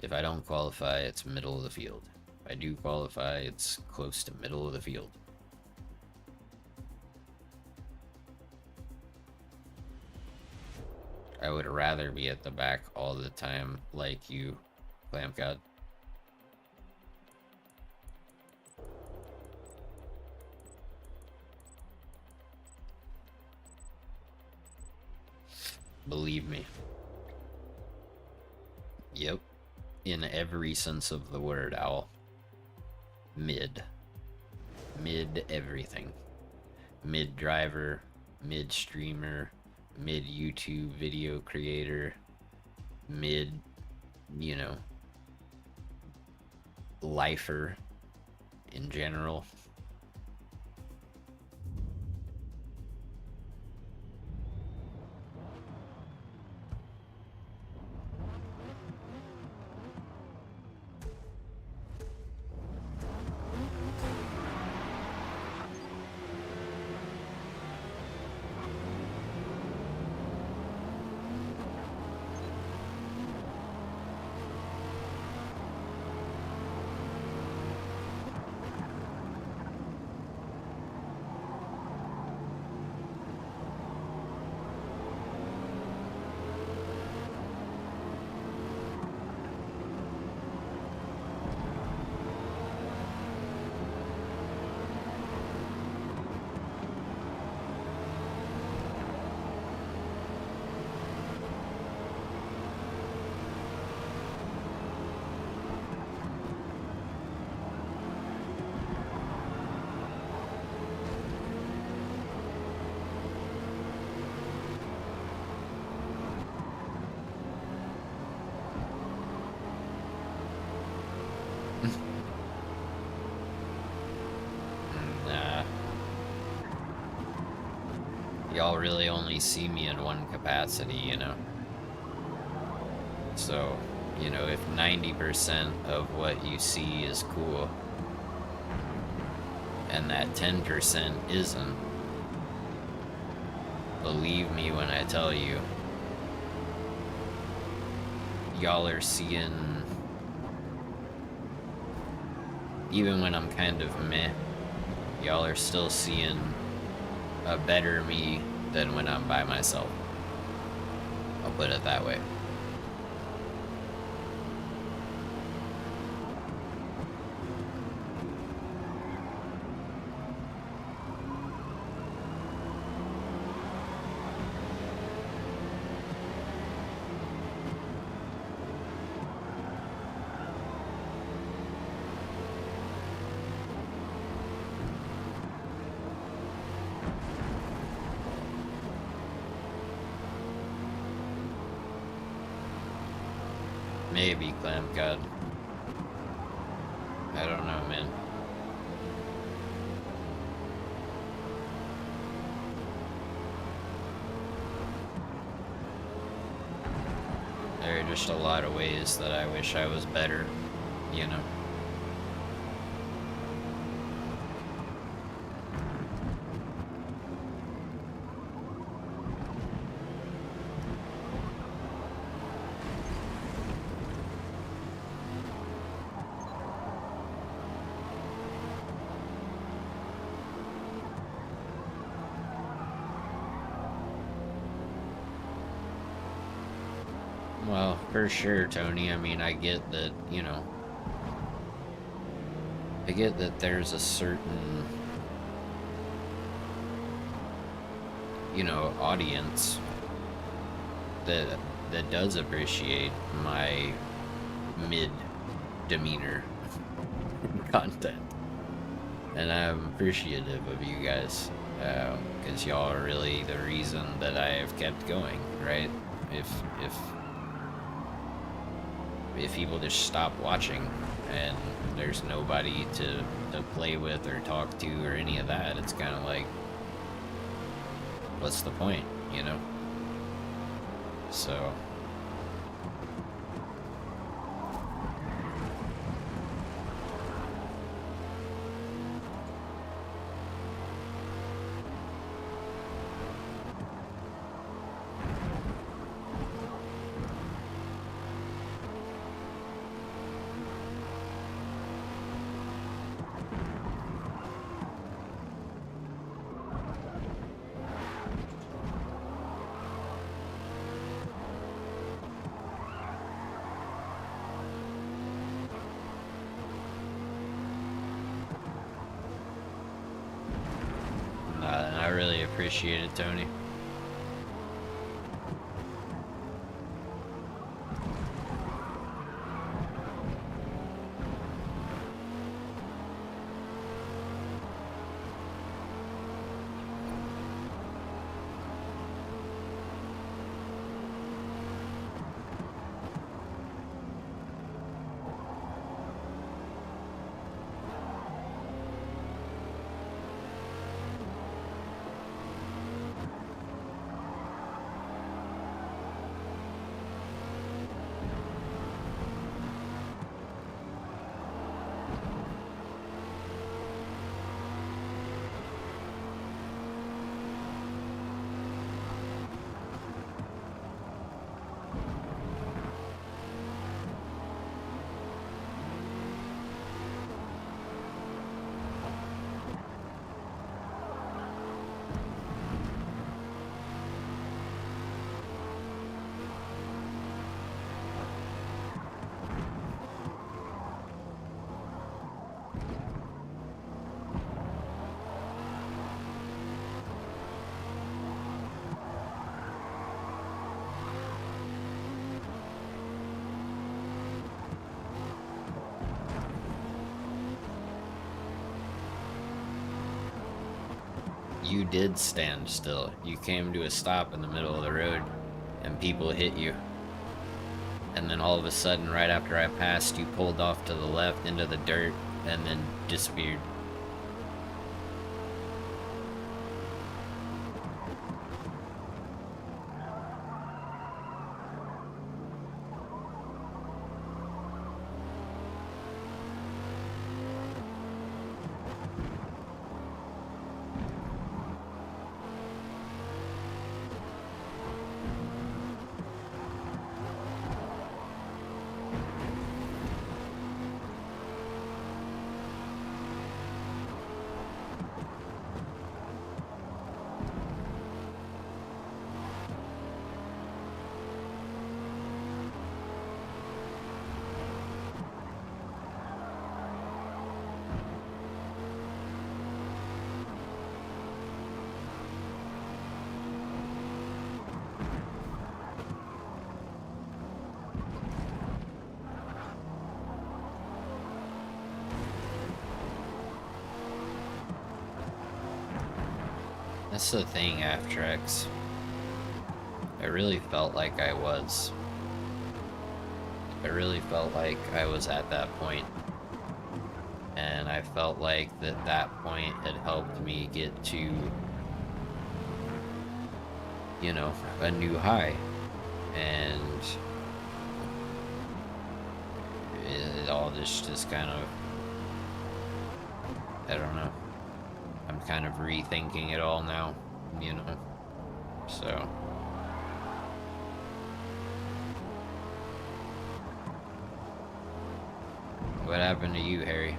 If I don't qualify, it's middle of the field. If I do qualify, it's close to middle of the field. I would rather be at the back all the time like you, Clamp God. Believe me. Yep. In every sense of the word, Owl. Mid. Mid everything. Mid driver, mid streamer, mid YouTube video creator, mid, you know, lifer in general. Y'all really only see me in one capacity, you know? So, you know, if 90% of what you see is cool, and that 10% isn't, believe me when I tell you, y'all are seeing even when I'm kind of meh, y'all are still seeing a better me than when I'm by myself. I'll put it that way. Maybe, Clam God. I don't know, man. There are just a lot of ways that I wish I was better, you know? Well, for sure, Tony. I mean, I get that, you know, I get that there's a certain, you know, audience that does appreciate my mid demeanor content, and I'm appreciative of you guys, because y'all are really the reason that I have kept going, right? If people just stop watching and there's nobody to play with or talk to or any of that, it's kind of like, what's the point, you know? So I really appreciate it, Tony. You did stand still. You came to a stop in the middle of the road and people hit you. And then all of a sudden, right after I passed, you pulled off to the left into the dirt and then disappeared. That's the thing, After X. I really felt like I was. I really felt like I was at that point. And I felt like that point had helped me get to, you know, a new high. And it all just kind of, I don't know. I'm kind of rethinking it all now, you know. So what happened to you, Harry?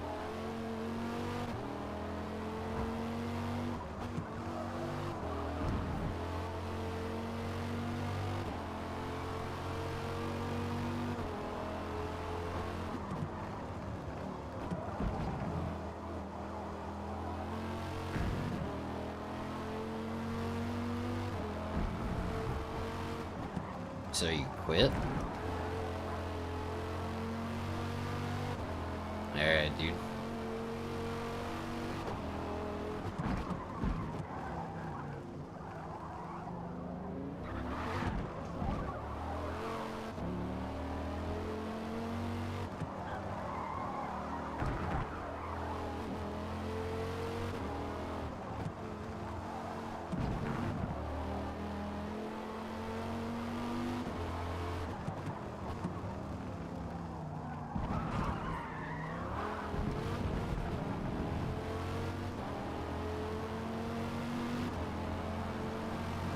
So you quit? Alright, dude.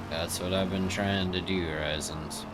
That's what I've been trying to do, Horizons.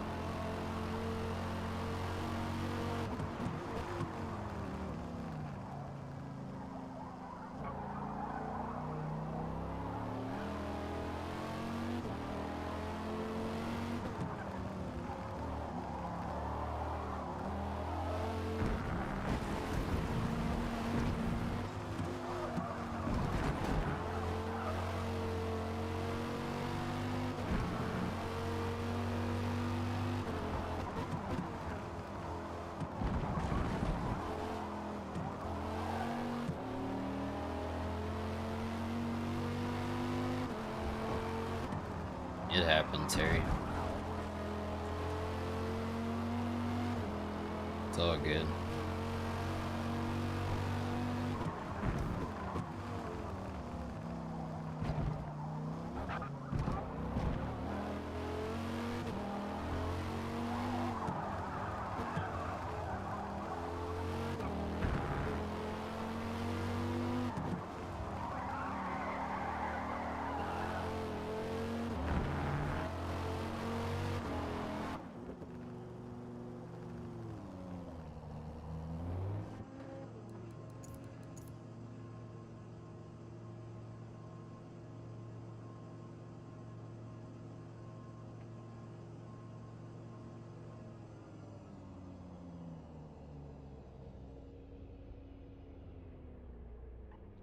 It happens, Harry. It's all good.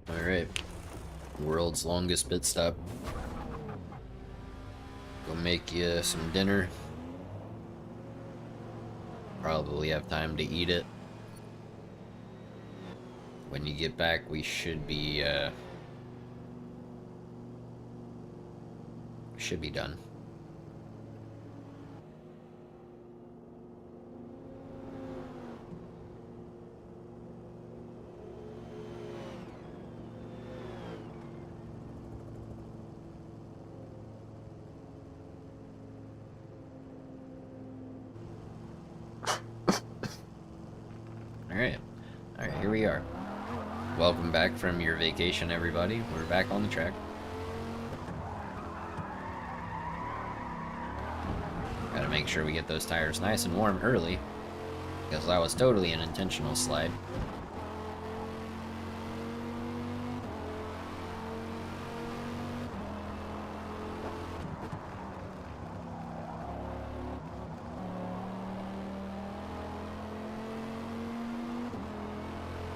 Alright. World's longest pit stop. Go make you some dinner. Probably have time to eat it. When you get back, we should be done. Alright, here we are. Welcome back from your vacation, everybody. We're back on the track. Gotta make sure we get those tires nice and warm early, because that was totally an intentional slide.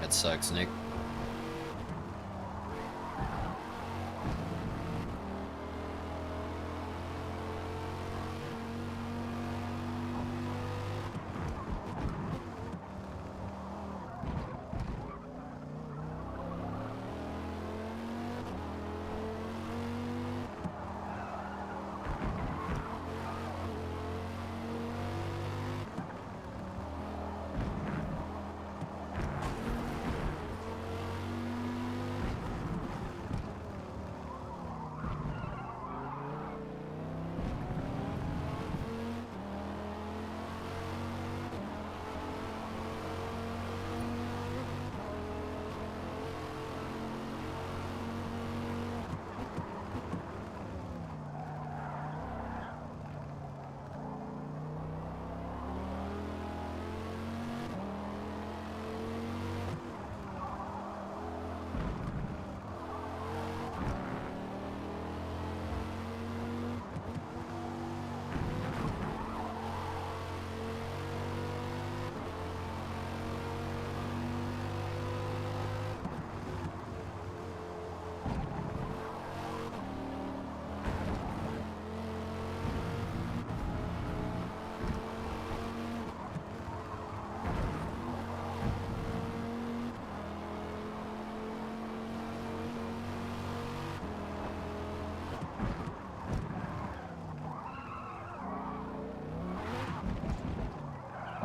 That sucks, Nick.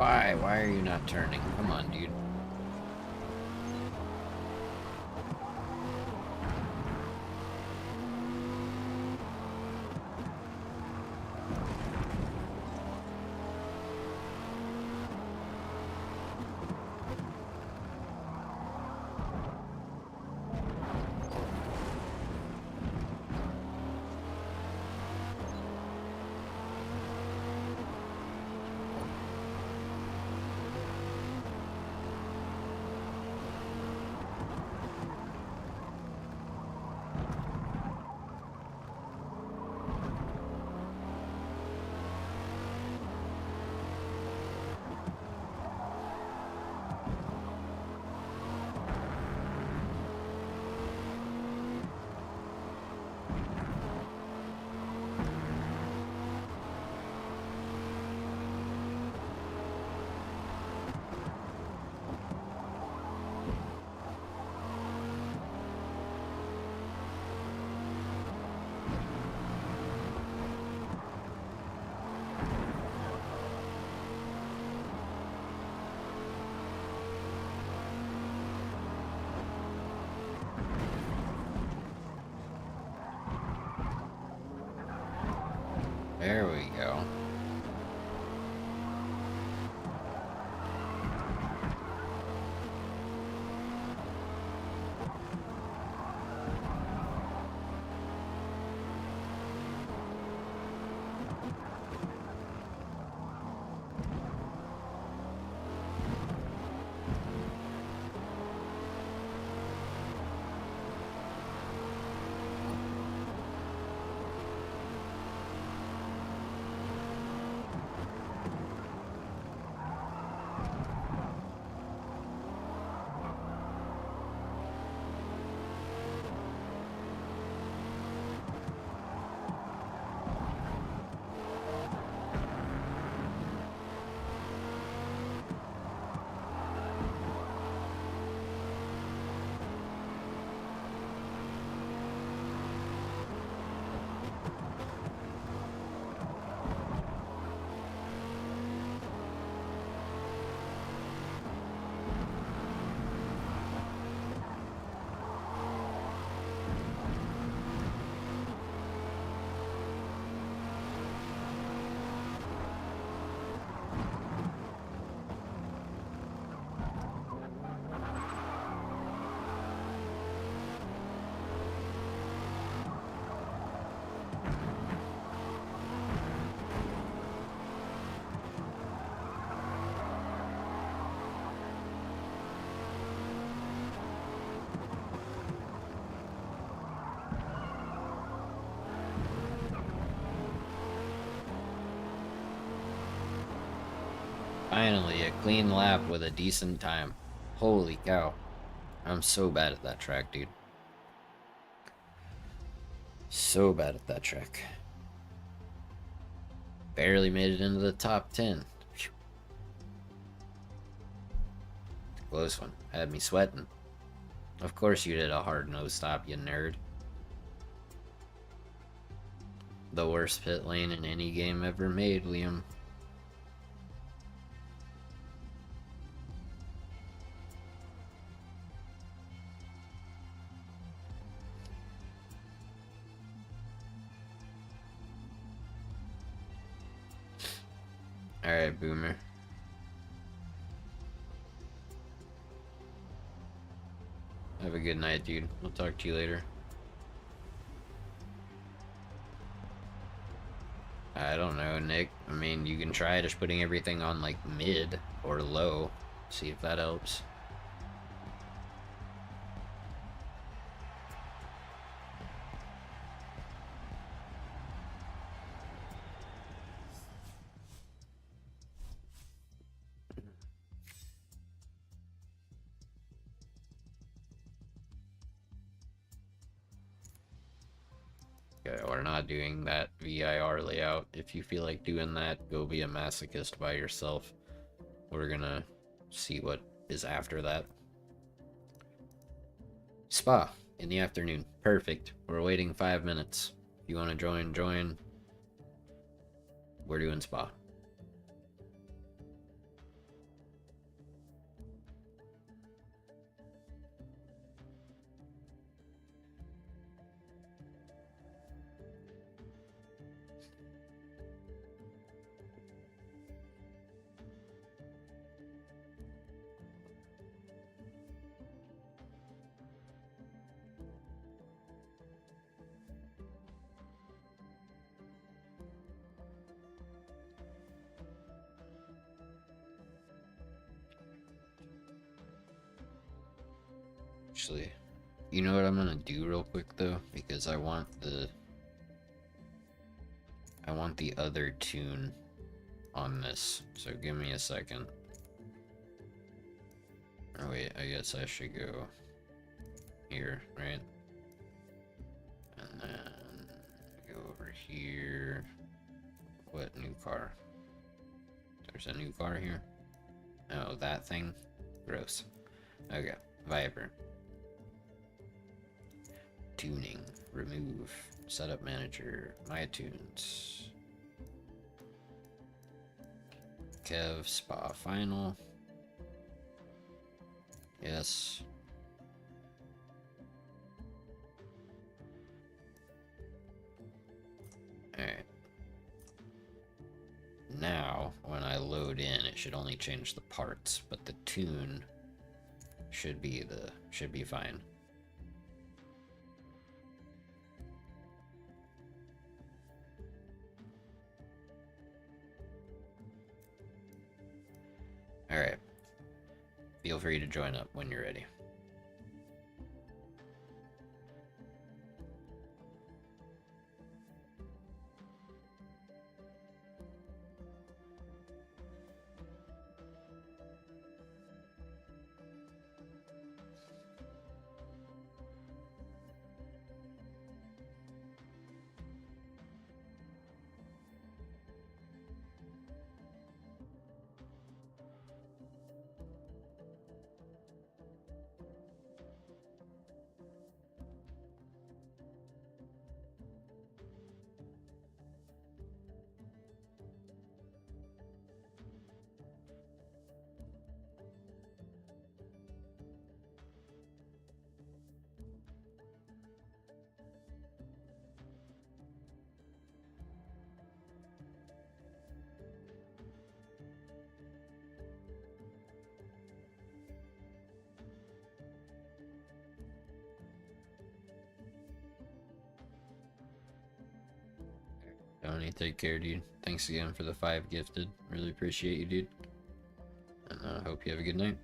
Why? Why are you not turning? Come on, dude. There we go. Finally, a clean lap with a decent time. Holy cow. I'm so bad at that track, dude. So bad at that track. Barely made it into the top 10. Phew. Close one. Had me sweating. Of course you did a hard nose stop, you nerd. The worst pit lane in any game ever made, Liam. Alright, Boomer. Have a good night, dude. I'll talk to you later. I don't know, Nick. I mean, you can try just putting everything on, like, mid or low. See if that helps. Okay, we're not doing that VIR layout. If you feel like doing that, go be a masochist by yourself. We're gonna see what is after that. Spa in the afternoon. Perfect. We're waiting 5 minutes. If you want to join, join. We're doing spa. Actually, you know what I'm gonna do real quick though, because I want the other tune on this. So give me a second. Oh wait, I guess I should go here, right? And then go over here. What new car? There's a new car here. Oh, that thing? Gross. Okay, Viper. Tuning. Remove. Setup manager. My tunes. Kev. Spa final. Yes. Alright. Now, when I load in, it should only change the parts, but the tune should be fine. Alright. Feel free to join up when you're ready. Tony, take care, dude. Thanks again for the 5 gifted. Really appreciate you, dude. And I hope you have a good night.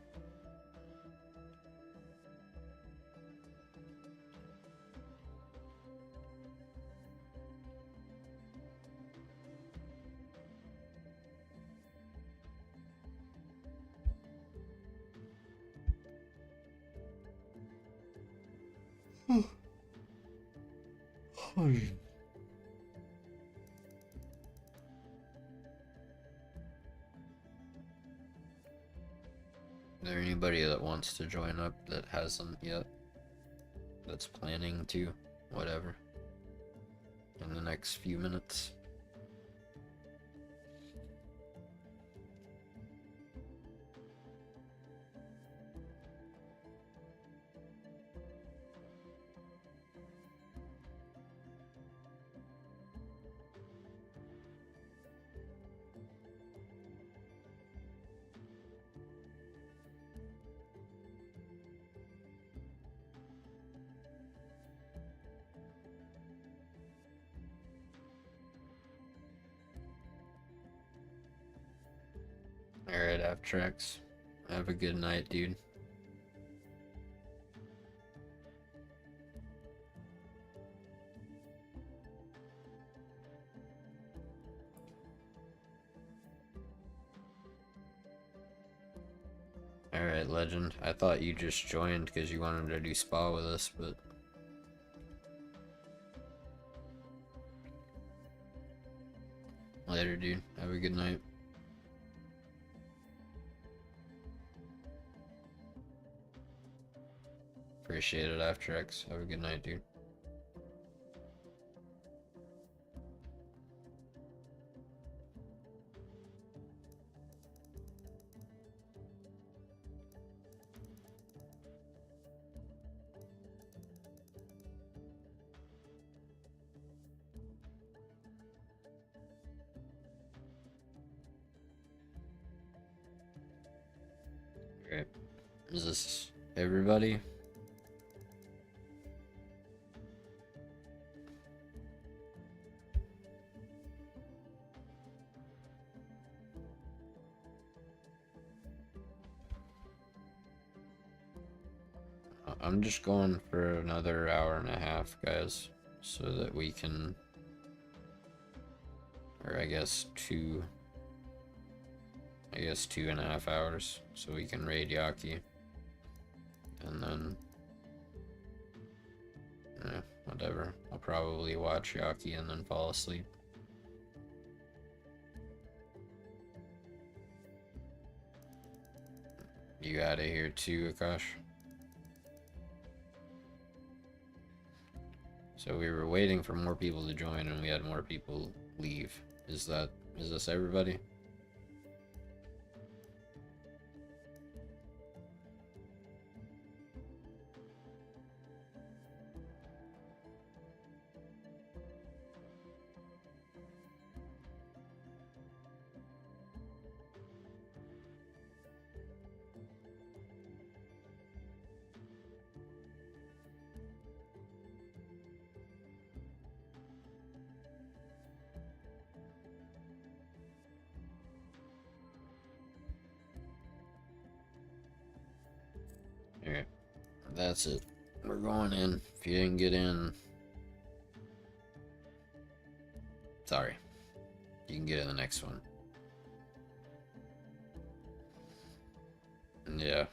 Is there anybody that wants to join up that hasn't yet? That's planning to? Whatever. In the next few minutes. Alright, Aftrax. Have a good night, dude. Alright, Legend. I thought you just joined because you wanted to do spa with us, but... Later, dude. Have a good night. Appreciate it, Aftrax. Have a good night, dude. Alright. Is this everybody? I'm just going for another hour and a half, guys, so that we can, or I guess 2.5 hours, so we can raid Yaki, and then, whatever. I'll probably watch Yaki and then fall asleep. You out of here too, Akash? So we were waiting for more people to join and we had more people leave. Is this everybody? Alright, that's it. We're going in. If you didn't get in, sorry. You can get in the next one. Yeah.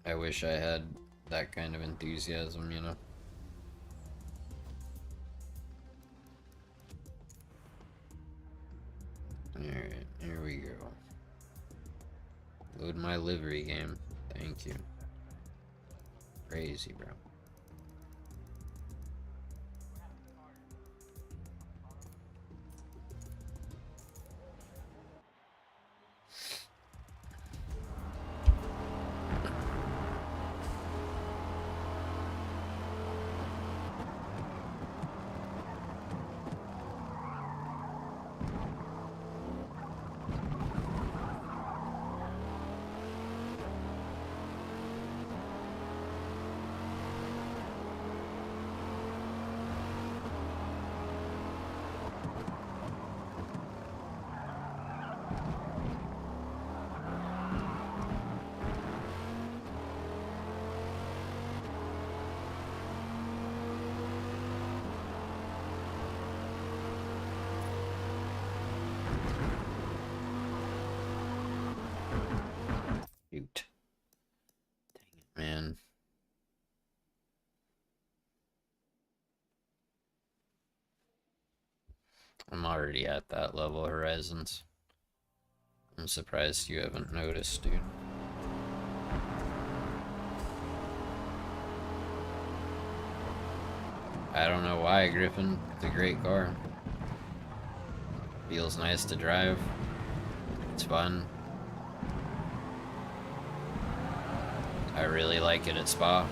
I wish I had that kind of enthusiasm, you know? Alright, here we go. Load my livery game. Thank you. Crazy, bro. Shoot. Dang it, man. I'm already at that level, Horizons. I'm surprised you haven't noticed, dude. I don't know why, Griffin. It's a great car. Feels nice to drive. It's fun. I really like it at Spa.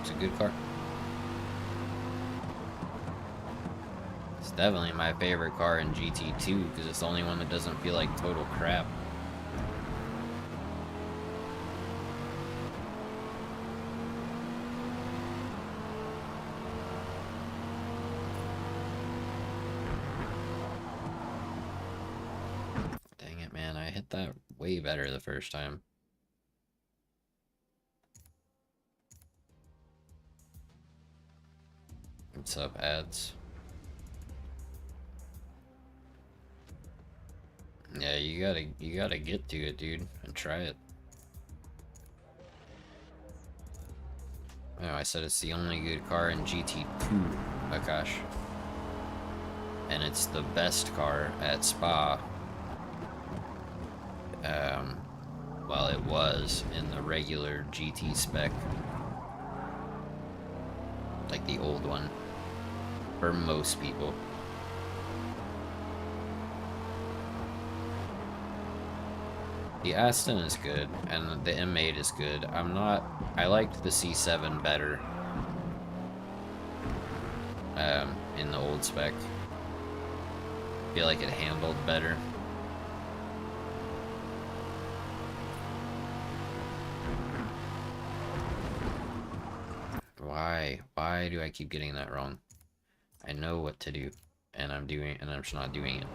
It's a good car. It's definitely my favorite car in GT2 because it's the only one that doesn't feel like total crap. Dang it, man. I hit that way better the first time. What's up, ads? Yeah, you gotta get to it, dude, and try it. Oh, I said it's the only good car in GT2, Akash. And it's the best car at Spa. Well, it was in the regular GT spec. Like the old one. For most people. The Aston is good, and the M8 is good. I liked the C7 better. In the old spec. I feel like it handled better. Why do I keep getting that wrong? I know what to do, and I'm just not doing it.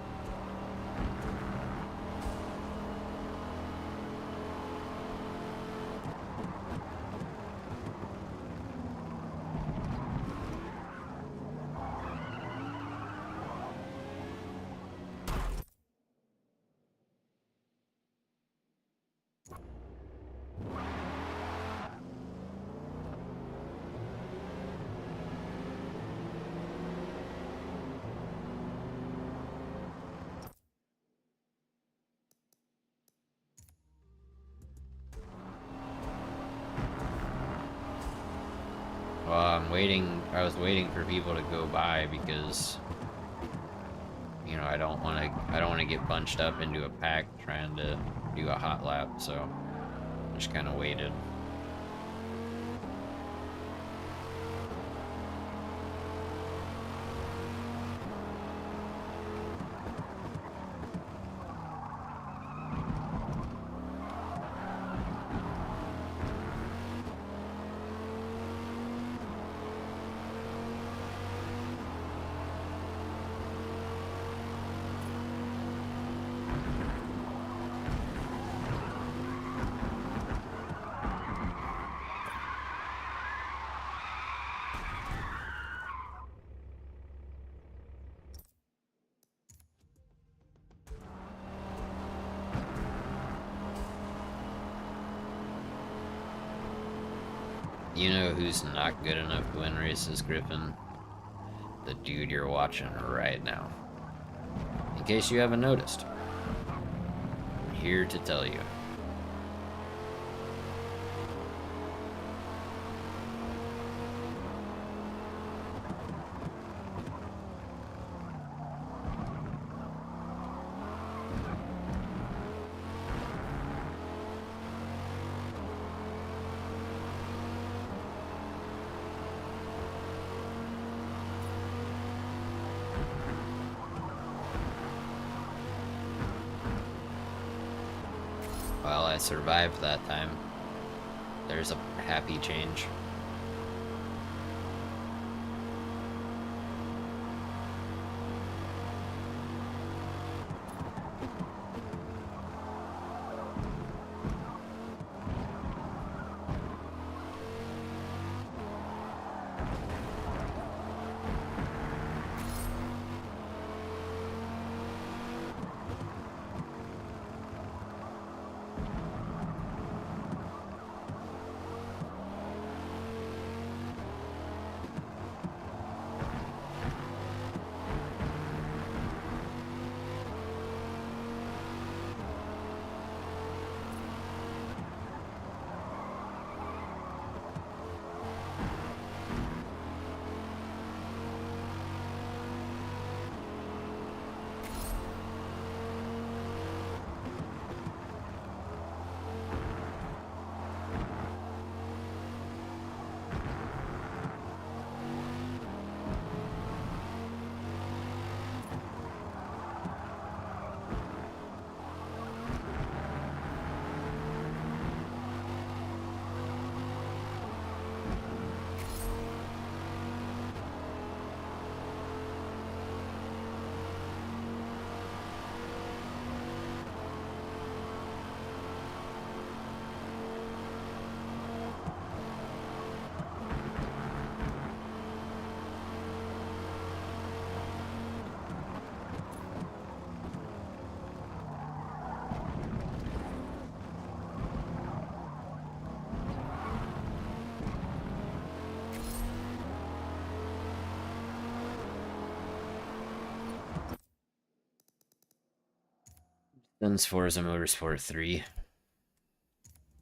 was waiting for people to go by because, you know, I don't want to get bunched up into a pack trying to do a hot lap, so I just kind of waited. You know who's not good enough to win races, Griffin? The dude you're watching right now. In case you haven't noticed, I'm here to tell you. Well, I survived that time. There's a happy change. Since Forza Motorsport 3,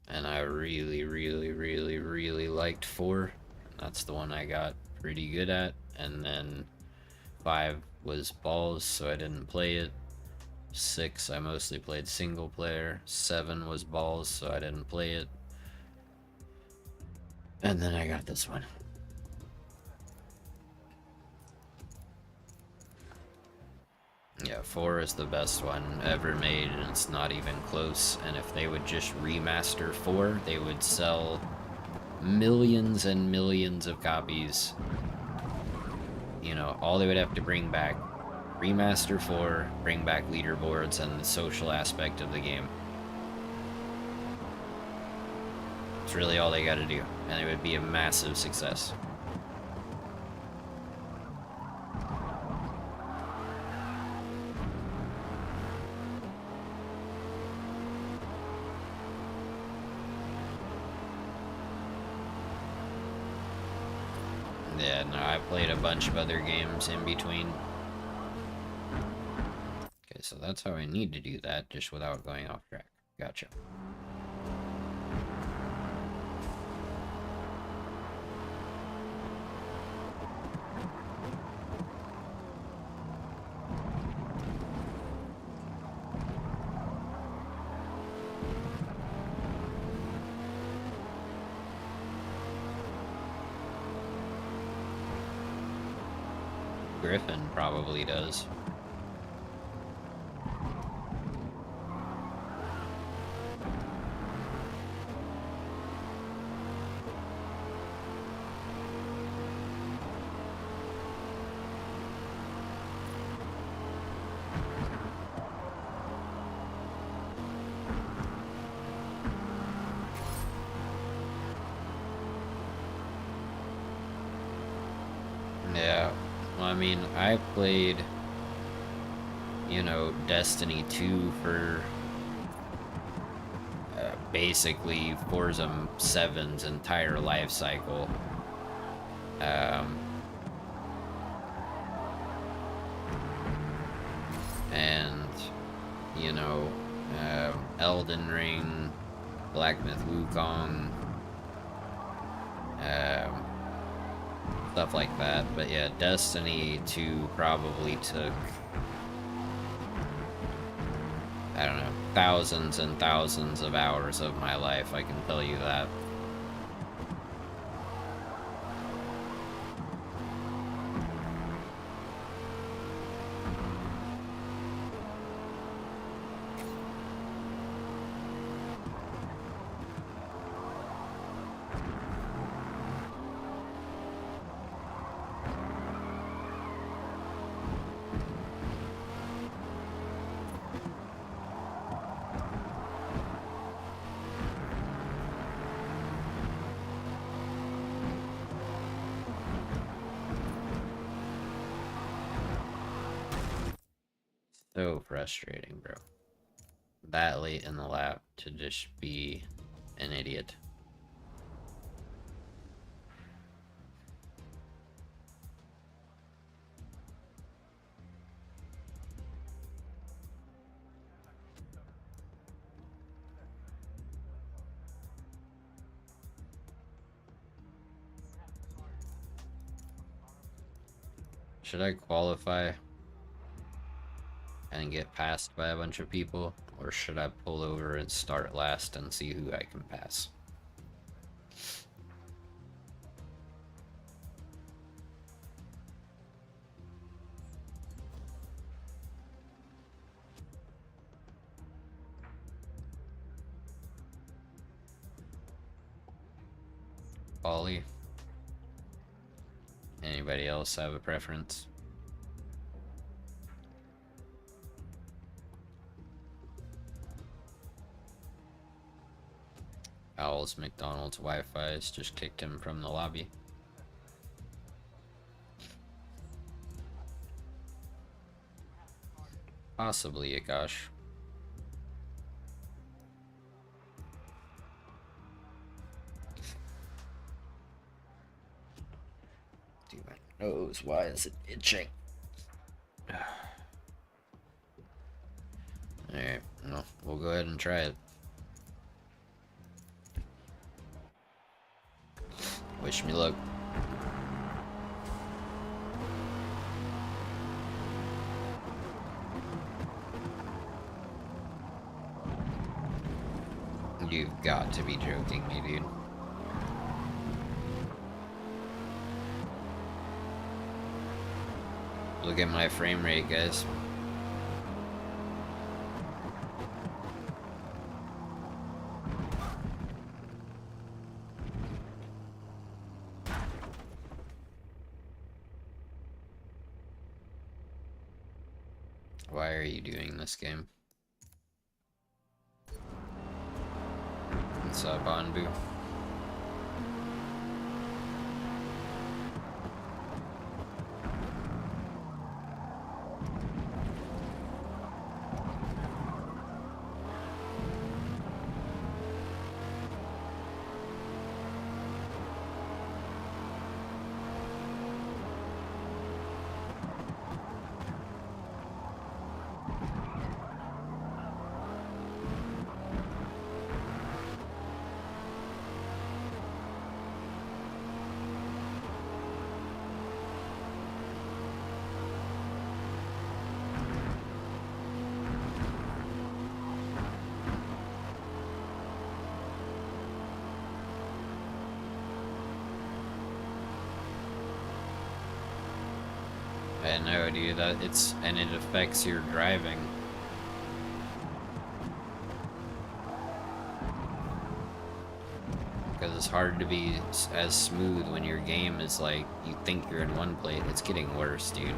and I really liked 4. That's the one I got pretty good at, and then 5 was balls, so I didn't play it. 6, I mostly played single player. 7 was balls, so I didn't play it. And then I got this one. Yeah, 4 is the best one ever made, and it's not even close. And if they would just remaster 4, they would sell millions and millions of copies. You know, all they would have to bring back, remaster 4, bring back leaderboards and the social aspect of the game. It's really all they gotta do, and it would be a massive success. Yeah, no, I played a bunch of other games in between. Okay, so that's how I need to do that, just without going off track. Gotcha. Griffin probably does. Yeah, well, I mean, I played, you know, Destiny 2 for basically Forza 7's entire life cycle. And, you know, Elden Ring, Black Myth Wukong, stuff like that. But yeah, Destiny 2 probably took, I don't know, thousands and thousands of hours of my life, I can tell you that. So frustrating, bro. That late in the lap to just be an idiot. Should I qualify and get passed by a bunch of people, or should I pull over and start last and see who I can pass? Ollie? Anybody else have a preference? Owl's McDonald's Wi-Fi's just kicked him from the lobby. Possibly, Akash. Dude, my nose, why is it itching? Alright, well, we'll go ahead and try it. Wish me luck. You've got to be joking me, dude. Look at my frame rate, guys. Why are you doing this game? What's up, Anbu? Yeah, no, dude, and it affects your driving. Because it's hard to be as smooth when your game is like, you think you're in one plate. It's getting worse, dude.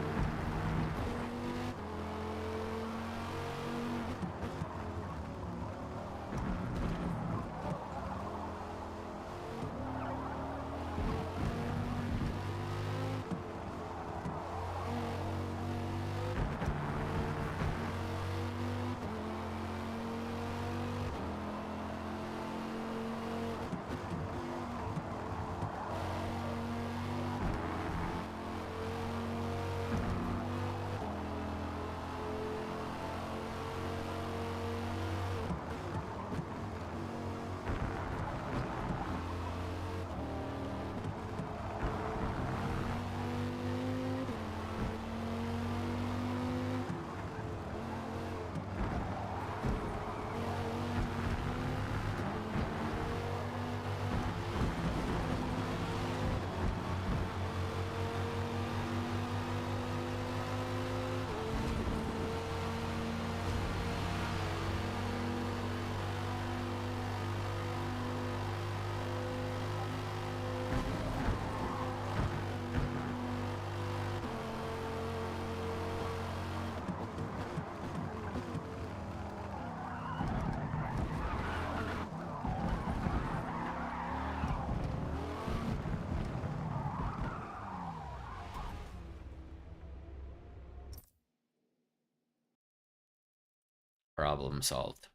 Problem solved.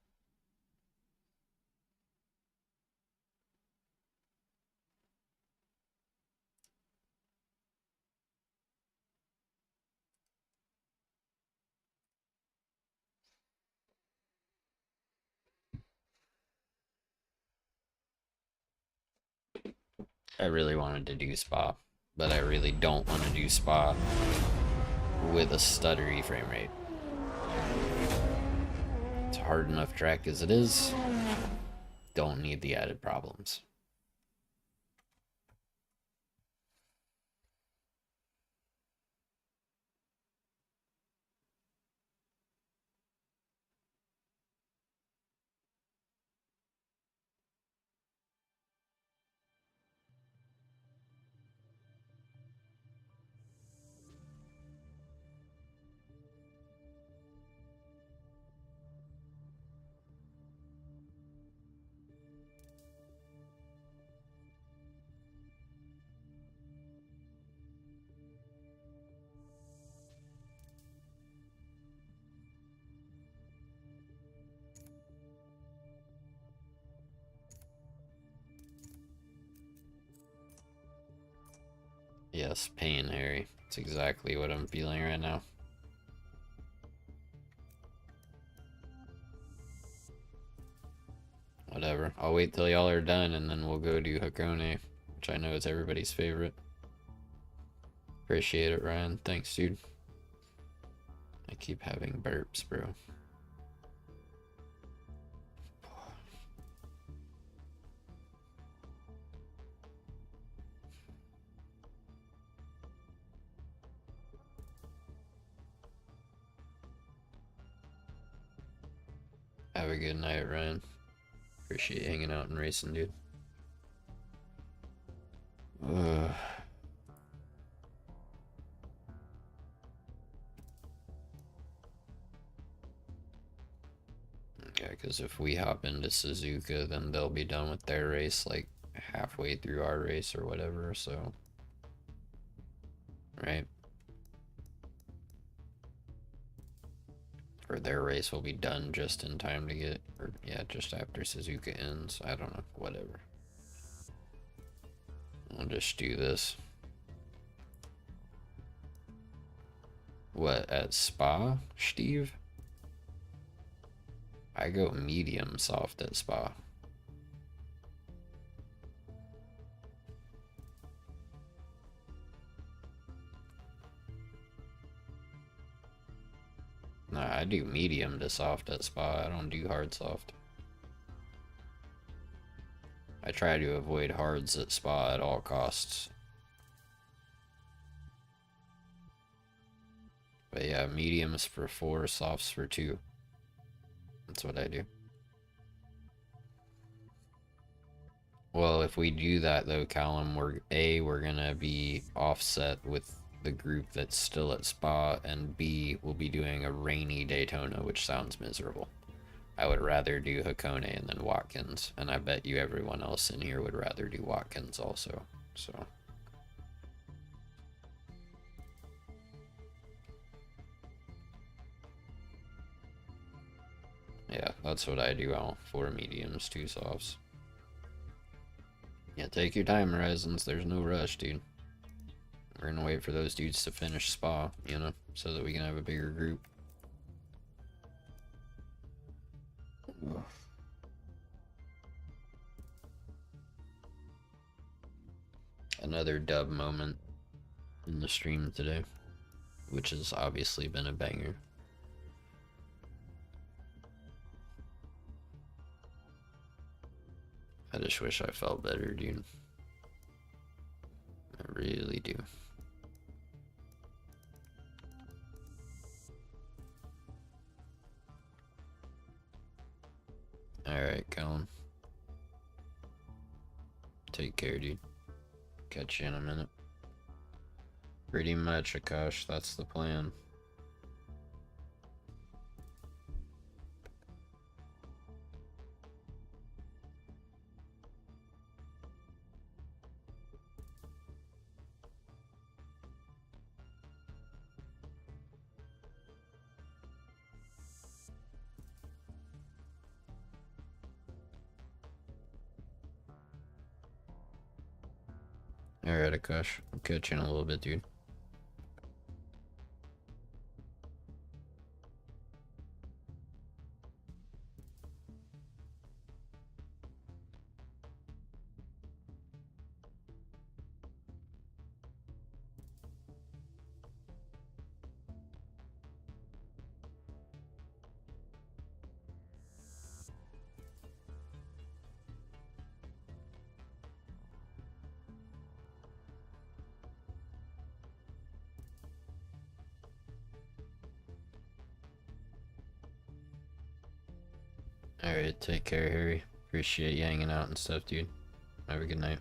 I really wanted to do Spa, but I really don't want to do Spa with a stuttery frame rate. It's a hard enough track as it is. Don't need the added problems. Yes, pain, Harry. It's exactly what I'm feeling right now. Whatever. I'll wait till y'all are done and then we'll go do Hakone, which I know is everybody's favorite. Appreciate it, Ryan. Thanks, dude. I keep having burps, bro. Have a good night, Ryan. Appreciate hanging out and racing, dude. Ugh. Yeah, because if we hop into Suzuka, then they'll be done with their race like halfway through our race or whatever, so. Right? Or their race will be done just in time to get, or yeah, just after Suzuka ends. I don't know, whatever. I'll just do this. What, at Spa, Steve? I go medium soft at Spa. Nah, I do medium to soft at Spa. I don't do hard soft. I try to avoid hards at Spa at all costs. But yeah, mediums for 4, softs for 2. That's what I do. Well, if we do that though, Callum, we're gonna be offset with the group that's still at Spa, and B, we'll be doing a rainy Daytona, which sounds miserable. I would rather do Hakone and then Watkins, and I bet you everyone else in here would rather do Watkins also, so. Yeah, that's what I do. All 4 mediums, 2 softs. Yeah, take your time, Horizons. There's no rush, dude. We're gonna wait for those dudes to finish Spa, you know, so that we can have a bigger group. Another dub moment in the stream today, which has obviously been a banger. I just wish I felt better, dude. I really do. Alright, Colin. Take care, dude. Catch you in a minute. Pretty much, Akash. That's the plan. Alright, Akash. I'll catch you in a little bit, dude. Alright, take care, Harry. Appreciate you hanging out and stuff, dude. Have a good night.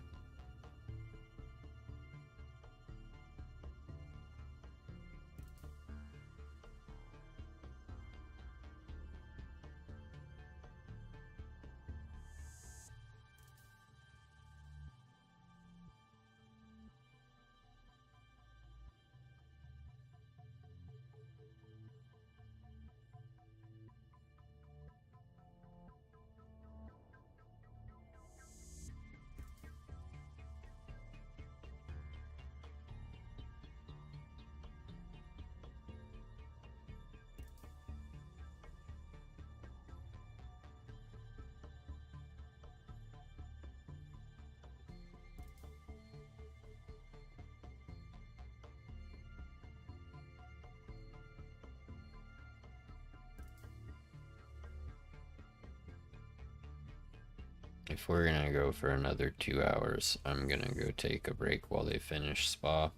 If we're gonna go for another 2 hours, I'm gonna go take a break while they finish Spa.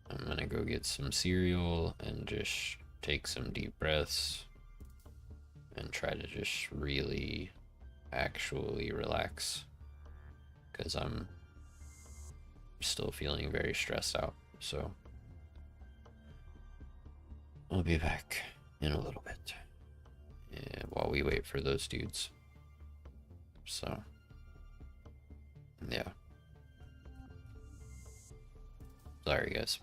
I'm gonna go get some cereal and just take some deep breaths and try to just really actually relax, because I'm still feeling very stressed out. So I'll be back in a little bit, yeah, while we wait for those dudes. So yeah, sorry guys.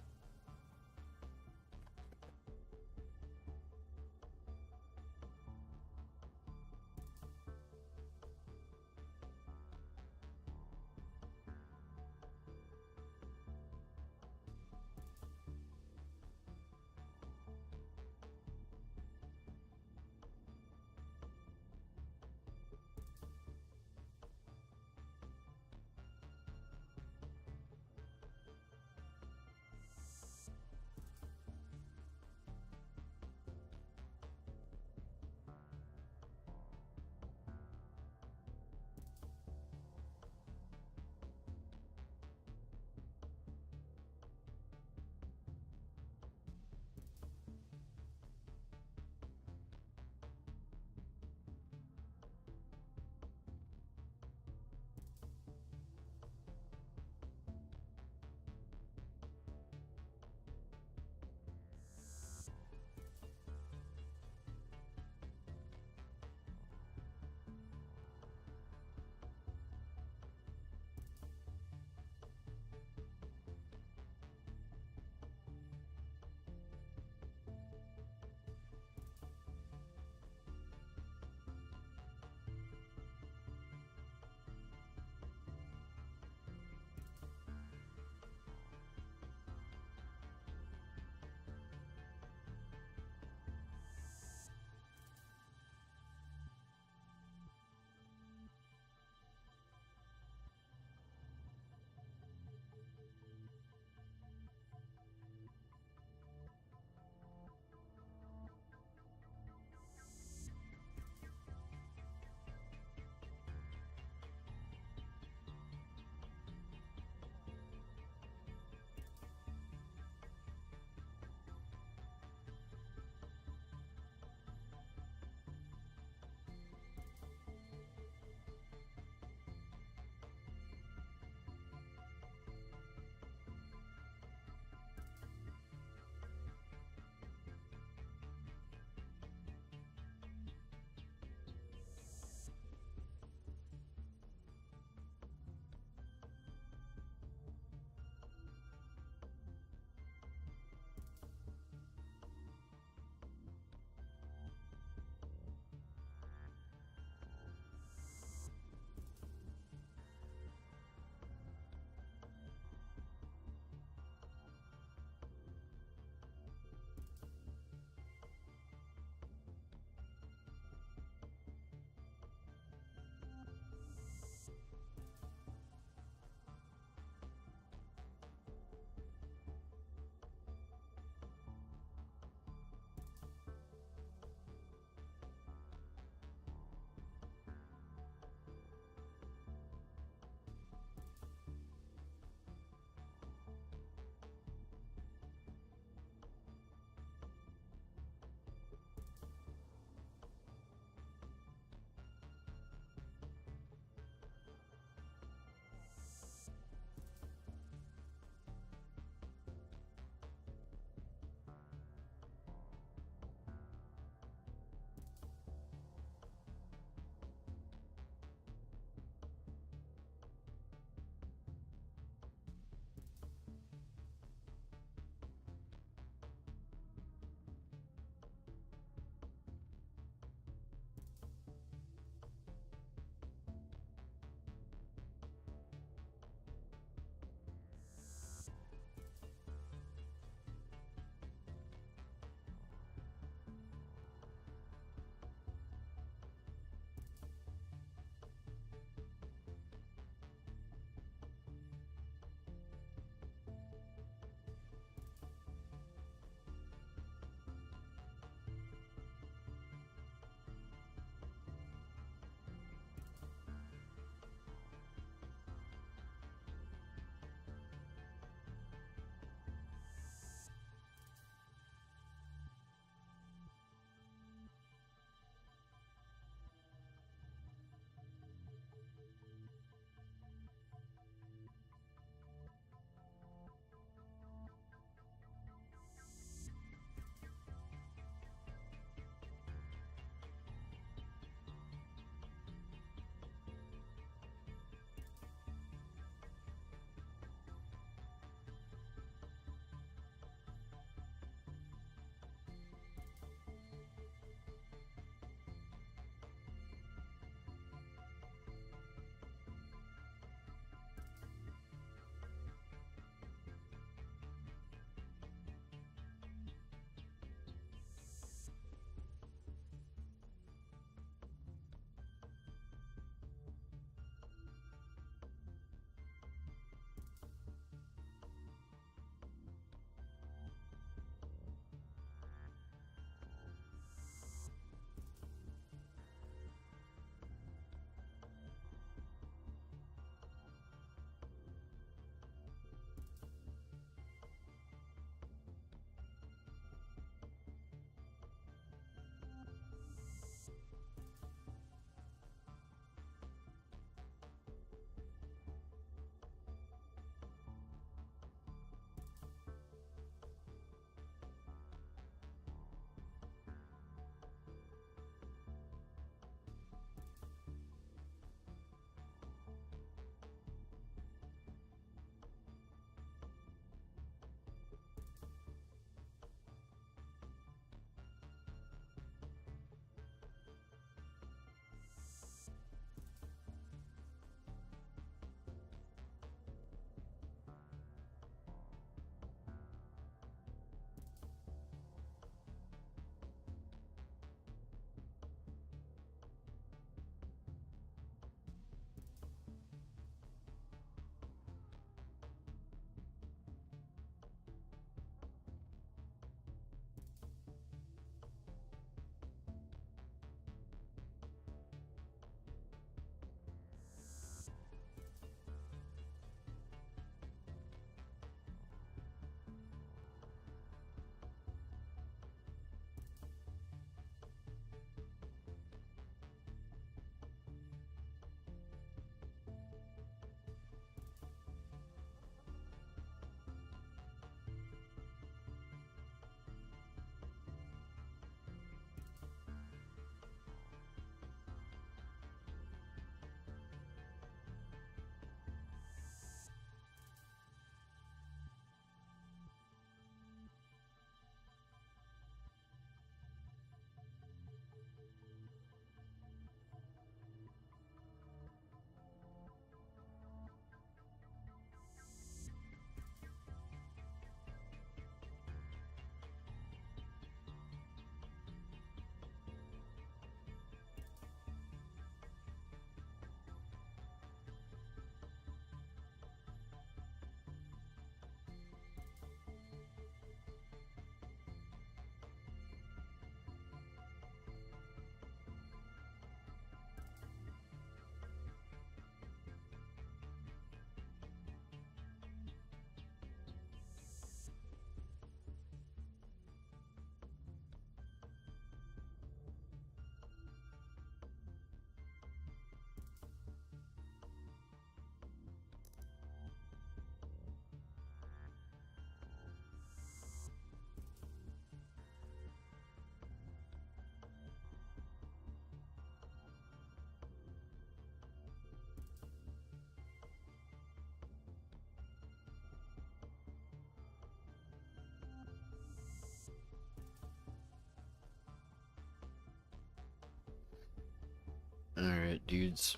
Alright, dudes.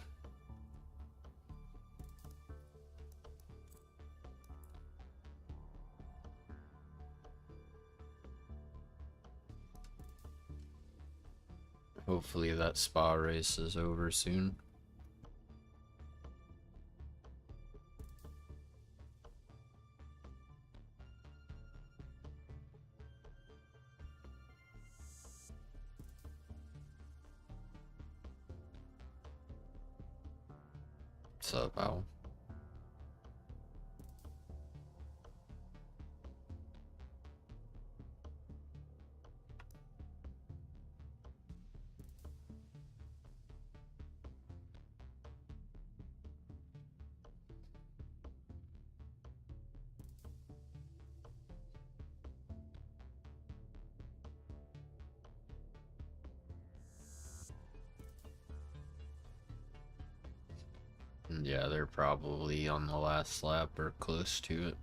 Hopefully that spa race is over soon. What's up, Al? Yeah, they're probably on the last lap or close to it.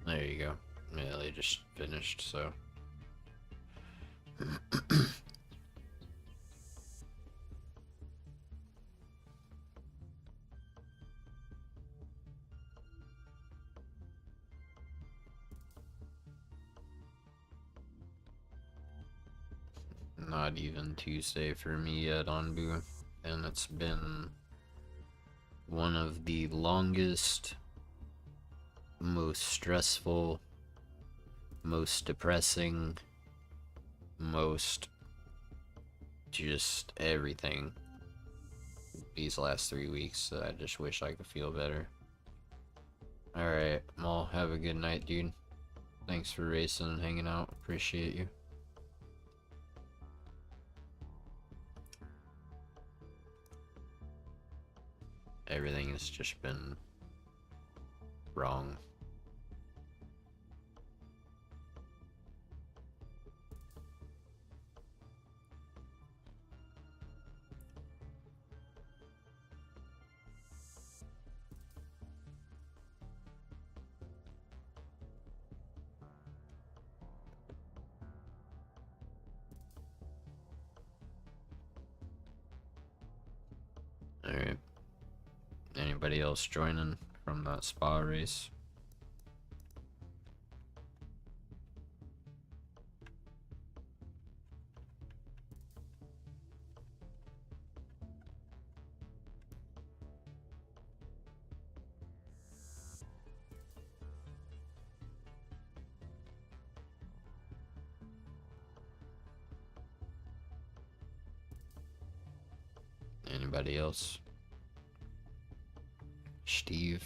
There you go. Yeah, they just finished, so. Not even Tuesday for me yet on Boo, and it's been one of the longest, most stressful, most depressing, most just everything these last 3 weeks. I just wish I could feel better. Alright, well, have a good night, dude. Thanks for racing and hanging out. Appreciate you. Everything has just been wrong. Alright. Anybody else joining from that spa race? Anybody else? Steve.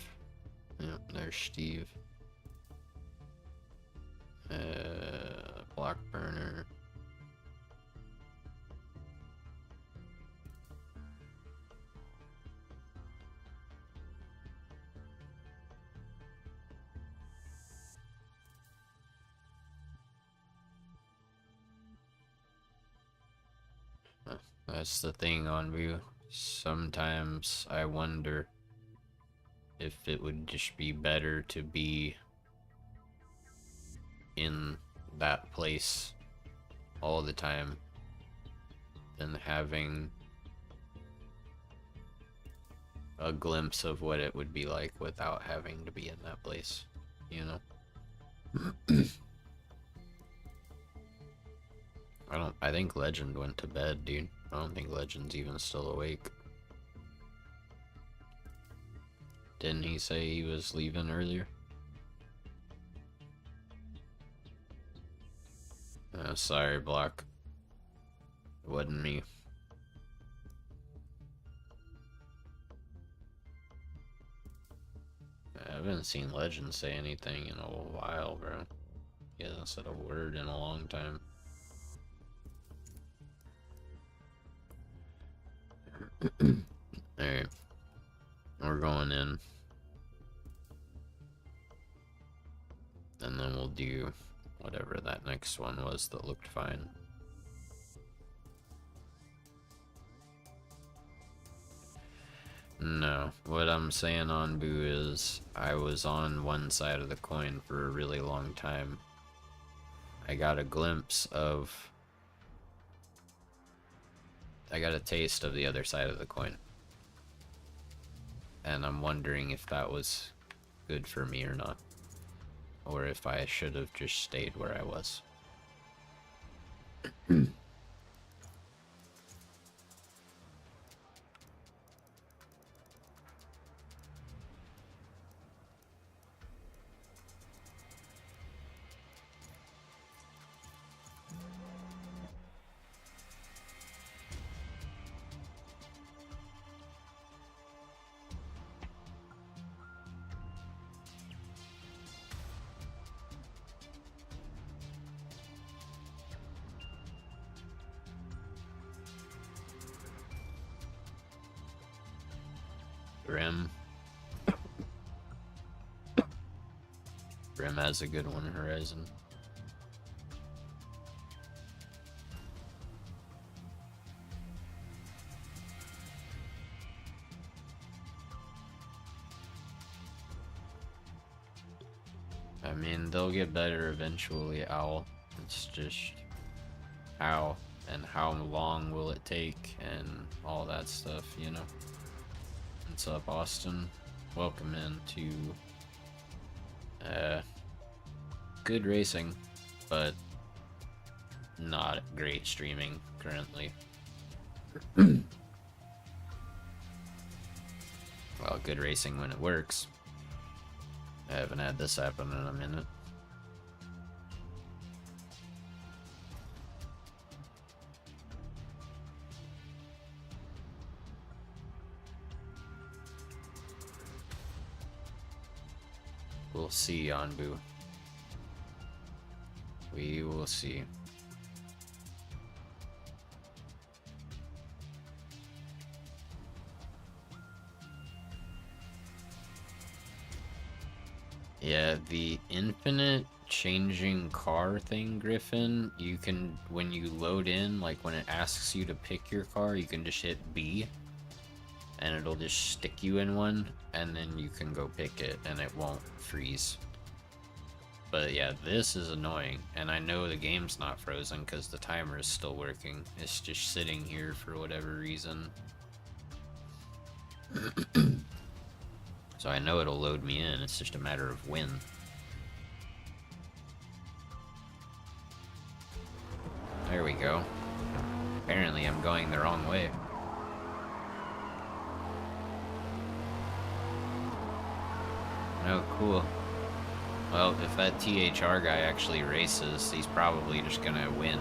Yep, there's Steve. Blackburner. That's the thing on View. Sometimes I wonder if it would just be better to be in that place all the time than having a glimpse of what it would be like without having to be in that place, you know? I think Legend went to bed, dude. I don't think Legend's even still awake. Didn't he say he was leaving earlier? Sorry, Block. It wasn't me. I haven't seen Legend say anything in a while, bro. He hasn't said a word in a long time. Alright. We're going in. And then we'll do whatever that next one was that looked fine. No, what I'm saying on Boo is I was on one side of the coin for a really long time. I got a taste of the other side of the coin. And I'm wondering if that was good for me or not. Or if I should have just stayed where I was. Grim has a good one, Horizon. I mean, they'll get better eventually, Owl. It's just how and how long will it take and all that stuff, you know? What's up, Austin? Welcome into good racing, but not great streaming currently. Well, good racing when it works. I haven't had this happen in a minute. We'll see, Anbu. We will see. Yeah, the infinite changing car thing, Griffin, you can, when you load in, like when it asks you to pick your car, you can just hit B and it'll just stick you in one, and then you can go pick it and it won't freeze. But yeah, this is annoying, and I know the game's not frozen because the timer is still working. It's just sitting here for whatever reason. So I know it'll load me in, it's just a matter of when. There we go. Apparently I'm going the wrong way. Oh, cool. Well, if that THR guy actually races, he's probably just gonna win.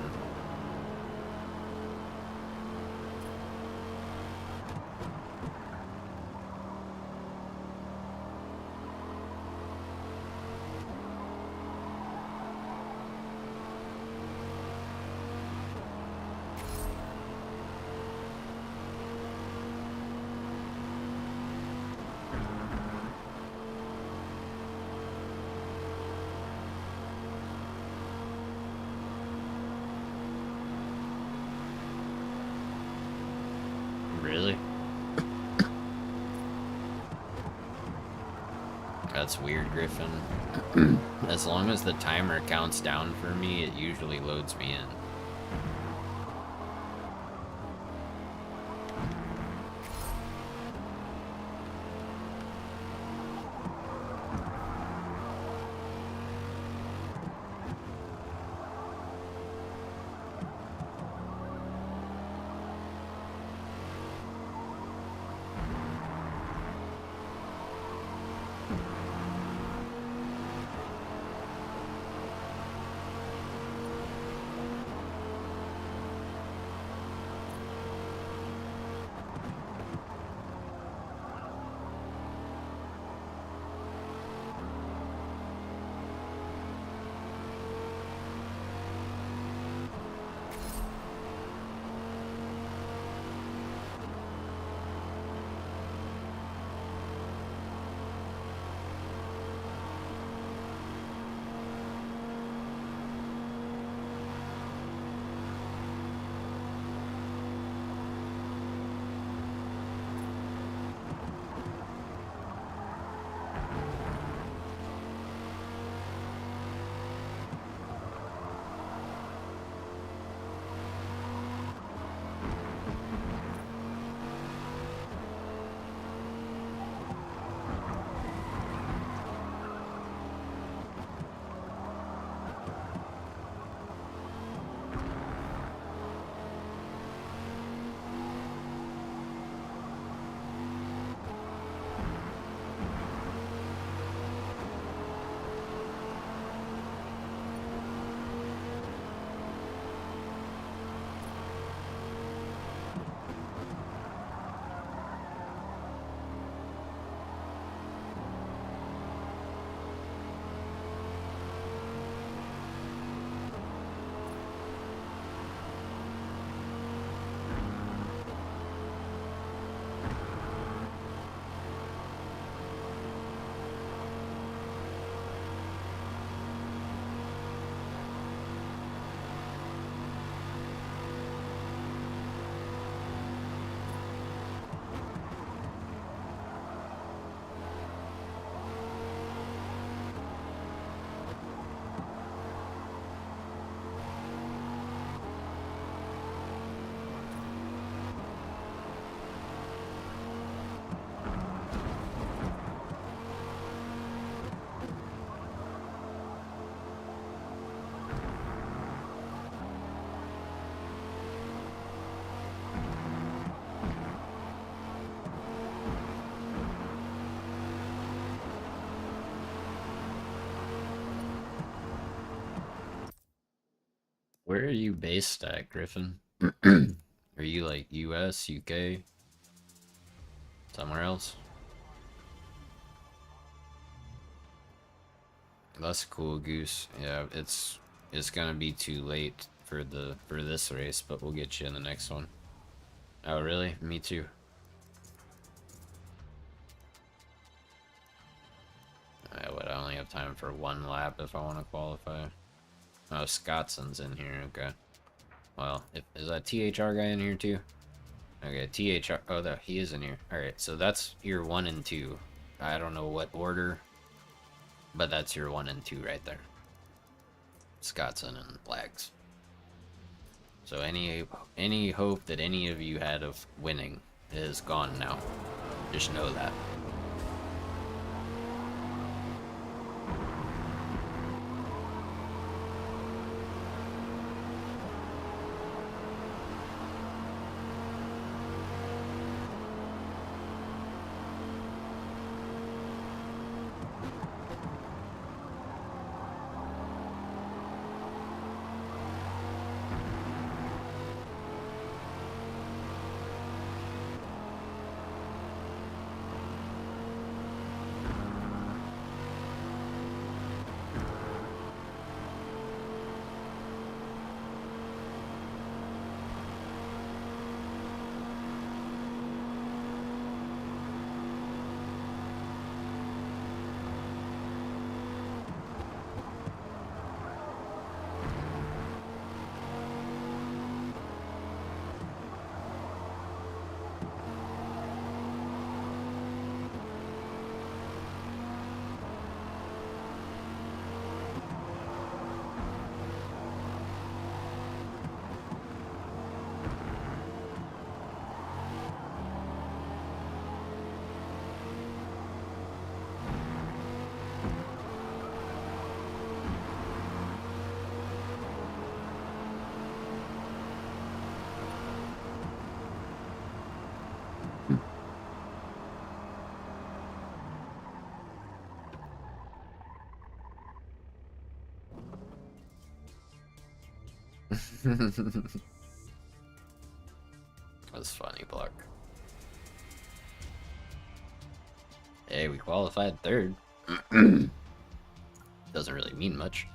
Really? That's weird, Griffin. As long as the timer counts down for me, it usually loads me in. Where are you based at, Griffin? Are you like US, UK, somewhere else? That's cool, Goose. Yeah, it's gonna be too late for this race, but we'll get you in the next one. Oh, really? Me too. I only have time for one lap if I want to qualify. Oh, Scotson's in here. Okay. Well, is that THR guy in here too? Okay, THR. Oh, he is in here. All right, so that's your 1 and 2. I don't know what order, but that's your 1 and 2 right there. Scotson and Lags. So any hope that any of you had of winning is gone now. Just know that. That's funny, Block. Hey, we qualified third. Doesn't really mean much.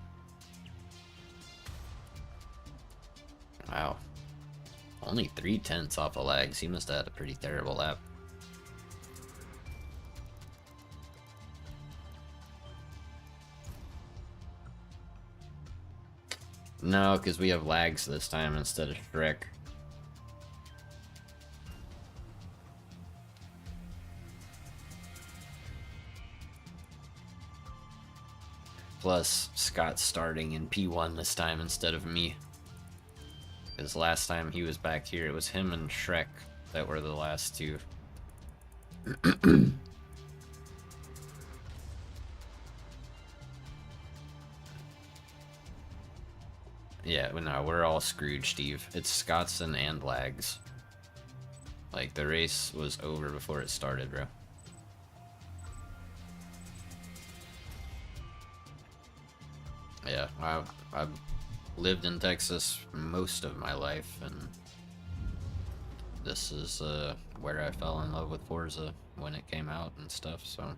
Wow. Only 3/10 off of Lags. He must have had a pretty terrible lap. No, because we have Lags this time instead of Shrek. Plus, Scott's starting in P1 this time instead of me. Because last time he was back here, it was him and Shrek that were the last two. Yeah, no, we're all screwed, Steve. It's Scottson and Lags. Like, the race was over before it started, bro. Yeah, I've lived in Texas most of my life, and this is where I fell in love with Forza when it came out and stuff, so...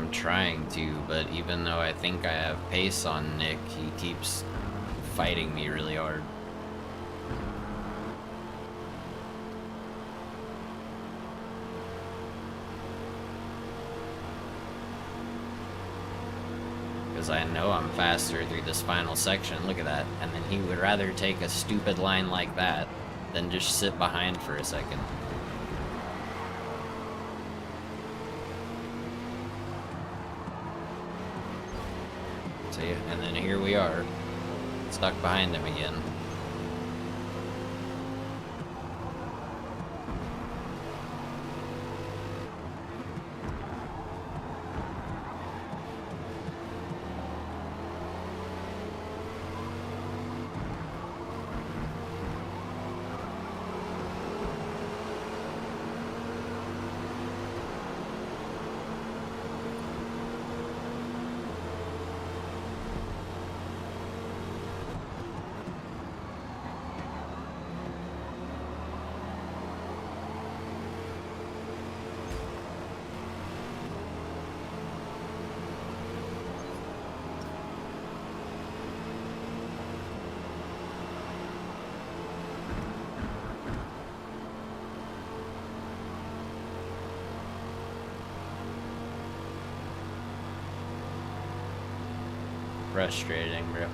I'm trying to, but even though I think I have pace on Nick, he keeps fighting me really hard. Because I know I'm faster through this final section, look at that, and then he would rather take a stupid line like that than just sit behind for a second. See, and then here we are, stuck behind him again. Frustrating, bro.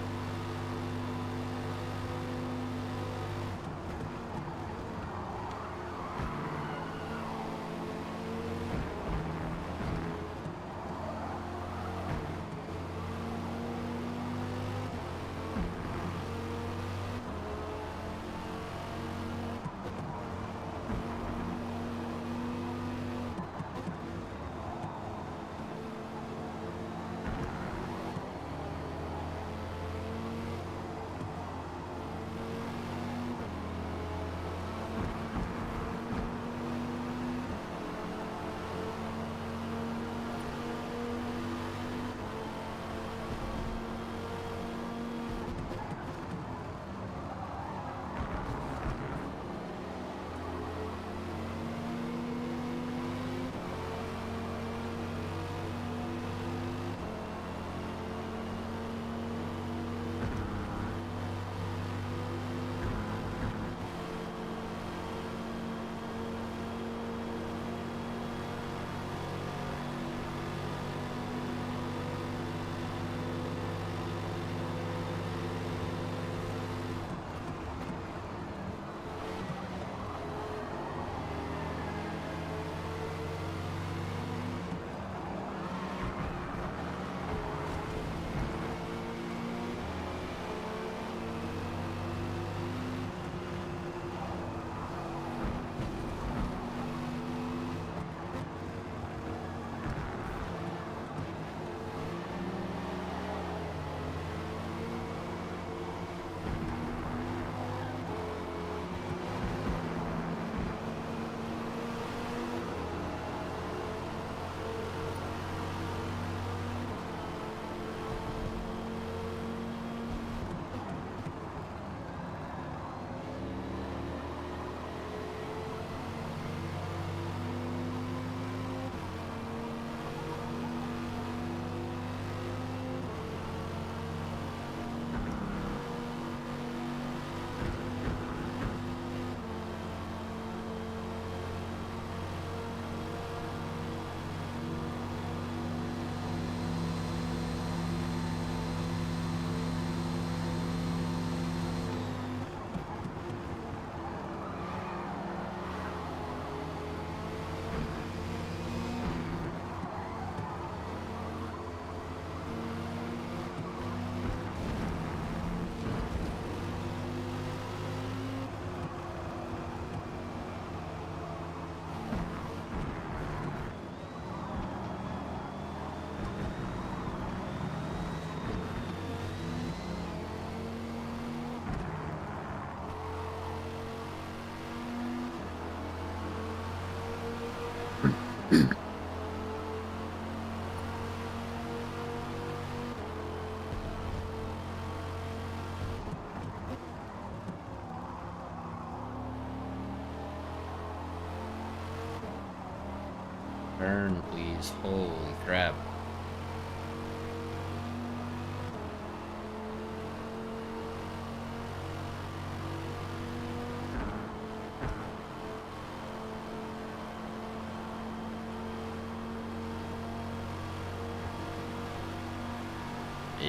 Burn, please. Holy crap.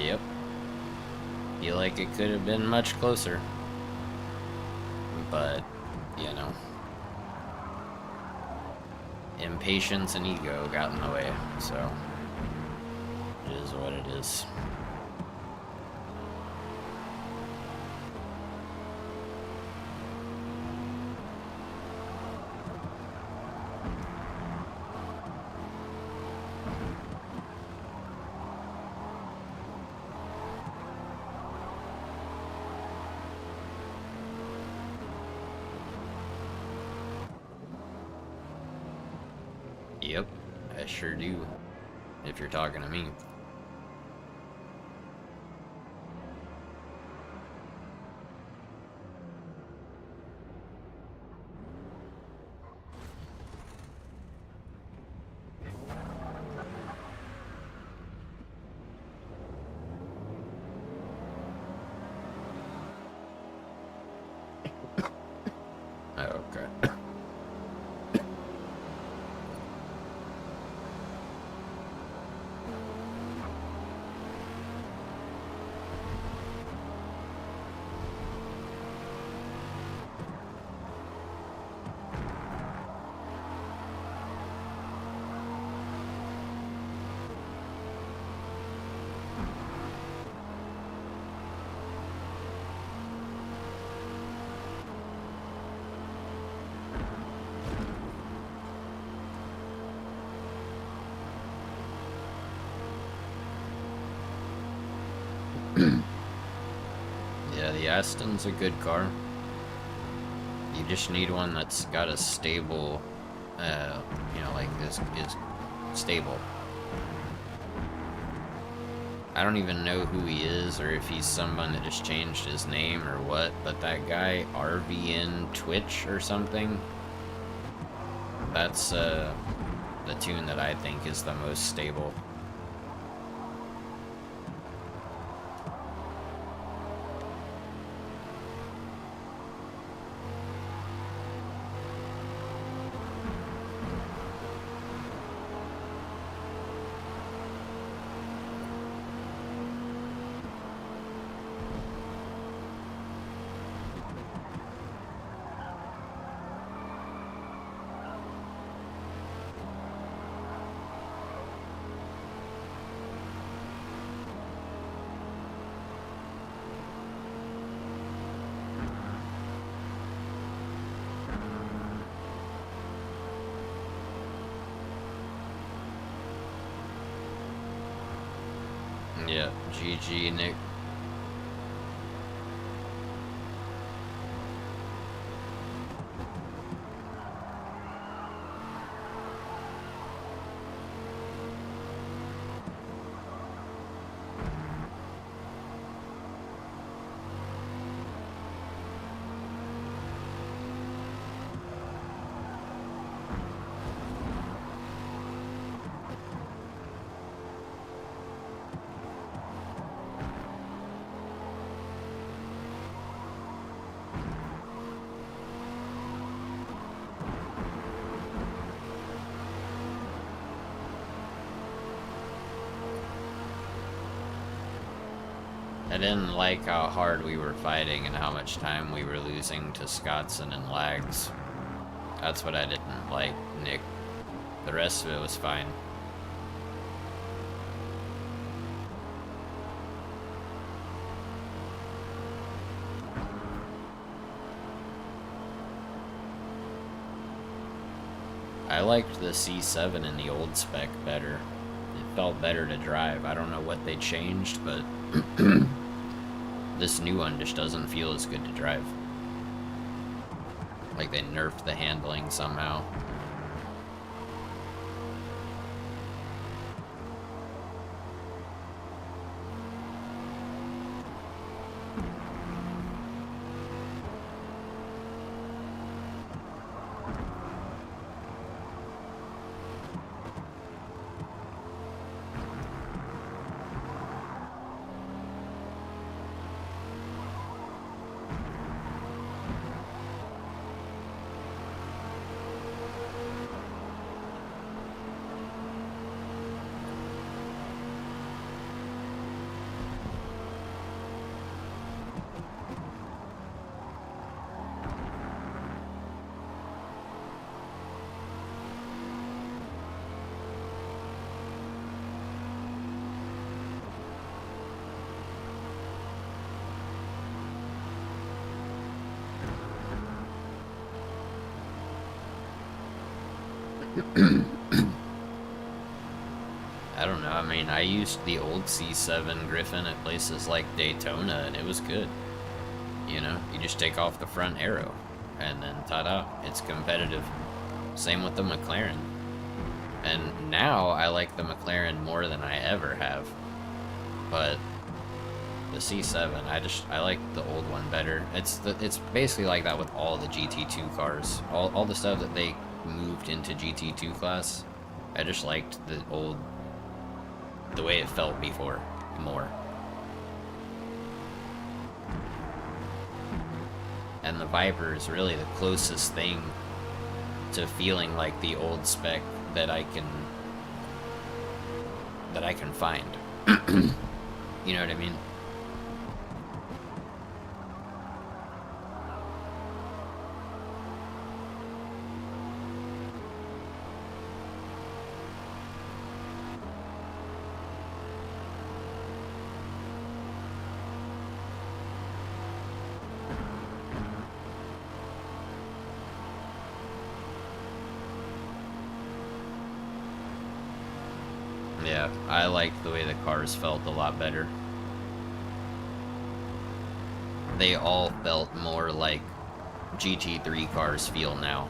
Yep. Feel like it could have been much closer. But, you know. Impatience and ego got in the way, so it is what it is. Yep, I sure do, if you're talking to me. Okay. Yeah, the Aston's a good car. You just need one that's got a stable, you know, like this is stable. I don't even know who he is or if he's someone that just changed his name or what, but that guy RVN Twitch or something, that's the tune that I think is the most stable. Yeah, GG, Nick. I didn't like how hard we were fighting and how much time we were losing to Scottson and lags. That's what I didn't like, Nick. The rest of it was fine. I liked the C7 in the old spec better. It felt better to drive. I don't know what they changed, but this new one just doesn't feel as good to drive. Like they nerfed the handling somehow. I don't know. I mean, I used the old C7 Griffin at places like Daytona, and it was good. You know, you just take off the front arrow, and then ta-da, it's competitive. Same with the McLaren. And now I like the McLaren more than I ever have. But the C7, I like the old one better. It's basically like that with all the GT2 cars. All the stuff that they moved into GT2 class, I just liked the way it felt before more. And the Viper is really the closest thing to feeling like the old spec that I can find. You know what I mean? Yeah, I liked the way the cars felt a lot better. They all felt more like GT3 cars feel now.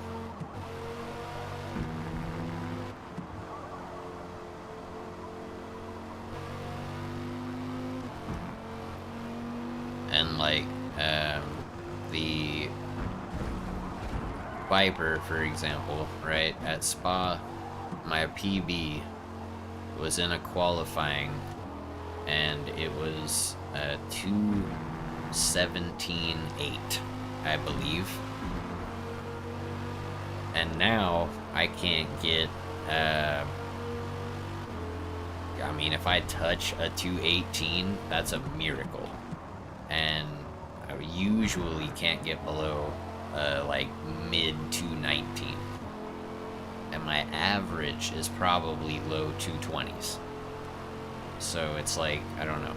And like, the Viper, for example, right? At Spa, my PB was in a qualifying, and it was 2:17.8, I believe. And now I can't get, I mean, if I touch a 2:18, that's a miracle. And I usually can't get below like mid 2:19. And my average is probably low 2:20s. So it's like, I don't know.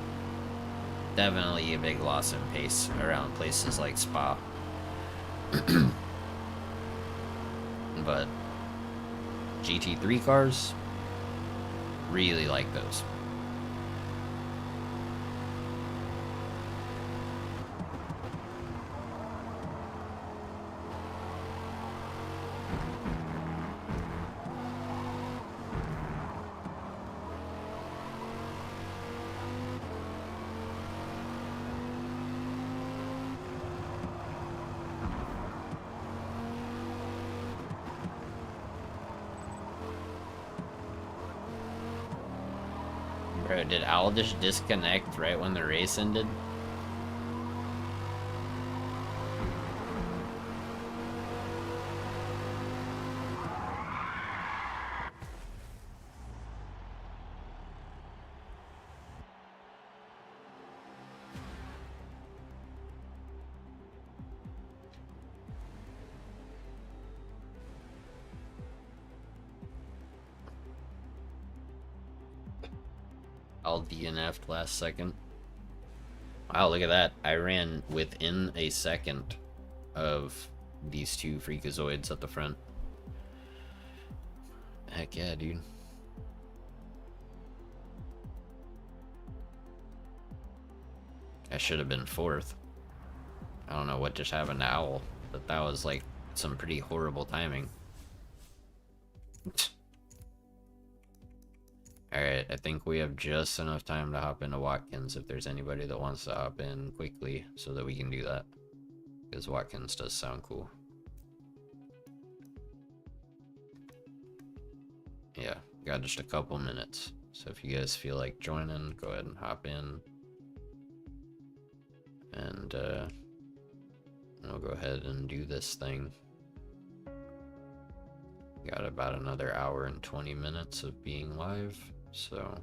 Definitely a big loss in pace around places like Spa. But GT3 cars, really like those. Bro, did Al just disconnect right when the race ended? Al DNF'd last second. Wow, look at that. I ran within a second of these two freakazoids at the front. Heck yeah, dude. I should have been fourth. I don't know what just happened to Owl, but that was like some pretty horrible timing. Alright, I think we have just enough time to hop into Watkins if there's anybody that wants to hop in quickly so that we can do that. Because Watkins does sound cool. Yeah, got just a couple minutes. So if you guys feel like joining, go ahead and hop in. And we'll go ahead and do this thing. Got about another hour and 20 minutes of being live. So,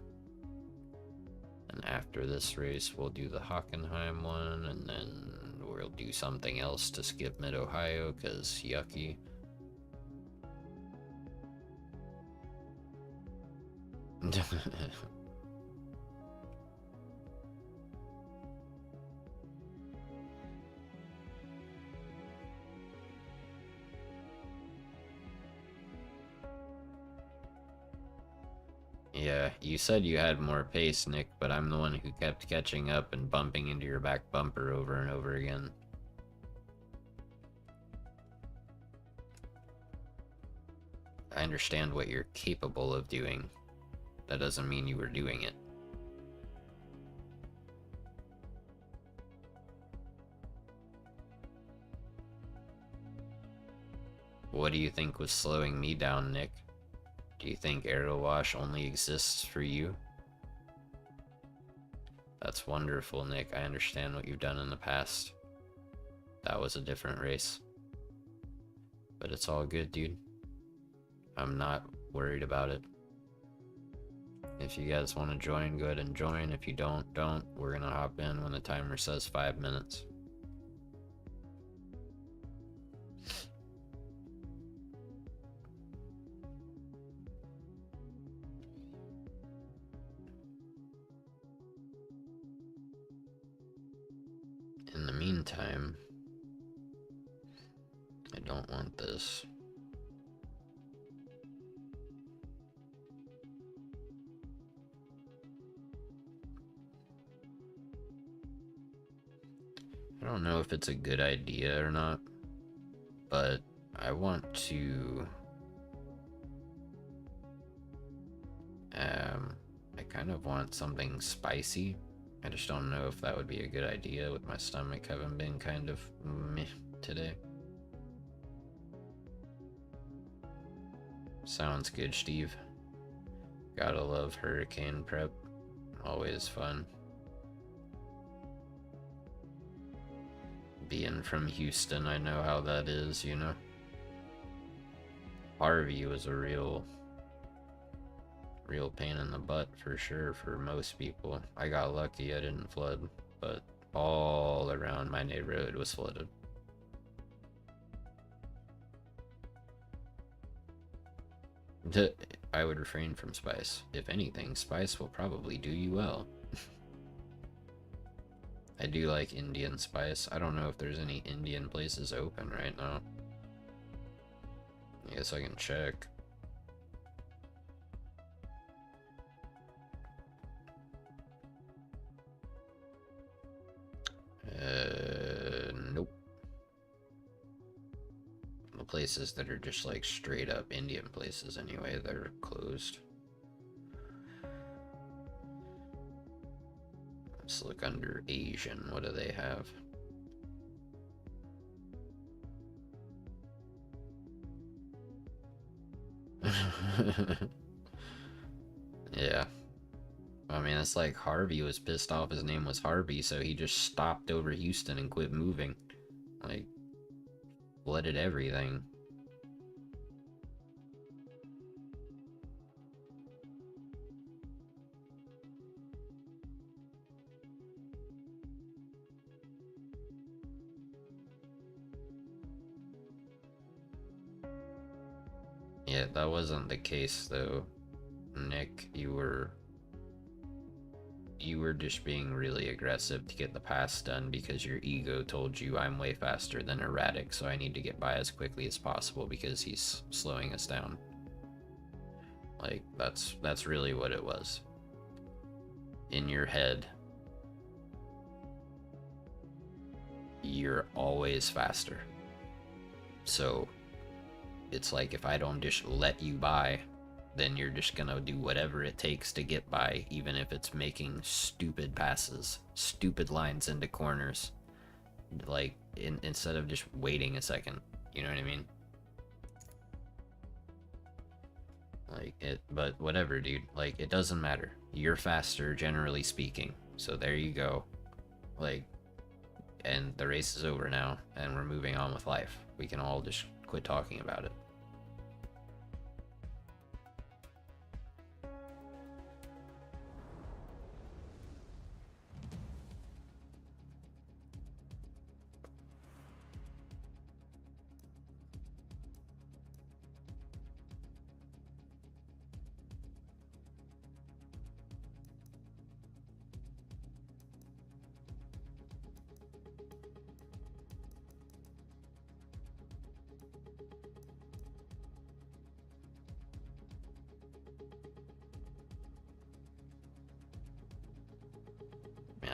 and after this race, we'll do the Hockenheim one, and then we'll do something else to skip Mid-Ohio, because yucky. Yeah, you said you had more pace, Nick, but I'm the one who kept catching up and bumping into your back bumper over and over again. I understand what you're capable of doing. That doesn't mean you were doing it. What do you think was slowing me down, Nick? Do you think Aero Wash only exists for you? That's wonderful, Nick. I understand what you've done in the past. That was a different race. But it's all good, dude. I'm not worried about it. If you guys want to join, go ahead and join. If you don't. We're gonna hop in when the timer says 5 minutes. In the meantime, I don't want this. I don't know if it's a good idea or not, but I want to I kind of want something spicy. I just don't know if that would be a good idea with my stomach having been kind of meh today. Sounds good, Steve. Gotta love hurricane prep. Always fun. Being from Houston, I know how that is, you know. Harvey was a real pain in the butt for sure for most people. I got lucky I didn't flood, but all around my neighborhood was flooded. I would refrain from spice. If anything, spice will probably do you well. I do like Indian spice. I don't know if there's any Indian places open right now. I guess I can check. Nope. The places that are just like straight up Indian places anyway, they're closed. Let's look under Asian. What do they have? Yeah. I mean, it's like Harvey was pissed off his name was Harvey, so he just stopped over Houston and quit moving. Like, flooded everything. Yeah, that wasn't the case though, Nick. You were just being really aggressive to get the pass done because your ego told you I'm way faster than Erratic, so I need to get by as quickly as possible because he's slowing us down. Like, that's really what it was. In your head, you're always faster. So it's like if I don't just let you by, then you're just gonna do whatever it takes to get by, even if it's making stupid passes, stupid lines into corners. Like, instead of just waiting a second, you know what I mean? Like, but whatever, dude. Like, it doesn't matter. You're faster, generally speaking. So there you go. Like, and the race is over now, and we're moving on with life. We can all just quit talking about it.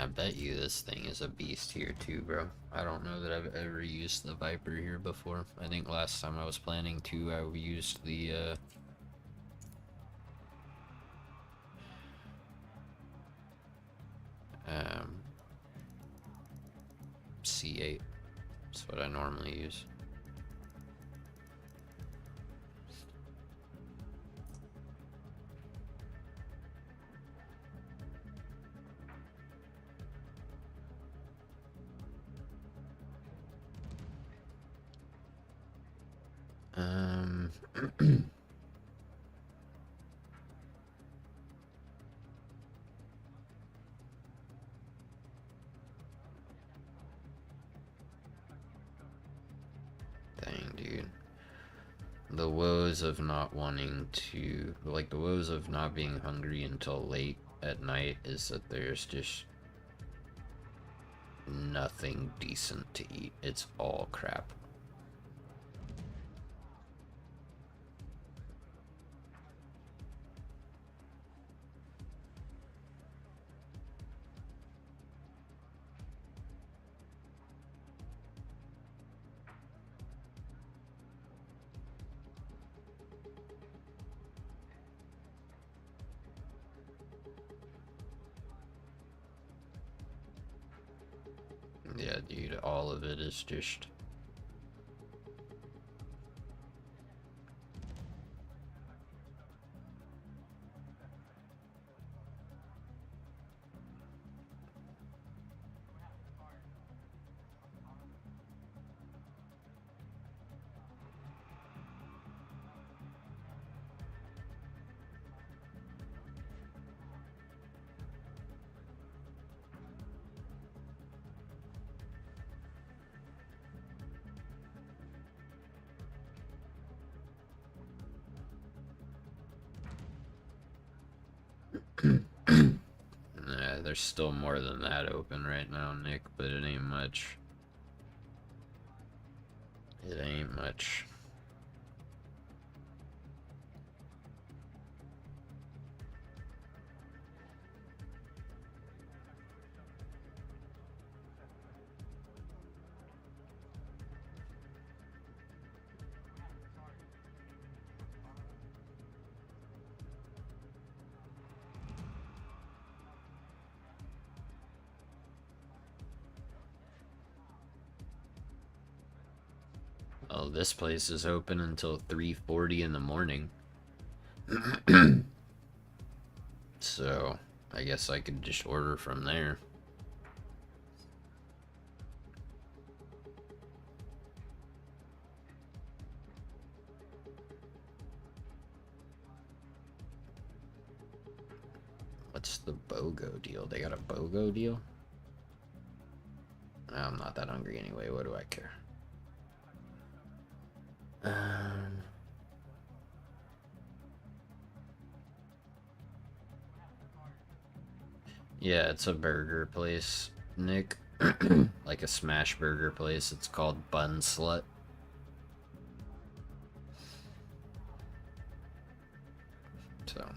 I bet you this thing is a beast here too, bro. I don't know that I've ever used the Viper here before. I think last time I was planning to, I used the C8. That's what I normally use. Dang, dude. The woes of not wanting to, like, the woes of not being hungry until late at night is that there's just nothing decent to eat. It's all crap. Yeah, dude, all of it is just... Nah, there's still more than that open right now, Nick, but it ain't much. It ain't much. Oh, this place is open until 3:40 in the morning. So, I guess I could just order from there. What's the BOGO deal? They got a BOGO deal? I'm not that hungry anyway. What do I care? Yeah, it's a burger place, Nick. Like a smash burger place. It's called Bun Slut. So.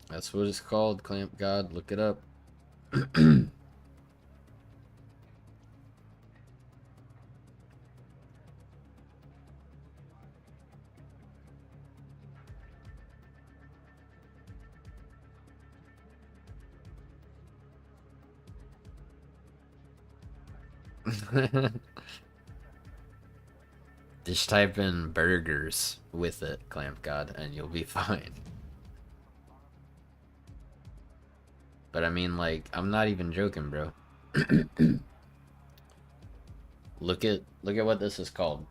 That's what it's called, Clamp God. Look it up. Just type in burgers with it, Clamp God, and you'll be fine. But I mean, like, I'm not even joking, bro. Look at what this is called.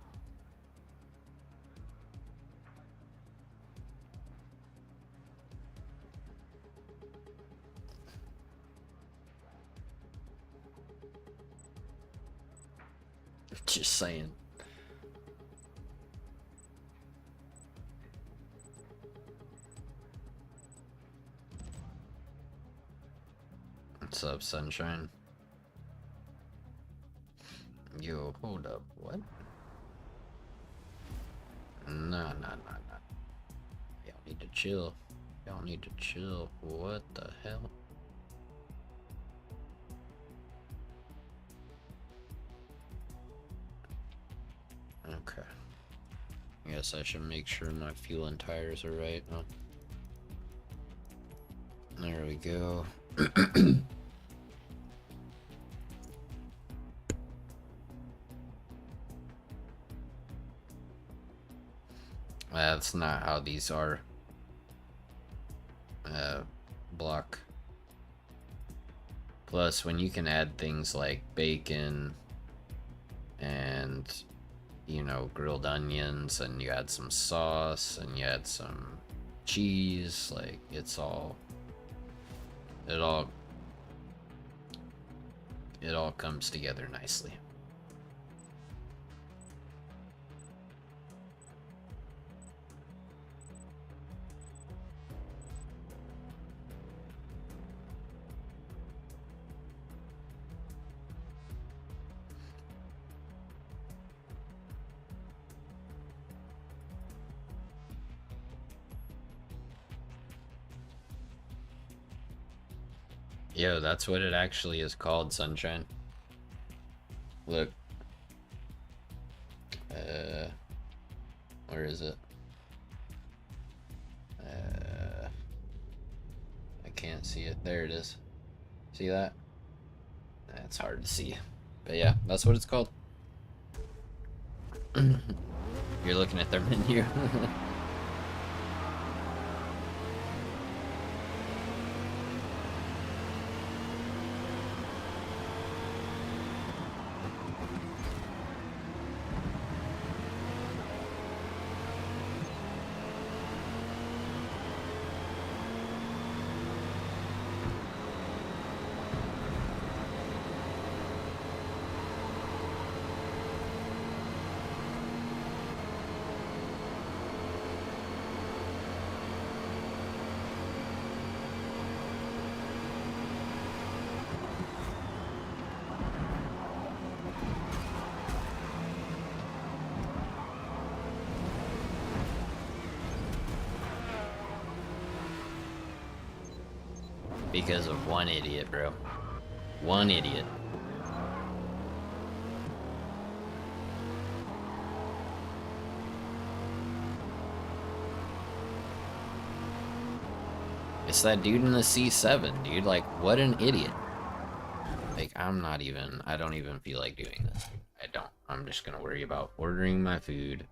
Just saying. What's up, Sunshine? Yo, hold up. What? Nah, nah, nah, nah. Y'all need to chill. Y'all need to chill. What the hell? Okay. I guess I should make sure my fuel and tires are right, huh? There we go. That's not how these are. Block. Plus, when you can add things like bacon and, you know, grilled onions, and you add some sauce and you add some cheese, like, it's all, it all comes together nicely. Yo, that's what it actually is called, Sunshine. Look. Where is it? I can't see it. There it is. See that? That's hard to see. But yeah, that's what it's called. You're looking at their menu. Because of one idiot, bro. One idiot. It's that dude in the C7, dude. Like, what an idiot. Like, I don't even feel like doing this. I don't. I'm just gonna worry about ordering my food.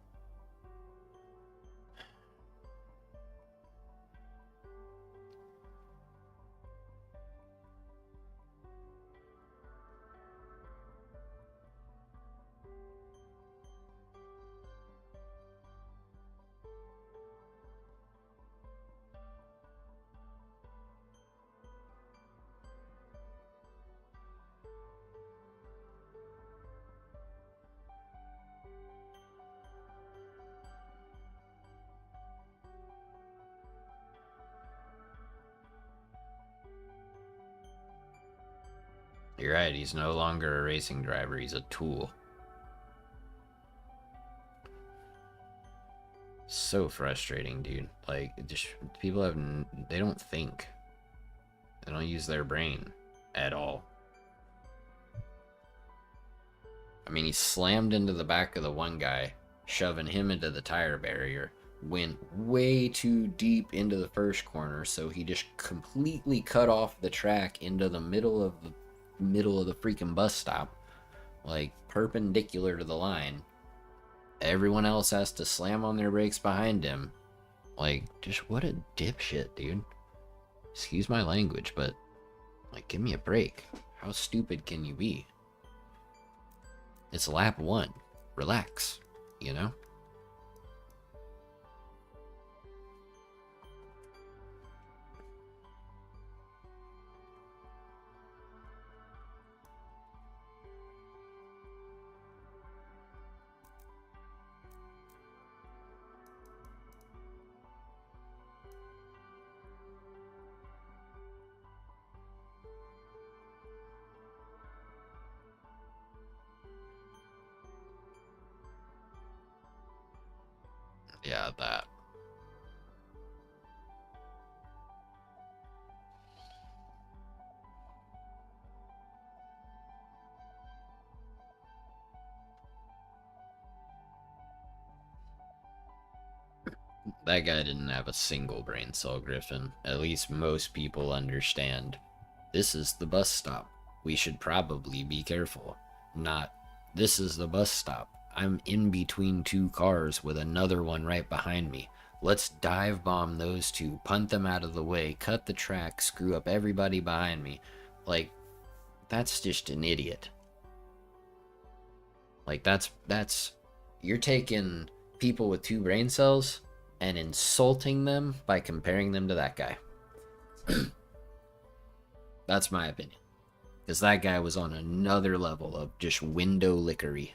You're right, he's no longer a racing driver, he's a tool. So frustrating, dude. Like, just people they don't think. They don't use their brain at all. I mean, he slammed into the back of the one guy, shoving him into the tire barrier, went way too deep into the first corner, so he just completely cut off the track into the middle of the freaking bus stop, like perpendicular to the line. Everyone else has to slam on their brakes behind him. Like, just what a dipshit, dude. Excuse my language, but like, give me a break. How stupid can you be? It's lap 1. Relax, you know? got that. That guy didn't have a single brain cell, Griffin. At least most people understand. This is the bus stop. We should probably be careful. Not, this is the bus stop. I'm in between two cars with another one right behind me. Let's dive bomb those two, punt them out of the way, cut the track, screw up everybody behind me. Like, that's just an idiot. Like, that's, you're taking people with two brain cells and insulting them by comparing them to that guy. That's my opinion. Because that guy was on another level of just window lickery.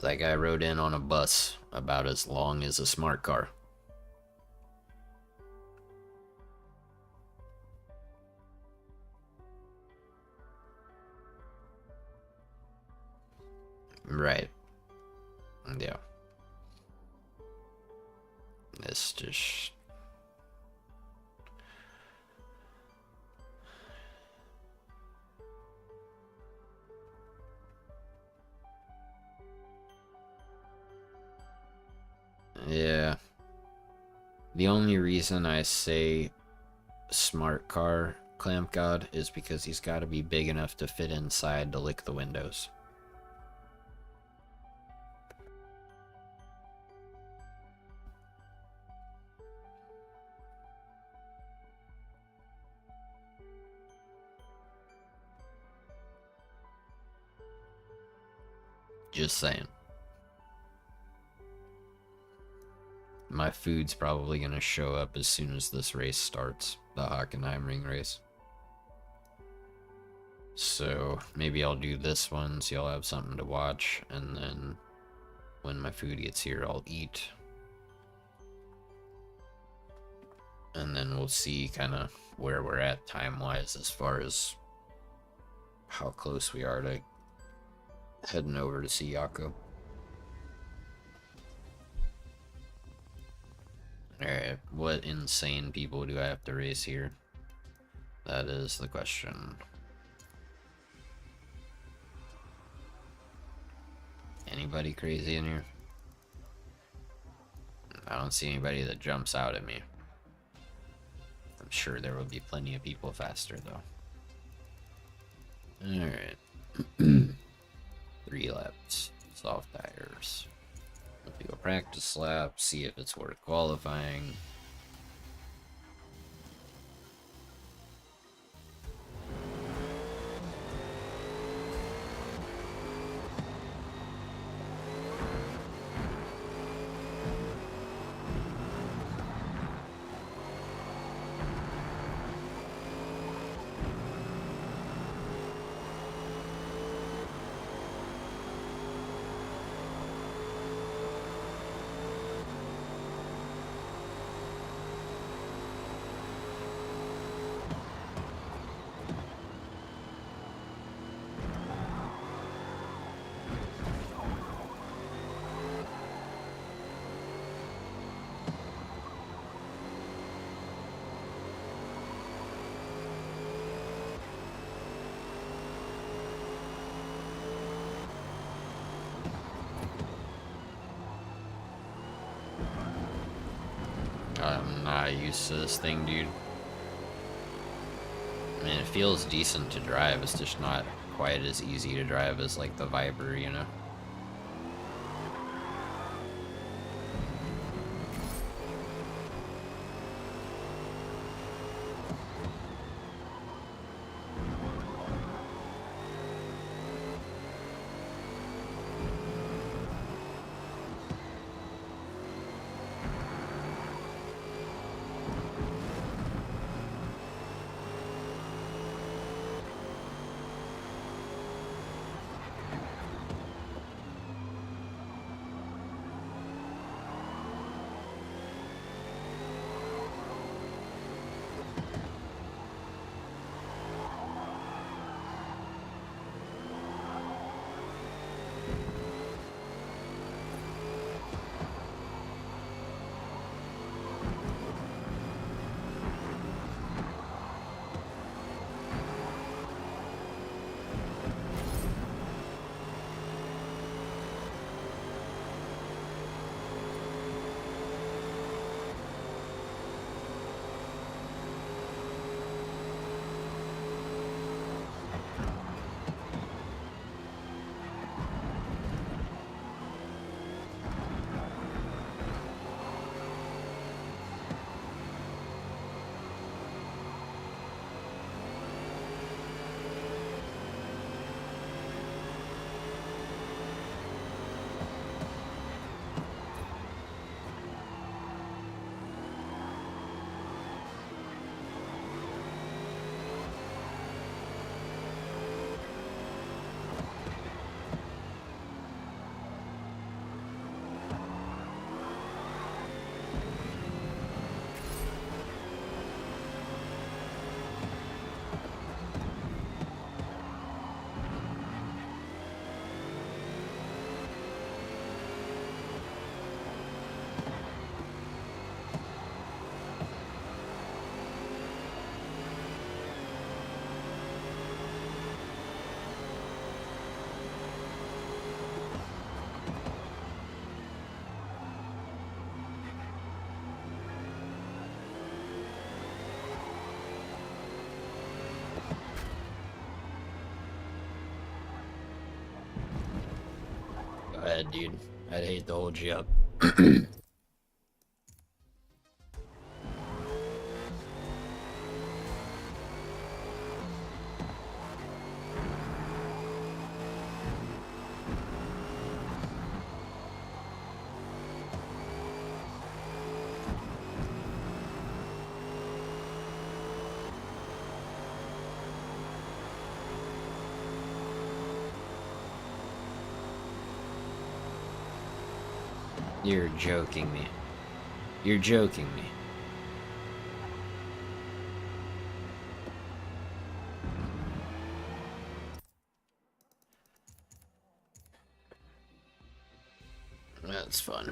That guy rode in on a bus about as long as a smart car. Right. Yeah. It's just... Yeah. The only reason I say smart car clamp god is because he's got to be big enough to fit inside to lick the windows. Just saying. My food's probably going to show up as soon as this race starts, the Hockenheim ring race. So maybe I'll do this one so y'all have something to watch, and then when my food gets here, I'll eat. And then we'll see kind of where we're at time-wise as far as how close we are to heading over to see Yako. Alright, what insane people do I have to race here? That is the question. Anybody crazy in here? I don't see anybody that jumps out at me. I'm sure there will be plenty of people faster though. Alright. 3 laps. Soft tires. We'll do a practice lap, see if it's worth qualifying. I'm not used to this thing, dude. I mean, it feels decent to drive, it's just not quite as easy to drive as, like, the Viper, you know? bed, dude. I'd hate to hold you up. You're joking me. You're joking me. That's fun.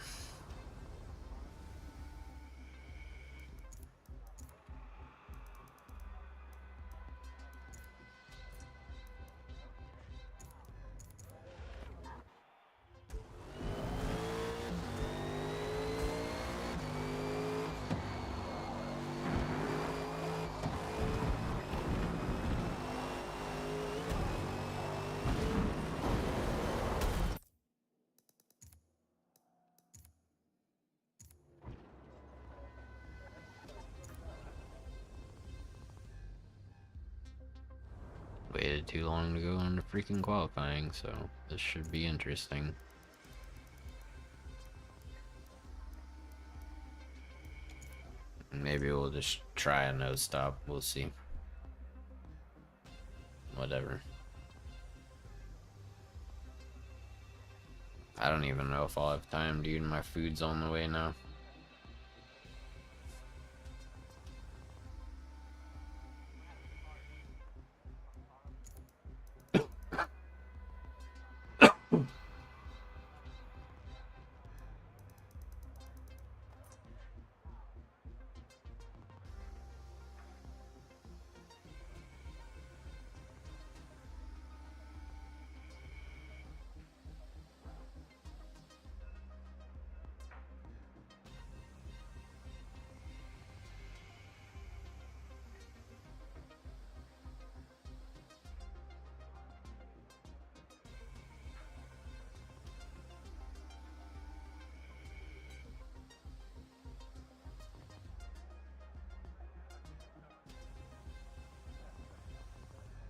Waited too long to go into freaking qualifying, so this should be interesting. Maybe we'll just try a no stop. We'll see. Whatever. I don't even know if I'll have time, dude. My food's on the way now.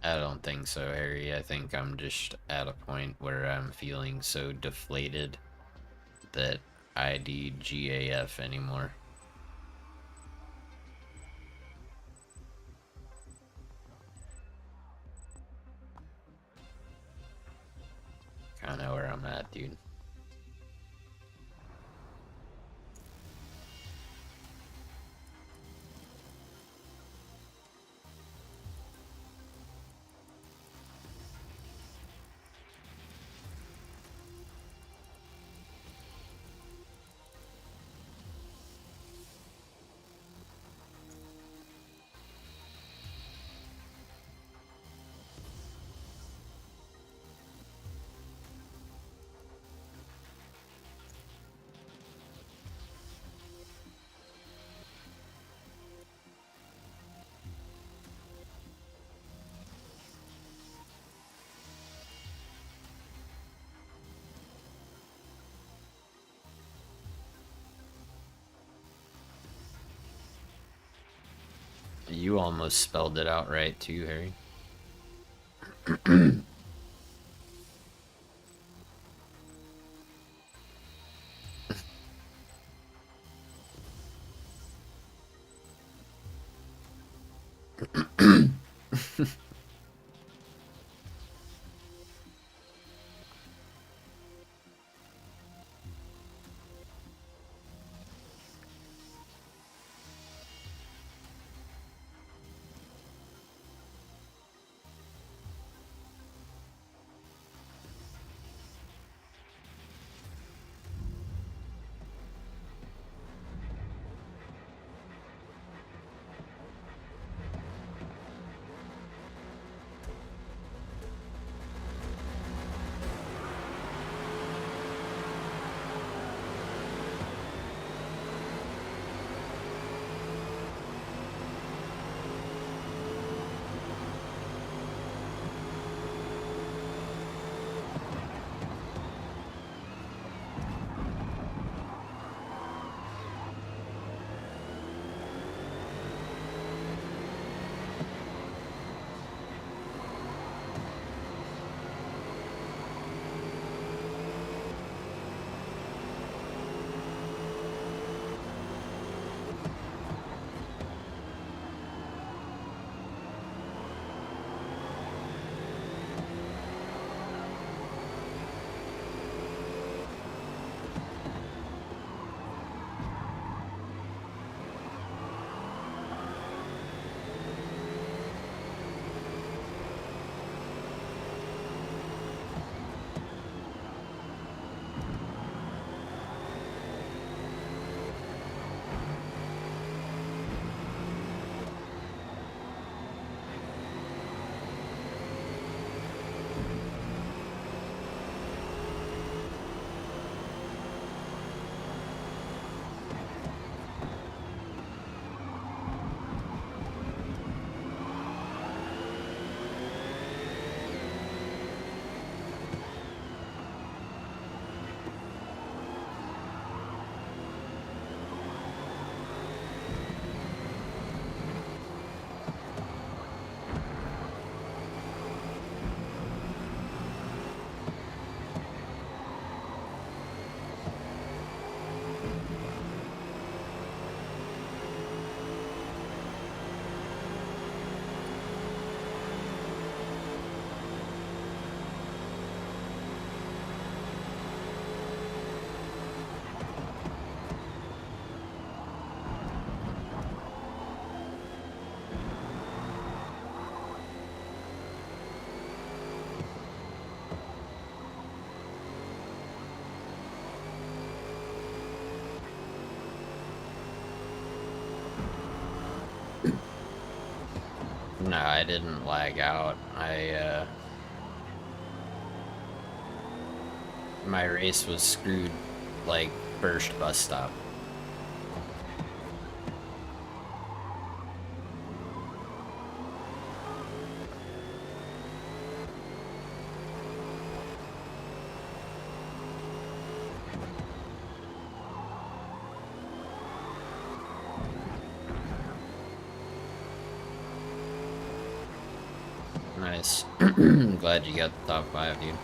I don't think so, Harry. I think I'm just at a point where I'm feeling so deflated that I need GAF anymore. Kinda where I'm at, dude. You almost spelled it out right too, Harry. I didn't lag out. My race was screwed, like, first bus stop. Nice. Glad you got the top 5, dude.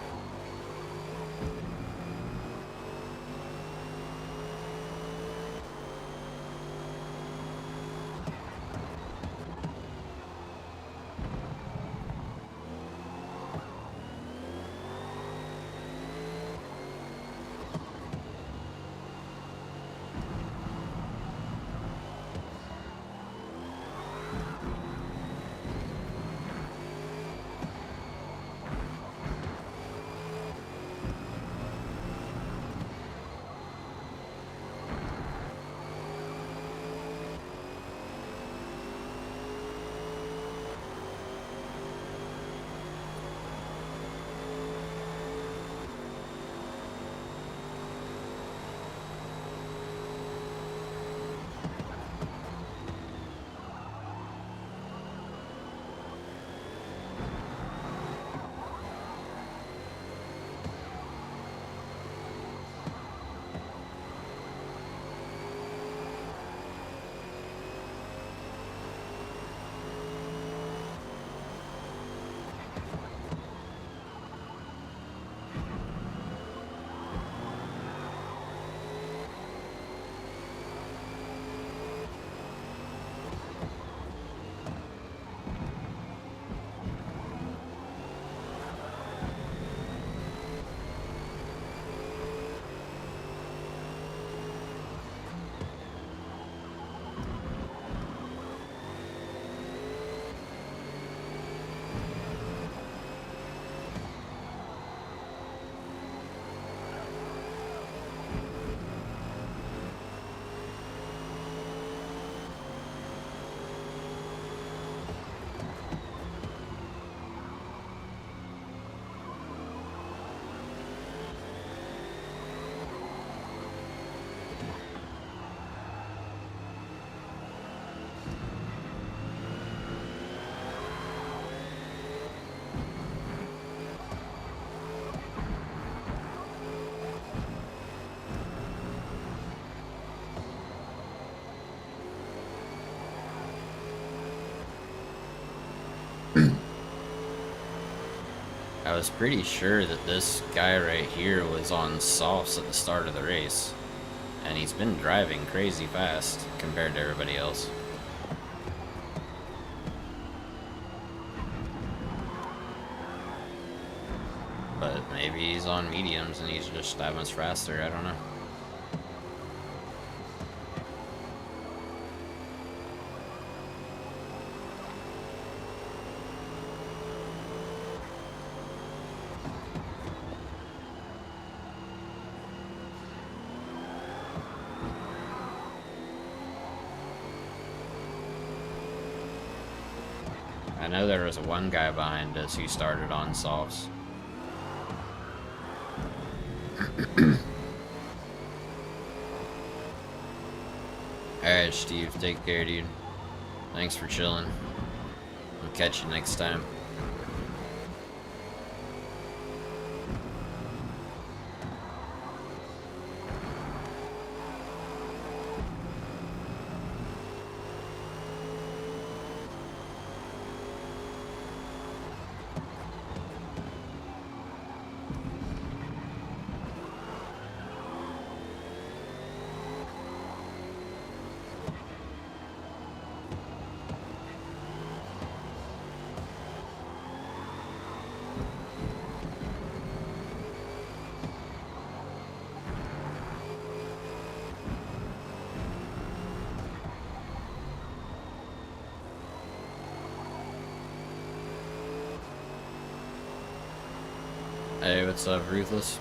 I was pretty sure that this guy right here was on softs at the start of the race. And he's been driving crazy fast compared to everybody else. But maybe he's on mediums and he's just that much faster, I don't know. I know there was one guy behind us who started on softs. Alright, Steve, take care, dude. Thanks for chilling. I'll catch you next time. Hey, what's up, Ruthless?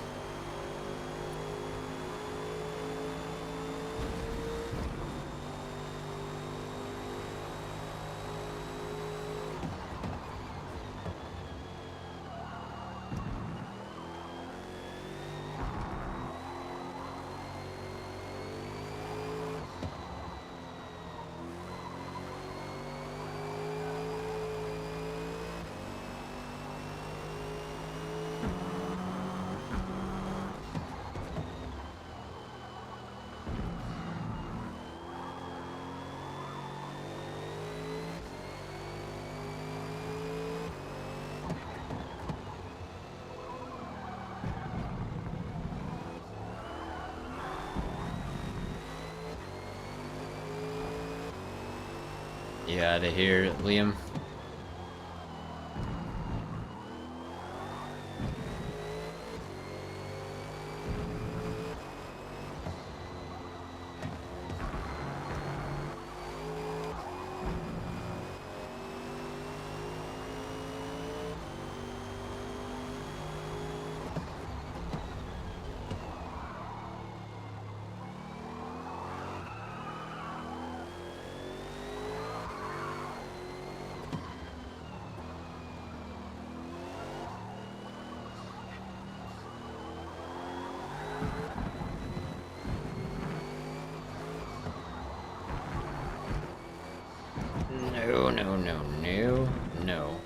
You out of here, Liam? No, no, no, no, no.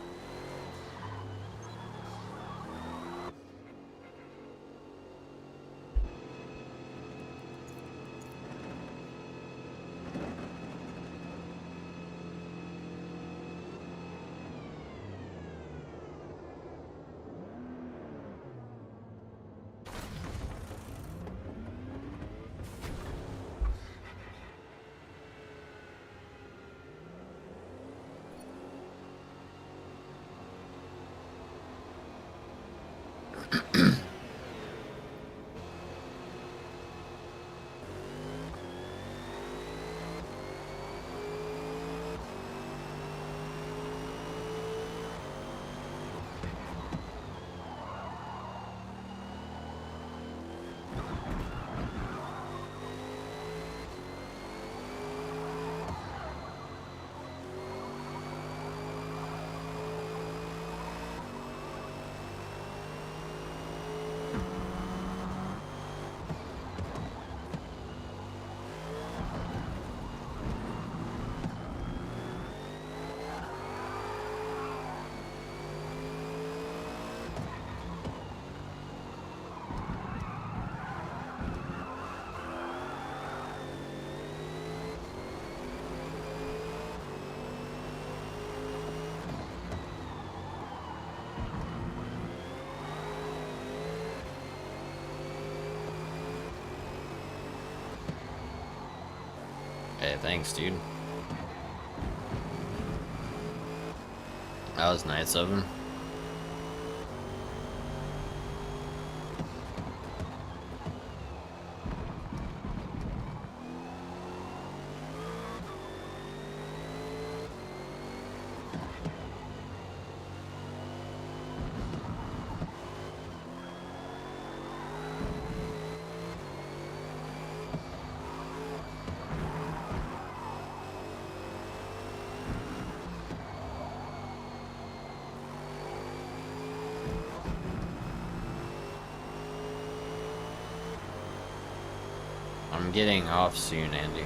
Hey, thanks, dude. That was nice of him. I'm getting off soon, Andy.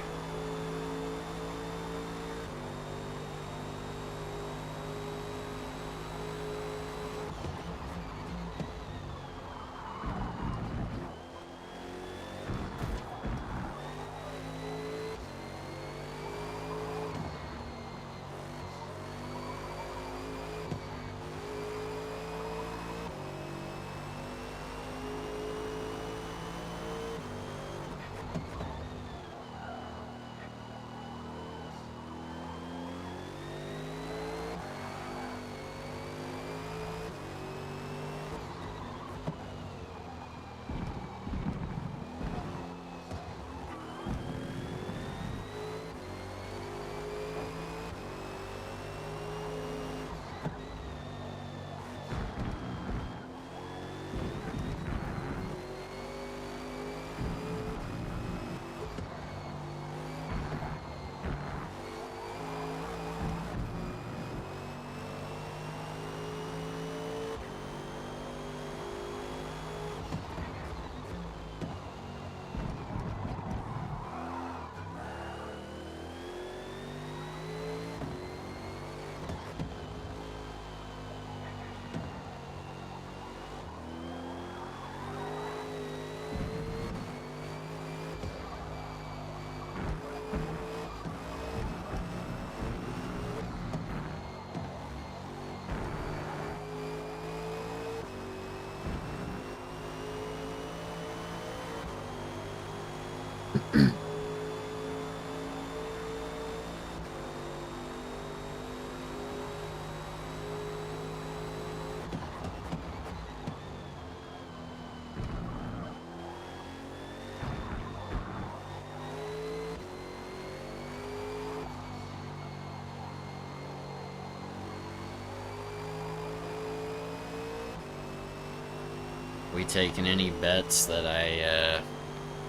We taking any bets that I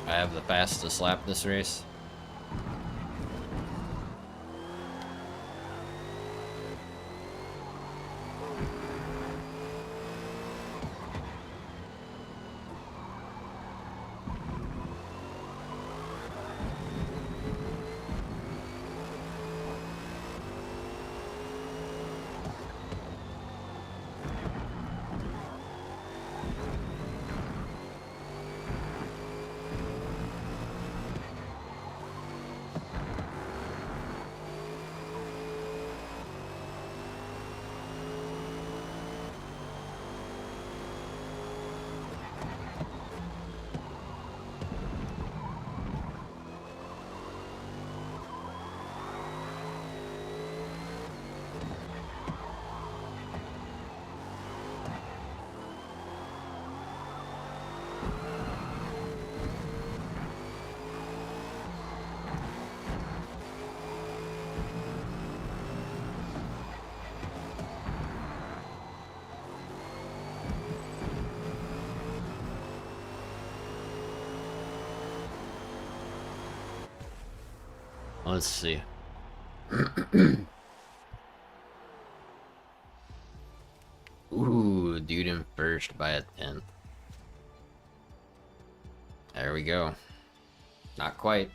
have the fastest lap this race? Let's see. Ooh, dude in first by a 10th. There we go. Not quite.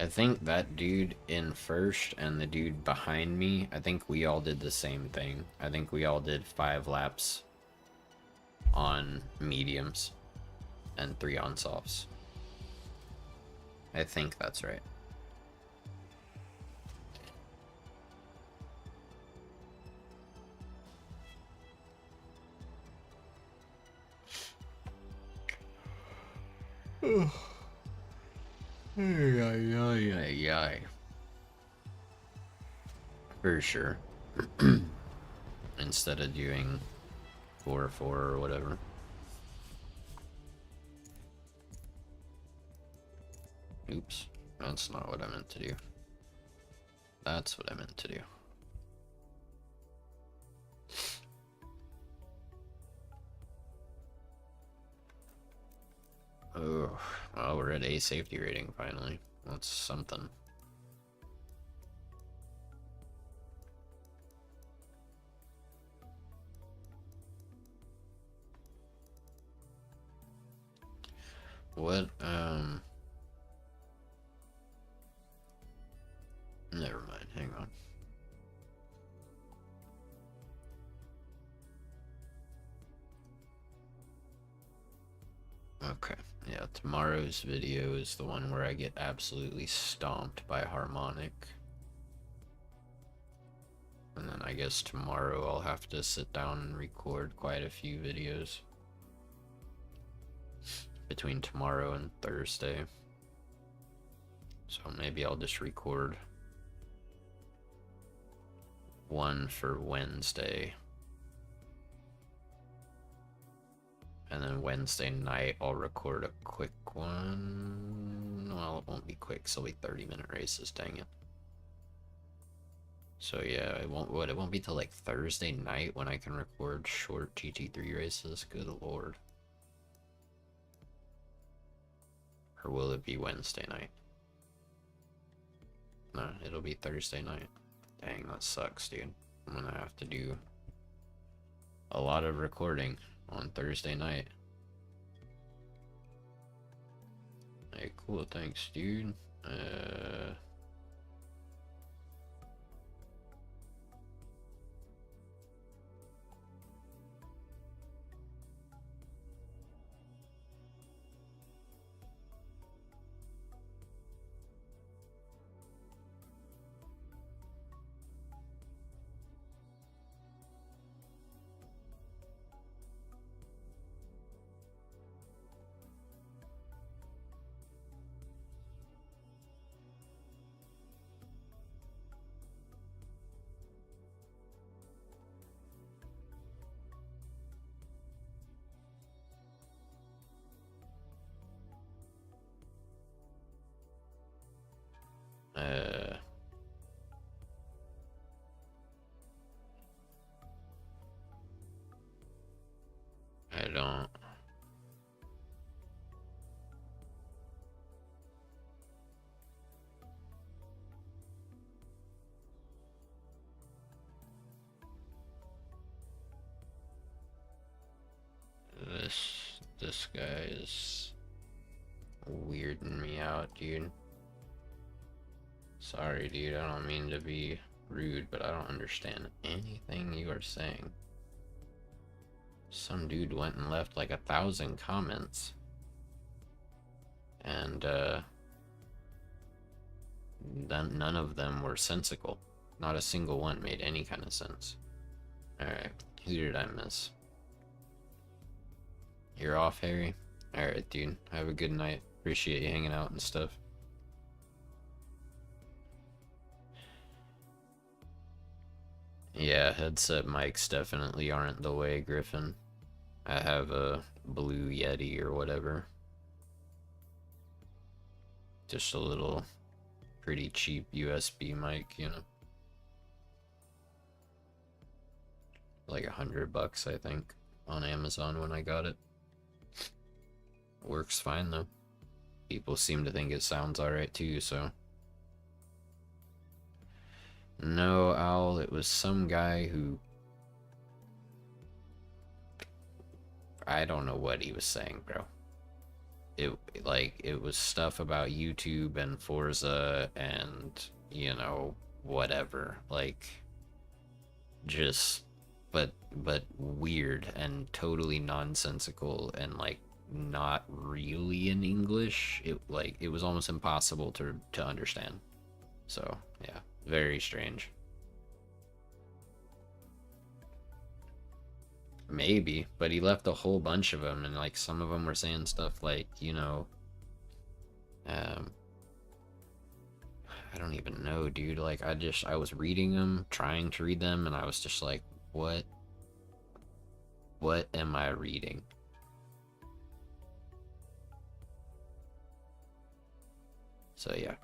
I think that dude in first and the dude behind me, I think we all did the same thing. I think we all did 5 laps on mediums and 3 on softs. I think that's right. For sure. Instead of doing 4-4 or whatever. Oops, that's not what I meant to do. That's what I meant to do. Oh, well, we're at A safety rating finally. That's something. What, never mind, hang on. Okay, yeah, tomorrow's video is the one where I get absolutely stomped by Harmonic. And then I guess tomorrow I'll have to sit down and record quite a few videos. Between tomorrow and Thursday. So maybe I'll just record one for Wednesday. And then Wednesday night I'll record a quick one. Well, it won't be quick, so it'll be 30-minute races, dang it. So yeah, it won't be till like Thursday night when I can record short GT3 races. Good lord. Or will it be Wednesday night? No, it'll be Thursday night. Dang, that sucks, dude. I'm gonna have to do a lot of recording on Thursday night. Hey, cool, thanks, dude. Uh, I don't. This guy is weirding me out, dude. Sorry, dude. I don't mean to be rude, but I don't understand anything you are saying. Some dude went and left like 1,000 comments. And, none of them were sensical. Not a single one made any kind of sense. Alright, who did I miss? You're off, Harry? Alright, dude. Have a good night. Appreciate you hanging out and stuff. Yeah, headset mics definitely aren't the way, Griffin. I have a Blue Yeti or whatever. Just a little pretty cheap USB mic, you know. Like $100, I think, on Amazon when I got it. Works fine though. People seem to think it sounds alright too, so. No, Owl, it was some guy who... I don't know what he was saying, bro. It was stuff about YouTube and Forza and, you know, whatever. Like, just, but weird and totally nonsensical and, like, not really in English. It was almost impossible to understand. So, yeah, very strange. Maybe, but he left a whole bunch of them, and like some of them were saying stuff like, you know, um, I don't even know, dude. Like I was reading them, trying to read them, and I was just like, what am I reading? So yeah,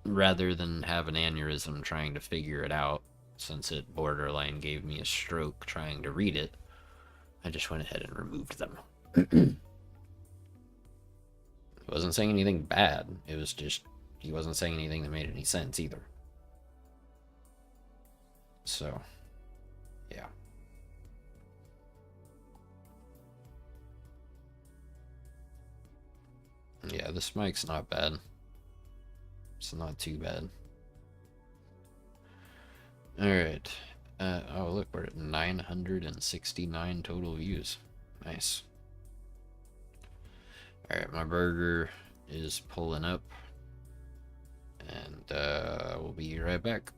rather than have an aneurysm trying to figure it out, since it borderline gave me a stroke trying to read it, I just went ahead and removed them. He wasn't saying anything bad. It was just, he wasn't saying anything that made any sense either. So, yeah. Yeah, this mic's not bad. It's not too bad. Alright. Oh, look, we're at 969 total views. Nice. Alright, my burger is pulling up. And we'll be right back.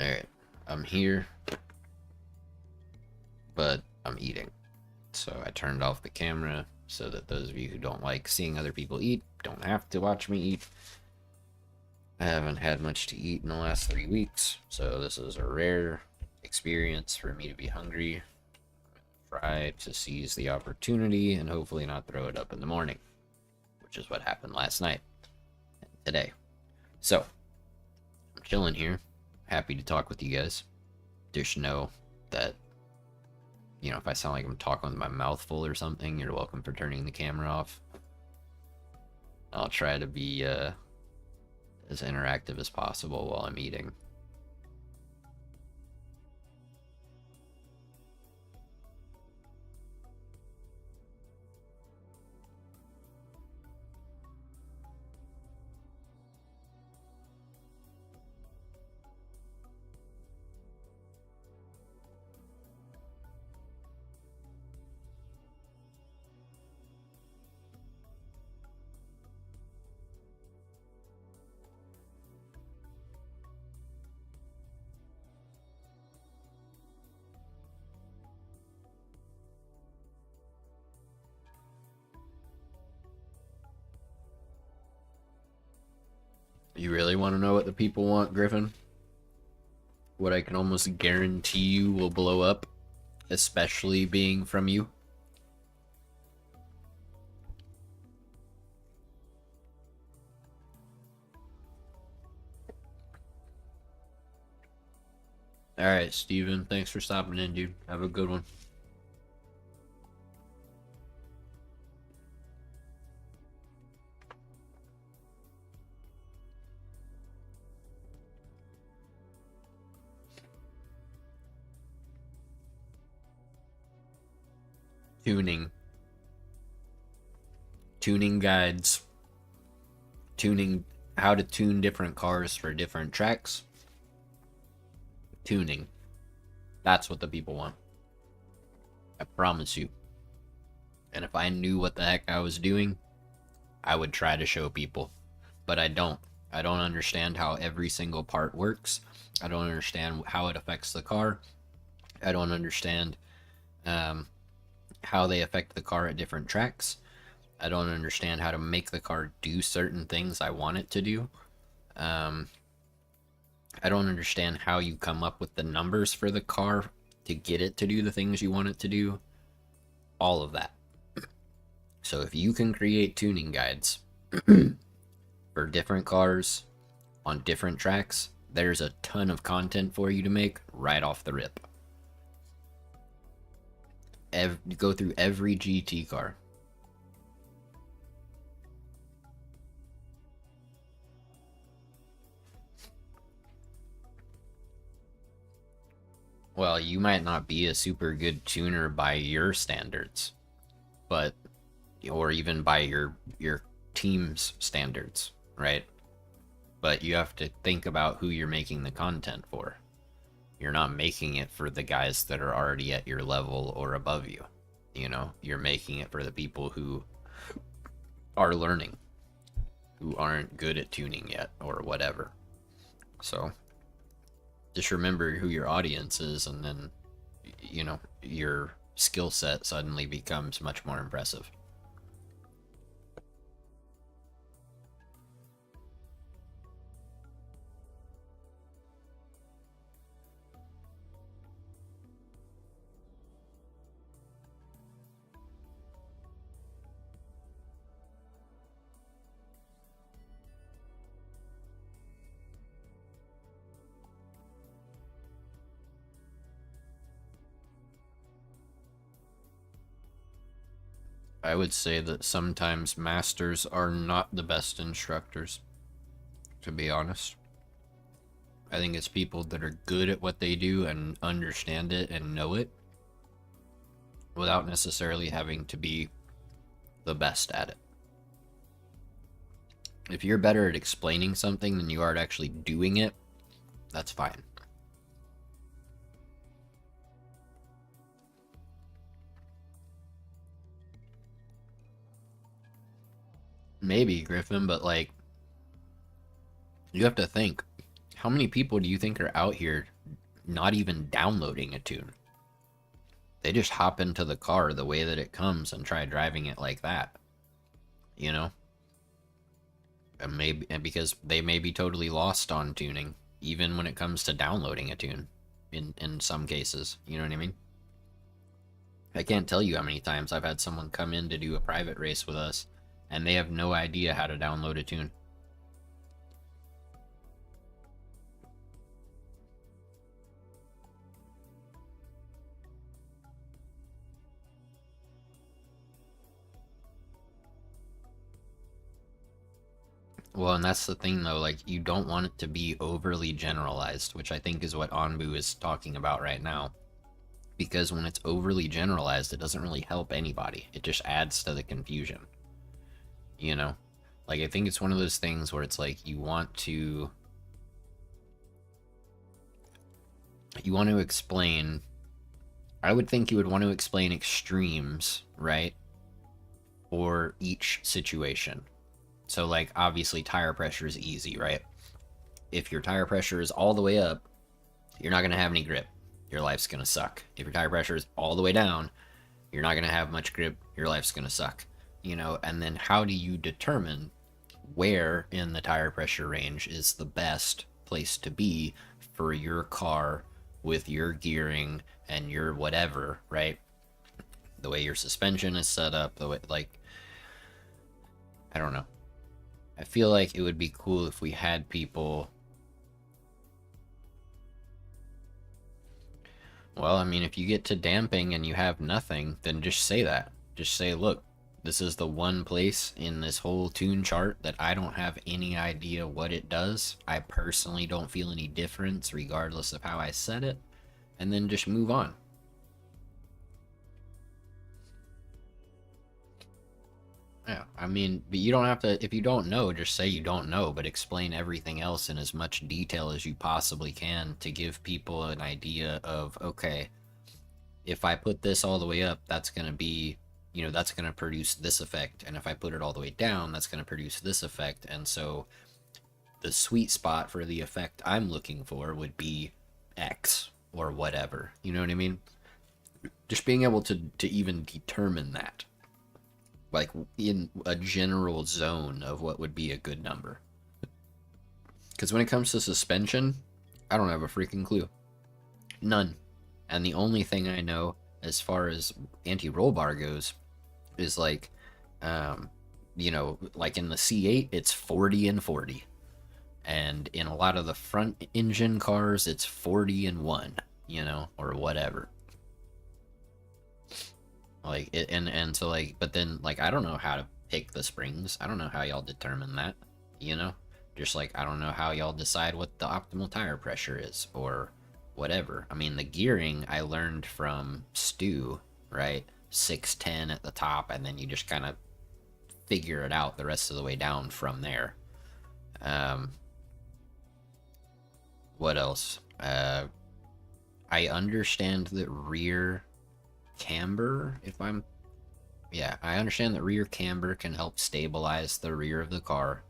Alright, I'm here, but I'm eating. So I turned off the camera so that those of you who don't like seeing other people eat don't have to watch me eat. I haven't had much to eat in the last 3 weeks, so this is a rare experience for me to be hungry. Try to seize the opportunity and hopefully not throw it up in the morning, which is what happened last night and today. So, I'm chilling here, happy to talk with you guys. Just know that, you know, if I sound like I'm talking with my mouth full or something, you're welcome for turning the camera off. I'll try to be as interactive as possible while I'm eating. You really want to know what the people want, Griffin? What I can almost guarantee you will blow up, especially being from you? Alright, Steven, thanks for stopping in, dude. Have a good one. Tuning guides, tuning, how to tune different cars for different tracks. Tuning. That's what the people want. I promise you. And if I knew what the heck I was doing, I would try to show people. But I don't. I don't understand how every single part works. I don't understand how it affects the car. I don't understand how they affect the car at different tracks. I don't understand how to make the car do certain things I want it to do. I don't understand how you come up with the numbers for the car to get it to do the things you want it to do. All of that. So if you can create tuning guides for different cars on different tracks, there's a ton of content for you to make right off the rip. Go through every GT car. Well, you might not be a super good tuner by your standards, but, or even by your team's standards, right? But you have to think about who you're making the content for. You're not making it for the guys that are already at your level or above you. You know, you're making it for the people who are learning, who aren't good at tuning yet or whatever. So just remember who your audience is, and then, you know, your skill set suddenly becomes much more impressive. I would say that sometimes masters are not the best instructors, to be honest. I think it's people that are good at what they do and understand it and know it without necessarily having to be the best at it. If you're better at explaining something than you are at actually doing it, that's fine. Maybe, Griffin, but like, you have to think, How many people do you think are out here not even downloading a tune? They just hop into the car the way that it comes and try driving it like that. You know? And because they may be totally lost on tuning, even when it comes to downloading a tune in some cases. You know what I mean? I can't tell you how many times I've had someone come in to do a private race with us and they have no idea how to download a tune. Well, and that's the thing though, like you don't want it to be overly generalized, which I think is what Onbu is talking about right now. Because when it's overly generalized, it doesn't really help anybody. It just adds to the confusion. You know? Like I think it's one of those things where it's like you want to explain. I would think you would want to explain extremes, right? For each situation. So like obviously tire pressure is easy, right? If your tire pressure is all the way up, you're not going to have any grip. Your life's going to suck. If your tire pressure is all the way down, you're not going to have much grip. Your life's going to suck. You know, and then how do you determine where in the tire pressure range is the best place to be for your car with your gearing and your whatever, right? The way your suspension is set up, the way, like, I don't know. I feel like it would be cool if we had people. Well, I mean, if you get to damping and you have nothing, then just say that. Just say, look, this is the one place in this whole tune chart that I don't have any idea what it does. I personally don't feel any difference regardless of how I set it. And then just move on. Yeah, I mean, but you don't have to, if you don't know, just say you don't know, but explain everything else in as much detail as you possibly can to give people an idea of, okay, if I put this all the way up, that's going to be, you know, that's going to produce this effect. And if I put it all the way down, that's going to produce this effect. And so the sweet spot for the effect I'm looking for would be X or whatever. You know what I mean? Just being able to even determine that, like in a general zone of what would be a good number. Because when it comes to suspension, I don't have a freaking clue. None. And the only thing I know as far as anti-roll bar goes is like, you know, like in the C8, it's 40 and 40. And in a lot of the front engine cars, it's 40 and 1, you know, or whatever. Like it, and so like, but then like I don't know how to pick the springs. I don't know how y'all determine that, you know? Just like I don't know how y'all decide what the optimal tire pressure is or whatever. I mean, the gearing I learned from Stu, right? 610 at the top, and then you just kind of figure it out the rest of the way down from there. What else? I understand that rear camber, I understand that rear camber can help stabilize the rear of the car.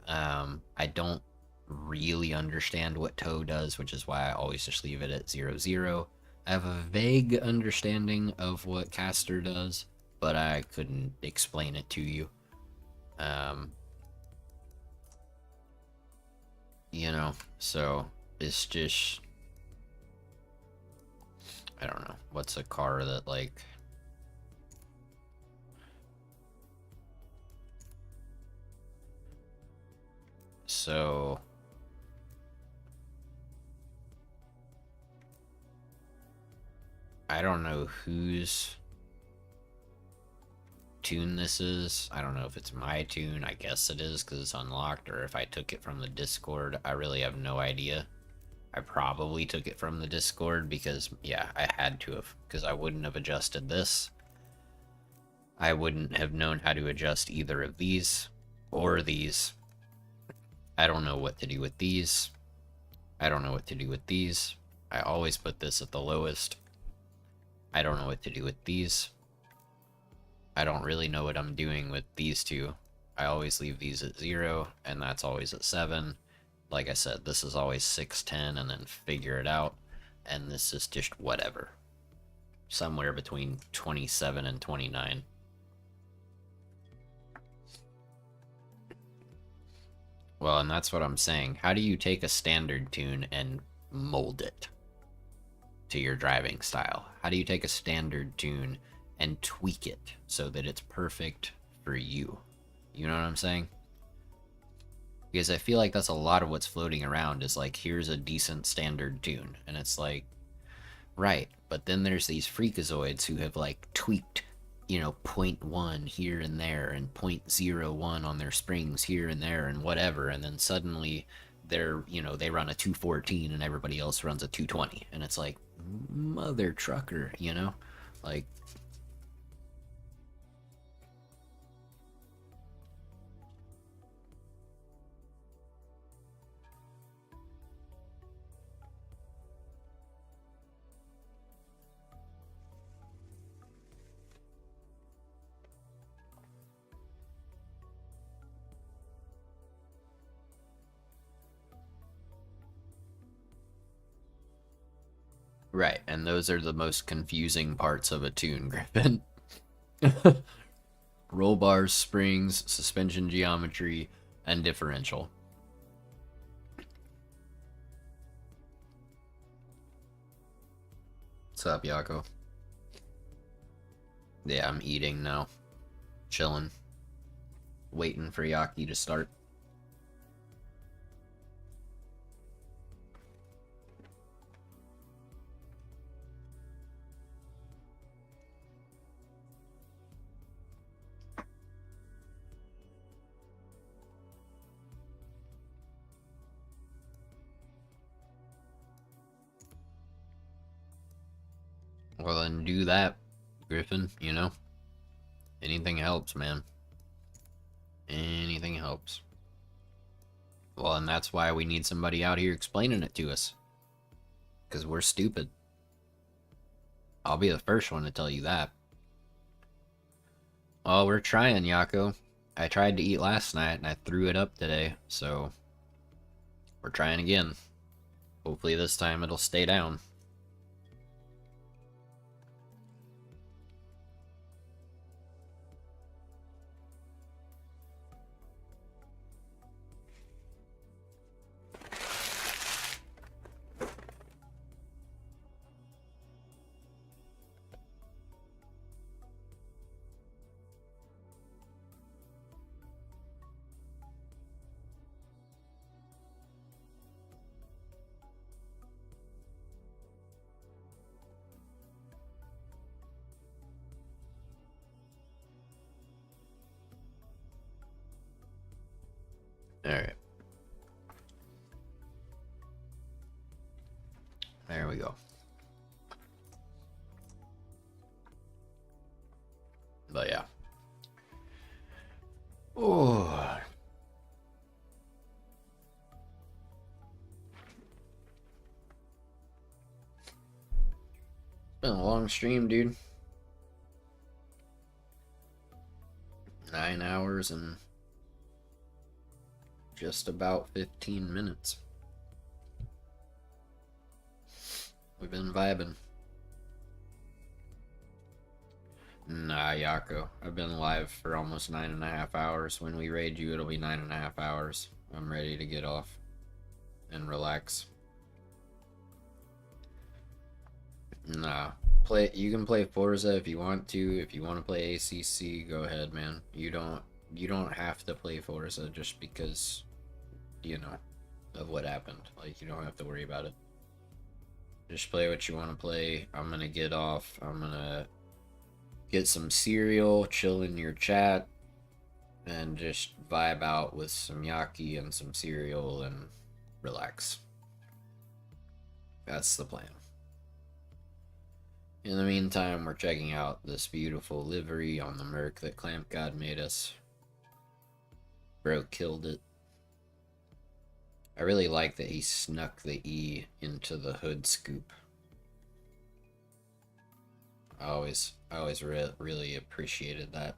I don't really understand what toe does, which is why I always just leave it at 0-0. I have a vague understanding of what caster does, but I couldn't explain it to you. You know, so it's just, I don't know, what's a car that like, so I don't know whose tune this is. I don't know if it's my tune. I guess it is because it's unlocked, or if I took it from the Discord. I really have no idea. I probably took it from the Discord because, yeah, I had to have, because I wouldn't have adjusted this. I wouldn't have known how to adjust either of these or these. I don't know what to do with these. I don't know what to do with these. I always put this at the lowest. I don't know what to do with these. I don't really know what I'm doing with these two. I always leave these at 0, and that's always at 7. like I said, this is always 610 and then figure it out. And this is just whatever. Somewhere between 27 and 29. Well, and that's what I'm saying. How do you take a standard tune and mold it to your driving style? How do you take a standard tune and tweak it so that it's perfect for you? You know what I'm saying? Because I feel like that's a lot of what's floating around is like, here's a decent standard tune. And it's like, right. But then there's these freakazoids who have like tweaked, you know, 0.1 here and there and 0.01 on their springs here and there and whatever. And then suddenly they're, you know, they run a 214 and everybody else runs a 220. And it's like, mother trucker, you know? Like, right. And those are the most confusing parts of a tune, Griffin. Roll bars, springs, suspension geometry, and differential. What's up, Yako? Yeah, I'm eating now. Chilling. Waiting for Yaki to start. Well, then do that, Griffin, you know? Anything helps, man. Anything helps. Well, and that's why we need somebody out here explaining it to us. Because we're stupid. I'll be the first one to tell you that. Well, we're trying, Yako. I tried to eat last night and I threw it up today, so we're trying again. Hopefully this time it'll stay down. Alright. There we go. But yeah. Oh. Been a long stream, dude. 9 hours and just about 15 minutes. We've been vibing. Nah, Yako. I've been live for almost 9.5 hours. When we raid you, it'll be 9.5 hours. I'm ready to get off and relax. Nah. You can play Forza if you want to. If you want to play ACC, go ahead, man. You don't have to play Forza just because, you know, of what happened. Like, you don't have to worry about it. Just play what you want to play. I'm gonna get off. I'm gonna get some cereal, chill in your chat, and just vibe out with some yaki and some cereal and relax. That's the plan. In the meantime, we're checking out this beautiful livery on the Merc that Clamp God made us. Bro killed it. I really like that he snuck the E into the hood scoop. I always really appreciated that.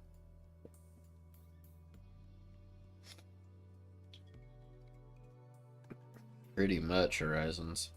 Pretty much, Horizons.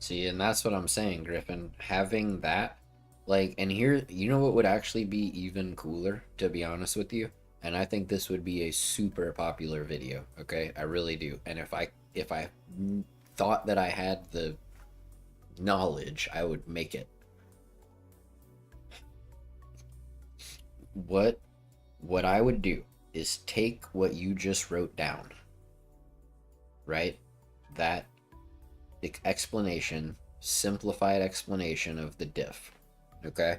See, and that's what I'm saying, Griffin. Having that, like, and here, you know what would actually be even cooler, to be honest with you? And I think this would be a super popular video, okay? I really do. And if I thought that I had the knowledge, I would make it. What what I would do is take what you just wrote down, right? That explanation, simplified explanation of the diff, okay?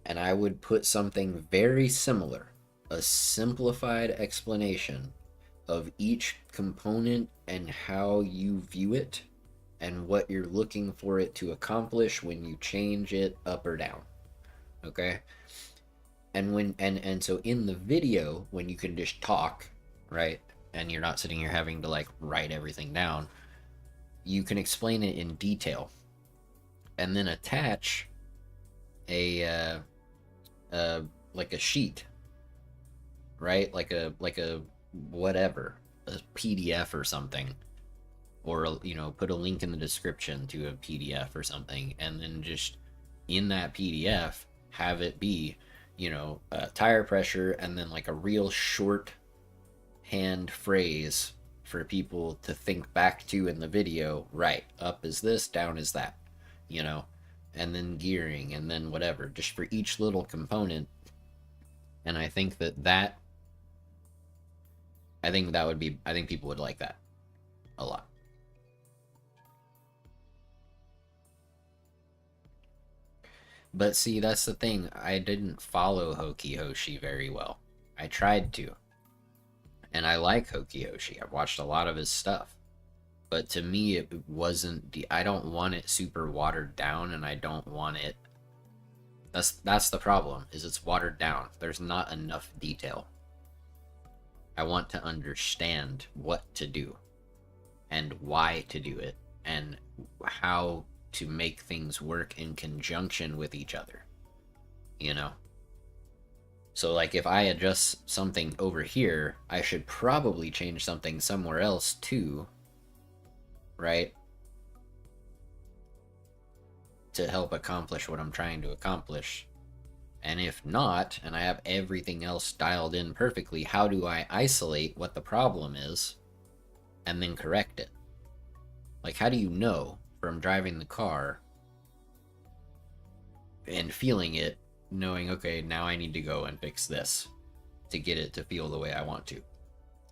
And I would put something very similar, a simplified explanation of each component and how you view it and what you're looking for it to accomplish when you change it up or down. Okay? And when and so in the video, when you can just talk, right? And you're not sitting here having to like write everything down, you can explain it in detail. And then attach a like a sheet, right? Like a whatever, a PDF or something, or put a link in the description to a PDF or something, and then just in that PDF have it be, tire pressure, and then like a real short hand phrase for people to think back to in the video. Right, up is this, down is that, you know, and then gearing, and then whatever, just for each little component. And I think people would like that a lot. But see, that's the thing. I didn't follow Hoki Hoshi very well. I tried to. And I like Hoki Hoshi. I've watched a lot of his stuff. But to me, it wasn't. I don't want it super watered down, and I don't want it. That's the problem. Is it's watered down. There's not enough detail. I want to understand what to do, and why to do it, and how to make things work in conjunction with each other. You know? So, like, if I adjust something over here, I should probably change something somewhere else too, right? To help accomplish what I'm trying to accomplish. And if not, and I have everything else dialed in perfectly, how do I isolate what the problem is and then correct it? Like, how do you know from driving the car and feeling it, knowing, okay, now I need to go and fix this to get it to feel the way I want to?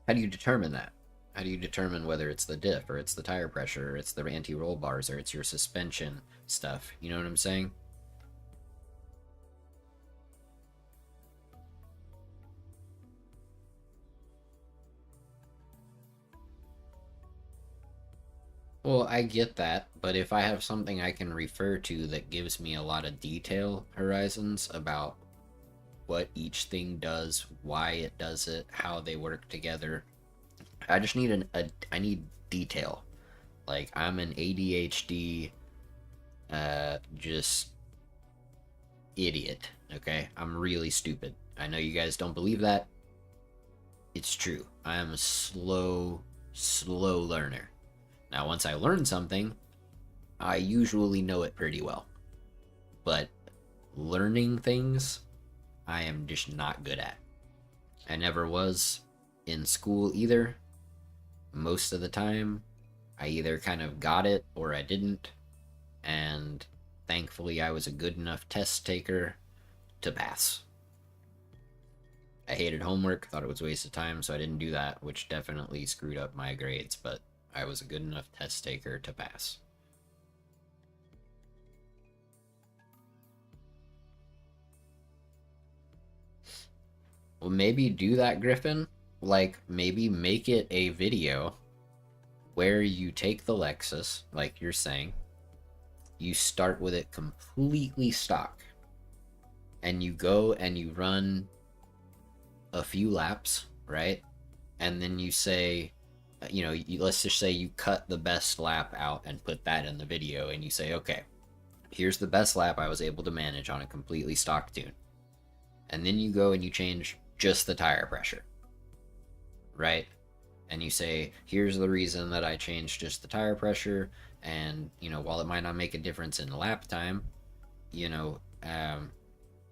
How do you determine that? How do you determine whether it's the diff, or it's the tire pressure, or it's the anti-roll bars, or it's your suspension stuff? You know what I'm saying? Well, I get that, but if I have something I can refer to that gives me a lot of detail, Horizons, about what each thing does, why it does it, how they work together, I just need I need detail. Like, I'm an ADHD just idiot, okay? I'm really stupid. I know you guys don't believe that. It's true. I am a slow learner. Now, once I learn something, I usually know it pretty well. But learning things, I am just not good at. I never was in school either. Most of the time, I either kind of got it or I didn't. And thankfully, I was a good enough test taker to pass. I hated homework, thought it was a waste of time, so I didn't do that, which definitely screwed up my grades, but I was a good enough test taker to pass. Well, maybe do that, Griffin. Like, maybe make it a video where you take the Lexus, like you're saying, you start with it completely stock, and you go and you run a few laps, right? and then you say, let's just say you cut the best lap out and put that in the video, and you say, okay, here's the best lap I was able to manage on a completely stock tune. And then you go and you change just the tire pressure, right? And you say, here's the reason that I changed just the tire pressure. And, while it might not make a difference in lap time,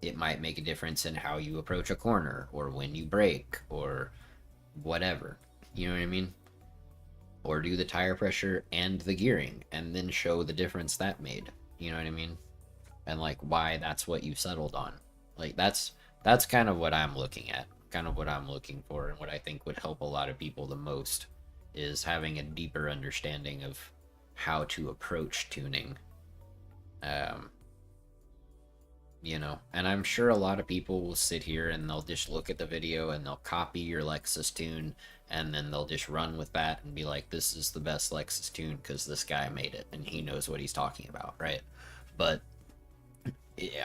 it might make a difference in how you approach a corner or when you brake or whatever. You know what I mean? Or do the tire pressure and the gearing and then show the difference that made. You know what I mean? And like why that's what you settled on. Like that's kind of what I'm looking at, kind of what I'm looking for, and what I think would help a lot of people the most is having a deeper understanding of how to approach tuning. And I'm sure a lot of people will sit here and they'll just look at the video and they'll copy your Lexus tune and then they'll just run with that and be like, this is the best Lexus tune because this guy made it and he knows what he's talking about, right? But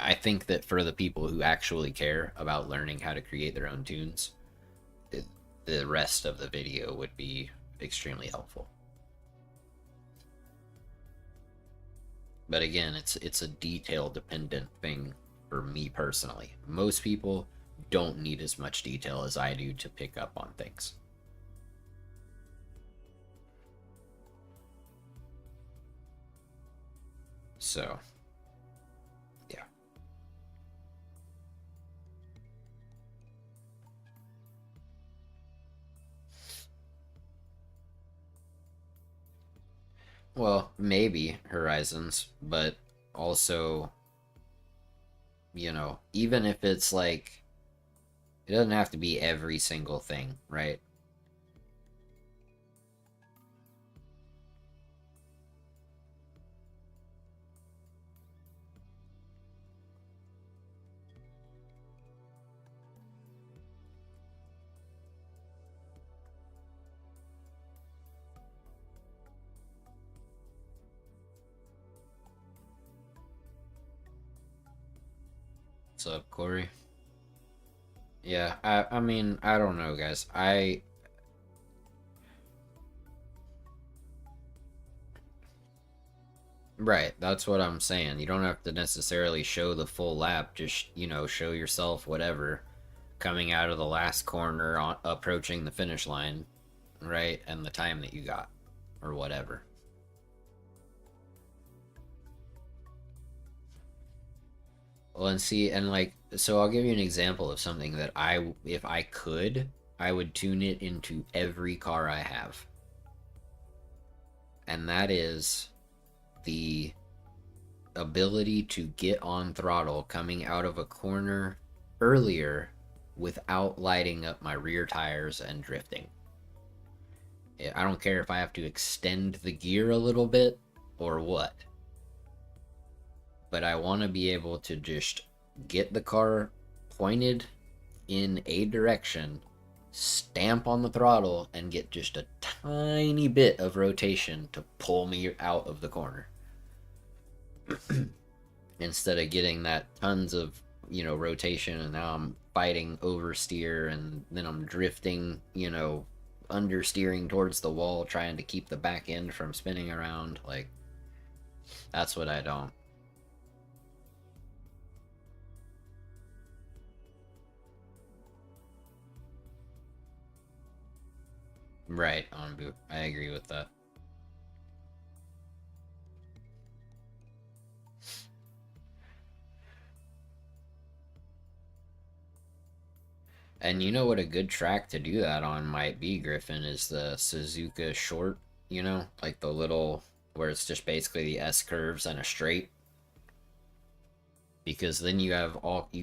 I think that for the people who actually care about learning how to create their own tunes, the rest of the video would be extremely helpful. But again, it's a detail dependent thing for me personally. Most people don't need as much detail as I do to pick up on things. So, yeah. Well, maybe Horizons, but also, even if it's like, it doesn't have to be every single thing, right? What's up, Corey? Yeah, I mean, I don't know, guys. Right, that's what I'm saying. You don't have to necessarily show the full lap, just, show yourself whatever coming out of the last corner approaching the finish line, right? And the time that you got or whatever. Well, and see, and like, so I'll give you an example of something that if I could, I would tune it into every car I have. And that is the ability to get on throttle coming out of a corner earlier without lighting up my rear tires and drifting. I don't care if I have to extend the gear a little bit or what, but I want to be able to just get the car pointed in a direction, stamp on the throttle, and get just a tiny bit of rotation to pull me out of the corner. Instead of getting that tons of, rotation, and now I'm fighting oversteer, and then I'm drifting, understeering towards the wall, trying to keep the back end from spinning around. Like, that's what I don't. Right, on boot. I agree with that. And you know what a good track to do that on might be, Griffin, is the Suzuka Short, like the little, where it's just basically the S curves and a straight. Because then you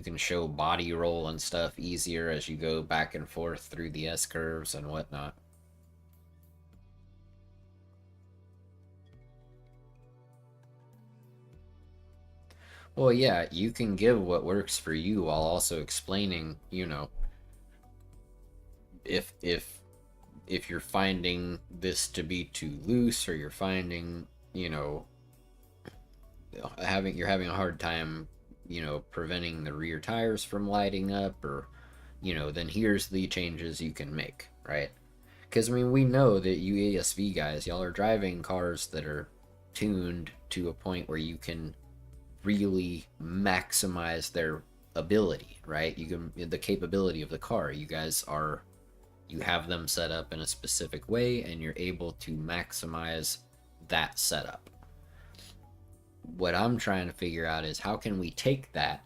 can show body roll and stuff easier as you go back and forth through the S curves and whatnot. Well, yeah, you can give what works for you while also explaining, if you're finding this to be too loose, or you're finding, you're having a hard time, preventing the rear tires from lighting up, or, then here's the changes you can make, right? Because, I mean, we know that you ASV guys, y'all are driving cars that are tuned to a point where you can really maximize their ability, right? You can, the capability of the car. You guys are, you have them set up in a specific way and you're able to maximize that setup. What I'm trying to figure out is how can we take that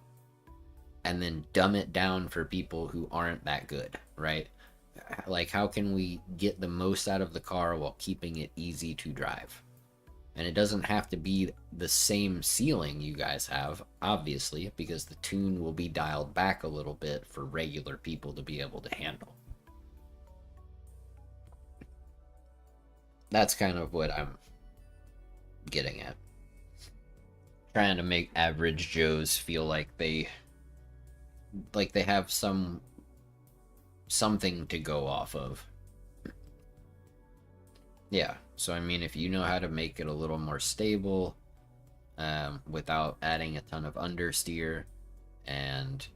and then dumb it down for people who aren't that good, right? Like, how can we get the most out of the car while keeping it easy to drive? And it doesn't have to be the same ceiling you guys have, obviously, because the tune will be dialed back a little bit for regular people to be able to handle. That's kind of what I'm getting at. Trying to make average Joes feel like they have something to go off of. Yeah, so I mean, if you know how to make it a little more stable, without adding a ton of understeer, and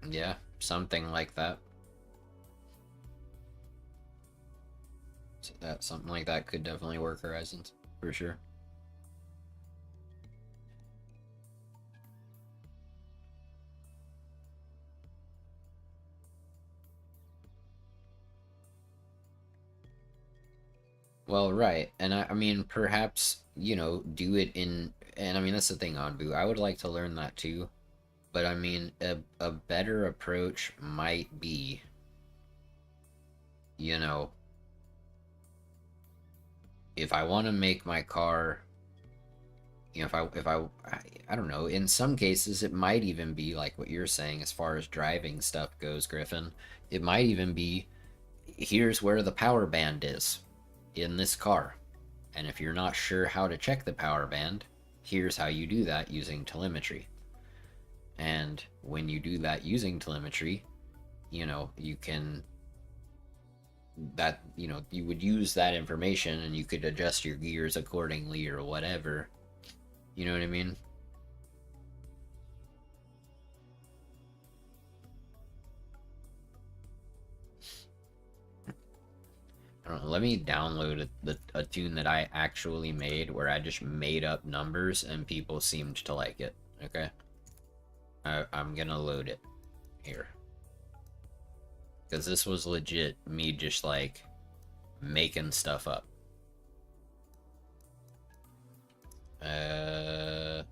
yeah, something like that. So that something like that could definitely work, Horizons, for sure. Well, right, and I mean, perhaps do it in, and I mean that's the thing on Boo. I would like to learn that too, but I mean, a better approach might be, you know, if I want to make my car, if I don't know, in some cases it might even be like what you're saying as far as driving stuff goes, Griffin. It might even be, here's where the power band is in this car. And if you're not sure how to check the power band, here's how you do that using telemetry. And when you do that using telemetry, you can, you would use that information and you could adjust your gears accordingly or whatever. You know what I mean? I don't know, let me download a tune that I actually made where I just made up numbers and people seemed to like it. Okay? I'm gonna load it here. Because this was legit me just like making stuff up. Yeah,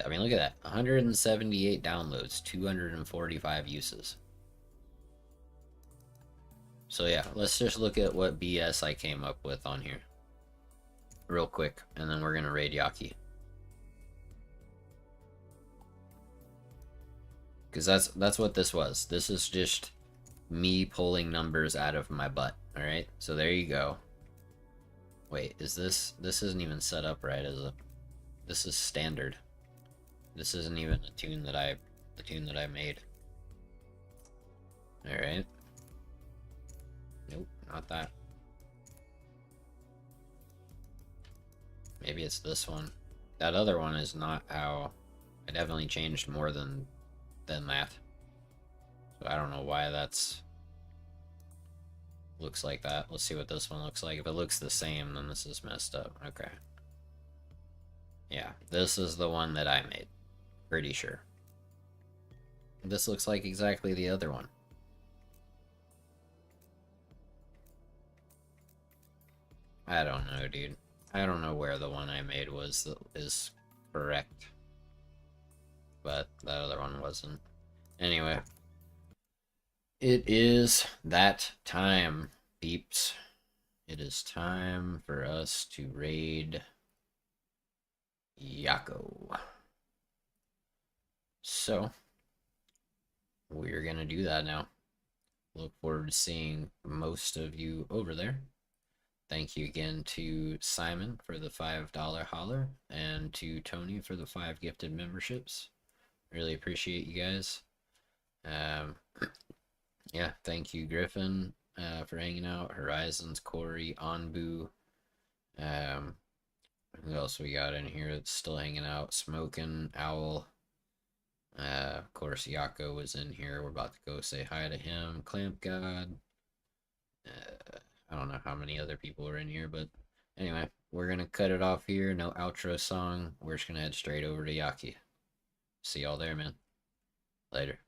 I mean, look at that. 178 downloads, 245 uses. So yeah, let's just look at what BS I came up with on here real quick, and then we're gonna raid Yaki. Because that's what this was. This is just me pulling numbers out of my butt. All right, so there you go. Wait, is this isn't even set up right, is it? This is standard. This isn't even the tune that I made. All right. Nope, not that. Maybe it's this one. That other one is not how. I definitely changed more than that. So I don't know why that's looks like that. Let's see what this one looks like. If it looks the same, then this is messed up. Okay. Yeah, this is the one that I made. Pretty sure. This looks like exactly the other one. I don't know, dude. I don't know where the one I made is correct. But that other one wasn't. Anyway. It is that time, peeps. It is time for us to raid Yako. So, we're gonna do that now. Look forward to seeing most of you over there. Thank you again to Simon for the $5 holler and to Tony for the 5 gifted memberships. Really appreciate you guys. Yeah, thank you, Griffin, for hanging out. Horizons, Corey, Anbu, Who else we got in here that's still hanging out? Smoking, Owl. Of course, Yako was in here. We're about to go say hi to him. Clamp God. I don't know how many other people are in here, but anyway, we're gonna cut it off here. No outro song. We're just gonna head straight over to Yaki. See y'all there, man. Later.